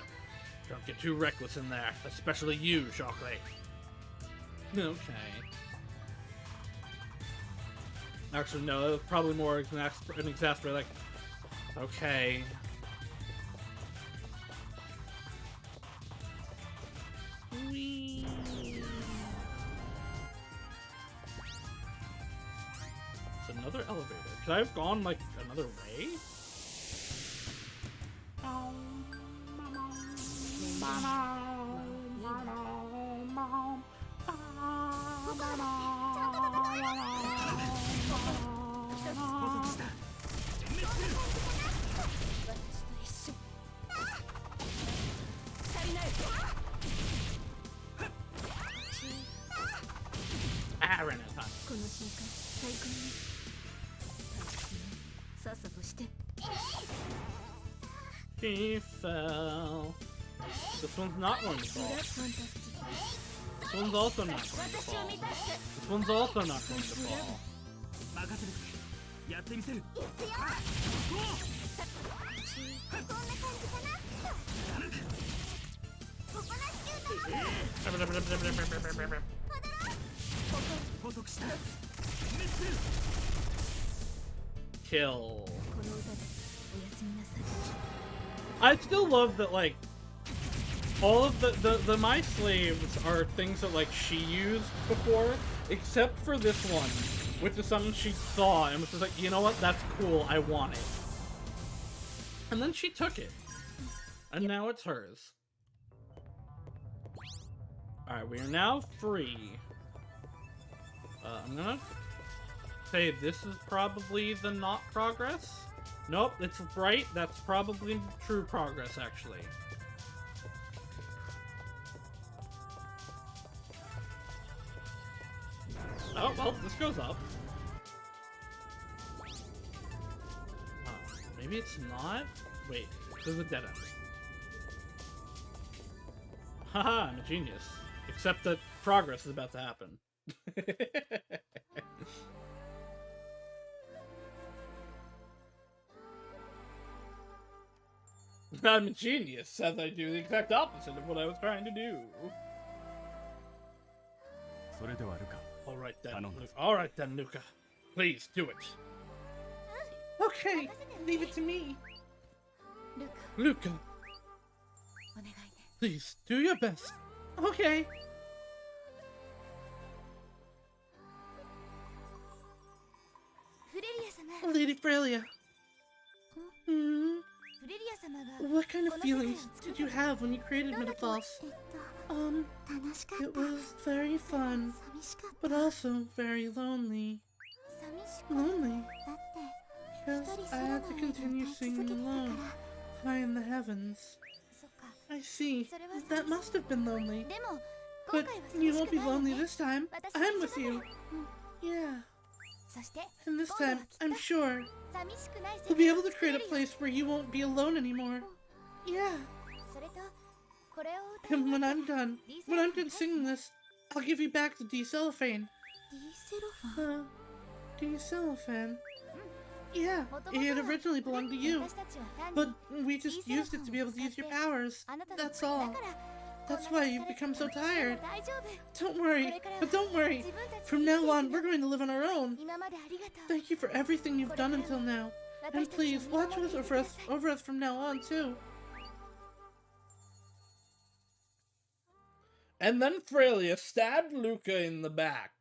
Don't get too reckless in there, especially you, Shockley. Okay. Actually, no, that was probably more an exasperate, like... Okay. Whee. It's another elevator. Could I have gone, like, another way? I ran out of time. She fell. This one's not going to fall. This one's also not going to fall. This one's also not going to fall.
捕捉した。殲滅する。
Kill.
この歌でおやすみなさい。
I still love that, like, all of the my slaves are things that, like, she used before, except for this one, which is something she saw and was just like, you know what, that's cool, I want it. And then she took it. And now it's hers. Alright, we are now free. I'm gonna say this is probably the not progress. Nope, it's right. That's probably true progress, actually. Oh, well, this goes up. Maybe it's not? Wait, there's a dead end. Haha, I'm a genius. Except that progress is about to happen. I'm a genius, as I do the exact opposite of what I was trying to do.
それではルカ、
Alright then,
Ano.
Alright then, Luca. Please, do it.
Okay, leave it to me.
ルカ、
Luca,
お願いね。
please, do your best.
Okay.
フレリア様。
Lady Frelia. Hmm.
フレリア様が
What kind of feelings did you have when you created Metaphos?
楽しかっ
It
た。
was very fun,
寂しかった。
but also very lonely.
寂しかった。
Lonely
だって
because I had to continue singing alone, high in the heavens.
そっか。
I see.
それは
That must have been lonely.
でも今
But
回は
you
寂し
won't
く
be
ないよ
lonely
ね。
this time.
私
I'm
は
with you.
うん。
Yeah.
そして
And this
今度は
time,
きっ
I'm
と
sure
寂しくない
we'll be
世界
able
を
to
作
create
れ
a
るよ。
place where you won't be alone anymore. Yeah.
それとこれを歌い
And
終
when
わ
I'm
ったら
done,
リー
when I'm
セ
done singing this, I'll give you back the D-cellophane.
ディセロファン
D-cellophane? Yeah, it had originally belonged to you,
私たちは単に
but we just used it to be able to use your powers.
あなたの
That's
だ
all.
から
That's why you've become so tired.
大丈夫
Don't worry, but don't worry.
自分たち
From
で
now
生き
on,
てい
we're
く
going to live on our own.
今までありがとう
Thank you for everything you've done until now. And
私たちを
please,
見
watch
守っていて
over
くだ
us,
さい
over us from now on, too.
And then Frelia stabbed Luca in the back.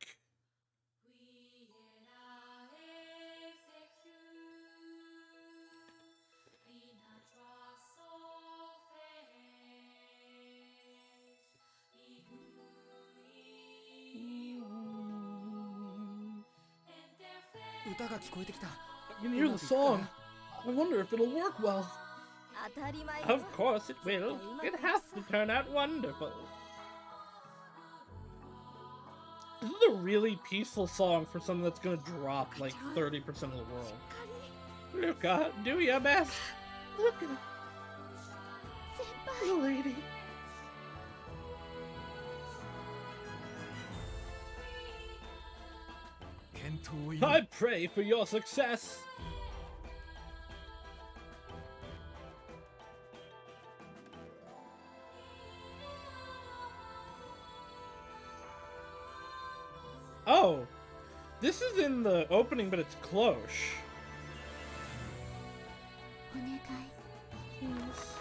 I can hear the song. I wonder if it'll work well.
当たり前よ
Of course it will. It has to turn out wonderful. This is a really peaceful song for something that's gonna drop like 30% of the world. Luca, do your best.
Look at
先輩
the lady.
I pray for your success. Oh, this is in the opening, but it's close.
お願い
Yes.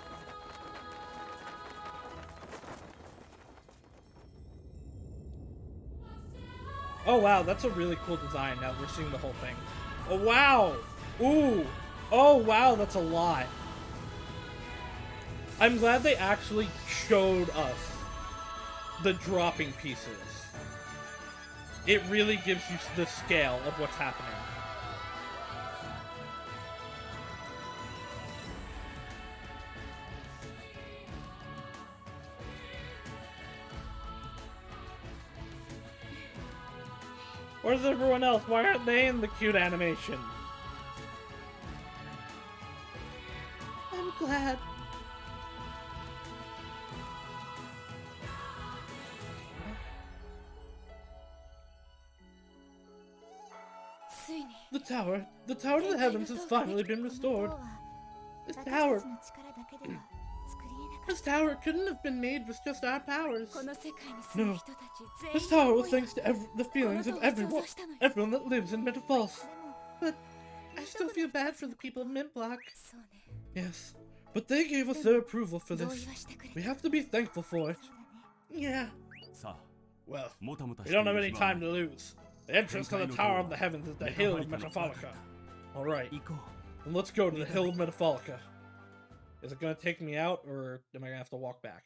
Oh wow, that's a really cool design now that we're seeing the whole thing. Oh wow! Ooh! Oh wow, that's a lot. I'm glad they actually showed us the dropping pieces. It really gives you the scale of what's happening. Where's everyone else? Why aren't they in the cute animation?
I'm glad.
ついに
The tower to the heavens has finally been restored.
私
This
たち
tower,
の力だけでは作り得なか
This tower couldn't have been made with just our powers.
この世界に住む人たち全員
This tower was thanks to the feelings of everyone that lives in Metal Falls. But I still feel bad for the people of Mint Block.
そうね
Yes, but they gave us their approval for
同
this.
意はしてくれ
We have to be thankful for it.
そうだね
Yeah.
さあ
Well,
もたもたし
we
てい
don't have
る
any
暇は
time to lose. The entrance to the Tower of the Heavens is the Hill of Metapholica. Alright,
行こ
then let's go to the Hill of Metapholica. Is it gonna take me out, or am I gonna have to walk back?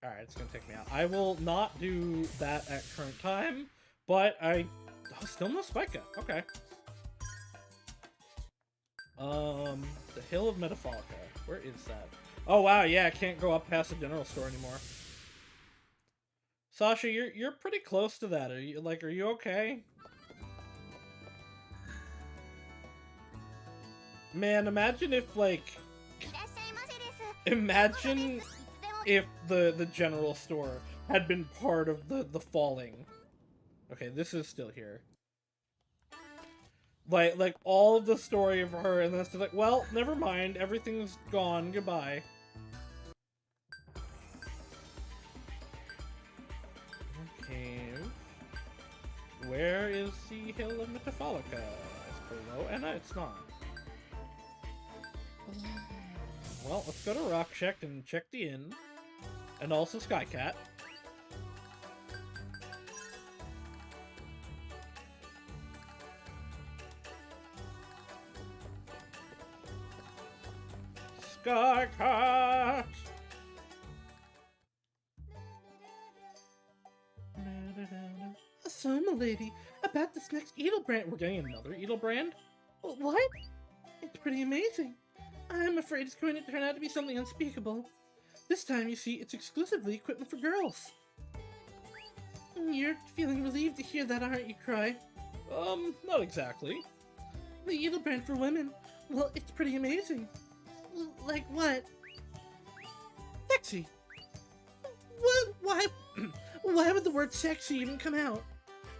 Alright, it's gonna take me out. I will not do that at current time, but oh, still no Spica. Okay. The Hill of Metapholica. Where is that? Oh wow, yeah, I can't go up past the general store anymore. Sasha, you're pretty close to that. Are you okay? Man, imagine if imagine if the general store had been part of the falling. Okay, this is still here. Like all of the story of her, and then it's like, well, never mind, everything's gone, goodbye. Okay. Where is the Hill of Metapholica? It's below Enna? It's not. Well, let's go to Rock Check and check the inn. And also Skycat. Skycat!
So, milady, about this next Edelbrand.
We're getting another Edelbrand?
What? It's pretty amazing. I'm afraid it's going to turn out to be something unspeakable. This time, you see, it's exclusively equipment for girls. You're feeling relieved to hear that, aren't you, Cry?
Not exactly.
The Edelbrand for women. Well, it's pretty amazing. Like what? Sexy. What? Why? Why would the word sexy even come out?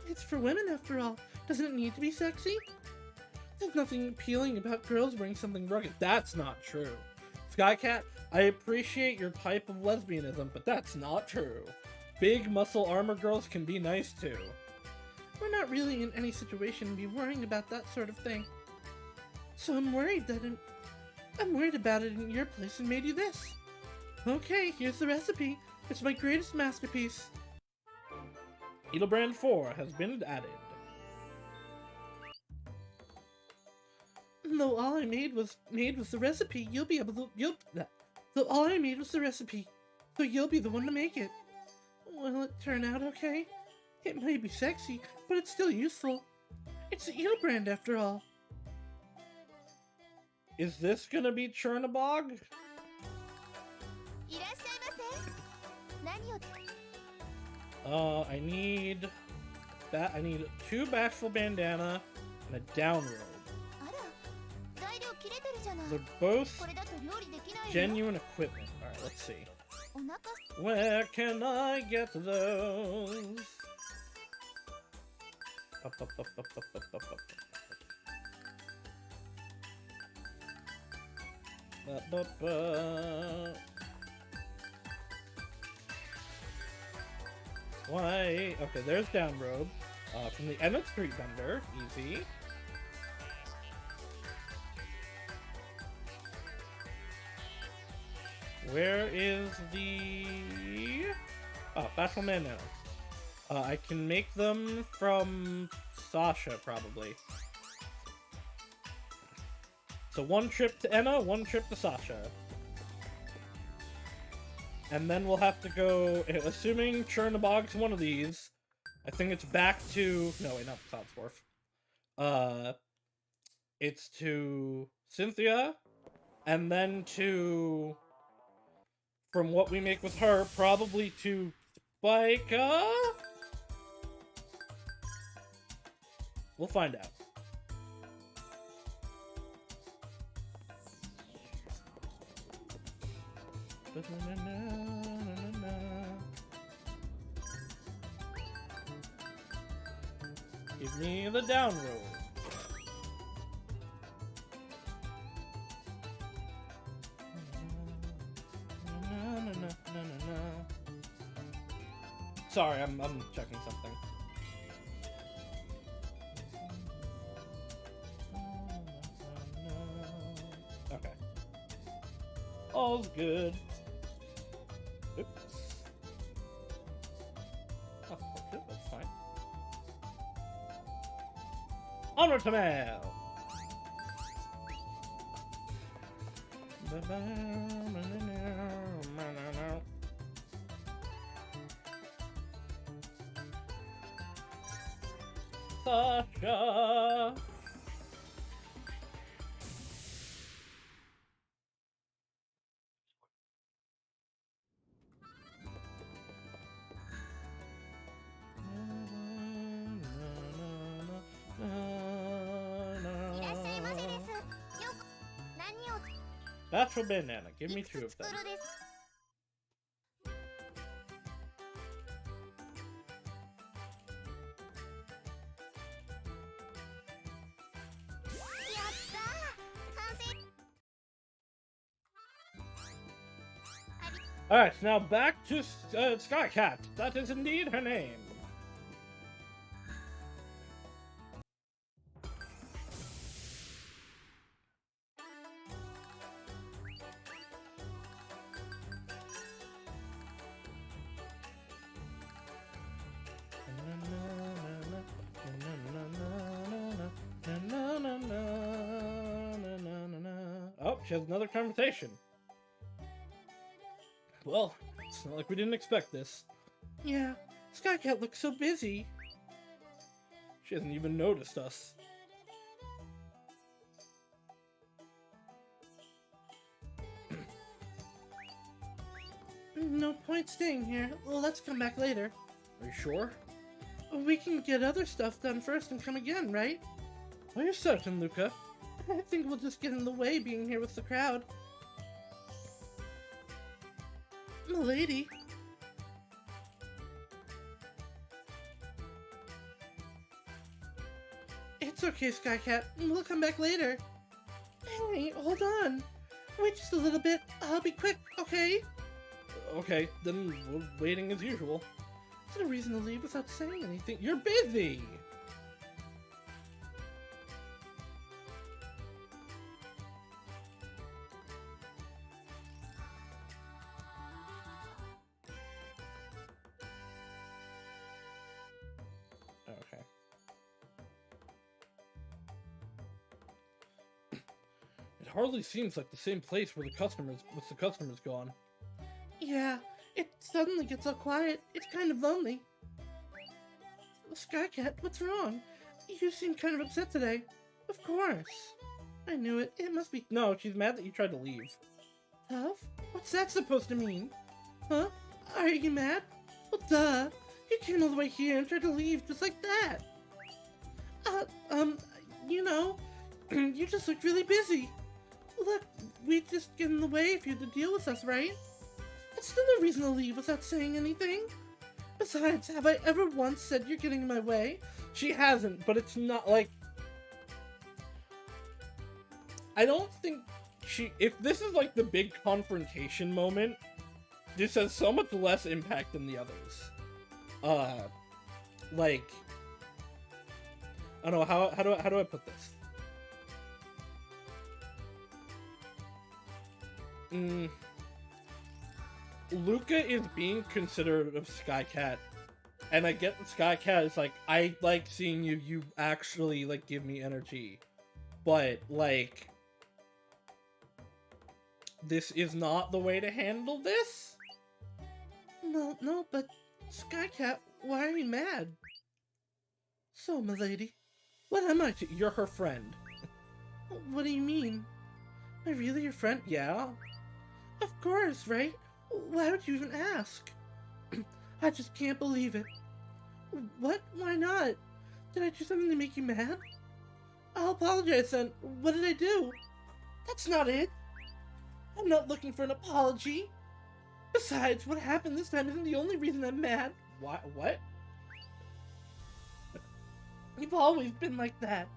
It's for women, after all. Doesn't it need to be sexy? There's nothing appealing about girls wearing something rugged.
That's not true. Skycat, I appreciate your type of lesbianism, but that's not true. Big muscle armor girls can be nice too.
We're not really in any situation to be worrying about that sort of thing. So I'm worried about it in your place and made you this. Okay, here's the recipe. It's my greatest masterpiece.
Edelbrand 4 has been added.
Though all I made was the recipe, you'll be able to though all I made was the recipe, so you'll be the one to make it. Will it turn out okay? It may be sexy, but it's still useful. It's the Edelbrand after all.
Is this gonna be Chernabog?
いらっしゃいませ何を
I need 2 bashful bandana and a down robe.
あら材料切れてるじゃない
They're both
これだと料理できないよ
genuine equipment. Alright, let's see.
お腹
Where can I get those? Up, up, up, up, up, up, up, up. Why? Okay, there's down robe. From the Emmett Street vendor. Easy. Where is the... Oh, Bashful Bandana. I can make them from Sasha, probably. So 1 trip to Enna, 1 trip to Sasha. And then we'll have to go, assuming Chernabog's one of these, I think it's back to, no wait, not Cloudsdorf. It's to Cynthia, and then to, from what we make with her, probably to Spica? We'll find out. Give me the down roll. Sorry, I'm checking something. Okay. All's good. Oops. Oh, okay, that's fine. Onward to mail! Sasha! That's for banana. Give me 2 of them. Alright, now back to Skycat. That is indeed her name. Oh, she has another conversation. Well, it's not like we didn't expect this.
Yeah, Skycat looks so busy.
She hasn't even noticed us.
No point staying here. Well, let's come back later.
Are you sure?
We can get other stuff done first and come again, right?
Are you certain, Luca?
I think we'll just get in the way being here with the crowd. Milady. It's okay, Skycat. We'll come back later. Hey, hold on. Wait just a little bit. I'll be quick, okay?
Okay, then we're waiting as usual.
There's no reason to leave without saying anything.
You're busy! Okay. It hardly seems like the same place where the customers gone.
Yeah, it suddenly gets all quiet. It's kind of lonely. Skycat, what's wrong? You seem kind of upset today. Of course. I knew it. It must be
No, she's mad that you tried to leave.
tough. What's that supposed to mean? Huh? Are you mad? Well, duh. You came all the way here and tried to leave just like that. You know, you just looked really busy. Look, we just get in the way if you had to deal with us, right? That's still no reason to leave without saying anything. Besides, have I ever once said you're getting in my way?
She hasn't, but it's not like... I don't think she... If this is like the big confrontation moment, this has so much less impact than the others. Like... I don't know, how do I put this? Luca is being considerate of Skycat, and I get that Skycat is like, I like seeing you actually, like, give me energy, but, like, this is not the way to handle this?
Well, no, but Skycat, why are you mad? So, milady,
What am I to? You're her friend.
what do you mean? Am I really your friend?
Yeah?
Of course, right? Why would you even ask? I just can't believe it. What? Why not? Did I do something to make you mad? I'll apologize then. What did I do? That's not it. I'm not looking for an apology. Besides, what happened this time isn't the only reason I'm mad.
What?
You've always been like that.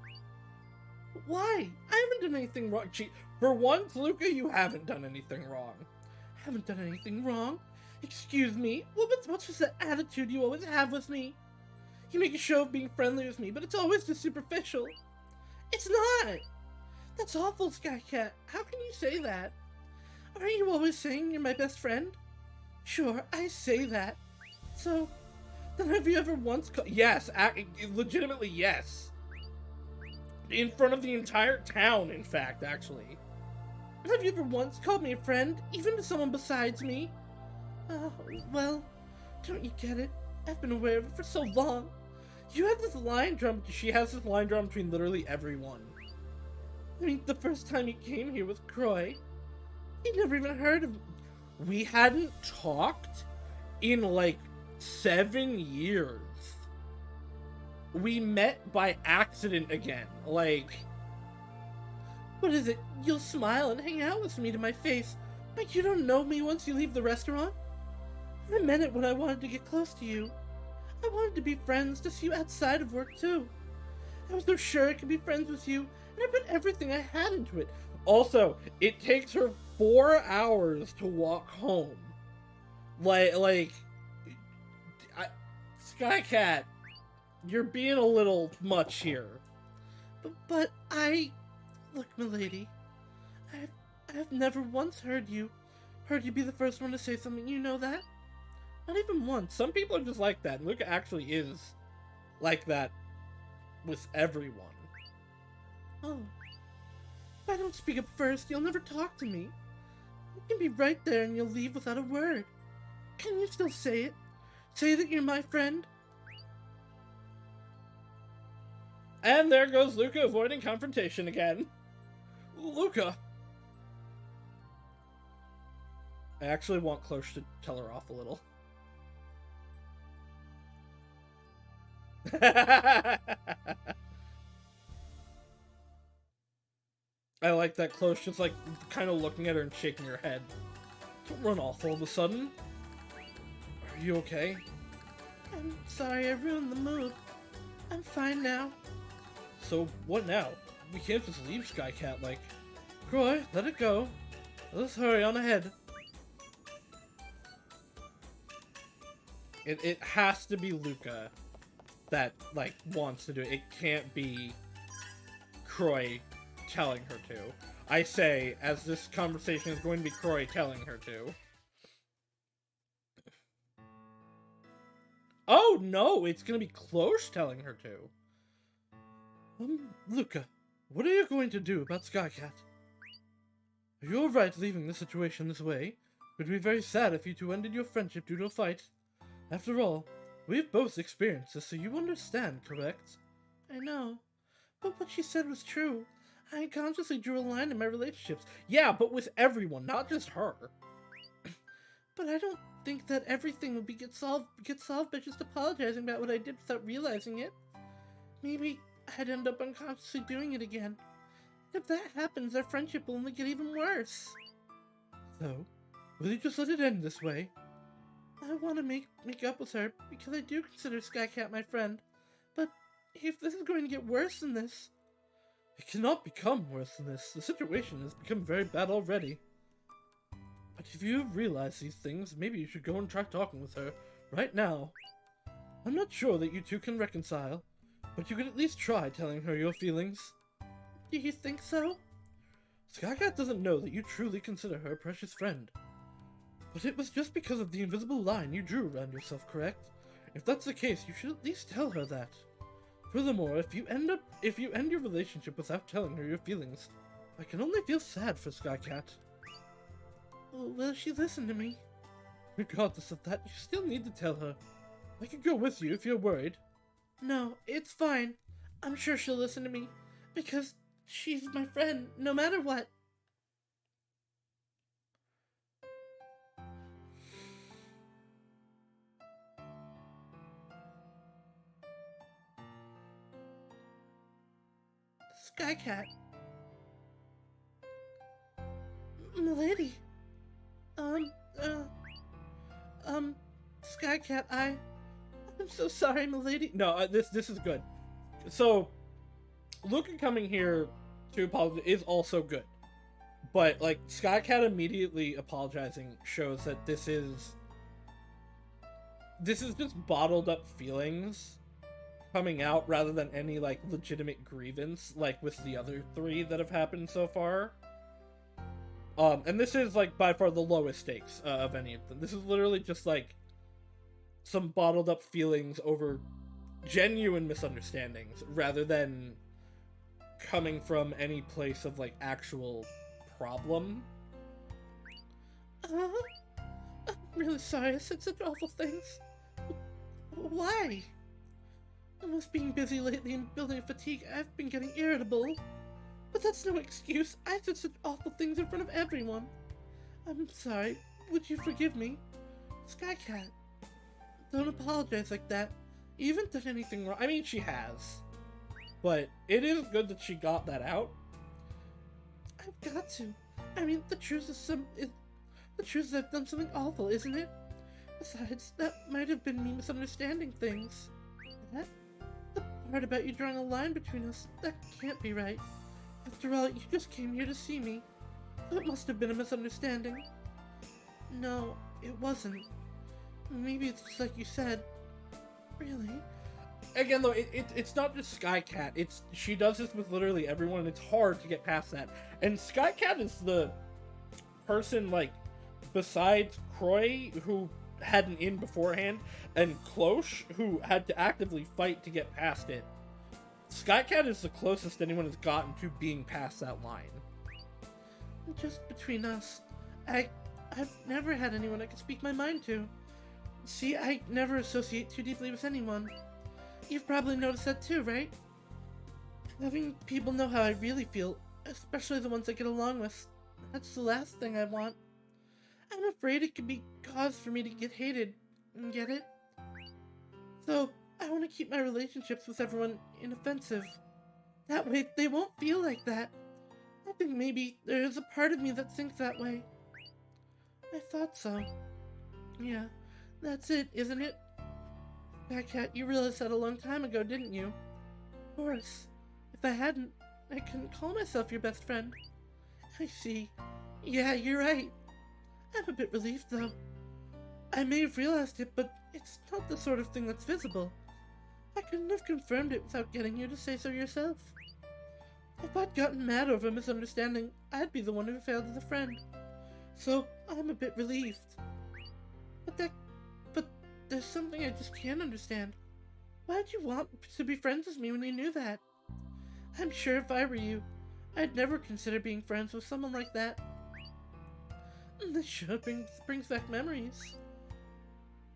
Why?
I haven't done anything wrong. For once, Luca, you haven't done anything wrong.
I haven't done anything wrong. Excuse me, what's just that attitude you always have with me? You make a show of being friendly with me, but it's always just superficial. It's not! That's awful, Sky Cat. How can you say that? Aren't you always saying you're my best friend? Sure, I say that. So, then have you ever once yes, legitimately yes. In front of the entire town, in fact, actually. Have you ever once called me a friend, even to someone besides me? Oh, well, don't you get it? I've been aware of it for so long. You have this line drum. She has this line drum between literally everyone. I mean, the first time you came here with Croy, he never even heard of. We hadn't talked in like 7 years. We met by accident again. Like, what is it? You'll smile and hang out with me to my face, but you don't know me once you leave the restaurant? I meant it when I wanted to get close to you. I wanted to be friends, to see you outside of work too. I was so sure I could be friends with you, and I put everything I had into it. Also, it takes her 4 hours to walk home. Sky Cat, you're being a little much here. But look, milady, I've never once heard you be the first one to say something. You know that? Not even once. Some people are just like that, and Luca actually is like that with everyone. Oh. If I don't speak up first, you'll never talk to me. You can be right there and you'll leave without a word. Can you still say it? Say that you're my friend?
And there goes Luca avoiding confrontation again. Luca! I actually want Cloche to tell her off a little. I like that Cloche just like kind of looking at her and shaking her head. Don't run off all of a sudden. Are you okay?
I'm sorry I ruined the mood. I'm fine now.
So what now? We can't just leave Sky Cat like... Croy, let it go. Let's hurry on ahead. It has to be Luca that, like, wants to do it. It can't be Croy telling her to. I say, as this conversation is going to be Croy telling her to. Oh, no! It's gonna be Cloche telling her to. Luca, what are you going to do about Sky Cat? Are you alright leaving the situation this way? It would be very sad if you two ended your friendship due to a fight. After all, we've both experienced this, so you understand, correct? I know. But what she said was true. I unconsciously drew a line in my relationships. Yeah, but with everyone, not just her. But I don't think that everything will get solved by just apologizing about what I did without realizing it. Maybe I'd end up unconsciously doing it again. If that happens, our friendship will only get even worse. So, will you just let it end this way? I want to make up with her, because I do consider Sky Cat my friend. But if this is going to get worse than this... It cannot become worse than this. The situation has become very bad already. But if you realize these things, maybe you should go and try talking with her, right now. I'm not sure that you two can reconcile, but you could at least try telling her your feelings. Do you think so? Sky Cat doesn't know that you truly consider her a precious friend. But it was just because of the invisible line you drew around yourself, correct? If that's the case, you should at least tell her that. Furthermore, if you end your relationship without telling her your feelings, I can only feel sad for Sky Cat. Will she listen to me? Regardless of that, you still need to tell her. I could go with you if you're worried. No, it's fine. I'm sure she'll listen to me, because she's my friend, no matter what. Sky Cat. Milady. Sky Cat, I'm so sorry, milady. No, this is good. So, Luca coming here to apologize is also good. But, like, Sky Cat immediately apologizing shows that this is this is just bottled up feelings coming out rather than any, like, legitimate grievance, like with the other 3 that have happened so far. And this is, like, by far the lowest stakes of any of them. This is literally just, like, some bottled up feelings over genuine misunderstandings rather than coming from any place of, like, actual problem.
I'm really sorry I said such awful things. Why? I was being busy lately and building fatigue. I've been getting irritable. But that's no excuse. I said such awful things in front of everyone. I'm sorry. Would you forgive me? Skycat. Don't apologize like that. You haven't done anything wrong.
I mean, she has. But it is good that she got that out.
I've got to. I mean, the truth is I've done something awful, isn't it? Besides, that might have been me misunderstanding things. The part about you drawing a line between us, that can't be right. After all, you just came here to see me. That must have been a misunderstanding. No, it wasn't. Maybe it's just like you said. Really?
Again, though, it's not just Skycat. She does this with literally everyone, and it's hard to get past that. And Skycat is the person, like, besides Croy, who had an in beforehand, and Cloche, who had to actively fight to get past it. Skycat is the closest anyone has gotten to being past that line.
Just between us, I've never had anyone I could speak my mind to. See, I never associate too deeply with anyone. You've probably noticed that too, right? Having people know how I really feel, especially the ones I get along with, that's the last thing I want. I'm afraid it could be cause for me to get hated. Get it? So, I want to keep my relationships with everyone inoffensive. That way, they won't feel like that. I think maybe there is a part of me that thinks that way. I thought so. Yeah, that's it, isn't it? Cat, you realized that a long time ago, didn't you? Of course. If I hadn't, I couldn't call myself your best friend. I see. Yeah, you're right. I'm a bit relieved, though. I may have realized it, but it's not the sort of thing that's visible. I couldn't have confirmed it without getting you to say so yourself. If I'd gotten mad over a misunderstanding, I'd be the one who failed as a friend. So, I'm a bit relieved. But there's something I just can't understand. Why'd you want to be friends with me when you knew that? I'm sure if I were you, I'd never consider being friends with someone like that. This sure brings back memories.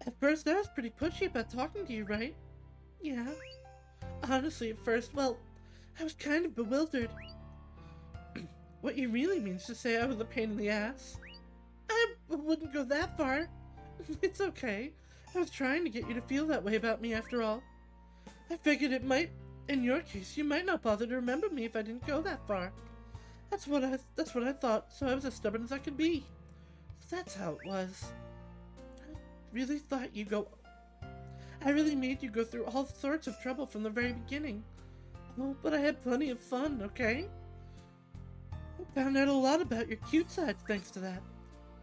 At first, I was pretty pushy about talking to you, right? Yeah. Honestly, at first, well, I was kind of bewildered. What you really means to say I was a pain in the ass? I wouldn't go that far. It's okay. I was trying to get you to feel that way about me after all. I figured it might, in your case, you might not bother to remember me if I didn't go that far. That's what I thought, so I was as stubborn as I could be. That's how it was. I really made you go through all sorts of trouble from the very beginning. Oh, but I had plenty of fun, okay? I found out a lot about your cute side thanks to that.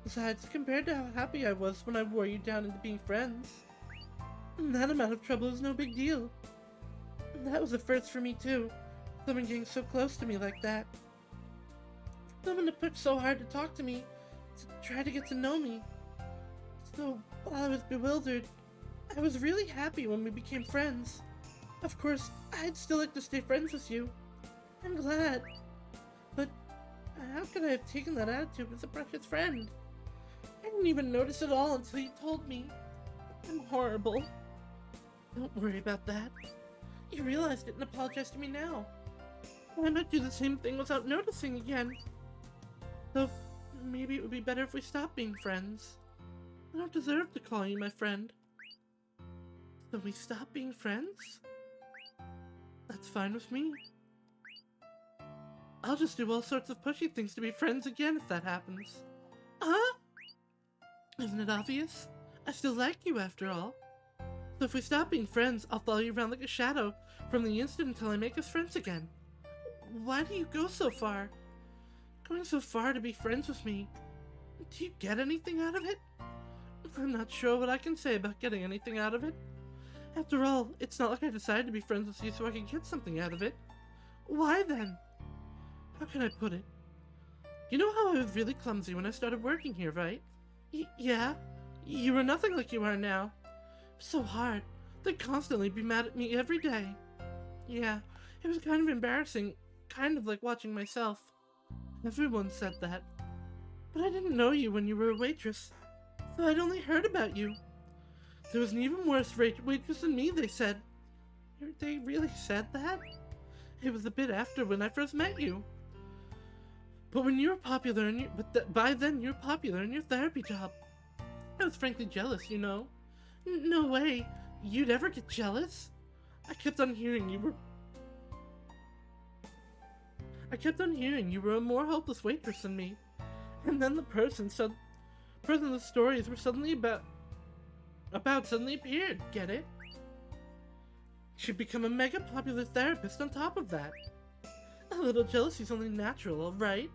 Besides, compared to how happy I was when I wore you down into being friends, that amount of trouble is no big deal. That was a first for me too, someone getting so close to me like that. Someone to push so hard to talk to me, to try to get to know me. So, while I was bewildered, I was really happy when we became friends. Of course, I'd still like to stay friends with you. I'm glad. But how could I have taken that attitude as a precious friend? I didn't even notice it all until you told me. I'm horrible. Don't worry about that. You realized it and apologized to me now. Why not do the same thing without noticing again? Though, maybe it would be better if we stopped being friends. I don't deserve to call you my friend. So we stop being friends? That's fine with me. I'll just do all sorts of pushy things to be friends again if that happens. Huh? Isn't it obvious? I still like you after all. So if we stop being friends, I'll follow you around like a shadow from the instant until I make us friends again. Why do you go so far? Going so far to be friends with me. Do you get anything out of it? I'm not sure what I can say about getting anything out of it. After all, it's not like I decided to be friends with you so I could get something out of it. Why then? How can I put it? You know how I was really clumsy when I started working here, right? Yeah. You were nothing like you are now. So hard. They'd constantly be mad at me every day. Yeah, it was kind of embarrassing, kind of like watching myself. Everyone said that. But I didn't know you when you were a waitress, so I'd only heard about you. There was an even worse waitress than me, they said. They really said that? It was a bit after when I first met you. But when you were popular in your, by then you were popular in your therapy job. I was frankly jealous, you know. No way, you'd ever get jealous. I kept on hearing you were a more hopeless waitress than me. And then the the stories were suddenly about suddenly appeared, get it? She'd become a mega popular therapist on top of that. A little jealousy's only natural, alright?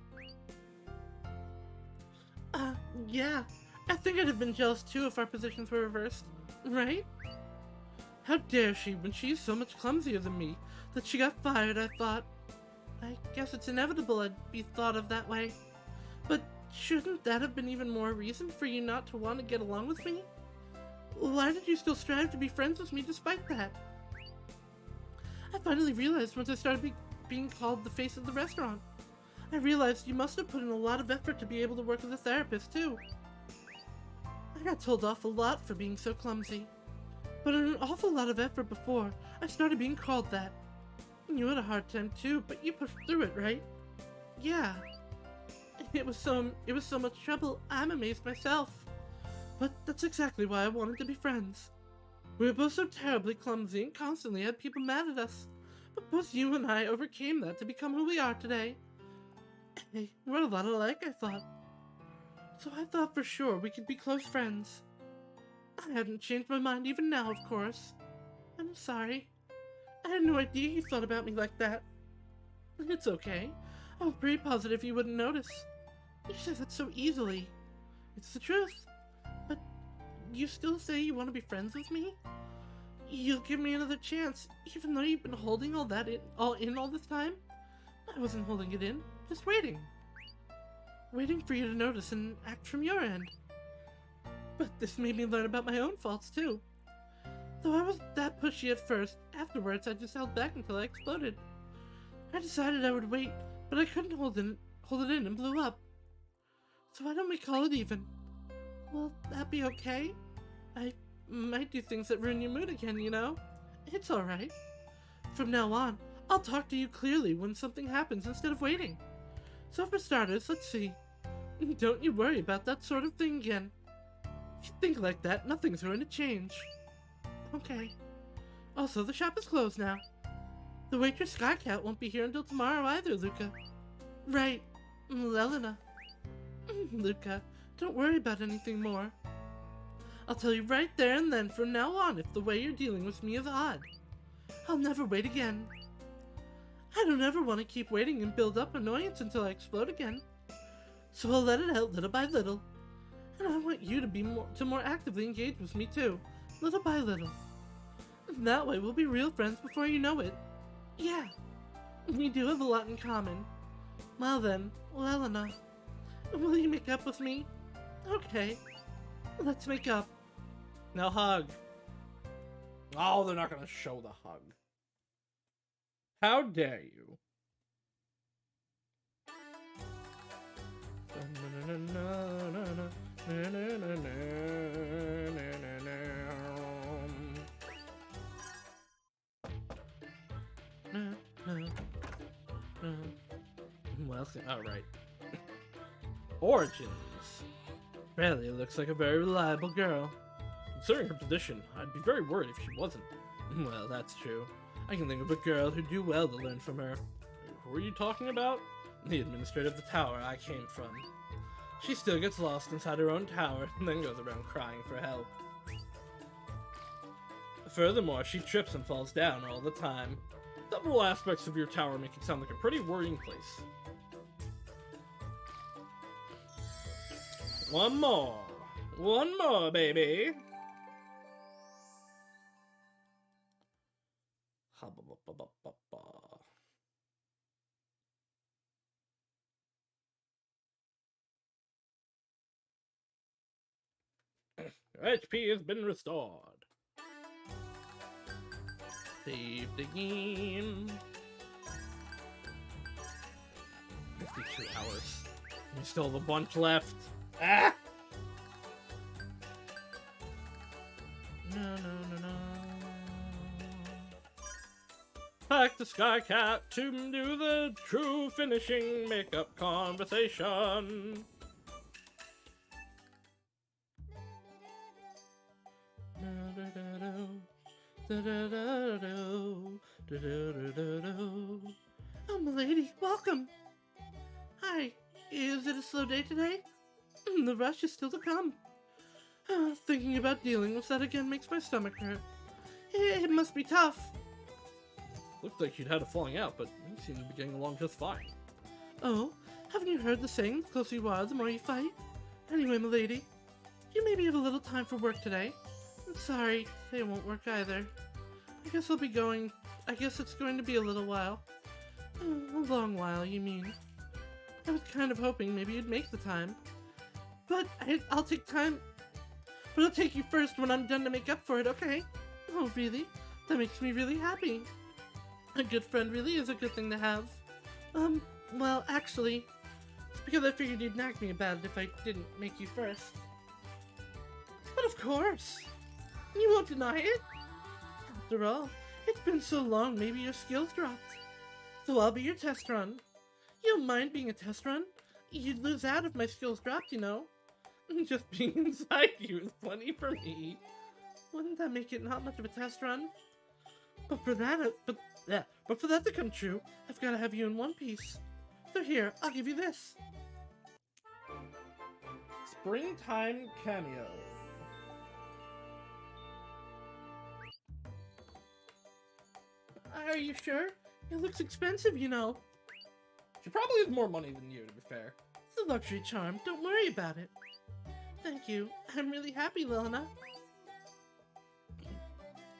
Yeah. I think I'd have been jealous too if our positions were reversed, right? How dare she when she's so much clumsier than me that she got fired, I thought. I guess it's inevitable I'd be thought of that way. But shouldn't that have been even more reason for you not to want to get along with me? Why did you still strive to be friends with me despite that? I finally realized once I started being called the face of the restaurant. I realized you must have put in a lot of effort to be able to work as a therapist, too. I got told off a lot for being so clumsy. But in an awful lot of effort before, I started being called that. You had a hard time, too, but you pushed through it, right? Yeah. It was so much trouble, I'm amazed myself. But that's exactly why I wanted to be friends. We were both so terribly clumsy and constantly had people mad at us. But both you and I overcame that to become who we are today. Hey, we're a lot alike, I thought. So I thought for sure we could be close friends. I hadn't changed my mind even now, of course. I'm sorry. I had no idea you thought about me like that. It's okay. I was pretty positive you wouldn't notice. You say that so easily. It's the truth. But you still say you want to be friends with me? You'll give me another chance, even though you've been holding all this time? I wasn't holding it in, just waiting. Waiting for you to notice and act from your end. But this made me learn about my own faults too. Though I was that pushy at first, afterwards I just held back until I exploded. I decided I would wait, but I couldn't hold it in and blew up. So why don't we call it even? Will that be okay? I might do things that ruin your mood again, you know? It's alright. From now on, I'll talk to you clearly when something happens instead of waiting. So for starters, let's see. Don't you worry about that sort of thing again. If you think like that, nothing's going to change. Okay. Also, the shop is closed now. The waitress Skycat won't be here until tomorrow either, Luca. Right. Lelena. Luca, don't worry about anything more. I'll tell you right there and then from now on if the way you're dealing with me is odd. I'll never wait again. I don't ever want to keep waiting and build up annoyance until I explode again. So I'll let it out little by little. And I want you to be more actively engage with me too, little by little. And that way we'll be real friends before you know it. Yeah, we do have a lot in common. Well then, Lelena, will you make up with me? Okay, let's make up.
Now hug. Oh, they're not gonna show the hug. How dare you? Well, alright. Origins. Really looks like a very reliable girl. Considering her position, I'd be very worried if she wasn't. Well, that's true. I can think of a girl who'd do well to learn from her. Who are you talking about? The administrator of the tower I came from. She still gets lost inside her own tower and then goes around crying for help. Furthermore, she trips and falls down all the time. Several aspects of your tower make it sound like a pretty worrying place. One more. One more, baby. Ha-ba-ba-ba-ba-ba-ba. Your HP has been restored. Save the game. 52 hours. We still have a bunch left. Ah! No, no, no, no. Back to Skycat to do the true finishing makeup conversation.
Oh, milady, welcome. Hi, is it a slow day today? The rush is still to come. Thinking about dealing with that again makes my stomach hurt. It must be tough.
Looked like you'd had a falling out, but you seem to be getting along just fine.
Oh, haven't you heard the saying, the closer you are, the more you fight? Anyway, milady, you maybe have a little time for work today. I'm sorry, today won't work either. I guess I'll be going. I guess it's going to be a little while. A long while, you mean. I was kind of hoping maybe you'd make the time. But I'll take time. But I'll take you first when I'm done to make up for it, okay? Oh, really? That makes me really happy. A good friend really is a good thing to have. Well, actually, it's because I figured you'd nag me about it if I didn't make you first. But of course! You won't deny it? After all, it's been so long, maybe your skills dropped. So I'll be your test run. You don't mind being a test run? You'd lose out if my skills dropped, you know. Just being inside you is plenty for me. Wouldn't that make it not much of a test run? But for that to come true, I've got to have you in one piece. So here, I'll give you this.
Springtime cameo.
Are you sure? It looks expensive, you know.
She probably has more money than you, to be fair.
It's a luxury charm. Don't worry about it. Thank you. I'm really happy, Lilina.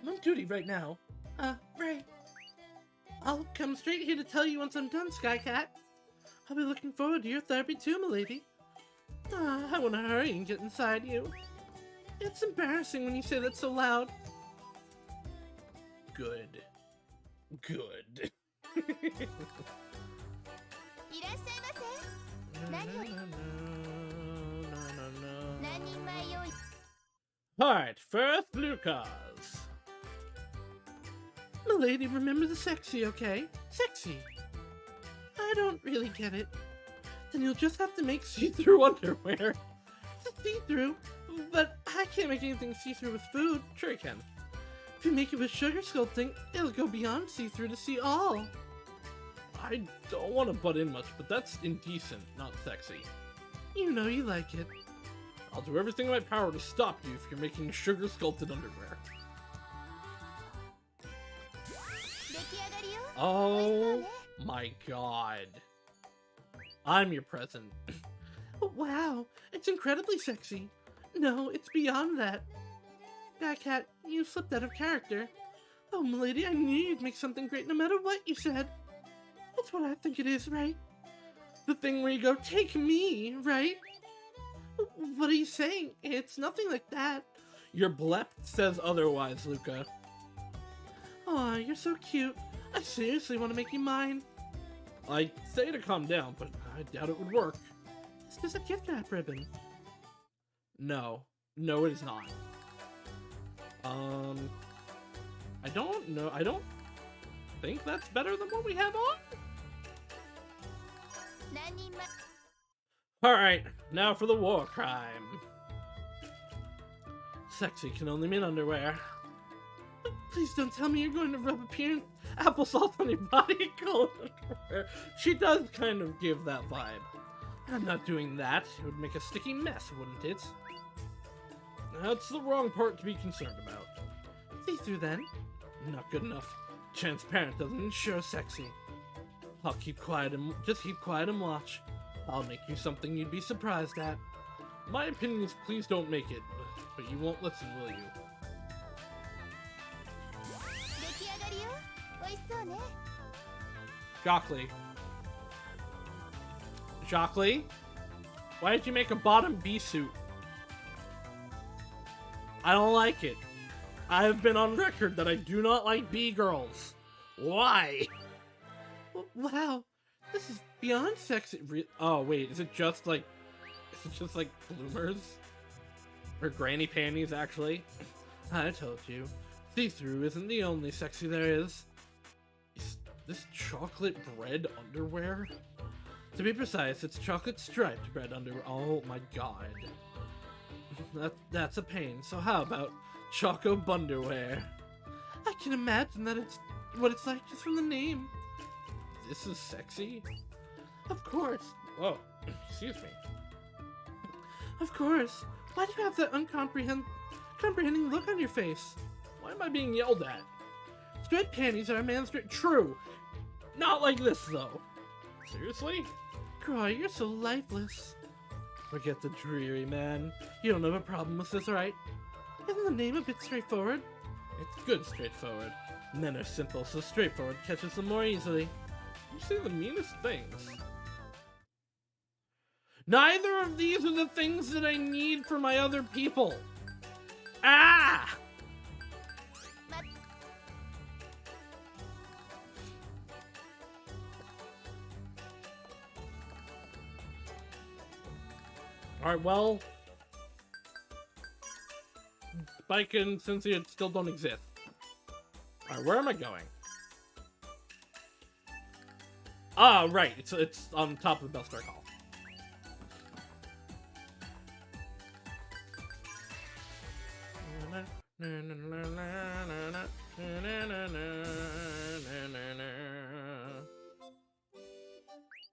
I'm on duty right now. Right. I'll come straight here to tell you once I'm done, Skycat. I'll be looking forward to your therapy too, milady. I want to hurry and get inside you. It's embarrassing when you say that so loud.
Good. Good.
いらっしゃいませ。何を何人前用意。
Alright, first Lucas.
Milady, remember the sexy, okay? Sexy. I don't really get it. Then you'll just have to make
See-through underwear.
see-through, but I can't make anything see-through with food.
Sure you can.
If you make it with sugar sculpting, it'll go beyond see-through to see all.
I don't want to butt in much, but that's indecent, not sexy.
You know you like it.
I'll do everything in my power to stop you if you're making sugar-sculpted underwear.
出来上がりよ。
Oh my god. I'm your present.
Oh, wow, it's incredibly sexy. No, it's beyond that. Skycat, you slipped out of character. Oh, milady, I knew you'd make something great no matter what you said. That's what I think it is, right? The thing where you go, take me, right? What are you saying? It's nothing like that.
Your blep says otherwise, Luca.
Aw, you're so cute. I seriously want to make you mine.
I say to calm down, but I doubt it would work.
It's just a gift wrap ribbon.
No. No, it is not. I don't know. I don't think that's better than what we have on.
何人前。
Alright, now for the war crime. Sexy can only mean underwear.
Please don't tell me you're going to rub
Applesauce on your body, call it underwear. She does kind of give that vibe. I'm not doing that. It would make a sticky mess, wouldn't it? That's the wrong part to be concerned about.
see-through then.
Not good enough. Transparent doesn't ensure sexy. I'll keep quiet and just keep quiet and watch. I'll make you something you'd be surprised at. My opinion is please don't make it, but you won't listen, will you?
出来上がりよ。美味しそうね。
Jockley. Jockley? Why did you make a bottom bee suit? I don't like it. I have been on record that I do not like bee girls. Why?
Wow, this is beyond sexy.
Oh wait, is it just like bloomers? Or granny panties, actually? I told you. See-through isn't the only sexy there is. Is this chocolate bread underwear? To be precise, it's chocolate striped bread underwear. Oh my god. That's a pain. So how about Choco Bunderwear?
I can imagine that it's what it's like just from the name.
This is sexy?
Of course.
Whoa, excuse me.
Of course. Why do you have that uncomprehending look on your face?
Why am I being yelled at?
Striped panties are a man's
True. Not like this, though. Seriously?
Croy, you're so lifeless.
Forget the dreary, man.
You don't have a problem with this, right? Isn't the name a bit straightforward?
It's good straightforward. Men are simple, so straightforward catches them more easily. You say the meanest things. Neither of these are the things that I need for my other people. Ah! Alright, well... Spike and Cynthia still don't exist. Alright, where am I going? Ah, right. It's on top of the Bellstar Hall.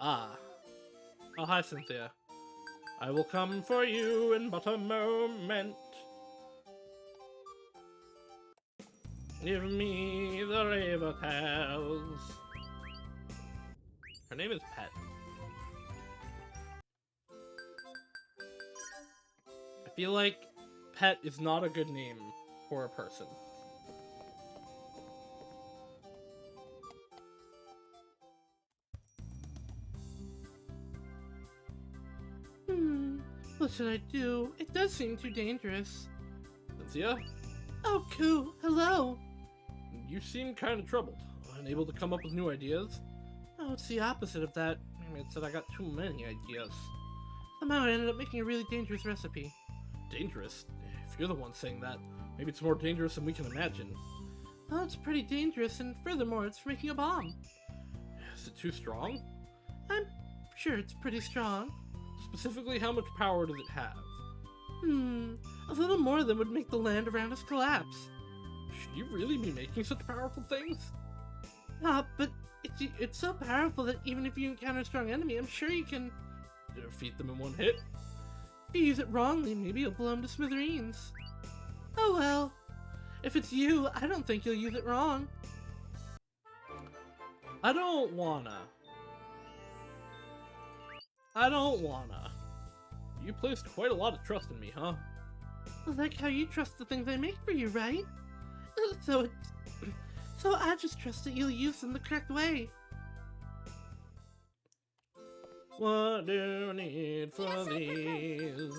Ah. Oh, hi, Cynthia. I will come for you in but a moment. Give me the raver tales. Her name is Pet. I feel like Pet is not a good name for a person.
What should I do? It does seem too dangerous.
Cynthia?
Oh, Koo, hello.
You seem kind of troubled. Unable to come up with new ideas?
Oh, it's the opposite of that.
I mean, it said I got too many ideas.
Somehow I ended up making a really dangerous recipe.
Dangerous? If you're the one saying that, maybe it's more dangerous than we can imagine.
Well, it's pretty dangerous, and furthermore, it's for making a bomb.
Is it too strong?
I'm sure it's pretty strong.
Specifically, how much power does it have?
A little more than would make the land around us collapse.
Should you really be making such powerful things?
But it's so powerful that even if you encounter a strong enemy, I'm sure you can
Defeat them in one hit?
If you use it wrongly, maybe you'll blow them to smithereens. Oh well. If it's you, I don't think you'll use it wrong.
I don't wanna. You placed quite a lot of trust in me, huh?
Like how you trust the things I make for you, right? So I just trust that you'll use them the correct way.
What do you need for these?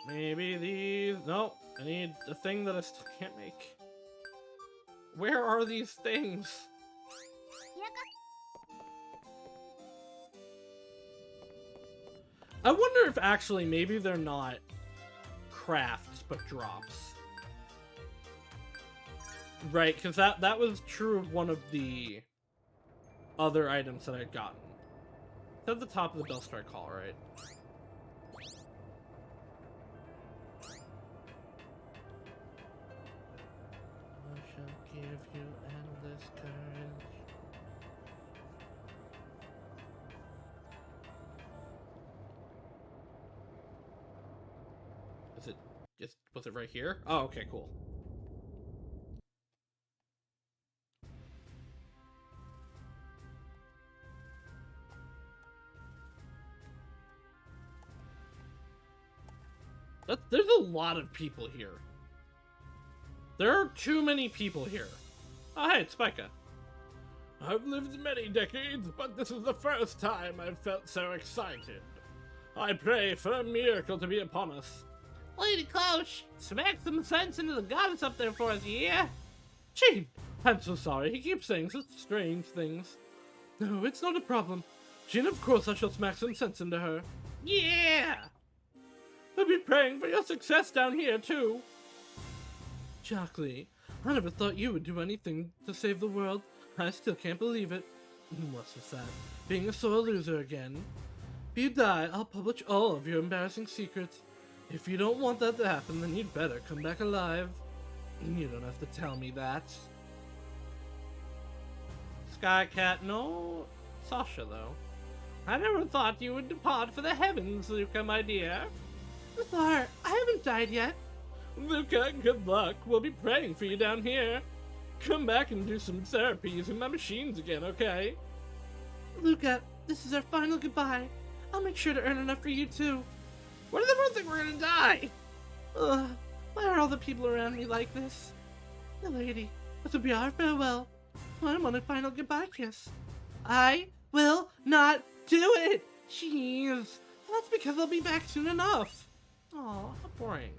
Maybe these... No, I need a thing that I still can't make. Where are these things? I wonder if actually maybe they're not crafts, but drops. Right, because that was true of one of the other items that I'd gotten. It's at the top of the Bellstrike Hall, right? I shall give you endless courage. Is it just, was it right here? Oh, okay, cool. There's a lot of people here. There are too many people here. Oh, hey, it's Spica. I've lived many decades, but this is the first time I've felt so excited. I pray for a miracle to be upon us.
Lady Cloche, smack some sense into the goddess up there for us, yeah? Gene,
I'm so sorry, he keeps saying such strange things. No, it's not a problem. Jin, of course I shall smack some sense into her.
yeah!
I'll be praying for your success down here, too.
Chocolate, I never thought you would do anything to save the world. I still can't believe it. What's with that? Being a sore loser again. If you die, I'll publish all of your embarrassing secrets. If you don't want that to happen, then you'd better come back alive. You don't have to tell me that.
Skycat, no. Sasha, though. I never thought you would depart for the heavens, Luca, my dear.
Thar, I haven't died yet.
Luca, good luck. We'll be praying for you down here. Come back and do some therapy using my machines again, okay?
Luca, this is our final goodbye. I'll make sure to earn enough for you too.
What does everyone think we're gonna die?
Why are all the people around me like this? The lady, this will be our farewell. I'm on a final goodbye kiss. I will not do it! Jeez. That's because I'll be back soon enough.
Aw, how boring.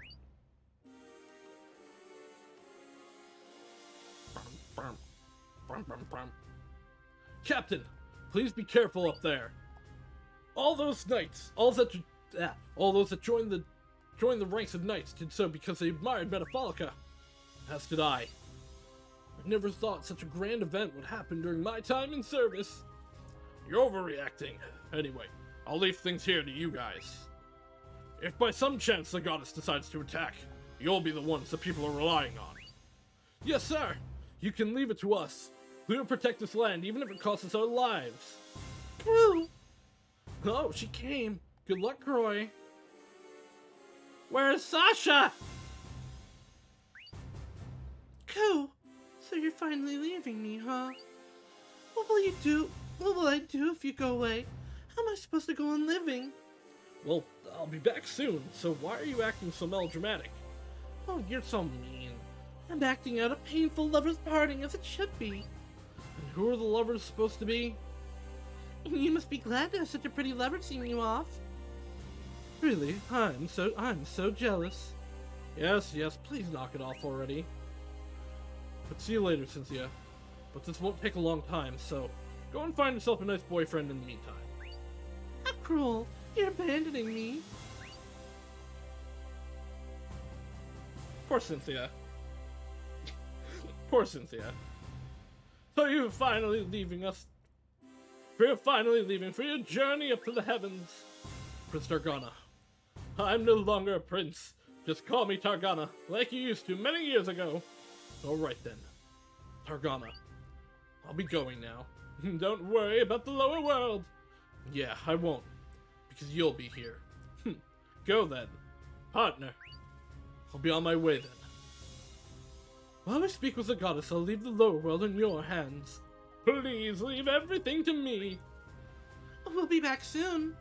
Captain, please be careful up there. All those knights, all those that joined the ranks of knights did so because they admired Metapholica, as did I. I never thought such a grand event would happen during my time in service. You're overreacting. Anyway, I'll leave things here to you guys. If by some chance the goddess decides to attack, you'll be the ones the people are relying on. Yes, sir. You can leave it to us. We will protect this land, even if it costs us our lives.
Woo!
Oh, she came. Good luck, Croy.
Where's Sasha? Cool. So you're finally leaving me, huh? What will you do? What will I do if you go away? How am I supposed to go on living?
Well, I'll be back soon, so why are you acting so melodramatic?
Oh, you're so mean. I'm acting out a painful lover's parting as it should be.
And who are the lovers supposed to be?
You must be glad to have such a pretty lover seeing you off.
Really? I'm so jealous. Yes, please knock it off already. But see you later, Cynthia. But this won't take a long time, so go and find yourself a nice boyfriend in the meantime.
How cruel. You're abandoning me.
Poor Cynthia. Poor Cynthia. So you're finally leaving us. You're finally leaving for your journey up to the heavens. Prince Targana. I'm no longer a prince. Just call me Targana, like you used to many years ago. Alright then. Targana. I'll be going now. Don't worry about the lower world. Yeah, I won't. Because you'll be here. Go then. Partner. I'll be on my way then. While I speak with the goddess, I'll leave the lower world in your hands. Please leave everything to me.
We'll be back soon.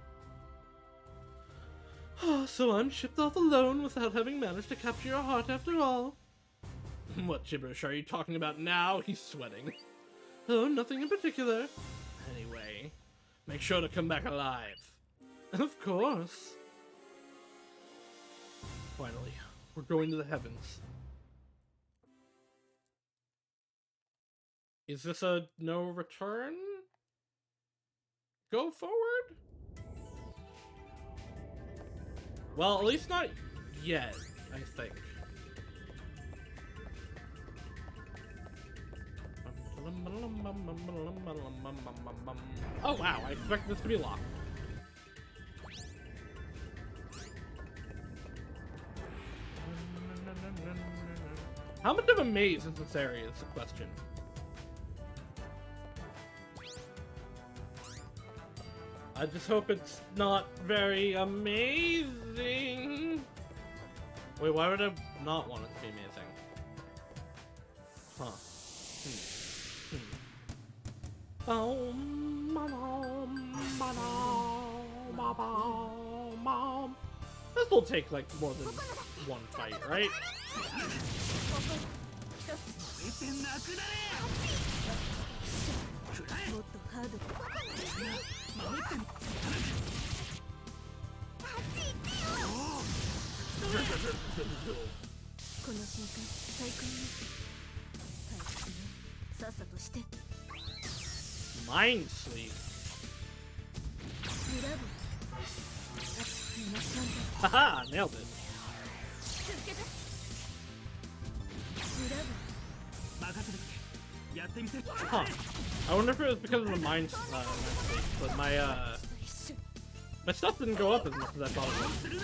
So I'm shipped off alone without having managed to capture your heart after all.
What gibberish are you talking about now? He's sweating.
Oh, nothing in particular.
Anyway, make sure to come back alive.
Of course.
Finally, we're going to the heavens. Is this a no return? Go forward? Well, at least not yet, I think. Oh wow, I expected this to be locked. How much of a maze is this area is the question. I just hope it's not very amazing. Wait, why would I not want it to be amazing? Huh. still take like more than one fight, right?
燃えてなくなれくらえ
もっとハードに
守って
この瞬間最高に回復よさっさとして
Mind sleep.
ブラボー今ちゃんと
Haha, nailed it.
続けてブラボー
任せてくれやってみせる
Huh. I wonder if it was because of the mind sleep, but my stuff didn't go up as much as I thought it would.
するな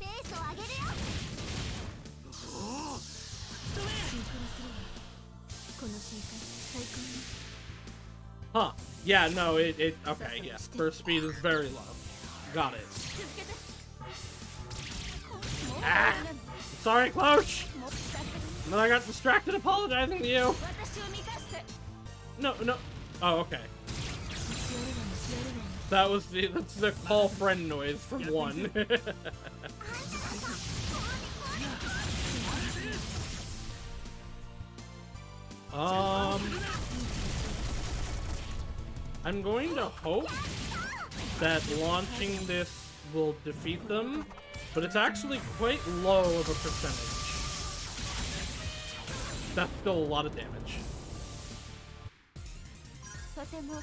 ペースを上げるよ
おお
シンクロするわこの瞬間最高に
Huh. Yeah, no, okay, yeah. First speed is very low. Got it.
続けてもう
Ah! Sorry, Cloach!
もうさすがに
And then I got distracted apologizing to you.
私を満たして
No, no. Oh, okay.
知られない知られない
That's the call friend noise from one. I'm going to hope that launching this will defeat them, but it's actually quite low of a percentage. That's still a lot of damage.
とても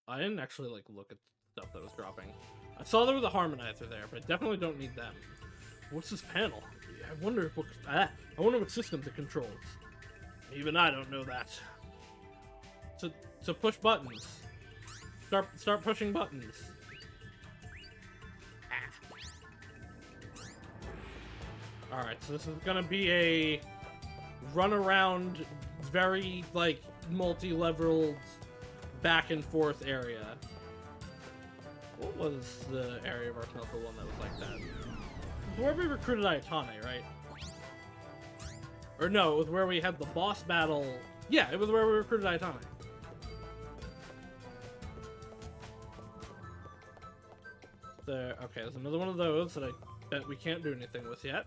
I didn't actually like look at stuff that was dropping. I saw there was a harmonizer there, but I definitely don't need them. What's this panel? I wonder what systems it controls. Even I don't know that. To push buttons. Start pushing buttons. Alright, so this is gonna be a run around, very like multi-leveled back and forth area. What was the area of Ar Tonelico one that was like that? It was where we recruited Ayatane, right? Or no, it was where we had the boss battle. Yeah, it was where we recruited Ayatane. There. Okay, there's another one of those that I bet we can't do anything with yet.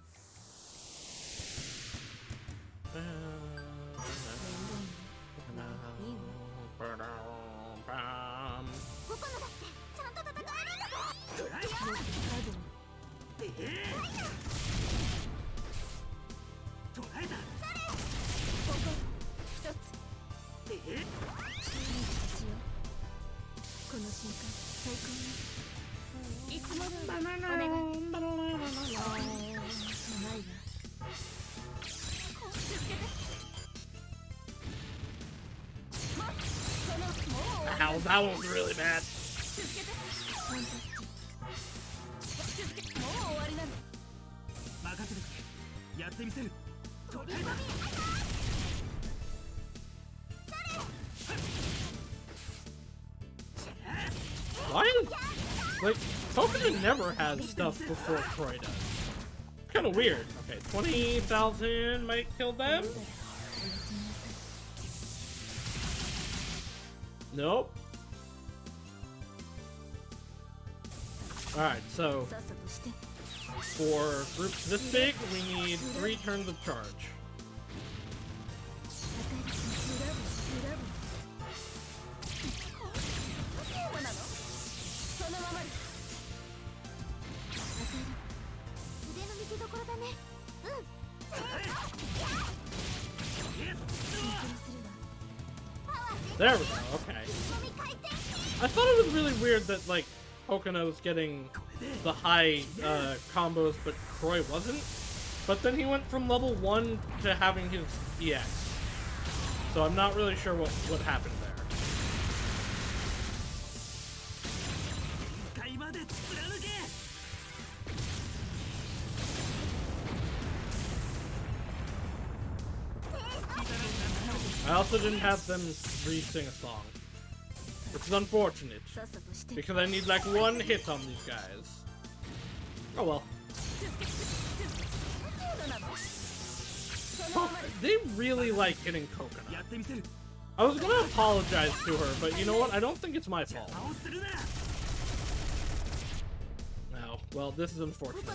Ow, that one was really bad.
任せてくれやってみせる捉えた
Why is... Like, Pokemon never has stuff before Troy does. Kind of weird. Okay, 20,000 might kill them? Nope. Alright, so... For groups this big, we need 3 turns of charge. There we go, okay. I thought it was really weird that, like, Pocono's getting the high combos, but Croy wasn't. But then he went from level 1 to having his EX. So I'm not really sure what happened there. I also didn't have them re-sing a song, which is unfortunate, because I need like 1 hit on these guys. Oh well. Oh, they really like hitting Coconut. I was gonna apologize to her, but you know what? I don't think it's my fault. Well, this is unfortunate.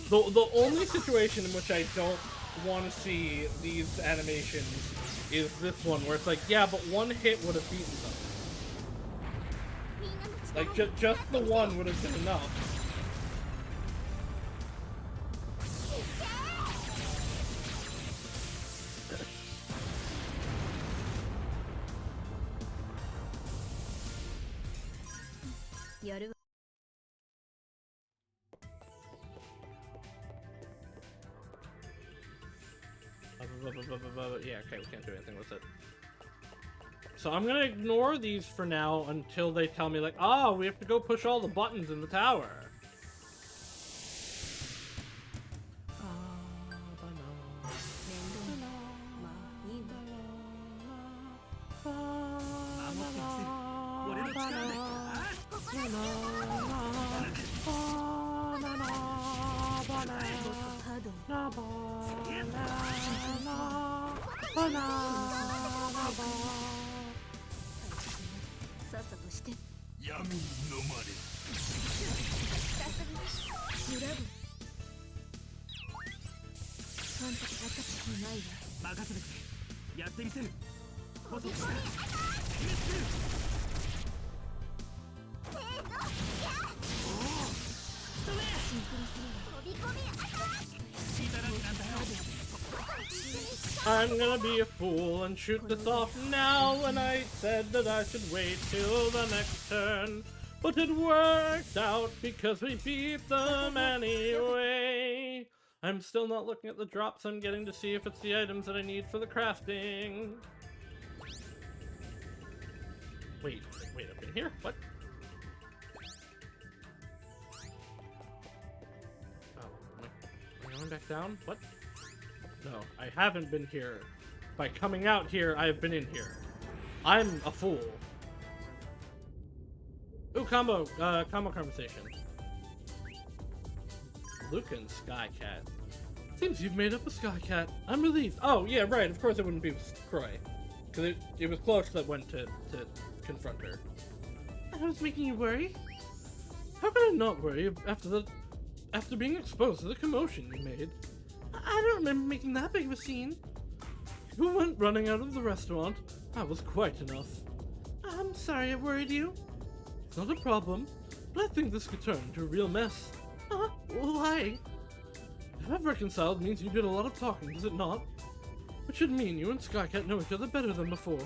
The only situation in which I don't want to see these animations is this one, where it's like, yeah, but one hit would have beaten them. Like, just the one would have been enough. Yeah, okay, we can't do anything with it. So I'm gonna ignore these for now until they tell me, like, oh, we have to go push all the buttons in the tower. I'm gonna be a fool and shoot this off now when I said that I should wait till the next turn. But it worked out because we beat them anyway. I'm still not looking at the drops I'm getting to see if it's the items that I need for the crafting. Wait, I've been here? What? Oh, am I going back down? What? No, I haven't been here. By coming out here, I have been in here. I'm a fool. Ooh, combo conversation. Lucan Skycat. Seems you've made up a Skycat. I'm relieved. Oh, yeah, right. Of course it wouldn't be with Croy. Because it was Cloche that went to confront her.
I was making you worry.
How can I not worry after being exposed to the commotion you made?
I don't remember making that big of a scene.
You went running out of the restaurant. That was quite enough.
I'm sorry I worried you.
It's not a problem, but I think this could turn into a real mess.
Why?
If I've reconciled means you did a lot of talking, does it not? Which should mean you and Skycat know each other better than before.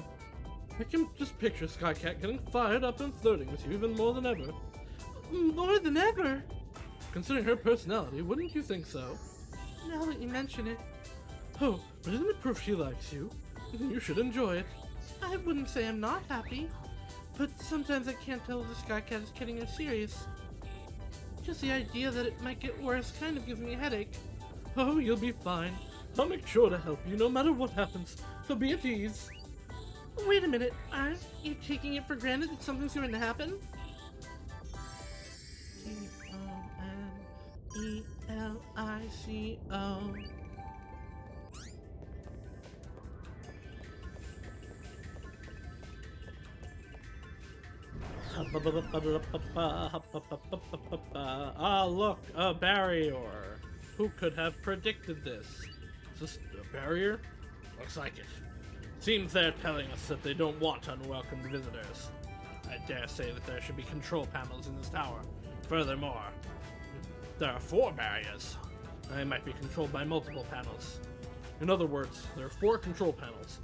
I can just picture Skycat getting fired up and flirting with you even more than ever.
More than ever?
Considering her personality, wouldn't you think so?
Now that you mention it.
Oh, but isn't it proof she likes you? You should enjoy it.
I wouldn't say I'm not happy, but sometimes I can't tell if the Skycat is kidding or serious. Just the idea that it might get worse kind of gives me a headache.
Oh, you'll be fine. I'll make sure to help you no matter what happens, so be at ease.
Wait a minute, aren't you taking it for granted that something's going to happen? T-O-N-E-L-I-C-O.
Ah, look, a barrier. Who could have predicted this? Is this a barrier? Looks like it. Seems they're telling us that they don't want unwelcome visitors. I dare say that there should be control panels in this tower. Furthermore, there are 4 barriers. They might be controlled by multiple panels. In other words, there are 4 control panels.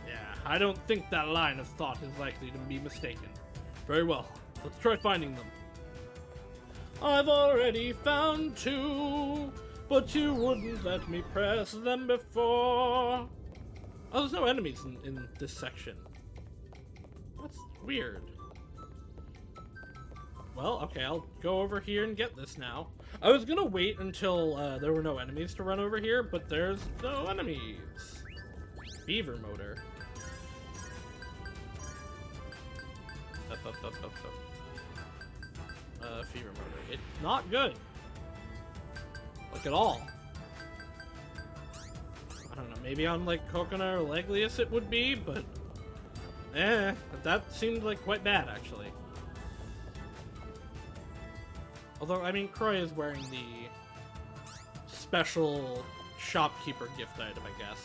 Yeah, I don't think that line of thought is likely to be mistaken. Very well, let's try finding them. I've already found 2, but you wouldn't let me press them before. Oh, there's no enemies in this section. That's weird. Well, okay, I'll go over here and get this now. I was gonna wait until there were no enemies to run over here, but there's no enemies. Beaver motor. Fever motor. It's not good. Like at all. I don't know, maybe on like Coconut or Leglius it would be, but that seemed like quite bad actually. Although, I mean, Croy is wearing the special shopkeeper gift item, I guess.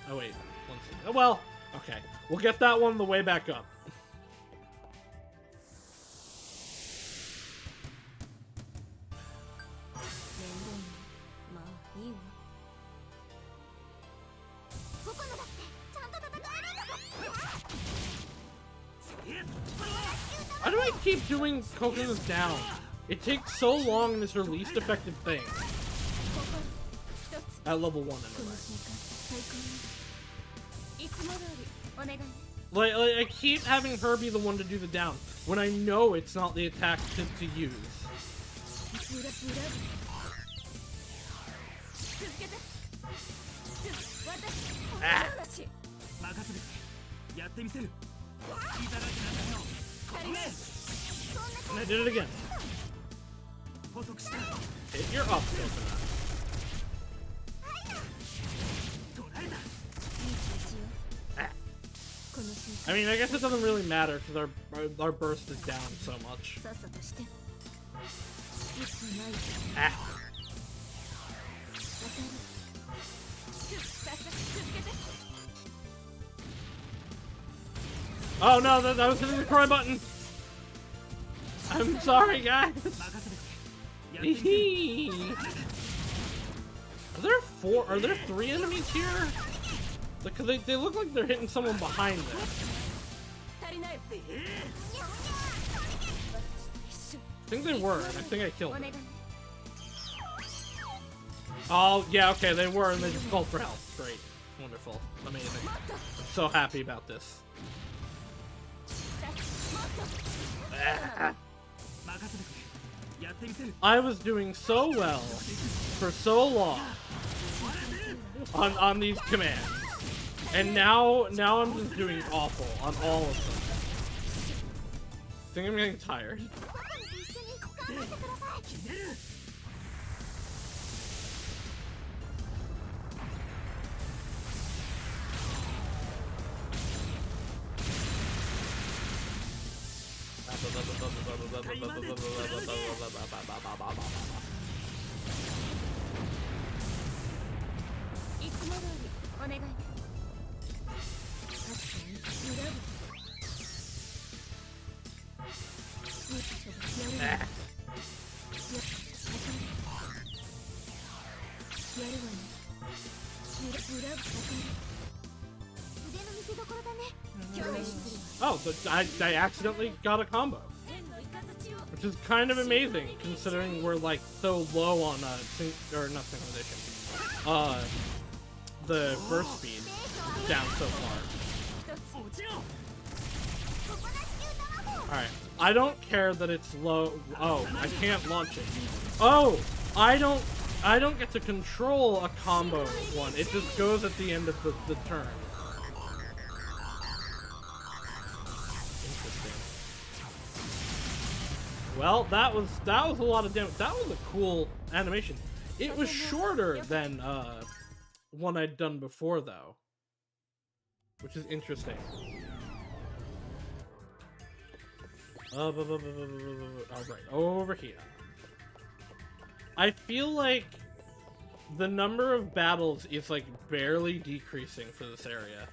Oh, wait. One second. Oh, well, okay. We'll get that one the way back up. Why do I keep doing Kokona's down? It takes so long in this least effective thing. At level 1 anyway. Like, I keep having her be the one to do the down, when I know it's not the attack to use. Ah. And I did it again. Hit your up Coconut. Ah. I mean, I guess it doesn't really matter because our burst is down so much. Ah. Oh no, that was hitting the cry button. I'm sorry, guys. Are there 3 enemies here? Because they look like they're hitting someone behind them. I think they were, and I think I killed them. Oh, yeah, okay, they were, and they just called for help. Great. Wonderful. Amazing. I'm so happy about this. I was doing so well for so long on these commands, and now I'm just doing awful on all of them. I think I'm getting tired. Oh, so I accidentally got a combo. Which is kind of amazing, considering we're like so low on not synchronization. The burst speed is down so far. Alright, I don't care that it's low. Oh, I can't launch it. Oh, I don't get to control a combo one. It just goes at the end of the turn. Well, that was a lot of damage. That was a cool animation. It was shorter than one I'd done before, though, which is interesting. All right, over here. I feel like the number of battles is like barely decreasing for this area.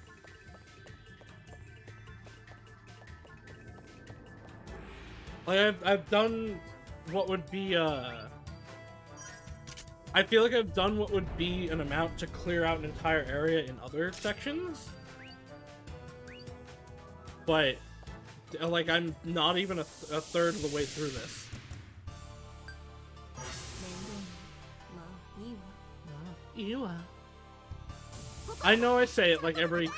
Like, I've done what would be, I feel like I've done what would be an amount to clear out an entire area in other sections. But, like, I'm not even a third of the way through this. I know I say it like every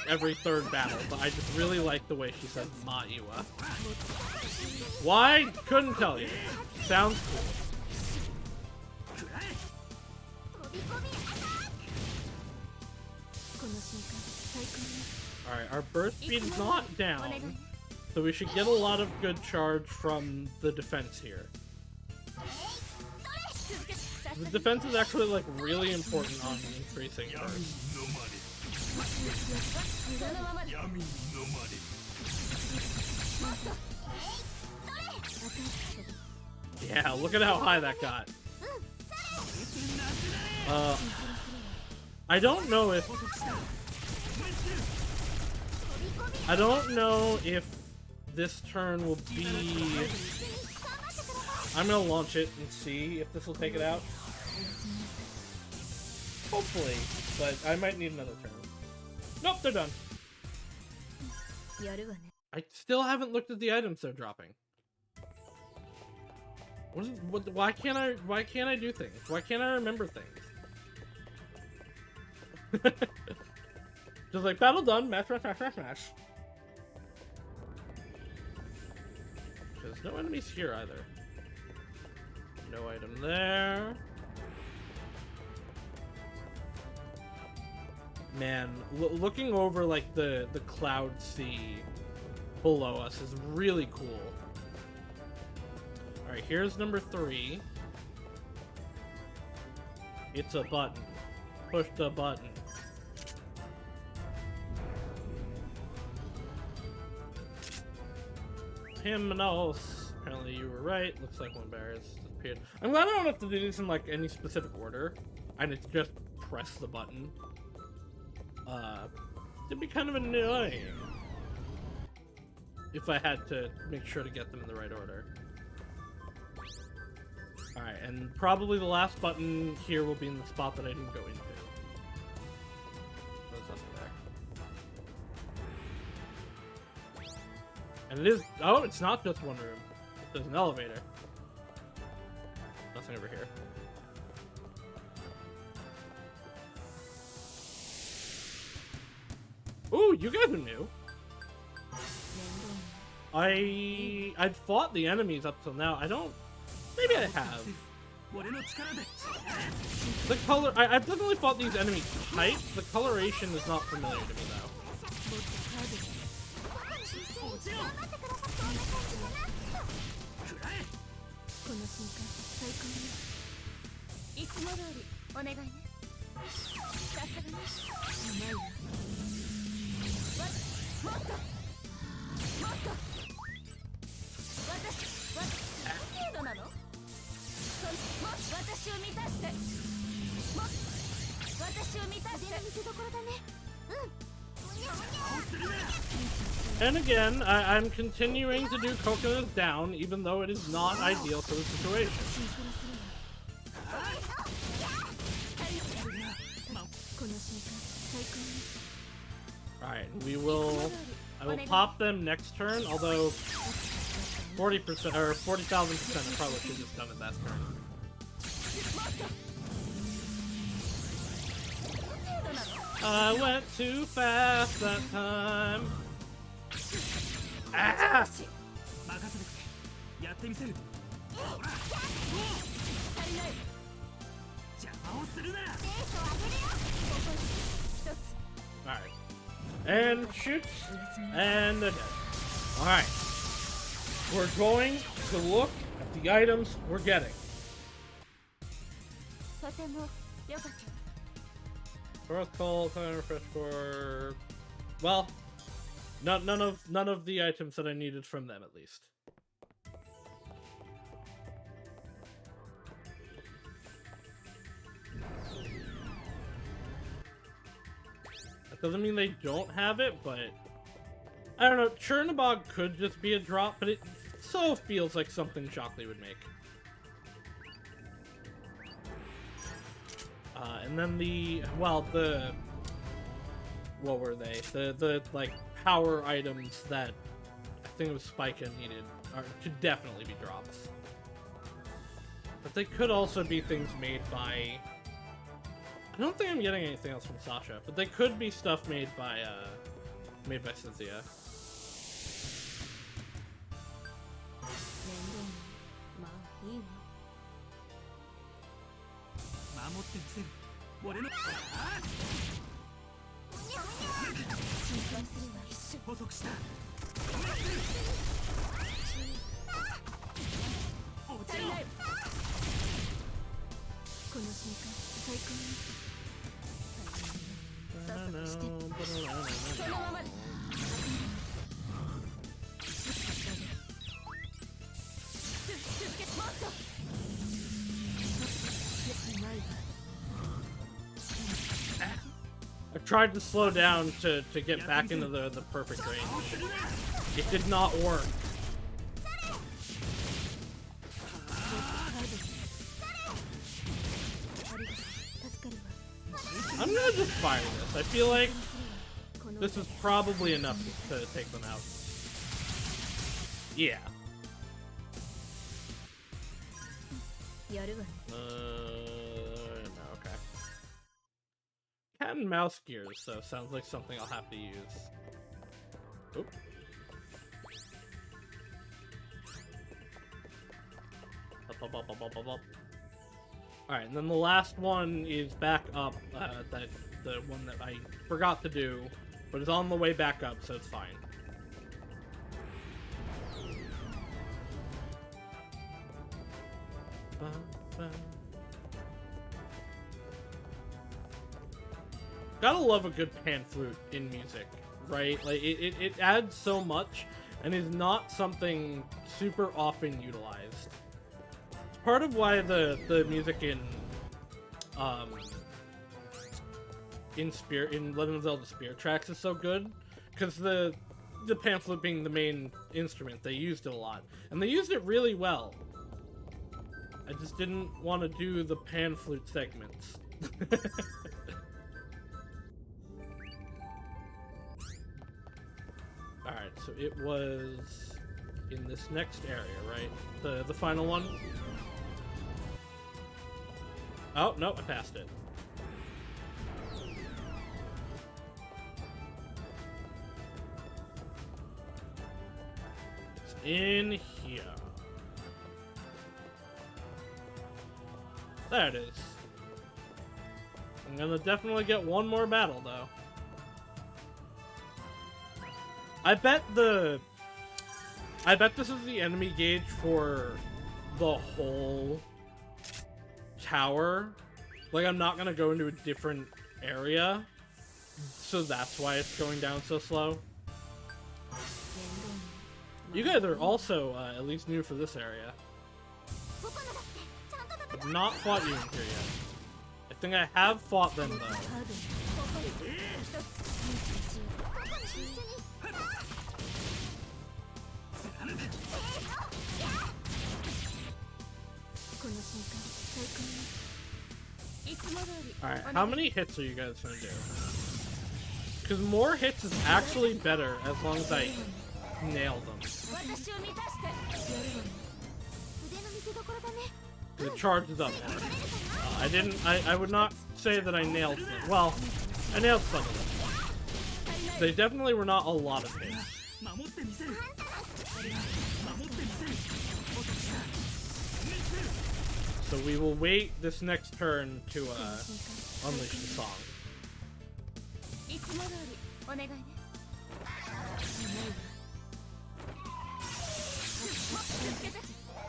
third battle, but I just really like the way she says Ma-Iwa. Why? Couldn't tell you. Sounds cool. Alright, our burst speed is not down, so we should get a lot of good charge from the defense here. The defense is actually, like, really important on increasing burst. Yeah, look at how high that got. I don't know if this turn will be. I'm gonna launch it and see if this will take it out. Hopefully, but I might need another turn. Nope, they're done. I still haven't looked at the items they're dropping. Why can't I do things? Why can't I remember things? Just like battle done, match. There's no enemies here either. No item there. Man, looking over like the cloud sea below us is really cool. All right, here's number 3. It's a button. Push the button. Hymnos. Apparently you were right. Looks like one bear has disappeared. I'm glad I don't have to do this in like any specific order. And it's just press the button. It'd be kind of annoying if I had to make sure to get them in the right order. Alright, and probably the last button here will be in the spot that I didn't go into. There's nothing there. And it is... Oh, it's not just one room. There's an elevator. Nothing over here. Ooh, you guys are new. I'd fought the enemies up till now. I don't... Maybe I have. The color... I've definitely fought these enemy types. The coloration is not familiar to me, though. And again, I'm continuing to do coconuts down, even though it is not ideal for the situation. Alright, I will pop them next turn, although 40% or 40,000% probably should have just done it that turn. I went too fast that time. Ah! Alright. And shoot. And again. Alright. We're going to look at the items we're getting. Growth call, time refresh for... Well, none of the items that I needed from them, at least. That doesn't mean they don't have it, but... I don't know, Chernobog could just be a drop, but it so feels like something Shockley would make. And then what were they? The like, power items that I think it was Spika needed could definitely be drops. But they could also be things made by... I don't think I'm getting anything else from Sasha, but they could be stuff made by Cynthia. tried to slow down to get back into the perfect range. It did not work. I'm gonna just fire this. I feel like this is probably enough to take them out. Yeah. No, okay. Cat and mouse gears, so sounds like something I'll have to use. Oop. Alright, and then the last one is back up, the one that I forgot to do, but it's on the way back up, so it's fine. Gotta love a good pan flute in music, right? Like, it adds so much, and is not something super often utilized. It's part of why the music in Legend of Zelda Spirit Tracks is so good, because the pan flute being the main instrument, they used it a lot, and they used it really well. I just didn't want to do the pan flute segments. Alright, so it was in this next area, right? The final one? Oh, no, I passed it. It's in here. There it is. I'm gonna definitely get one more battle, though. I bet this is the enemy gauge for the whole tower. Like, I'm not gonna go into a different area, so that's why it's going down so slow. You guys are also at least new for this area. I've not fought you in here yet. I think I have fought them, though. Alright, how many hits are you guys gonna do? Because more hits is actually better as long as I nail them. It charges up more. I would not say that I nailed them. Well, I nailed some of them. They definitely were not a lot of hits. So we will wait this next turn to unleash the song.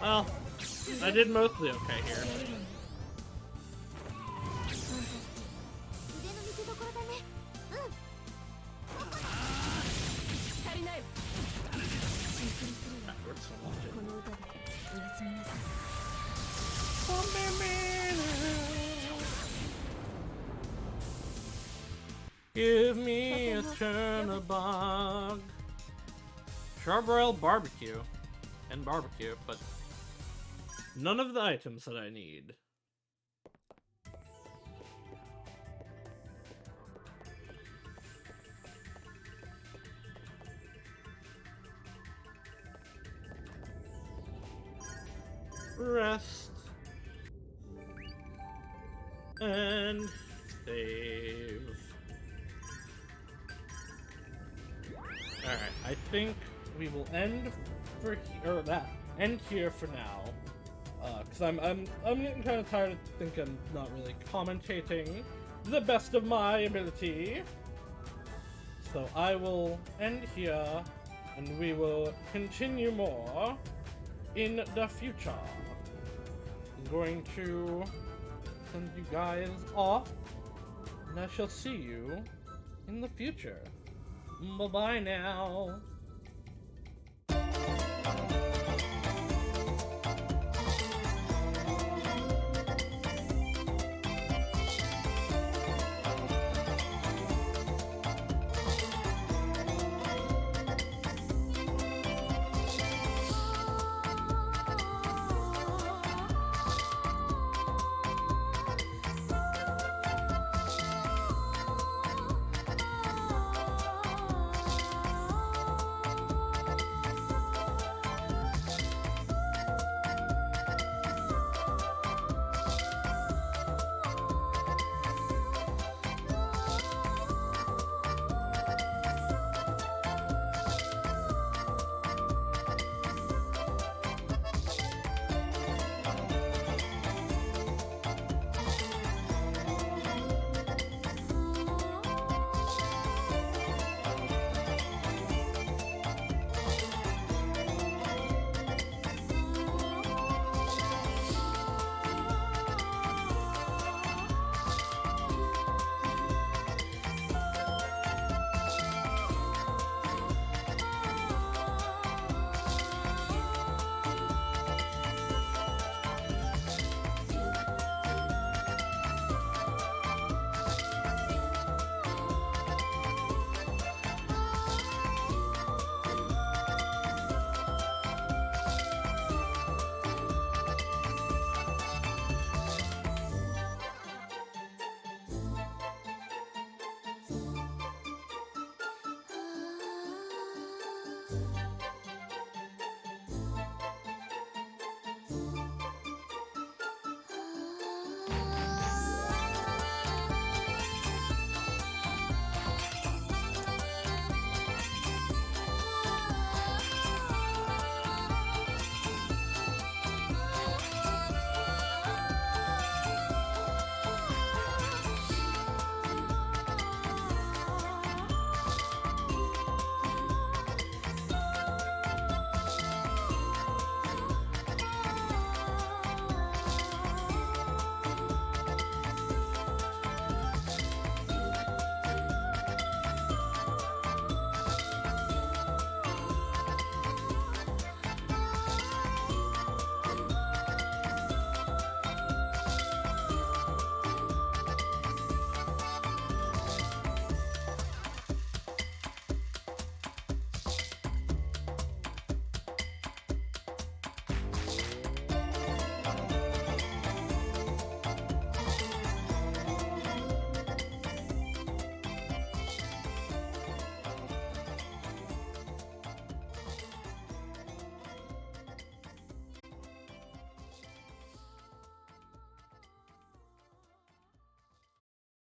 Well, I did mostly okay here. Give me a Chernabog. Charbroiled barbecue. And barbecue, but none of the items that I need. Rest. And save. Alright, I think we will end here for now. Cause I'm getting kind of tired. I think I'm not really commentating the best of my ability. So I will end here, and we will continue more in the future. I'm going to send you guys off, and I shall see you in the future. Bye-bye now.